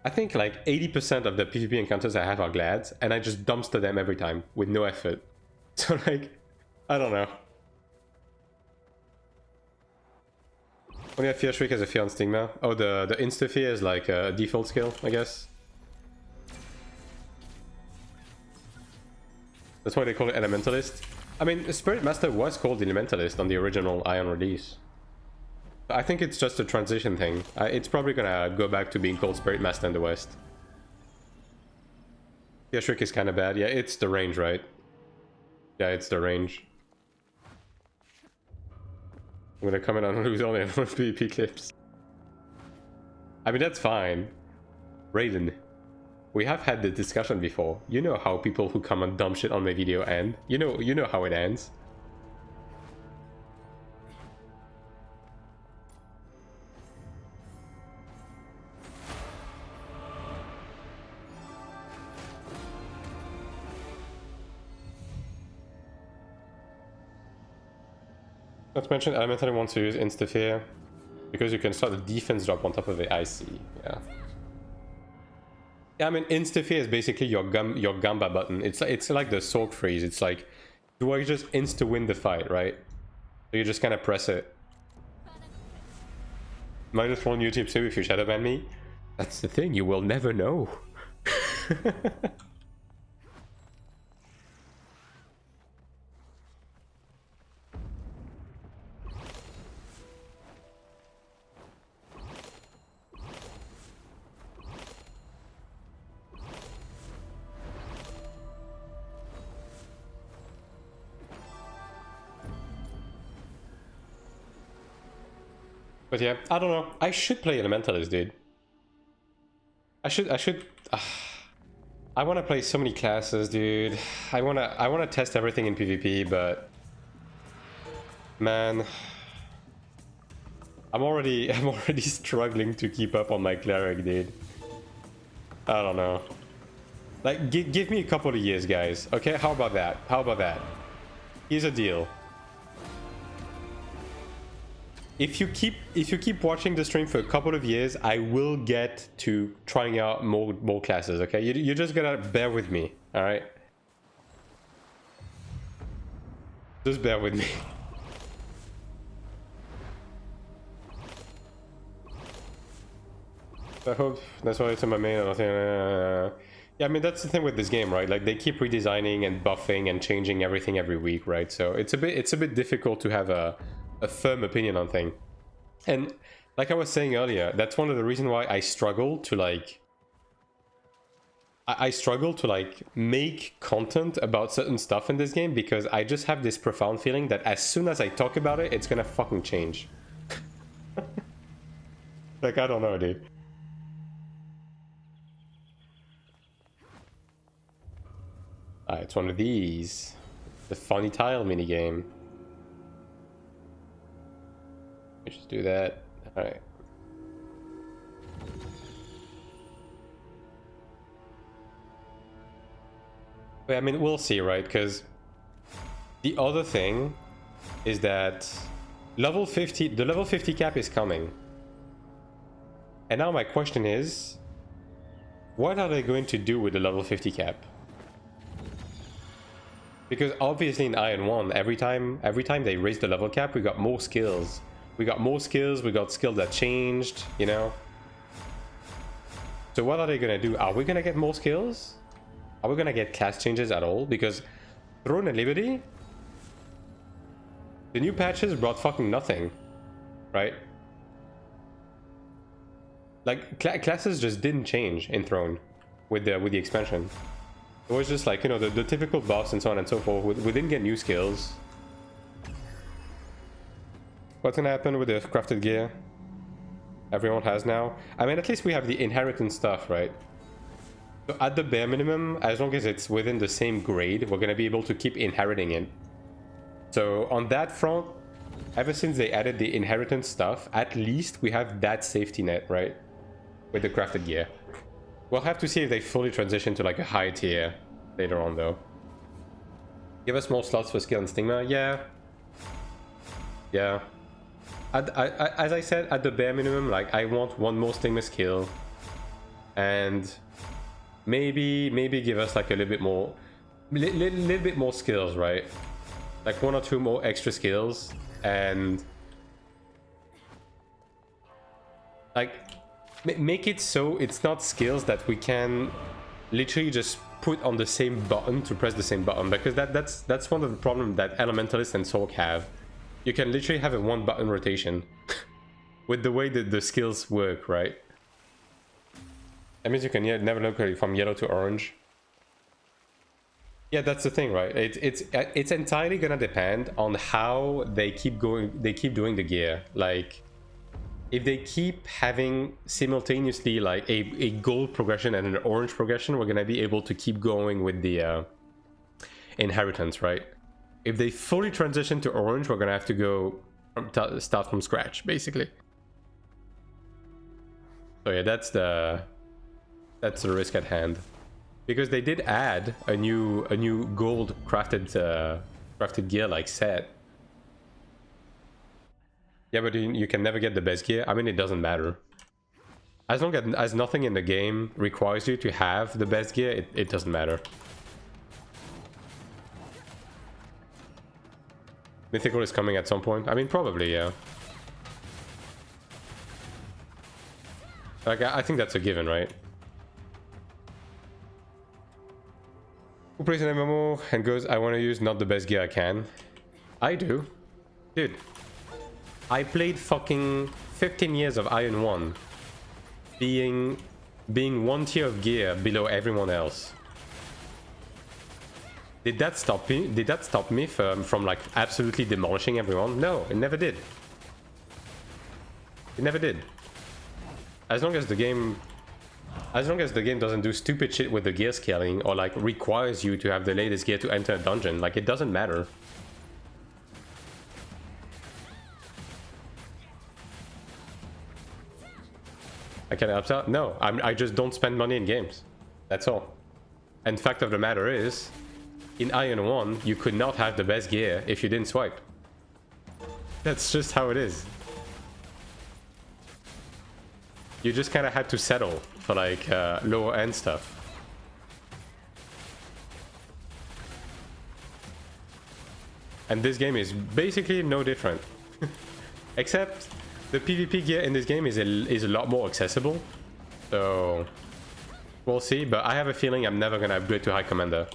I think like 80% of the PvP encounters I have are glads, and I just dumpster them every time with no effort. So like, I don't know. When you have Fear Shriek as a Fear on Stigma. Oh, the Insta-Fear is like a default skill, I guess. That's why they call it Elementalist. I mean, Spirit Master was called Elementalist on the original Ion release. I think it's just a transition thing. It's probably gonna go back to being called Spirit Master in the West. Yeah, Shriek is kind of bad. Yeah, it's the range, right? Yeah, it's the range. I'm gonna comment on who's only on PvP clips. I mean, that's fine. Raiden. We have had the discussion before. You know how people who comment dumb shit on my video end. You know how it ends. Not to mention, Elementary wants to use Insta-Fear because you can start a defense drop on top of it. I see, yeah. Yeah, I mean, Insta-Fear is basically your Gamba button. It's like the Sork freeze. It's like, do I just insta-win the fight, right? So you just kind of press it. -1 YouTube sub if you shadowban me. That's the thing, you will never know. But yeah, I don't know. I should play Elementalist, dude. I should. I want to play so many classes, dude. I wanna test everything in PvP, but man, I'm already struggling to keep up on my Cleric, dude. I don't know. Like, give me a couple of years, guys. Okay, how about that? How about that? Here's a deal. If you keep watching the stream for a couple of years, I will get to trying out more classes. Okay, you're just gonna bear with me. All right, just bear with me. I hope that's why it's in my main. Yeah, I mean that's the thing with this game, right? Like they keep redesigning and buffing and changing everything every week, right? So it's a bit difficult to have a firm opinion on thing. And like I was saying earlier, that's one of the reasons why I struggle to like I struggle to like make content about certain stuff in this game, because I just have this profound feeling that as soon as I talk about it, it's gonna fucking change. Like, I don't know, dude. It's one of these. The funny tile minigame. We just do that. Alright. But I mean, we'll see, right? Because the other thing is that the level 50 cap is coming. And now my question is, what are they going to do with the level 50 cap? Because obviously in Iron 1, every time they raise the level cap, we got more skills. We got skills that changed, you know? So what are they gonna do? Are we gonna get more skills? Are we gonna get class changes at all? Because Throne and Liberty, the new patches brought fucking nothing, right? Like, classes just didn't change in Throne with the expansion. It was just like, you know, the typical buffs and so on and so forth. We didn't get new skills. What's gonna happen with the crafted gear? Everyone has now. I mean, at least we have the inheritance stuff, right? So at the bare minimum, as long as it's within the same grade, we're gonna be able to keep inheriting it. So on that front, ever since they added the inheritance stuff, at least we have that safety net, right? With the crafted gear. We'll have to see if they fully transition to like a high tier later on, though. Give us more slots for skill and stigma? Yeah. Yeah. as I said, at the bare minimum, like I want one more stainless skill, and maybe give us like a little bit more, little bit more skills, right? Like 1 or 2 more extra skills, and like make it so it's not skills that we can literally just put on the same button to press the same button, because that's one of the problems that Elementalist and Sorc have. You can literally have a 1 button rotation with the way that the skills work, right? That means you can never look from yellow to orange. Yeah, that's the thing, right? It's entirely gonna depend on how they keep doing the gear. Like, if they keep having simultaneously like a gold progression and an orange progression, we're gonna be able to keep going with the inheritance, right? If they fully transition to orange, we're gonna have to go start from scratch, basically. So yeah, that's the risk at hand, because they did add a new gold crafted gear like set. Yeah, but you can never get the best gear. I mean, it doesn't matter. As long as nothing in the game requires you to have the best gear, it doesn't matter. Mythical is coming at some point. I mean, probably, yeah. Like, I think that's a given, right? Who plays an MMO and goes, I want to use not the best gear I can? I do. Dude. I played fucking 15 years of Iron 1. Being 1 tier of gear below everyone else. Did that stop me? Did that stop me from like absolutely demolishing everyone? No, it never did. It never did. As long as the game doesn't do stupid shit with the gear scaling, or like requires you to have the latest gear to enter a dungeon, like it doesn't matter. I can help out? No, I just don't spend money in games. That's all. And fact of the matter is, in Iron 1, you could not have the best gear if you didn't swipe. That's just how it is. You just kind of had to settle for like lower end stuff. And this game is basically no different. Except the PvP gear in this game is a lot more accessible. So we'll see, but I have a feeling I'm never gonna upgrade to High Commander.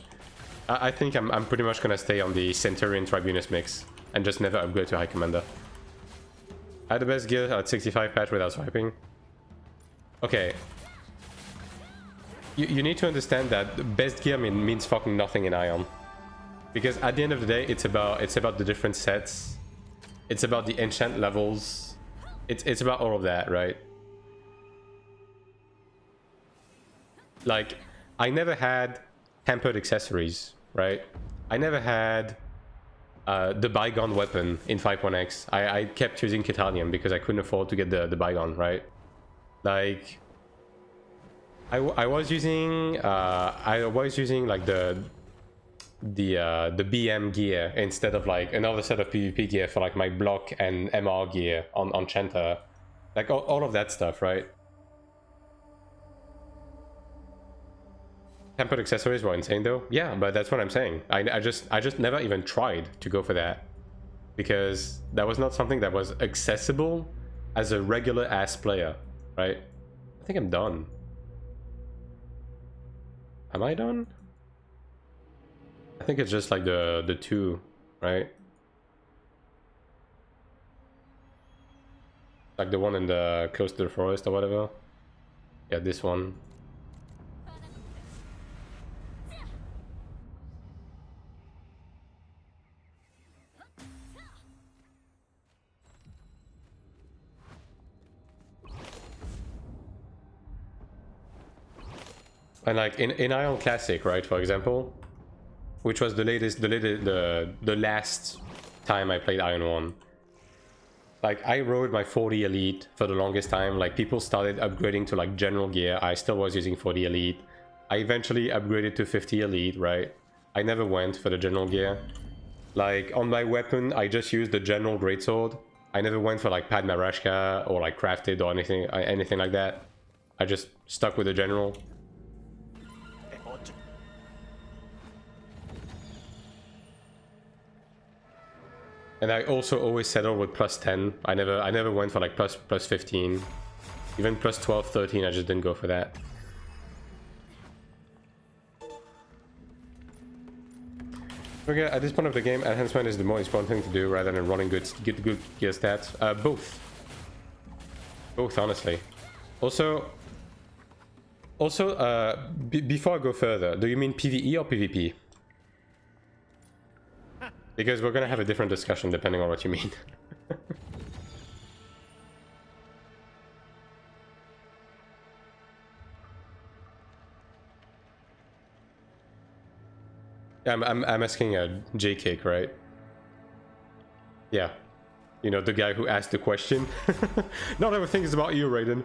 I think I'm pretty much gonna stay on the Centurion Tribunus mix and just never upgrade to High Commander. I had the best gear at 65 patch without swiping. Okay. You need to understand that best gear means fucking nothing in Ion. Because at the end of the day, it's about the different sets. It's about the enchant levels. It's about all of that, right? Like, I never had tempered accessories, right? I never had the bygone weapon in 5.x. I kept using Kitanium because I couldn't afford to get the bygone, right? Like, I was using like the BM gear instead of like another set of PvP gear for like my block and MR gear on Chanta. Like all of that stuff, right? Tempered accessories were insane though. Yeah, but that's what I'm saying. I just never even tried to go for that, because that was not something that was accessible as a regular ass player, right? I think I'm done. Am I done? I think it's just like the 2, right? Like the one in the close to the forest or whatever. Yeah, this one. And like in Ion Classic, right, for example, which was the last time I played Iron 1. Like, I rode my 40 Elite for the longest time. Like, people started upgrading to like general gear. I still was using 40 Elite. I eventually upgraded to 50 Elite, right? I never went for the general gear. Like, on my weapon, I just used the general greatsword. I never went for like Padma Rashka or like crafted or anything like that. I just stuck with the general. And I also always settled with +10. I never went for like plus 15. Even plus 12, 13, I just didn't go for that. Okay, at this point of the game, enhancement is the most important thing to do rather than running good gear stats. Both. Both, honestly. Also, before I go further, do you mean PvE or PvP? Because we're gonna have a different discussion depending on what you mean. Yeah, I'm asking J-Cake, right? Yeah. You know, the guy who asked the question. Not everything is about you, Raiden.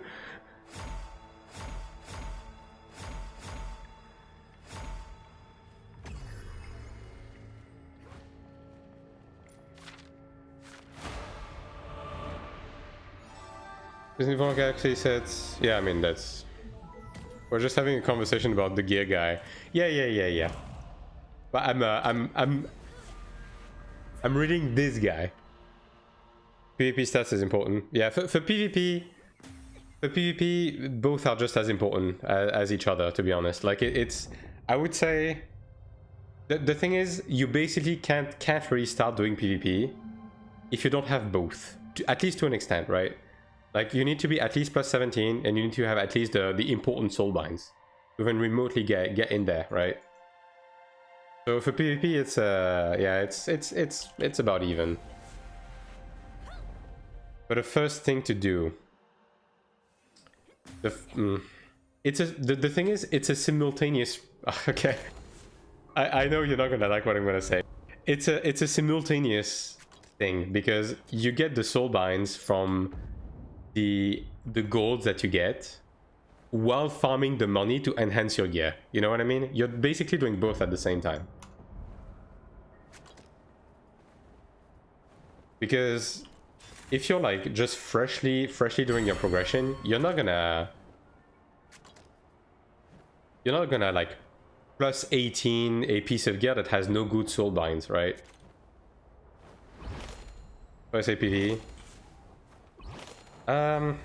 Disney Phone Galaxy sets. Yeah, I mean, that's... We're just having a conversation about the gear guy. Yeah. But I'm reading this guy. PvP stats is important. Yeah, for PvP, both are just as important as each other, to be honest. Like it's, I would say, the thing is, you basically can't really start doing PvP if you don't have both, at least to an extent, right? Like you need to be at least plus 17, and you need to have at least the important soul binds to even remotely get in there, right? So for PvP, it's yeah, it's about even. But the first thing to do, the thing is, it's a simultaneous. Okay, I know you're not gonna like what I'm gonna say. It's a simultaneous thing because you get the soul binds from the golds that you get while farming the money to enhance your gear. You know what I mean? You're basically doing both at the same time. Because if you're like just freshly doing your progression, you're not gonna like plus 18 a piece of gear that has no good soul binds, right? Or say PvE. For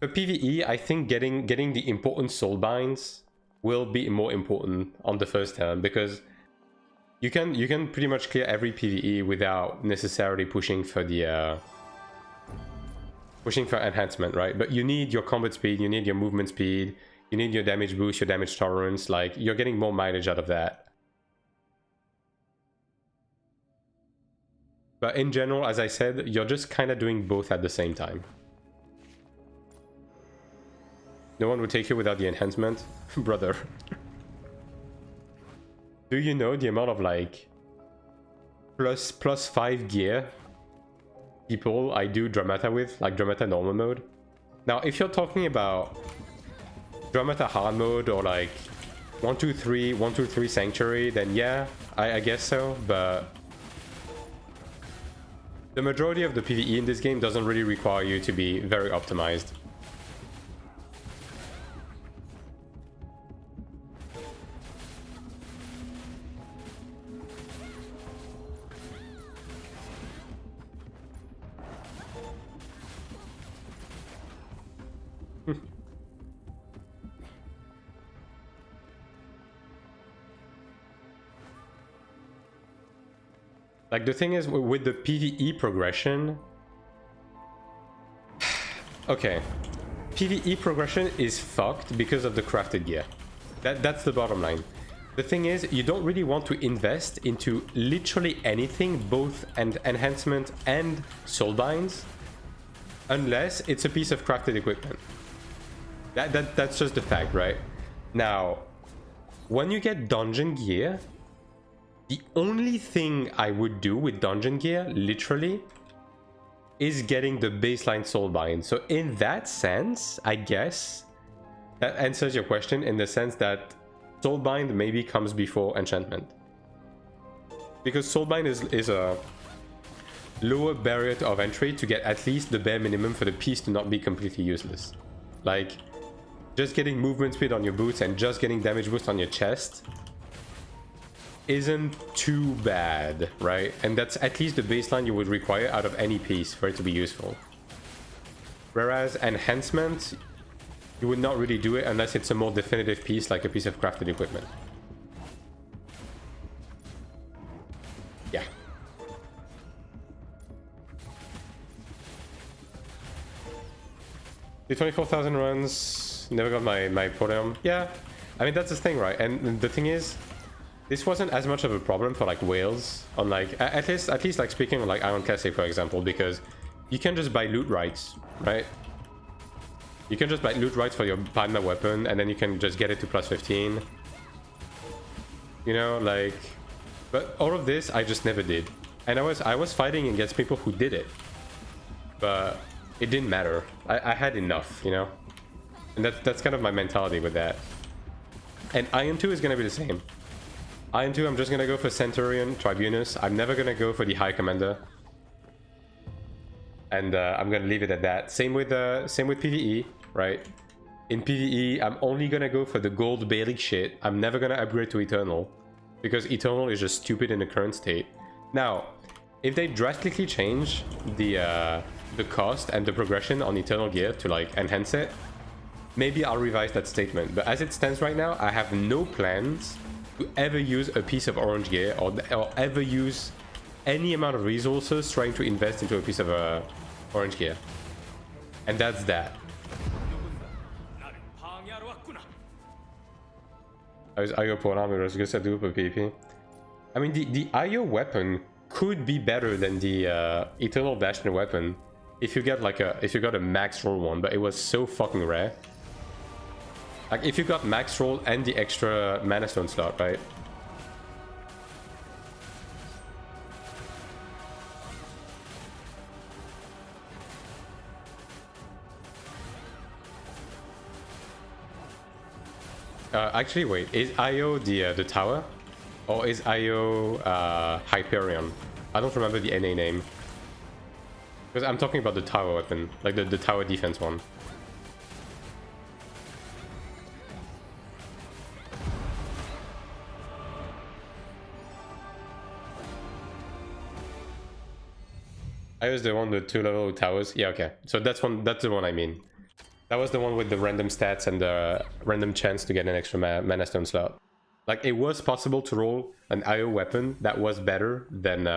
PvE, I think getting the important soul binds will be more important on the first turn, because you can pretty much clear every PvE without necessarily pushing for the enhancement, right? But you need your combat speed, you need your movement speed, you need your damage boost, your damage tolerance. Like, you're getting more mileage out of that. But in general, as I said, you're just kind of doing both at the same time. No one would take you without the enhancement? Brother. Do you know the amount of like plus 5 gear people I do Dramata with, like Dramata normal mode? Now, if you're talking about Dramata hard mode or like 123 Sanctuary, then yeah, I guess so, but the majority of the PvE in this game doesn't really require you to be very optimized. Like, the thing is, with the PvE progression... Okay. PvE progression is fucked because of the crafted gear. That's the bottom line. The thing is, you don't really want to invest into literally anything, both enhancement and soulbinds, unless it's a piece of crafted equipment. That's just the fact, right? Now, when you get dungeon gear... The only thing I would do with dungeon gear, literally, is getting the baseline soulbind. So in that sense, I guess, that answers your question in the sense that soulbind maybe comes before enchantment. Because soulbind is a... lower barrier of entry to get at least the bare minimum for the piece to not be completely useless. Like, just getting movement speed on your boots and just getting damage boost on your chest isn't too bad, right? And that's at least the baseline you would require out of any piece for it to be useful. Whereas enhancement, you would not really do it unless it's a more definitive piece, like a piece of crafted equipment. Yeah. Did 24,000 runs, never got my podium. Yeah, I mean, that's the thing, right? And the thing is, this wasn't as much of a problem for like whales on like, at least like speaking of like Iron Classic, for example, because you can just buy loot rights, right? You can just buy loot rights for your partner weapon, and then you can just get it to plus 15. You know, like, but all of this I just never did. And I was fighting against people who did it, but it didn't matter. I had enough, you know? And that's kind of my mentality with that. And Iron 2 is going to be the same. Iron 2, I'm just going to go for Centurion, Tribunus. I'm never going to go for the High Commander. And I'm going to leave it at that. Same with PvE, right? In PvE, I'm only going to go for the gold Bailey shit. I'm never going to upgrade to Eternal, because Eternal is just stupid in the current state. Now, if they drastically change the cost and the progression on Eternal gear to like enhance it, maybe I'll revise that statement. But as it stands right now, I have no plans to ever use a piece of orange gear or ever use any amount of resources trying to invest into a piece of orange gear. And that's that. IO på armor was good to do PP. I mean, the IO weapon could be better than the Eternal Bastion weapon if you get like if you got a max roll one, but it was so fucking rare. Like if you got max roll and the extra mana stone slot, right? Actually, wait. Is IO the tower, or is IO Hyperion? I don't remember the NA name. Because I'm talking about the tower weapon, like the tower defense one. I was the one with 2-level towers. Yeah, okay. So that's the one I mean. That was the one with the random stats and the random chance to get an extra mana stone slot. Like, it was possible to roll an IO weapon that was better than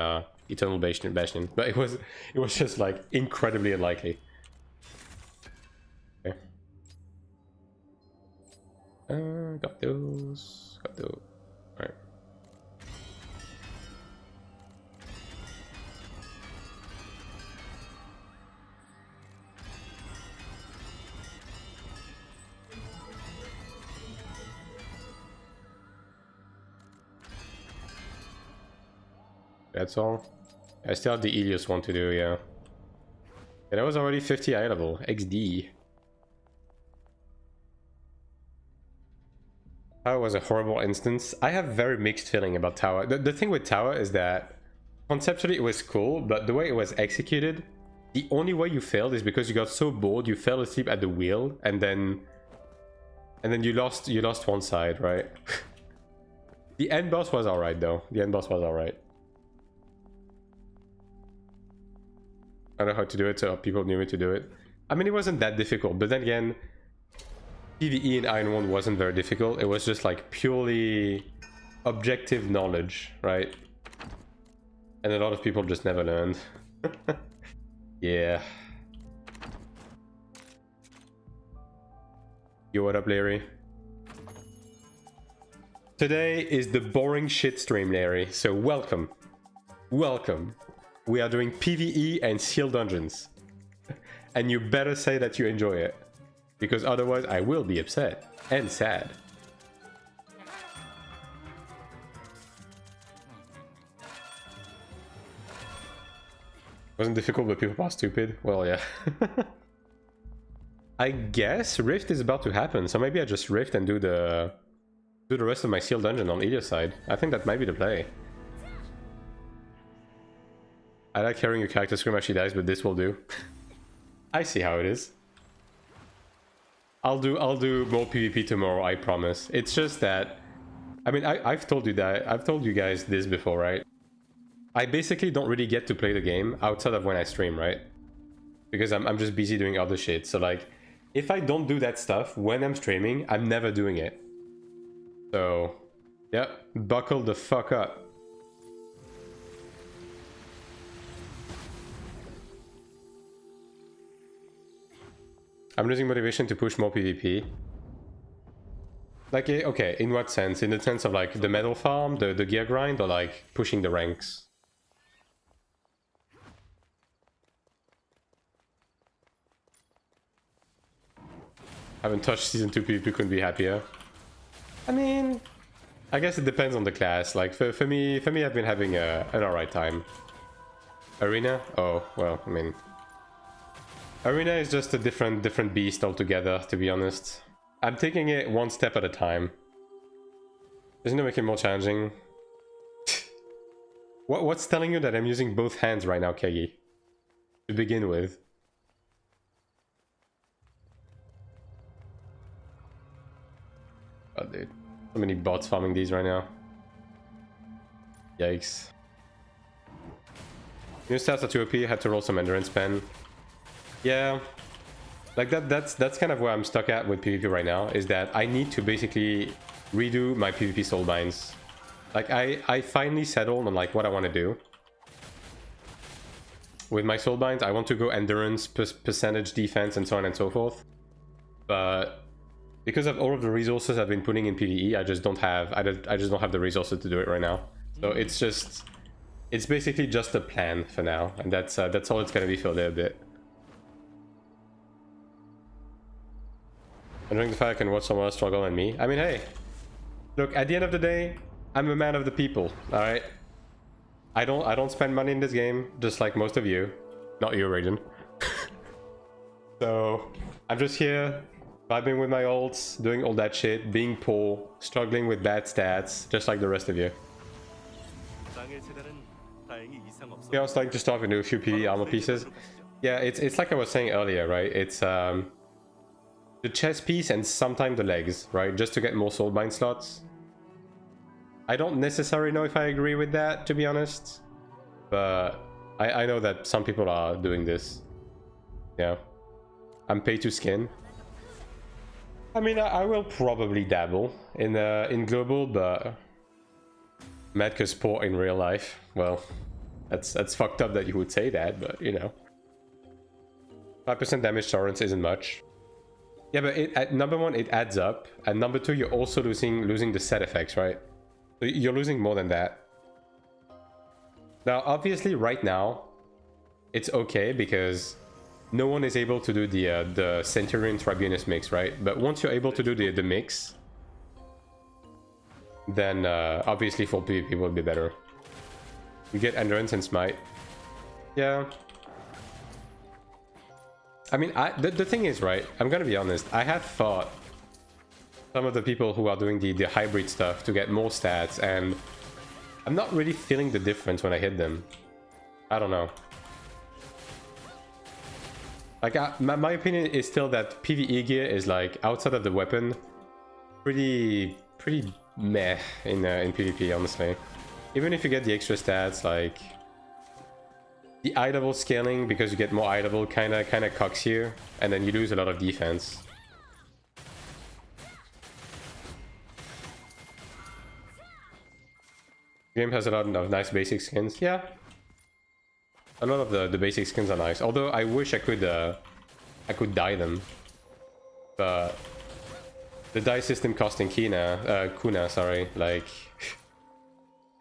Eternal Bastion, but it was just like incredibly unlikely. Okay. Got those. All right. That's all. I still have the Ilios one to do, yeah. Yeah, that was already 50 eye level. XD. Tower was a horrible instance. I have very mixed feeling about Tower. The thing with Tower is that conceptually it was cool, but the way it was executed, the only way you failed is because you got so bored you fell asleep at the wheel, and then you lost one side, right? The end boss was alright though. The end boss was alright. I don't know how to do it, so people knew me to do it. I mean, it wasn't that difficult, but then again, PvE in Iron 1 wasn't very difficult. It was just like purely objective knowledge, right? And a lot of people just never learned. Yeah. Yo, what up, Larry? Today is the boring shit stream, Larry, so welcome. Welcome. We are doing PvE and Seal Dungeons. And you better say that you enjoy it, because otherwise I will be upset and sad. Wasn't difficult, but people are stupid. Well, yeah. I guess Rift is about to happen, so maybe I just Rift and do the rest of my Seal Dungeon on either side. I think that might be the play. I like hearing your character scream as she dies, but this will do. I see how it is. I'll do more PvP tomorrow, I promise. It's just that, I mean, I've told you guys this before, right? I basically don't really get to play the game outside of when I stream, right? Because I'm just busy doing other shit. So like, if I don't do that stuff when I'm streaming, I'm never doing it. So, yeah, buckle the fuck up. I'm losing motivation to push more PvP. Like, okay, in what sense? In the sense of like the medal farm, the gear grind, or like pushing the ranks? Haven't touched season 2 PvP, couldn't be happier. I mean, I guess it depends on the class. Like for me, I've been having an alright time. Arena? Oh, well, I mean, Arena is just a different beast altogether, to be honest. I'm taking it one step at a time. Doesn't it make it more challenging? What's telling you that I'm using both hands right now, Kegi? To begin with. Oh, dude. So many bots farming these right now. Yikes. New stats are too OP, had to roll some endurance pen. Yeah. Like that's kind of where I'm stuck at with PvP right now, is that I need to basically redo my PvP soulbinds. Like I finally settled on like what I want to do. With my soulbinds, I want to go endurance, percentage defense, and so on and so forth. But because of all of the resources I've been putting in PvE, I just don't have the resources to do it right now. So it's basically just a plan for now, and that's all it's gonna be for a little bit. Enjoying the fact I can watch someone else struggle and me. I mean, hey, look, at the end of the day, I'm a man of the people, alright? I don't spend money in this game, just like most of you. Not you, Raiden. So, I'm just here, vibing with my ults, doing all that shit, being poor, struggling with bad stats, just like the rest of you. Yeah, I was like just talking to a few PvE armor pieces. Yeah, it's like I was saying earlier, right? It's the chest piece and sometimes the legs, right? Just to get more soulbind slots. I don't necessarily know if I agree with that, to be honest. But I know that some people are doing this. Yeah. I'm paid to skin. I mean, I will probably dabble in global, but Madka's poor in real life. Well, that's fucked up that you would say that, but you know. 5% damage tolerance isn't much. Yeah, but at number one, it adds up. And number two, you're also losing the set effects, right? So you're losing more than that. Now, obviously, right now, it's okay because no one is able to do the Centurion Tribunus mix, right? But once you're able to do the mix, then obviously full PvP will be better. You get Endurance and Smite. Yeah. I mean, the thing is, right, I'm gonna be honest, I have fought some of the people who are doing the hybrid stuff to get more stats, and I'm not really feeling the difference when I hit them. I don't know. Like, my opinion is still that PvE gear is, like, outside of the weapon, pretty meh in PvP, honestly. Even if you get the extra stats, like... The eye level scaling, because you get more eye level, kinda cocks you, and then you lose a lot of defense. The game has a lot of nice basic skins. Yeah. A lot of the basic skins are nice. Although I wish I could dye them. But the dye system costing Kuna, sorry, like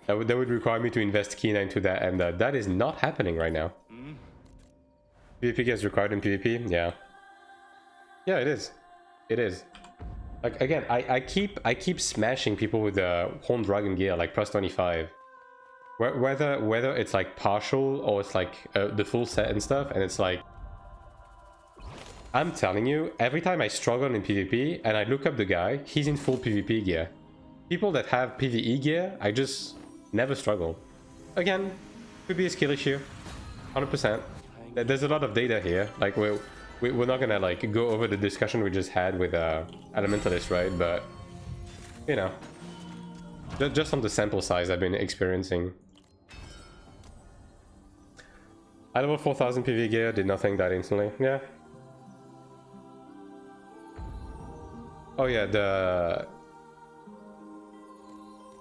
that would require me to invest Kina into that, and that is not happening right now. PvP gets required in PvP, yeah. Yeah, it is. It is. Like again, I keep smashing people with the Horned Dragon gear, like plus 25. Whether it's like partial or it's like the full set and stuff, and it's like, I'm telling you, every time I struggle in PvP and I look up the guy, he's in full PvP gear. People that have PvE gear, I just never struggle. Again, could be a skill issue. 100%. There's a lot of data here. Like we're not gonna like go over the discussion we just had with Elementalist, right? But you know, just on the sample size I've been experiencing. I level 4000 PV gear, did nothing that instantly. Yeah. Oh yeah, the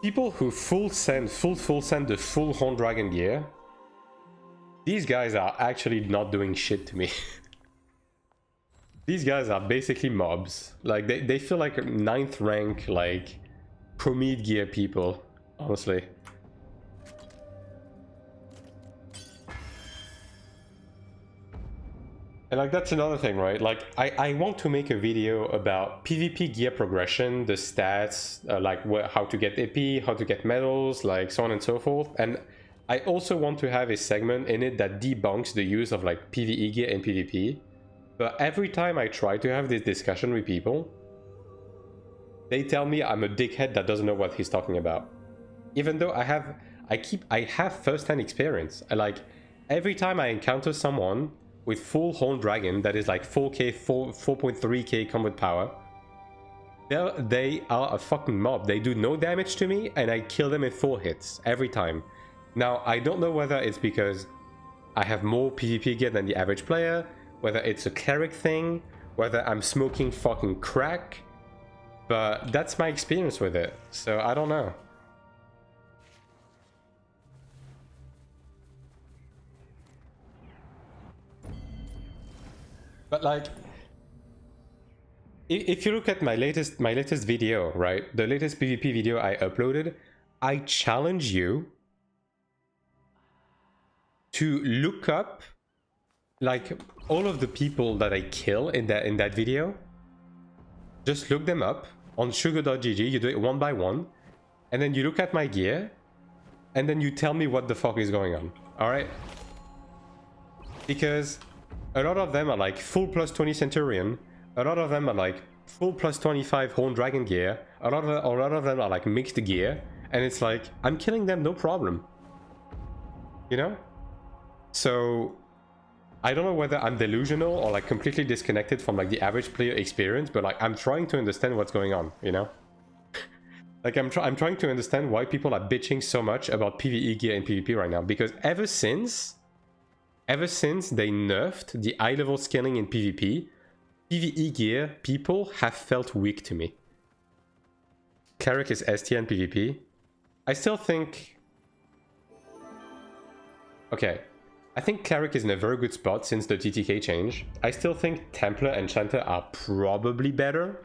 people who full send the full Horn Dragon gear, these guys are actually not doing shit to me. These guys are basically mobs. Like they feel like 9th rank, like Promede gear people, honestly. And like that's another thing, right? Like I want to make a video about PvP gear progression, the stats, like how to get AP, how to get medals, like so on and so forth. And I also want to have a segment in it that debunks the use of like PvE gear in PvP. But every time I try to have this discussion with people, they tell me I'm a dickhead that doesn't know what he's talking about. Even though I have first-hand experience. Like every time I encounter someone with full Horn Dragon that is like 4k, 4.3k combat power, they are a fucking mob. They do no damage to me and I kill them in 4 hits every time. Now I don't know whether it's because I have more PvP gear than the average player, whether it's a Cleric thing, whether I'm smoking fucking crack, but that's my experience with it, so I don't know. But like, if you look at my latest video, right, the latest PvP video I uploaded, I challenge you to look up like all of the people that I kill in that video. Just look them up on sugar.gg, you do it one by one, and then you look at my gear, and then you tell me what the fuck is going on, alright? Because a lot of them are like full plus 20 Centurion, a lot of them are like full plus 25 Horn Dragon gear, a lot of them are like mixed gear, and it's like, I'm killing them no problem. You know? So I don't know whether I'm delusional or like completely disconnected from like the average player experience, but like I'm trying to understand what's going on, you know? Like I'm trying to understand why people are bitching so much about PvE gear in PvP right now, because ever since they nerfed the eye level scaling in PvP, PvE gear people have felt weak to me. Cleric is ST and PvP. I still think... Okay, I think Cleric is in a very good spot since the TTK change. I still think Templar and Chanter are probably better.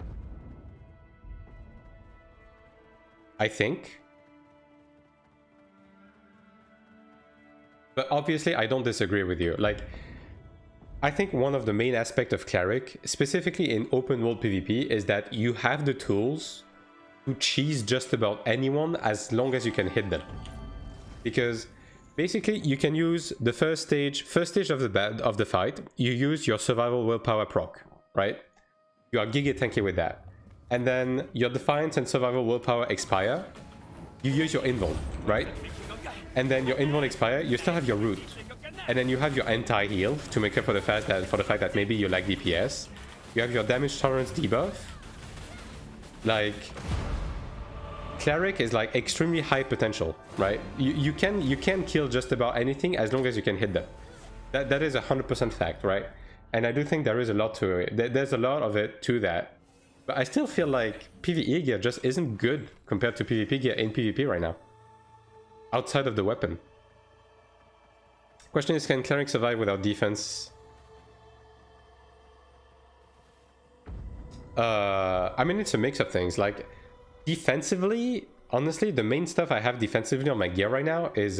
I think. But obviously I don't disagree with you. Like, I think one of the main aspects of Cleric, specifically in open world PvP, is that you have the tools to cheese just about anyone as long as you can hit them. Because basically you can use the first stage of the fight, you use your survival willpower proc, right? You are giga tanky with that. And then your Defiance and survival willpower expire, you use your invuln, right? And then your invuln expire, you still have your root. And then you have your anti-heal to make up for the fact that maybe you lack DPS. You have your damage tolerance debuff. Like, Cleric is like extremely high potential, right? You can kill just about anything as long as you can hit them. That is 100% fact, right? And I do think there is a lot to it. There's a lot of it to that. But I still feel like PvE gear just isn't good compared to PvP gear in PvP right now. Outside of the weapon. Question is, can Cleric survive without defense? I mean, it's a mix of things. Like, defensively, honestly, the main stuff I have defensively on my gear right now is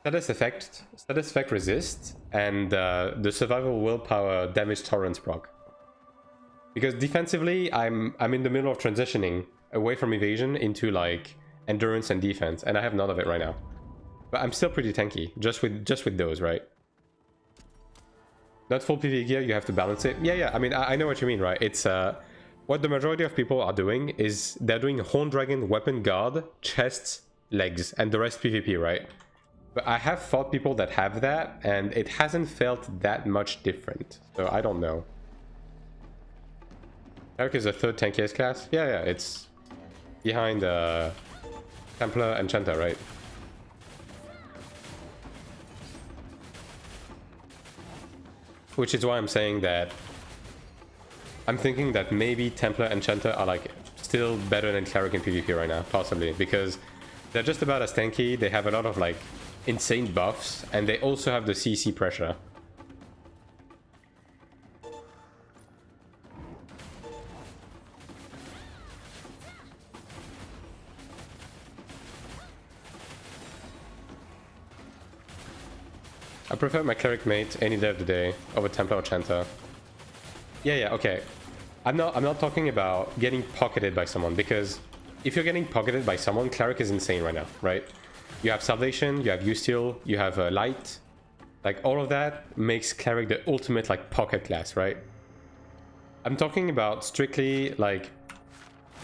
status effect resist, and the survival willpower damage tolerance proc. Because defensively, I'm in the middle of transitioning away from evasion into like endurance and defense, and I have none of it right now. But I'm still pretty tanky, just with those, right? Not full PvE gear, you have to balance it. Yeah, I mean, I know what you mean, right? It's what the majority of people are doing is they're doing Horn Dragon, Weapon Guard, chests, legs, and the rest PvP, right? But I have fought people that have that, and it hasn't felt that much different. So I don't know. Cleric is a third tankiest class? Yeah, it's behind Templar and Enchanter, right? Which is why I'm saying that I'm thinking that maybe Templar and Enchanter are like still better than Cleric in PvP right now, possibly, because they're just about as tanky. They have a lot of like insane buffs, and they also have the CC pressure. I prefer my Cleric mate any day of the day over Templar or Enchanter. Yeah, okay. I'm not talking about getting pocketed by someone, because if you're getting pocketed by someone, Cleric is insane right now, right? You have Salvation, you have Usteel, you have Light. Like, all of that makes Cleric the ultimate, like, pocket class, right? I'm talking about strictly, like,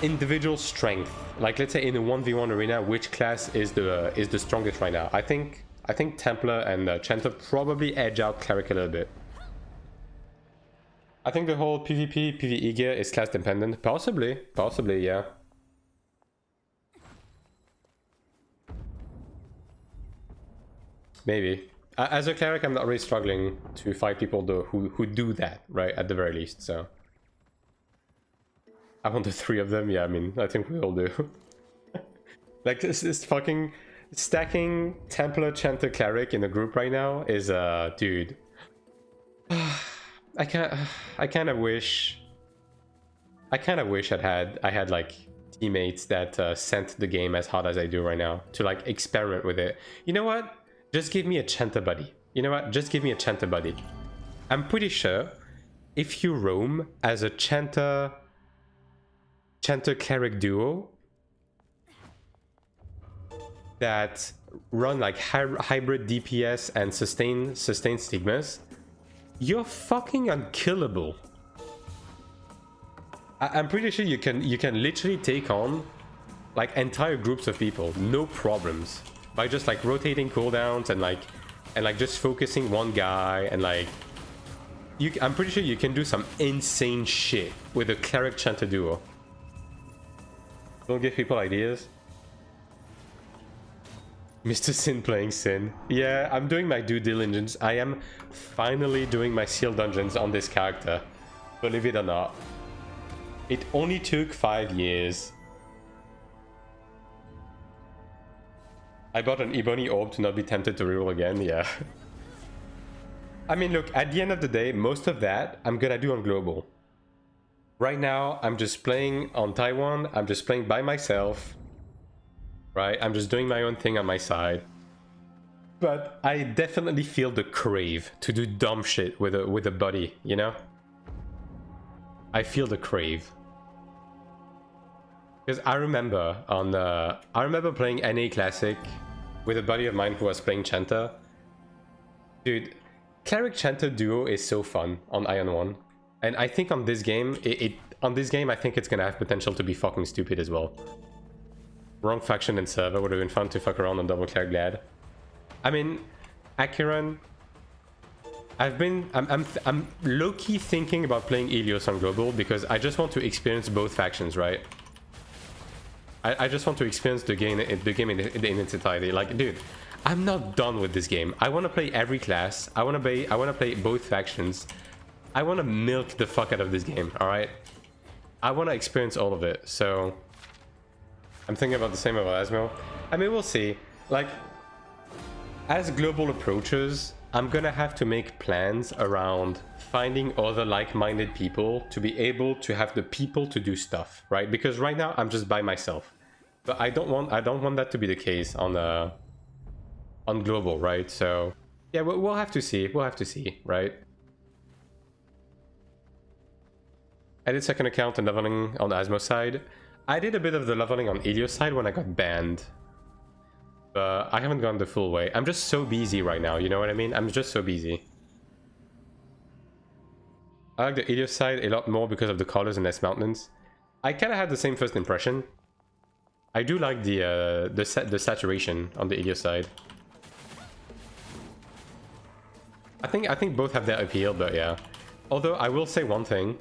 individual strength. Like, let's say in a 1v1 arena, which class is the strongest right now? I think Templar and Enchanter probably edge out Cleric a little bit. I think the whole PvP, PvE gear is class dependent. Possibly, yeah. Maybe. As a Cleric, I'm not really struggling to fight people though who do that, right? At the very least, so. I want the 3 of them. Yeah, I mean, I think we all do. Like, this fucking stacking Templar, Enchanter, Cleric in a group right now is, dude. I kind of wish I had like teammates that sent the game as hard as I do right now to like experiment with it. You know what? Just give me a Enchanter buddy. You know what? Just give me a Enchanter buddy. I'm pretty sure if you roam as a Enchanter Cleric duo that run like hybrid DPS and sustain stigmas, you're fucking unkillable. I'm pretty sure you can literally take on like entire groups of people, no problems, by just like rotating cooldowns and like just focusing one guy, and like I'm pretty sure you can do some insane shit with a Cleric Enchanter duo. Don't give people ideas. Mr. Sin playing Sin. Yeah, I'm doing my due diligence. I am finally doing my sealed dungeons on this character. Believe it or not. It only took 5 years. I bought an Ebony Orb to not be tempted to reroll again, yeah. I mean, look, at the end of the day, most of that I'm gonna do on Global. Right now, I'm just playing on Taiwan. I'm just playing by myself. Right? I'm just doing my own thing on my side. But I definitely feel the crave to do dumb shit with a buddy, you know? I feel the crave. Because I remember playing NA Classic with a buddy of mine who was playing Enchanter. Dude, Cleric Enchanter duo is so fun on Iron 1. And I think on this game, I think it's gonna have potential to be fucking stupid as well. Wrong faction and server would have been fun to fuck around on Double Cleric Glad. I mean, Akiran, I'm low-key thinking about playing Ilios on Global because I just want to experience both factions, right? I just want to experience the game in its entirety. Like, dude, I'm not done with this game. I want to play every class. I want to play both factions. I want to milk the fuck out of this game, all right? I want to experience all of it, so I'm thinking about the same about Asmo. I mean, we'll see. Like, as Global approaches, I'm gonna have to make plans around finding other like-minded people to be able to have the people to do stuff, right? Because right now I'm just by myself. But I don't want that to be the case on Global, right? So yeah, we'll have to see. We'll have to see, right? I did second account and leveling on Asmo side. I did a bit of the leveling on Ilios side when I got banned. But I haven't gone the full way. I'm just so busy right now, you know what I mean? I'm just so busy. I like the Ilios side a lot more because of the colors and S mountains. I kind of had the same first impression. I do like the saturation on the Ilios side. I think both have their appeal, but yeah. Although I will say one thing.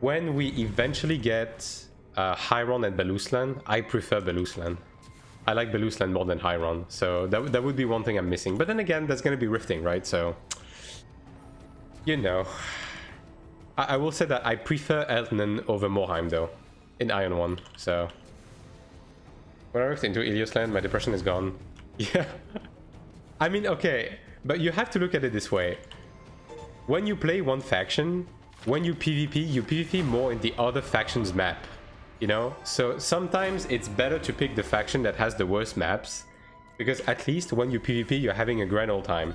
When we eventually get Hyron and Beluslan, I prefer Beluslan. I like Beluslan more than Hyron, so that would be one thing I'm missing. But then again, there's going to be rifting, right? So, you know. I will say that I prefer Eltnan over Morheim, though, in Iron 1, so... When I rift into Ilios land, my depression is gone. Yeah. I mean, okay, but you have to look at it this way. When you play one faction, when you PvP more in the other faction's map. You know? So sometimes it's better to pick the faction that has the worst maps. Because at least when you PvP, you're having a grand old time.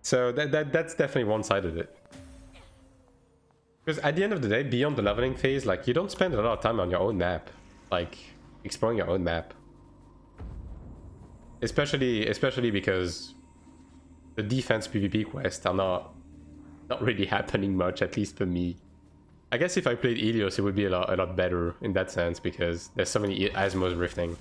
So that's definitely one side of it. Because at the end of the day, beyond the leveling phase, like, you don't spend a lot of time on your own map. Like, exploring your own map. Especially because the defense PvP quests are not really happening much, at least for me. I guess if I played Ilios, it would be a lot better in that sense, because there's so many Asmos rifting.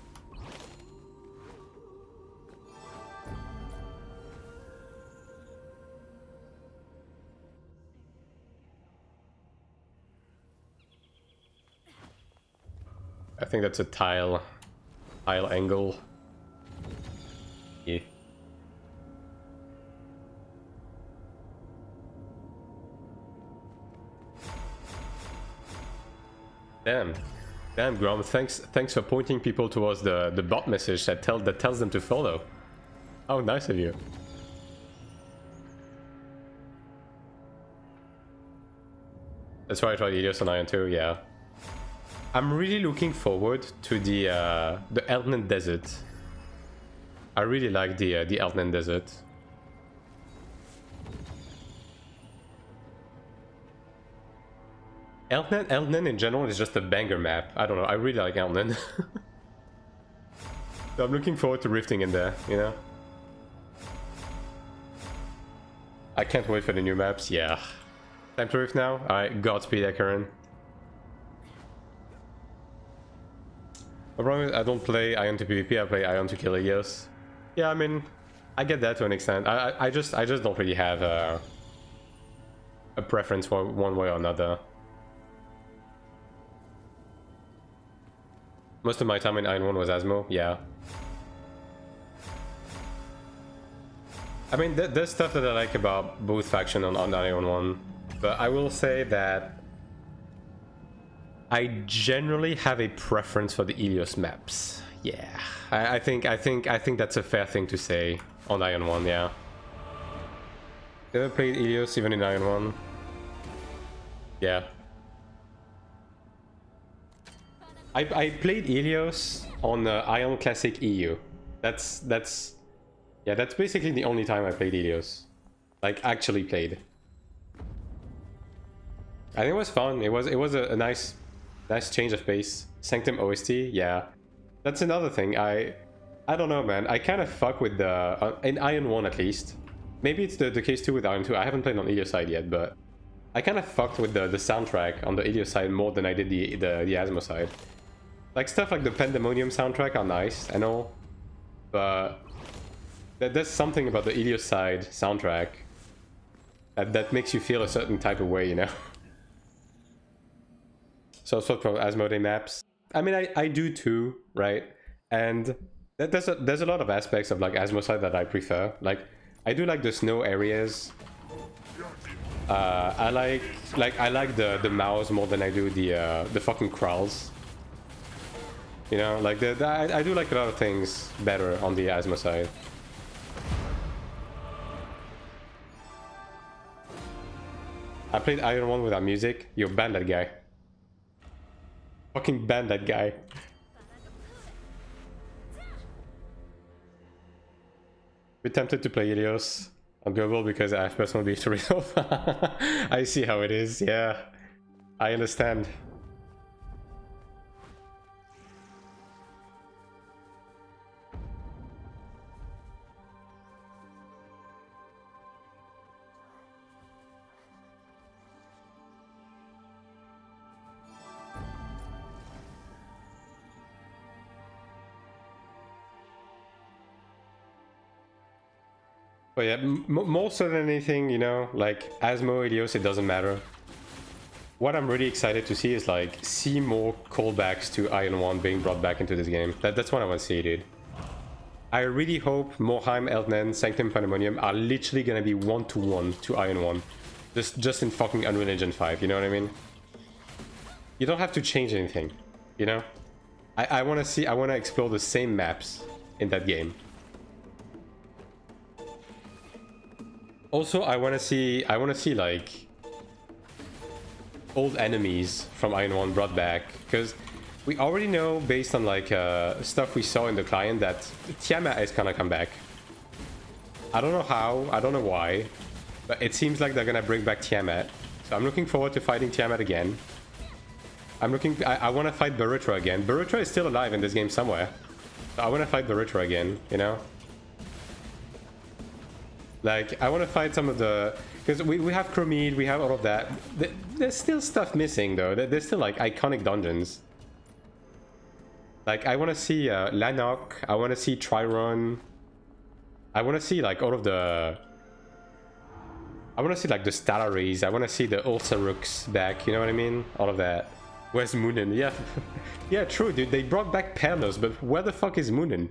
I think that's a tile angle. Yeah. Damn, Grom. Thanks for pointing people towards the bot message that tells them to follow. How nice of you. That's why I tried Ilios on Iron 2. Yeah. I'm really looking forward to the Eltnan Desert. I really like the Eltnan Desert. Eltnan in general is just a banger map. I don't know, I really like Eltnan. So I'm looking forward to rifting in there, you know? I can't wait for the new maps, yeah. Time to rift now? Alright, Godspeed, Ekarin. The problem is I don't play Ion to PvP, I play Ion to kill Ilios. Yeah, I mean, I get that to an extent. I just don't really have a preference for one way or another. Most of my time in Iron 1 was Asmo, yeah. I mean, there's stuff that I like about both factions on Iron 1, but I will say that I generally have a preference for the Ilios maps. Yeah, I think that's a fair thing to say on Iron 1, yeah. Never played Ilios even in Iron 1. Yeah. I played Ilios on Ion Classic EU. That's basically the only time I played Ilios. Like, actually played. I think it was fun. It was a nice change of pace. Sanctum OST, yeah. That's another thing. I don't know, man. I kind of fuck with the in Iron 1 at least. Maybe it's the case too with Iron 2. I haven't played on Ilios side yet, but I kind of fucked with the soundtrack on the Ilios side more than I did the Asmo side. Like, stuff like the Pandemonium soundtrack are nice and all, but there's something about the Ilios side soundtrack that makes you feel a certain type of way, you know? So sort of Asmodee maps. I mean, I do too, right? And there's a lot of aspects of like Asmoside that I prefer. Like, I do like the snow areas. I like the mouse more than I do the fucking crawls. You know, like I do like a lot of things better on the Asmo side. I played Iron 1 without music. Yo, ban that guy. Fucking ban that guy. We're tempted to play Ilios on global because I have personal beef to resolve. I see how it is, yeah. I understand. But yeah, more so than anything, you know, like Asmo, Helios, it doesn't matter. What I'm really excited to see is like see more callbacks to Iron 1 being brought back into this game. That's what I want to see, dude. I really hope Morheim, Eldnen, Sanctum Pandemonium are literally gonna be one-to-one to Iron 1. Just in fucking Unreal Engine 5, you know what I mean? You don't have to change anything, you know? I wanna see, I wanna explore the same maps in that game. Also, I wanna see like old enemies from Iron 1 brought back, because we already know, based on like stuff we saw in the client, that Tiamat is gonna come back. I don't know how, I don't know why, but it seems like they're gonna bring back Tiamat. So I'm looking forward to fighting Tiamat again. I want to fight Barutra again. Barutra is still alive in this game somewhere. So I want to fight Barutra again, you know? Like, I want to fight some of the... Because we have Chromede, we have all of that. There's still stuff missing, though. There's still, like, iconic dungeons. Like, I want to see Lanok. I want to see Triron. I want to see, like, all of the... I want to see, like, the Stellaries. I want to see the Ulsaruks back, you know what I mean? All of that. Where's Moonin? Yeah. Yeah, true, dude. They brought back Pernos, but where the fuck is Moonin?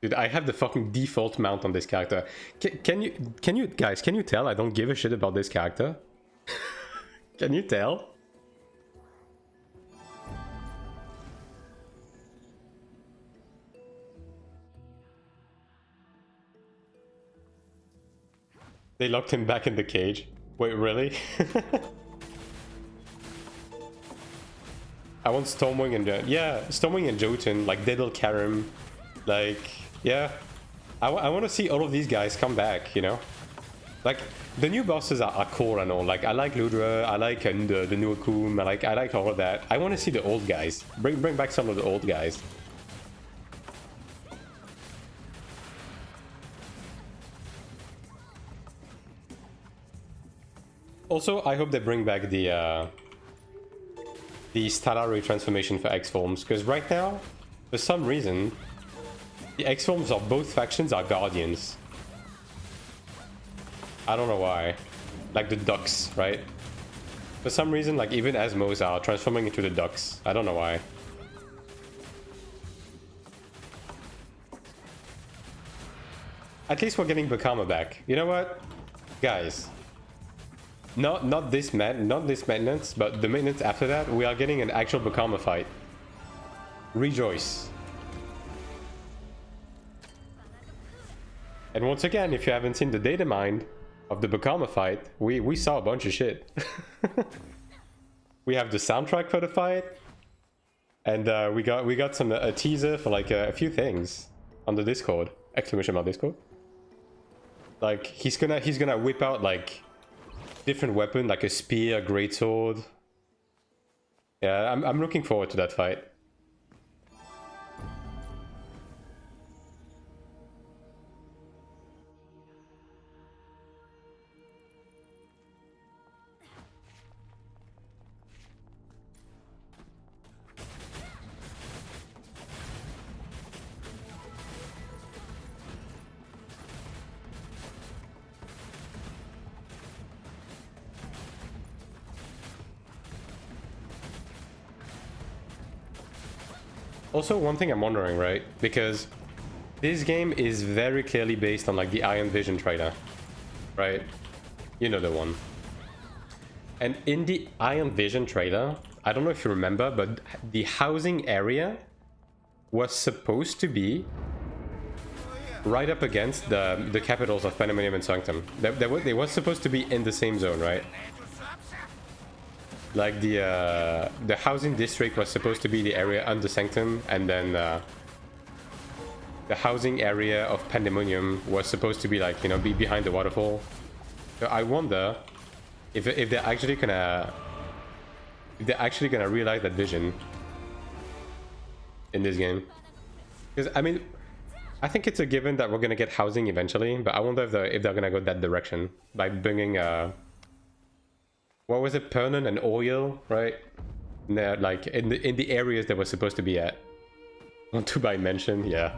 Dude, I have the fucking default mount on this character. Can you guys, can you tell I don't give a shit about this character? Can you tell? They locked him back in the cage. Wait, really? I want Stormwing and yeah, Stormwing and Jotun, like Diddle Karim, like yeah. I want to see all of these guys come back, you know. Like the new bosses are cool and all. Like I like Ludra, I like the new Akum, I like all of that. I want to see the old guys. Bring back some of the old guys. Also, I hope they bring back the Stellari transformation for X-Forms, because right now, for some reason, the X-Forms of both factions are Guardians. I don't know why. Like the Ducks, right? For some reason, like even Asmos are transforming into the Ducks. I don't know why. At least we're getting Bakama back. You know what? Guys. Not this maintenance, but the maintenance after that, we are getting an actual Bakama fight. Rejoice. And once again, if you haven't seen the data mine of the Bakama fight, we saw a bunch of shit. We have the soundtrack for the fight, and we got some a teaser for like a few things on the Discord. Exclamation mark Discord. Like he's gonna whip out like different weapon, like a spear, a greatsword. Yeah, I'm looking forward to that fight. Also, one thing I'm wondering, right? Because this game is very clearly based on like the Iron Vision trailer, right? You know the one. And in the Iron Vision trailer, I don't know if you remember, but the housing area was supposed to be right up against the capitals of Pandemonium and Sanctum. They were supposed to be in the same zone, right? Like the housing district was supposed to be the area under Sanctum, and then the housing area of Pandemonium was supposed to be like, you know, be behind the waterfall. So I wonder if they're actually gonna realize that vision in this game. Because I mean, I think it's a given that we're gonna get housing eventually, but I wonder if they're gonna go that direction by bringing what was it, permanent and oil, right? Like in the areas that we're supposed to be at. Want to buy mention, yeah.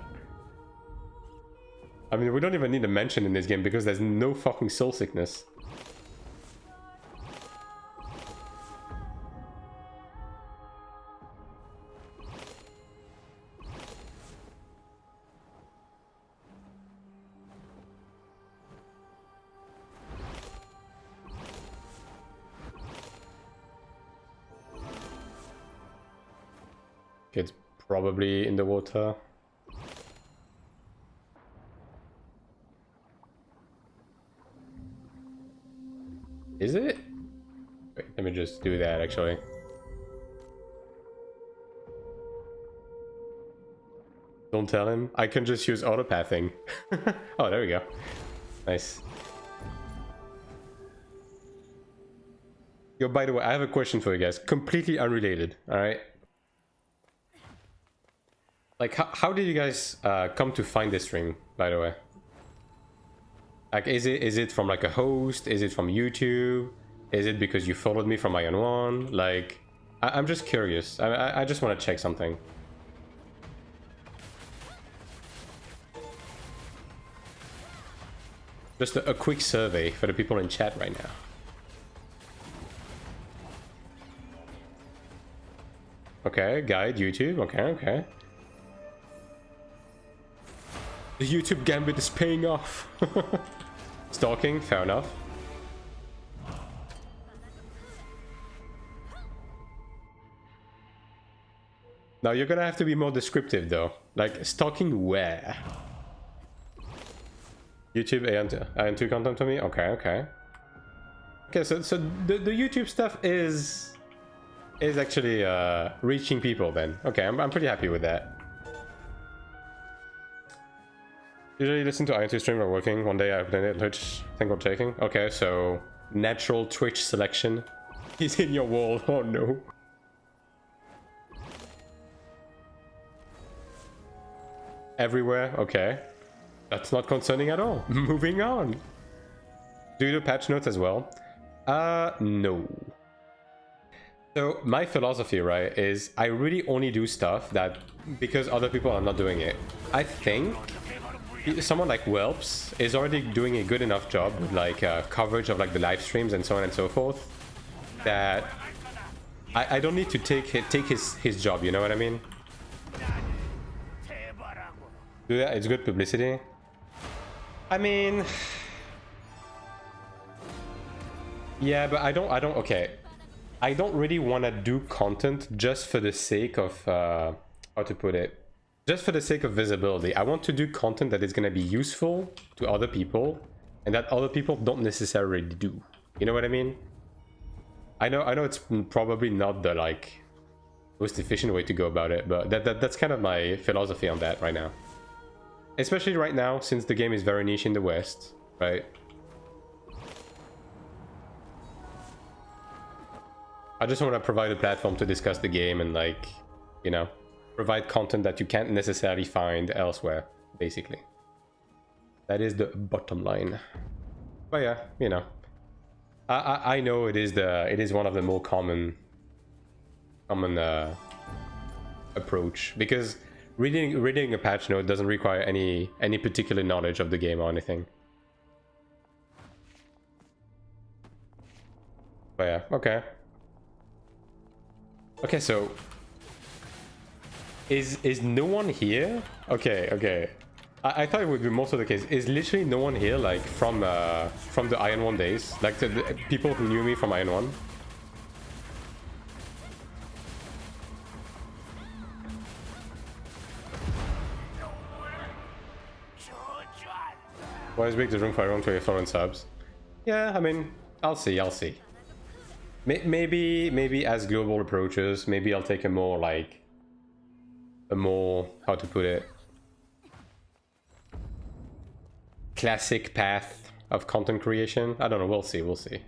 I mean, we don't even need a mention in this game because there's no fucking soul sickness. It's probably in the water. Is it? Wait, let me just do that actually. Don't tell him. I can just use autopathing. Oh, there we go. Nice. Yo, by the way, I have a question for you guys. Completely unrelated, alright? Like, how did you guys come to find this stream, by the way? Like, is it from like a host? Is it from YouTube? Is it because you followed me from Iron One? Like, I'm just curious. I just want to check something. Just a quick survey for the people in chat right now. Okay, guide, YouTube. Okay, okay. The YouTube gambit is paying off. Stalking, fair enough. Now you're gonna have to be more descriptive though. Like, stalking where? YouTube AN2 content to me? Okay, okay. Okay, so the YouTube stuff is actually reaching people then. Okay, I'm pretty happy with that. Usually listen to IN2 stream while working. One day I've done it, Twitch, think of taking. Okay, so natural Twitch selection. He's in your wall, oh no. Everywhere, okay. That's not concerning at all. Moving on. Do you do patch notes as well? No. So my philosophy, right, is I really only do stuff that because other people are not doing it. I think someone like Welps is already doing a good enough job with like coverage of like the live streams and so on and so forth that I don't need to take his job, you know what I mean? Do that, it's good publicity. I mean, yeah, but I don't okay. I don't really want to do content just for the sake of how to put it, just for the sake of visibility. I want to do content that is going to be useful to other people and that other people don't necessarily do. You know what I mean? I know it's probably not the like most efficient way to go about it, but that's kind of my philosophy on that right now. Especially right now, since the game is very niche in the West, right? I just want to provide a platform to discuss the game and like, you know, provide content that you can't necessarily find elsewhere, basically. That is the bottom line. But yeah, you know, I know it is one of the more common approach, because reading a patch note doesn't require any particular knowledge of the game or anything. But yeah, okay. Okay, so is no one here? Okay. I thought it would be most of the case. Is literally no one here, like from the Iron 1 days, like the people who knew me from Iron 1. Why is big the room for everyone to get foreign subs? Yeah, I mean, I'll see. Maybe as global approaches, maybe I'll take a more how to put it, classic path of content creation. I don't know, we'll see.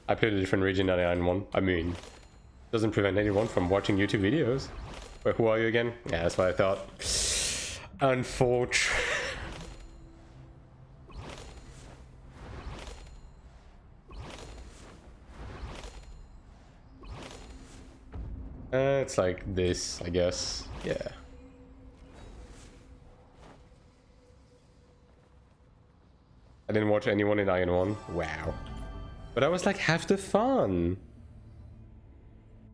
I played a different region than Iron 1. I mean, doesn't prevent anyone from watching YouTube videos. Wait, who are you again? Yeah, that's what I thought. Unfortunate. It's like this, I guess. Yeah. I didn't watch anyone in Iron 1. Wow. But that was like half the fun.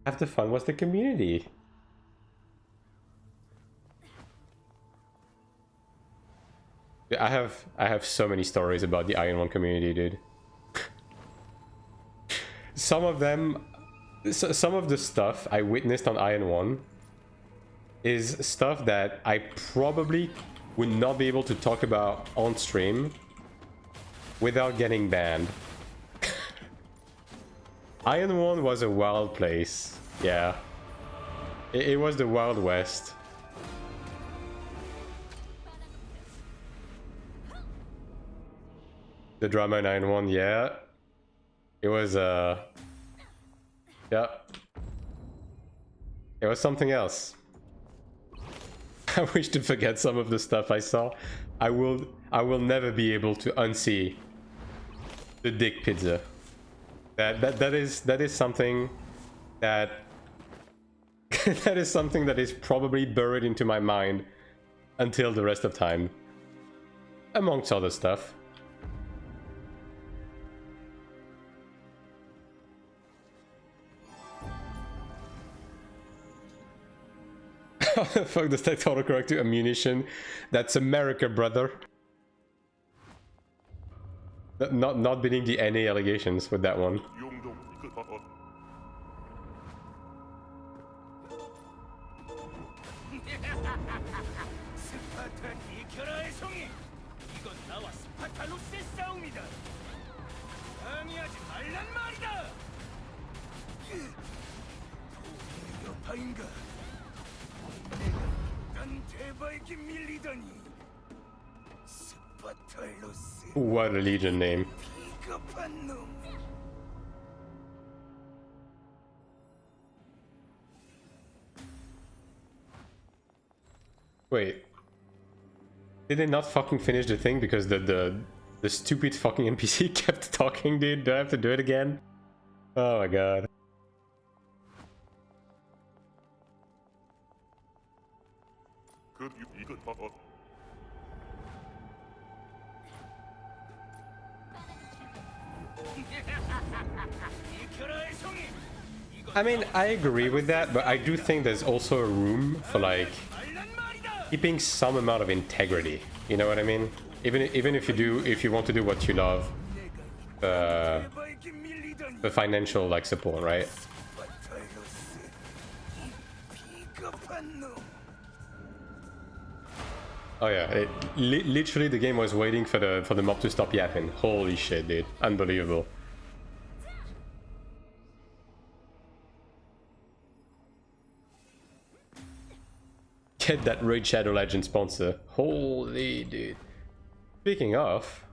Half the fun was the community. I have so many stories about the Iron 1 community, dude. Some of them, some of the stuff I witnessed on Iron 1 is stuff that I probably would not be able to talk about on stream without getting banned. Iron 1 was a wild place. Yeah. It was the Wild West. The drama in Iron 1, yeah. It was, yeah. It was something else. I wish to forget some of the stuff I saw. I will never be able to unsee the dick pizza. That is something that that is something that is probably buried into my mind until the rest of time, amongst other stuff. Fuck, the text autocorrect to ammunition. That's America, brother. Not beating the NA allegations with that one. What a Legion name. Wait. Did they not fucking finish the thing because the stupid fucking NPC kept talking, dude? Do I have to do it again? Oh my god. I mean, I agree with that, but I do think there's also a room for like keeping some amount of integrity. You know what I mean? Even if you want to do what you love, the financial like support, right? Oh yeah, literally the game was waiting for the mob to stop yapping. Holy shit, dude! Unbelievable. Get that Raid Shadow Legend sponsor. Holy dude. Speaking of,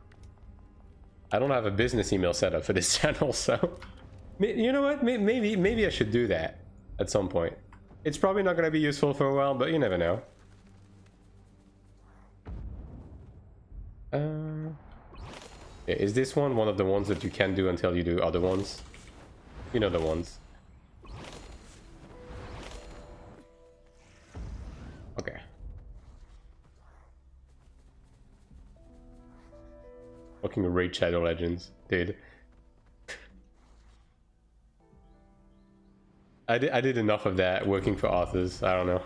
I don't have a business email set up for this channel, so you know what? Maybe I should do that at some point. It's probably not going to be useful for a while, but you never know. Yeah, is this one of the ones that you can do until you do other ones? You know the ones. Okay. Fucking Raid Shadow Legends, dude. I did enough of that working for authors. I don't know.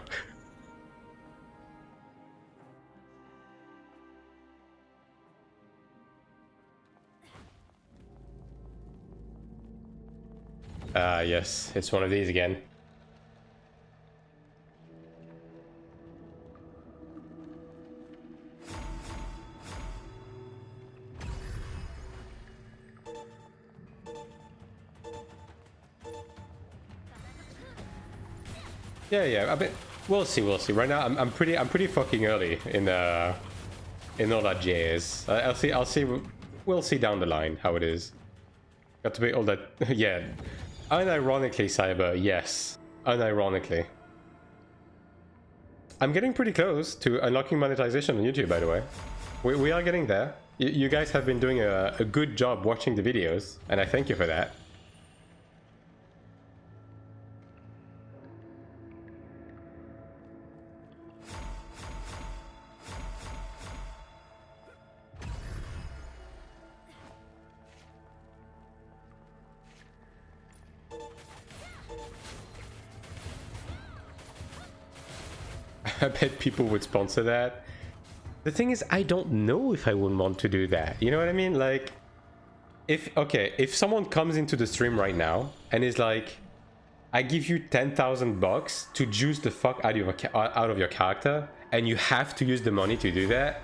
Yes, it's one of these again. Yeah. I mean, we'll see. Right now, I'm pretty fucking early in all that jazz. I'll see. We'll see down the line how it is. Got to be all that. Yeah. Unironically, Cyber. Yes. Unironically. I'm getting pretty close to unlocking monetization on YouTube, by the way. We are getting there. You guys have been doing a good job watching the videos, and I thank you for that. I bet people would sponsor that. The thing is, I don't know if I would want to do that. You know what I mean? Like, if someone comes into the stream right now and is like, I give you 10,000 bucks to juice the fuck out of your character, and you have to use the money to do that.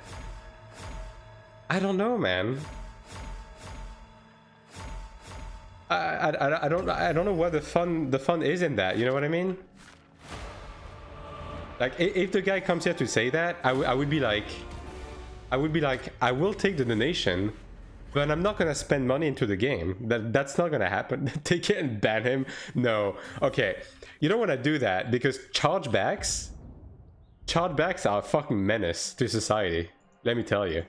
I don't know, man. I don't know what the fun is in that. You know what I mean? Like, if the guy comes here to say that, I would be like, I will take the donation, but I'm not gonna spend money into the game. That's not gonna happen. Take it and ban him. No. Okay, you don't want to do that because chargebacks are a fucking menace to society. Let me tell you.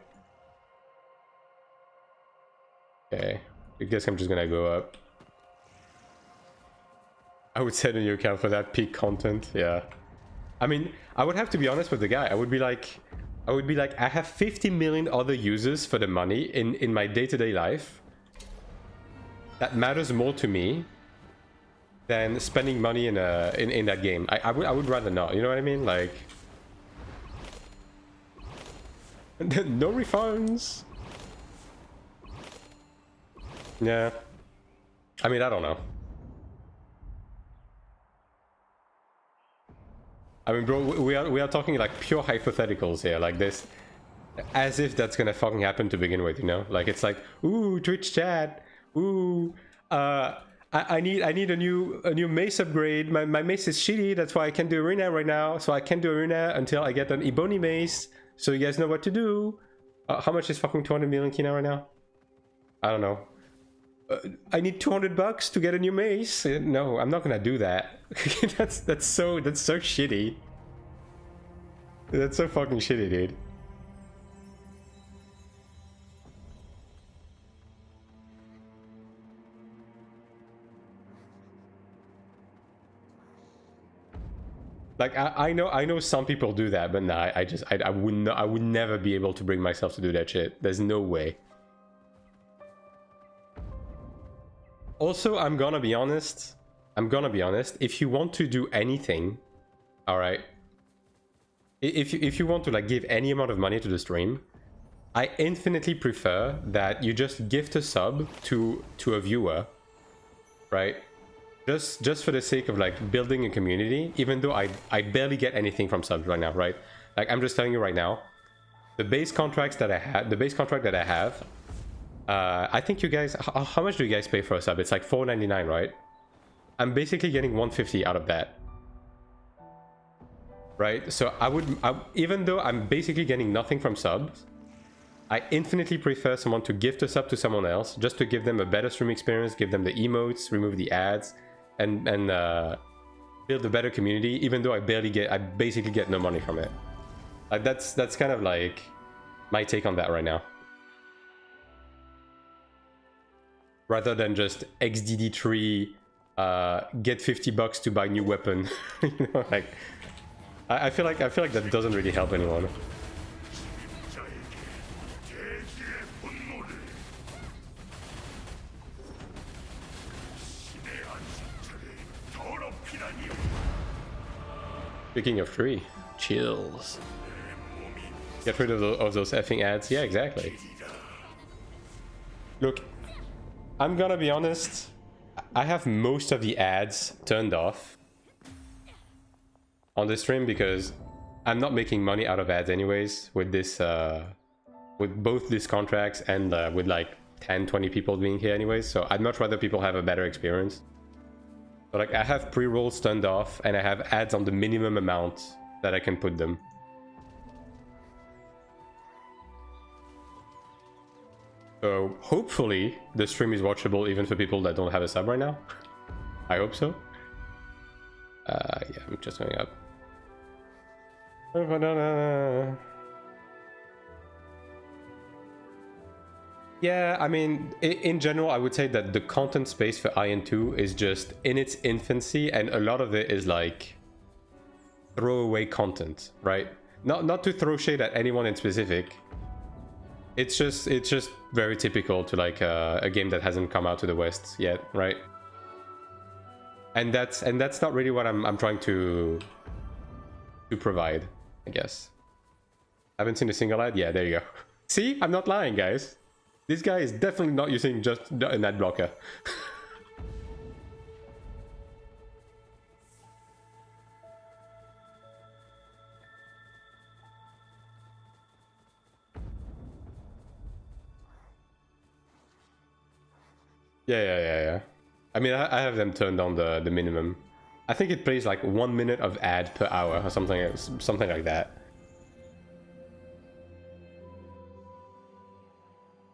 Okay, I guess I'm just gonna go up. I would set a new account for that peak content. Yeah. I mean, I would have to be honest with the guy. I would be like, I have 50 million other users for the money in my day-to-day life. That matters more to me than spending money in that game. I would rather not. You know what I mean? Like, no refunds. Yeah. I mean, I don't know. I mean, bro, we are talking like pure hypotheticals here, like this, as if that's gonna fucking happen to begin with, you know? Like, it's like, ooh, Twitch chat, ooh, I need a new mace upgrade. My mace is shitty, that's why I can't do arena right now. So I can't do arena until I get an Ebony mace. So you guys know what to do. How much is fucking 200 million Kina right now? I don't know. I need 200 bucks to get a new mace. No, I'm not gonna do that. that's so shitty. That's so fucking shitty, dude. Like, I know some people do that, but nah, I would never be able to bring myself to do that shit. There's no way. Also, I'm gonna be honest, if you want to do anything, all right, if you want to like give any amount of money to the stream, I infinitely prefer that you just gift a sub to a viewer, right? Just for the sake of like building a community, even though I barely get anything from subs right now, right? Like, I'm just telling you right now, the base contract that I have, I think you guys, how much do you guys pay for a sub? It's like $4.99, right? I'm basically getting $150 out of that, right? So even though I'm basically getting nothing from subs, I infinitely prefer someone to gift a sub to someone else, just to give them a better stream experience, give them the emotes, remove the ads, and build a better community, even though I basically get no money from it. Like, that's kind of like my take on that right now. Rather than just XDD3, get 50 bucks to buy new weapon. You know, like, I feel like that doesn't really help anyone. Speaking of free, chills. Get rid of those effing ads. Yeah, exactly. Look, I'm gonna be honest, I have most of the ads turned off on this stream because I'm not making money out of ads anyways with this, with both these contracts and with like 10-20 people being here anyways, so I'd much rather people have a better experience. So like, I have pre-rolls turned off and I have ads on the minimum amount that I can put them. So hopefully the stream is watchable even for people that don't have a sub right now. I hope so. Yeah, I'm just going up. Yeah, I mean, in general, I would say that the content space for Iron 2 is just in its infancy, and a lot of it is like throwaway content, right? Not to throw shade at anyone in specific. It's just very typical to like a game that hasn't come out to the West yet, right? And that's not really what I'm trying to provide, I guess. Haven't seen a single ad? Yeah, there you go. See, I'm not lying, guys. This guy is definitely not using just an ad blocker. Yeah. I mean, I have them turned on the minimum. I think it plays like 1 minute of ad per hour or something like that.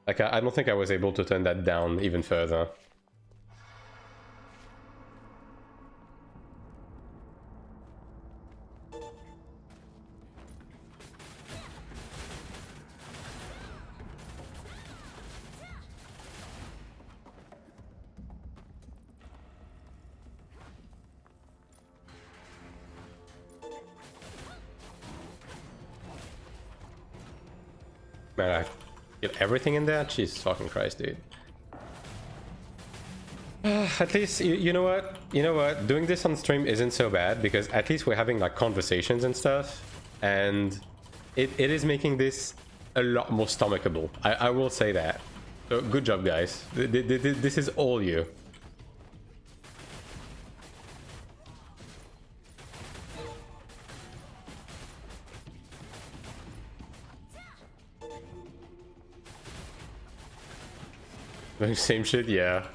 Like, I don't think I was able to turn that down even further. Man, I get everything in there? Jesus fucking Christ, dude. At least, you know what? You know what? Doing this on stream isn't so bad, because at least we're having like conversations and stuff, and it is making this a lot more stomachable. I will say that. So good job, guys. This is all you. Same shit, yeah.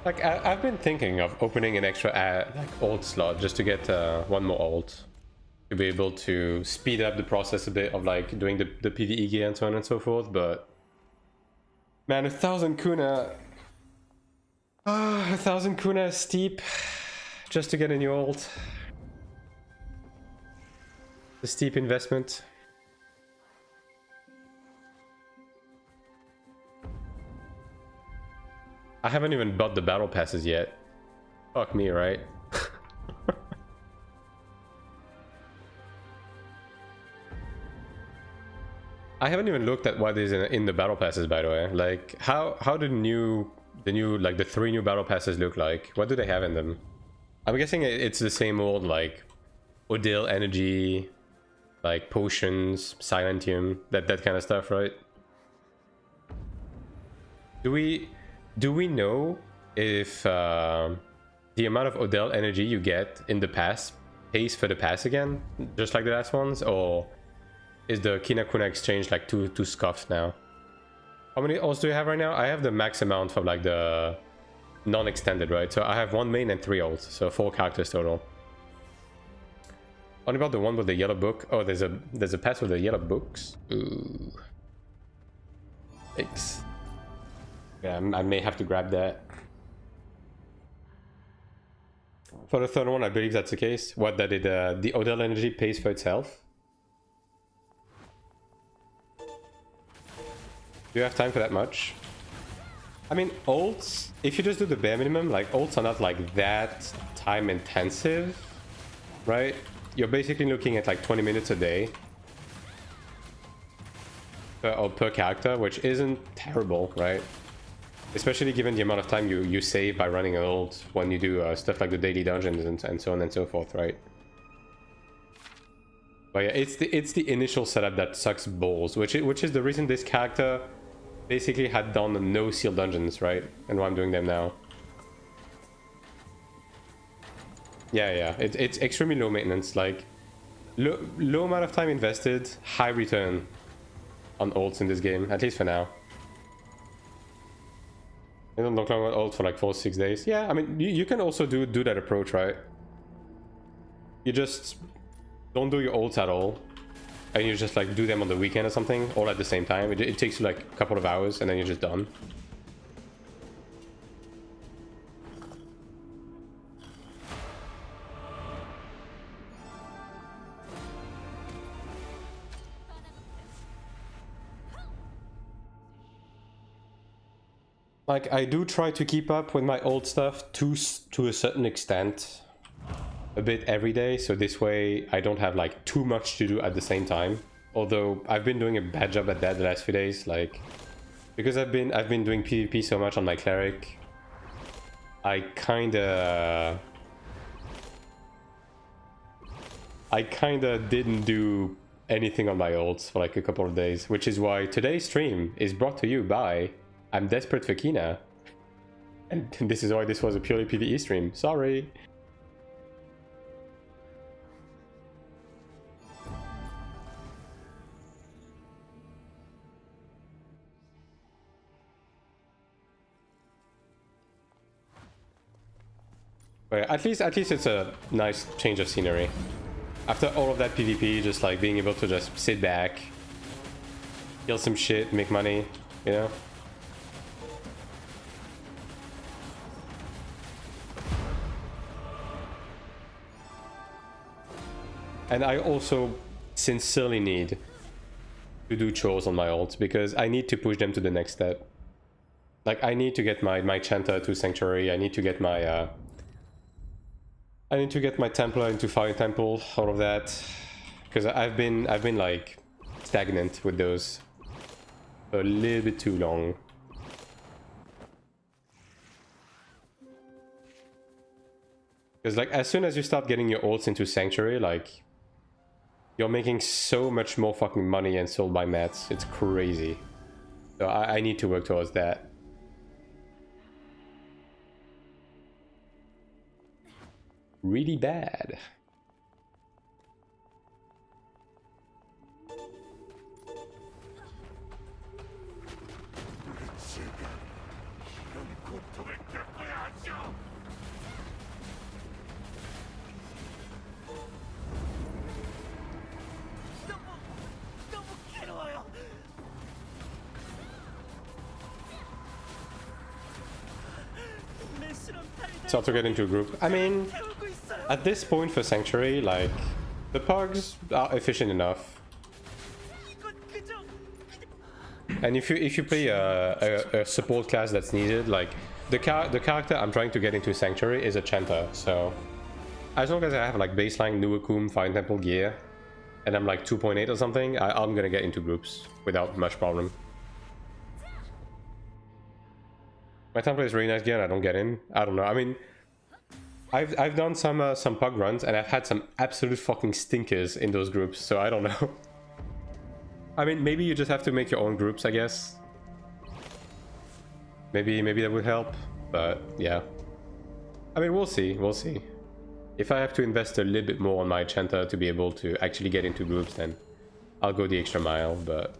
Like, I've been thinking of opening an extra like ult slot just to get one more ult. To be able to speed up the process a bit of like doing the PvE gear and so on and so forth, but... Man, 1,000 Kuna... 1,000 Kuna is steep just to get a new ult. A steep investment. I haven't even bought the battle passes yet. Fuck me, right? I haven't even looked at what is in the battle passes, by the way. Like, how the new like the 3 new battle passes look like? What do they have in them? I'm guessing it's the same old like Odile energy, like potions, silentium, that kind of stuff, right? Do we know if the amount of Odile energy you get in the pass pays for the pass again, just like the last ones, or is the Kinakuna exchange like too scuffed now? How many ults do you have right now? I have the max amount for like the non-extended, right? So I have 1 main and 3 ults, so 4 characters total. What about the one with the yellow book? Oh, there's a pass with the yellow books. Ooh. Thanks. Yeah, I may have to grab that. For the third one, I believe that's the case. What, that the Odile energy pays for itself? Do you have time for that much? I mean, ults, if you just do the bare minimum, like, ults are not like that time intensive, right? You're basically looking at like 20 minutes a day per character, which isn't terrible, right? Especially given the amount of time you save by running an ult when you do stuff like the daily dungeons and so on and so forth, right? But yeah, it's the initial setup that sucks balls, which is the reason this character basically had done no sealed dungeons, right? And why I'm doing them now. Yeah, it's extremely low maintenance, like low amount of time invested, high return on ults in this game, at least for now. I don't look long ult for like 4-6 days. Yeah, I mean, you can also do that approach, right? You just don't do your ults at all, and you just like do them on the weekend or something, all at the same time. It takes you like a couple of hours, and then you're just done. Like, I do try to keep up with my old stuff to a certain extent, a bit every day, so this way I don't have like too much to do at the same time. Although I've been doing a bad job at that the last few days, like, because I've been doing PvP so much on my Cleric, I kinda didn't do anything on my ults for like a couple of days, which is why today's stream is brought to you by I'm Desperate for Kina. And this is why this was a purely PvE stream. Sorry. But yeah, at least it's a nice change of scenery. After all of that PvP, just like being able to just sit back, kill some shit, make money, you know? And I also sincerely need to do chores on my ults because I need to push them to the next step. Like, I need to get my Chanter to Sanctuary, I need to get my Templar into Fire Temple, all of that, because I've been like stagnant with those for a little bit too long. Because like as soon as you start getting your ults into Sanctuary, like you're making so much more fucking money and sold by mats, it's crazy. So I need to work towards that. Really bad. It's hard to get into a group. I mean, at this point for Sanctuary, like, the pugs are efficient enough. And if you play a support class that's needed, like, the character I'm trying to get into Sanctuary is a Chanter, so as long as I have like baseline Nuakum Fire Temple gear, and I'm like 2.8 or something, I'm gonna get into groups without much problem. My Templar is really nice gear and I don't get in. I don't know. I mean, I've done some pug runs and I've had some absolute fucking stinkers in those groups, so I don't know. I mean, maybe you just have to make your own groups, I guess. Maybe that would help, but yeah. I mean, we'll see. If I have to invest a little bit more on my Chanter to be able to actually get into groups, then I'll go the extra mile, but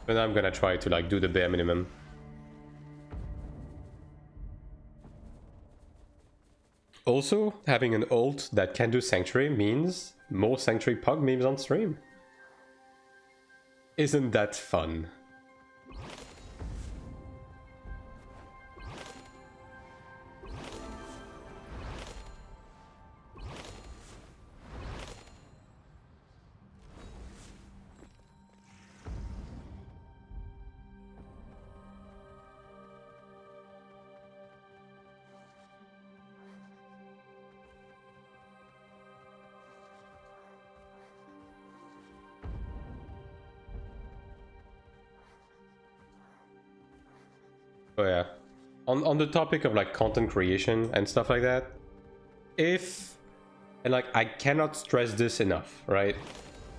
then I'm gonna try to like do the bare minimum. Also, having an ult that can do Sanctuary means more Sanctuary pug memes on stream. Isn't that fun? Oh yeah, on the topic of like content creation and stuff like that, and like I cannot stress this enough, right?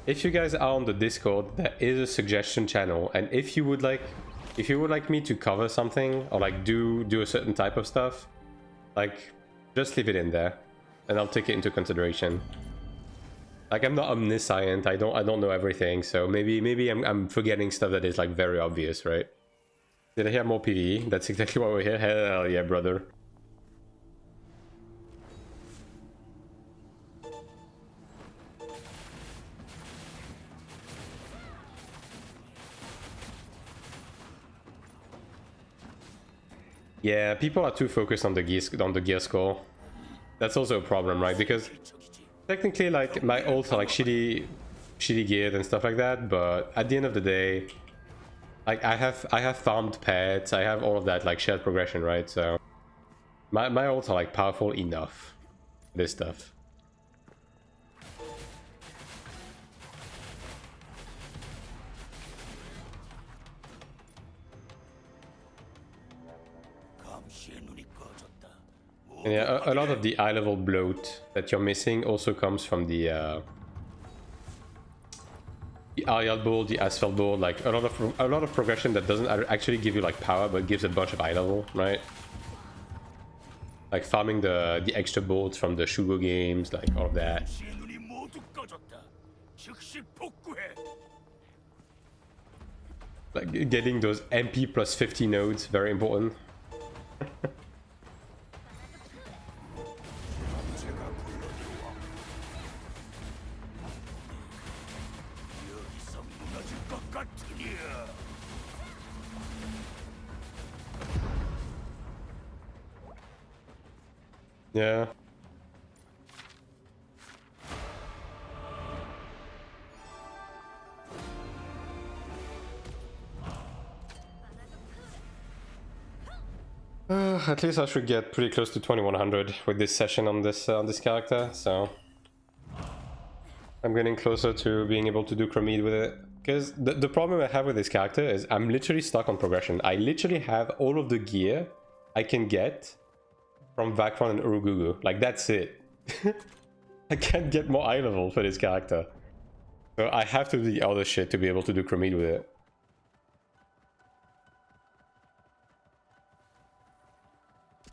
If you guys are on the Discord, there is a suggestion channel, and if you would like me to cover something or like do a certain type of stuff, like just leave it in there, and I'll take it into consideration. Like I'm not omniscient, I don't know everything, so maybe I'm forgetting stuff that is like very obvious, right? Did I hear more PvE? That's exactly why we're here. Hell yeah, brother. Yeah, people are too focused on the gear score. That's also a problem, right? Because technically, like, my ults are like shitty geared and stuff like that, but at the end of the day, Like I have farmed pets, I have all of that like shared progression, right? So my ults are like powerful enough. This stuff. And yeah, a lot of the eye level bloat that you're missing also comes from the aerial board, the asphalt board, like a lot of progression that doesn't actually give you like power, but gives a bunch of eye level, right? Like farming the extra boards from the Shugo games, like all of that. Like getting those MP plus 50 nodes, very important. Yeah. At least I should get pretty close to 2100 with this session on this character, so I'm getting closer to being able to do Chromede with it. Because the problem I have with this character is I'm literally stuck on progression. I literally have all of the gear I can get from Vakron and Urugugu. Like, that's it. I can't get more eye level for this character. So I have to do the other shit to be able to do Chromede with it.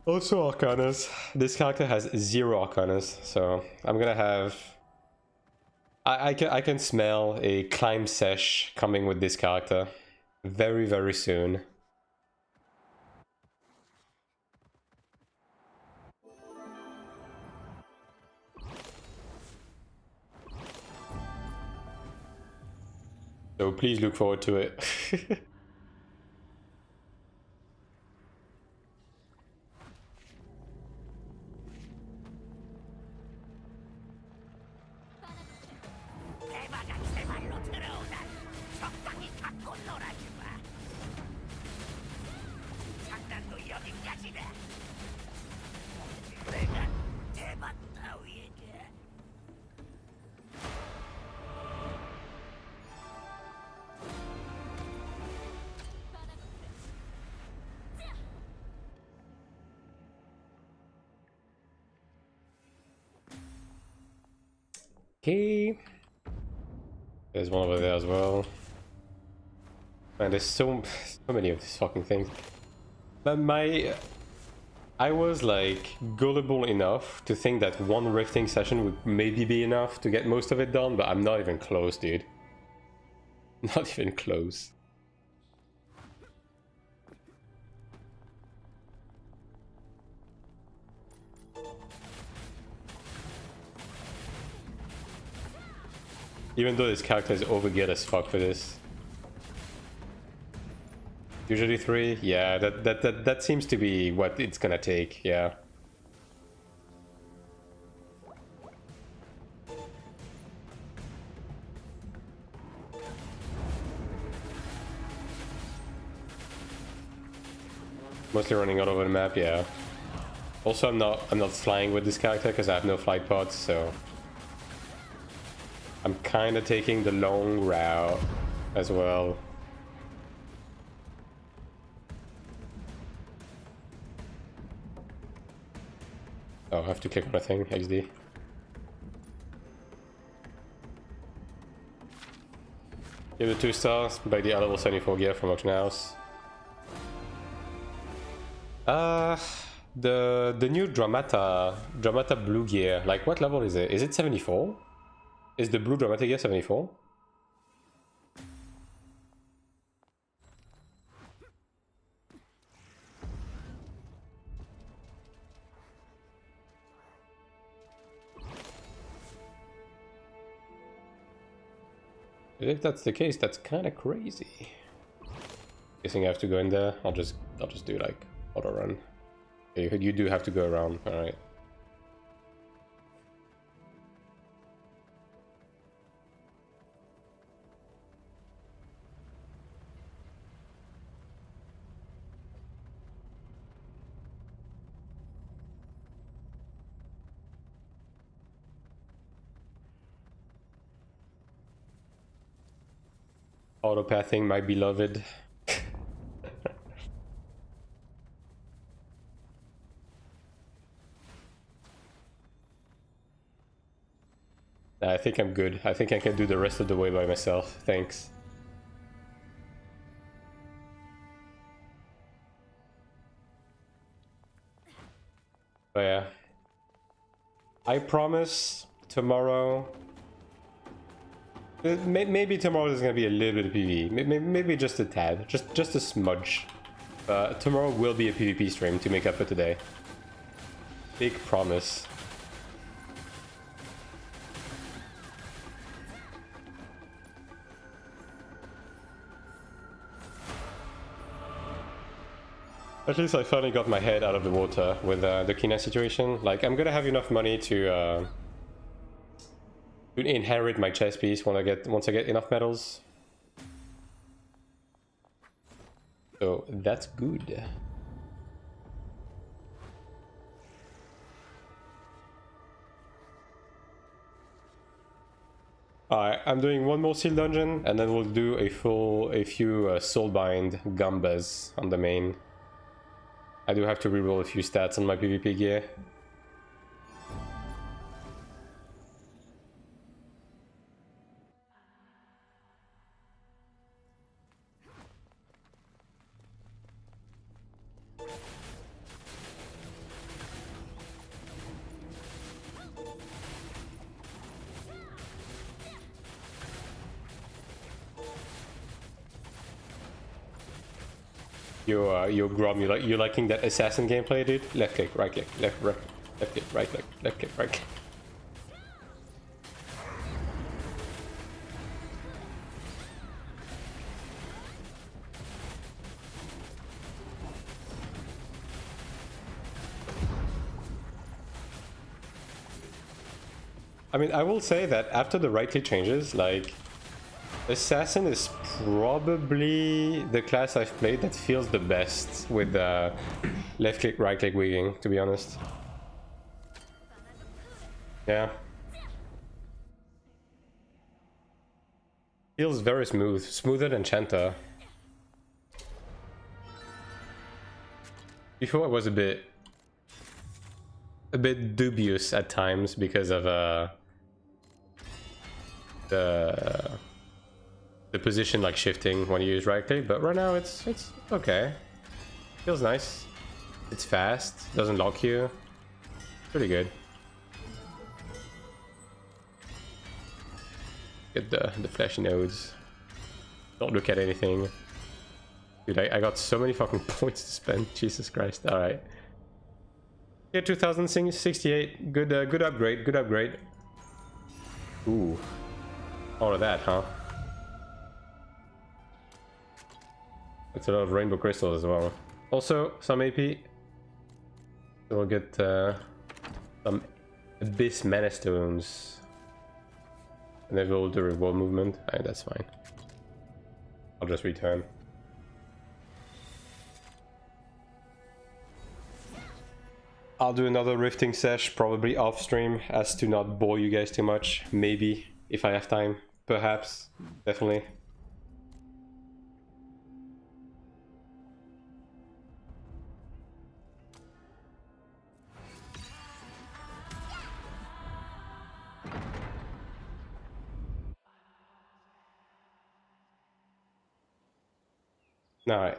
Also Arcanas. This character has 0 Arcanas, so I'm gonna have... I can smell a climb sesh coming with this character very, very soon. So please look forward to it. Okay. There's one over there as well. Man, there's so many of these fucking things. But I was like gullible enough to think that one rifting session would maybe be enough to get most of it done, but I'm not even close, dude. Not even close. Even though this character is overgeared as fuck for this. Usually 3? Yeah, that seems to be what it's gonna take, yeah. Mostly running all over the map, yeah. Also, I'm not flying with this character because I have no flight pods, so I'm kind of taking the long route as well. Oh, I have to click on a thing, XD. Give it 2 stars, buy the level 74 gear from auction house. The new Dramata blue gear, like what level is it? Is it 74? Is the blue Dramata gear 74? If that's the case, that's kind of crazy. Guessing I have to go in there. I'll just do like auto run. You do have to go around. All right. Autopathing my beloved. I think I'm good. I think I can do the rest of the way by myself. Thanks. But yeah. I promise tomorrow... Maybe tomorrow there's gonna be a little bit of PvE. Maybe just a tad. Just a smudge. Tomorrow will be a PvP stream to make up for today. Big promise. At least I finally got my head out of the water with the Kina situation. Like, I'm gonna have enough money to inherit my chess piece once I get enough medals. So that's good. Alright, I'm doing one more seal dungeon, and then we'll do a few soulbind gambas on the main. I do have to reroll a few stats on my PvP gear. Yo Grom, you liking that assassin gameplay, dude? Left click, right click, left click, right click, left click, right click. I mean, I will say that after the right click changes, like, Assassin is probably the class I've played that feels the best with left click, right click wigging, to be honest. Yeah. Feels very smooth. Smoother than Chanta. Before I was a bit dubious at times because of the position like shifting when you use right click, but right now it's okay. Feels nice. It's fast, doesn't lock you. Pretty good. Get the flashy nodes. Don't look at anything. Dude, I got so many fucking points to spend. Jesus Christ. Alright. Yeah, 2068. Good upgrade, good upgrade. Ooh. All of that, huh? That's a lot of rainbow crystals as well. Also, some AP. So we'll get some Abyss Mana Stones. And then we'll do reward movement. Alright, that's fine. I'll just return. I'll do another rifting sesh, probably off stream, as to not bore you guys too much. Maybe, if I have time. Perhaps. Definitely. Alright.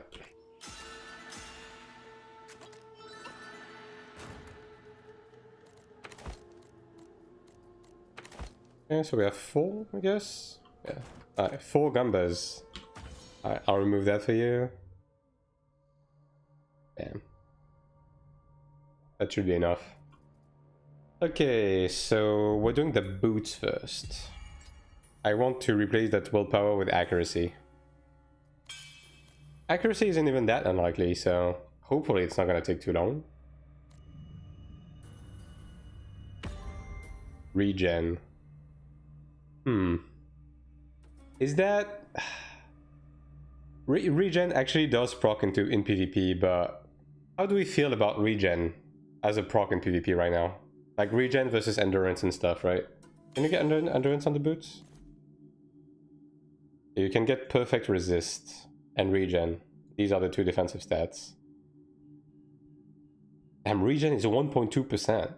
Okay, so we have 4, I guess? Yeah. Alright, 4 gambas. Alright, I'll remove that for you. Bam. That should be enough. Okay, so we're doing the boots first. I want to replace that willpower with accuracy. Accuracy isn't even that unlikely, so hopefully it's not gonna take too long. Regen. Is that... Regen actually does proc in PvP, but how do we feel about regen as a proc in PvP right now? Like regen versus endurance and stuff, right? Can you get endurance on the boots? You can get perfect resist and regen. These are the two defensive stats. And regen is 1.2%.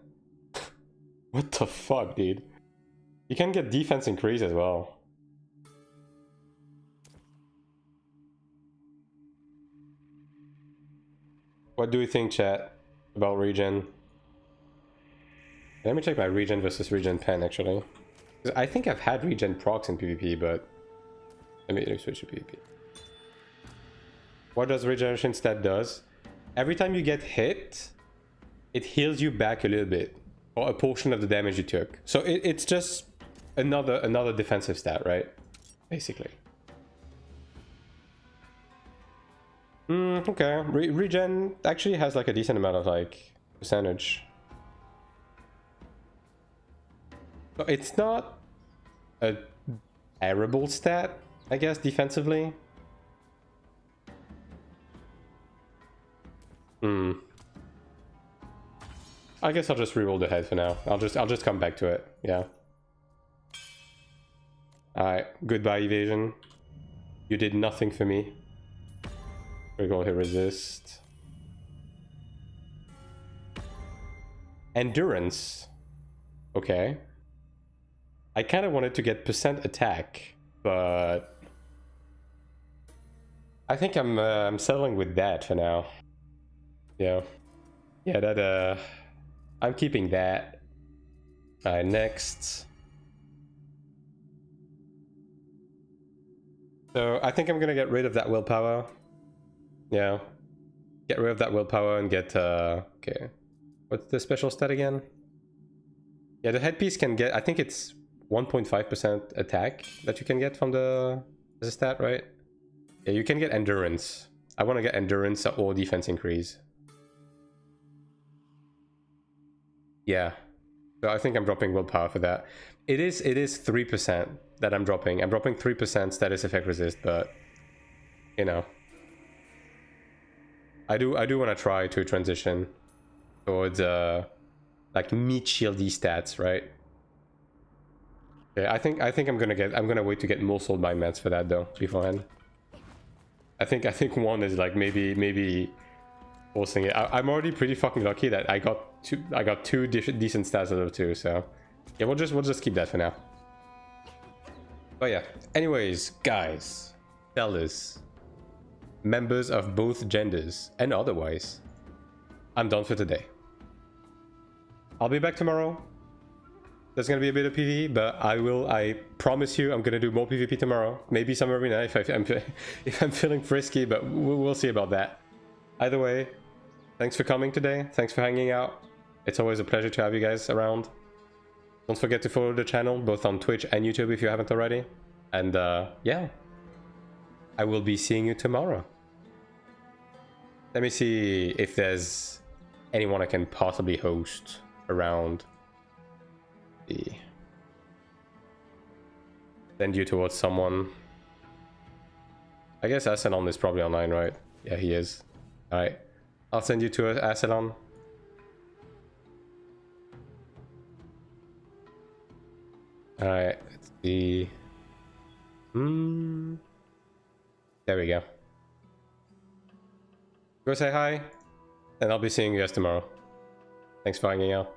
What the fuck, dude? You can get defense increase as well. What do you think, chat, about regen? Let me check my regen versus regen pen, actually. I think I've had regen procs in PvP, but... Let me switch to PvP. What does regeneration stat does? Every time you get hit, it heals you back a little bit. Or a portion of the damage you took. So it's just another defensive stat, right? Basically. Okay. Regen actually has like a decent amount of like percentage. So it's not a terrible stat, I guess, defensively. I guess I'll just reroll the head for now. I'll just come back to it. Yeah. Alright, goodbye evasion. You did nothing for me. We're going to resist. Endurance. Okay. I kind of wanted to get percent attack, but I think I'm settling with that for now. Yeah. Yeah, that I'm keeping that. Alright, next. So I think I'm gonna get rid of that willpower. Yeah. Get rid of that willpower and get okay. What's the special stat again? Yeah, the headpiece can get, I think it's 1.5% attack that you can get from the as a stat, right? Yeah, you can get endurance. I want to get endurance or defense increase. Yeah. So I think I'm dropping willpower for that. It is 3% that I'm dropping. I'm dropping 3% status effect resist, but you know. I do want to try to transition towards like meat shieldy stats, right? Yeah, I think I'm gonna wait to get more soul bind mats for that though beforehand. I think one is like maybe forcing it. I'm already pretty fucking lucky that I got two decent stats out of two, so yeah, we'll just keep that for now. But yeah, anyways, guys, fellas, members of both genders and otherwise, I'm done for today. I'll be back tomorrow. There's gonna be a bit of PvE, but I promise you I'm gonna do more PvP tomorrow. Maybe some arena if I'm feeling frisky, but we'll see about that. Either way, thanks for coming today. Thanks for hanging out. It's always a pleasure to have you guys around. Don't forget to follow the channel, both on Twitch and YouTube if you haven't already. And yeah, I will be seeing you tomorrow. Let me see if there's anyone I can possibly host around. Send you towards someone. I guess Asylon is probably online, right? Yeah, he is. Alright. I'll send you to Asylon. Alright, let's see. There we go. Go say hi, and I'll be seeing you guys tomorrow. Thanks for hanging out.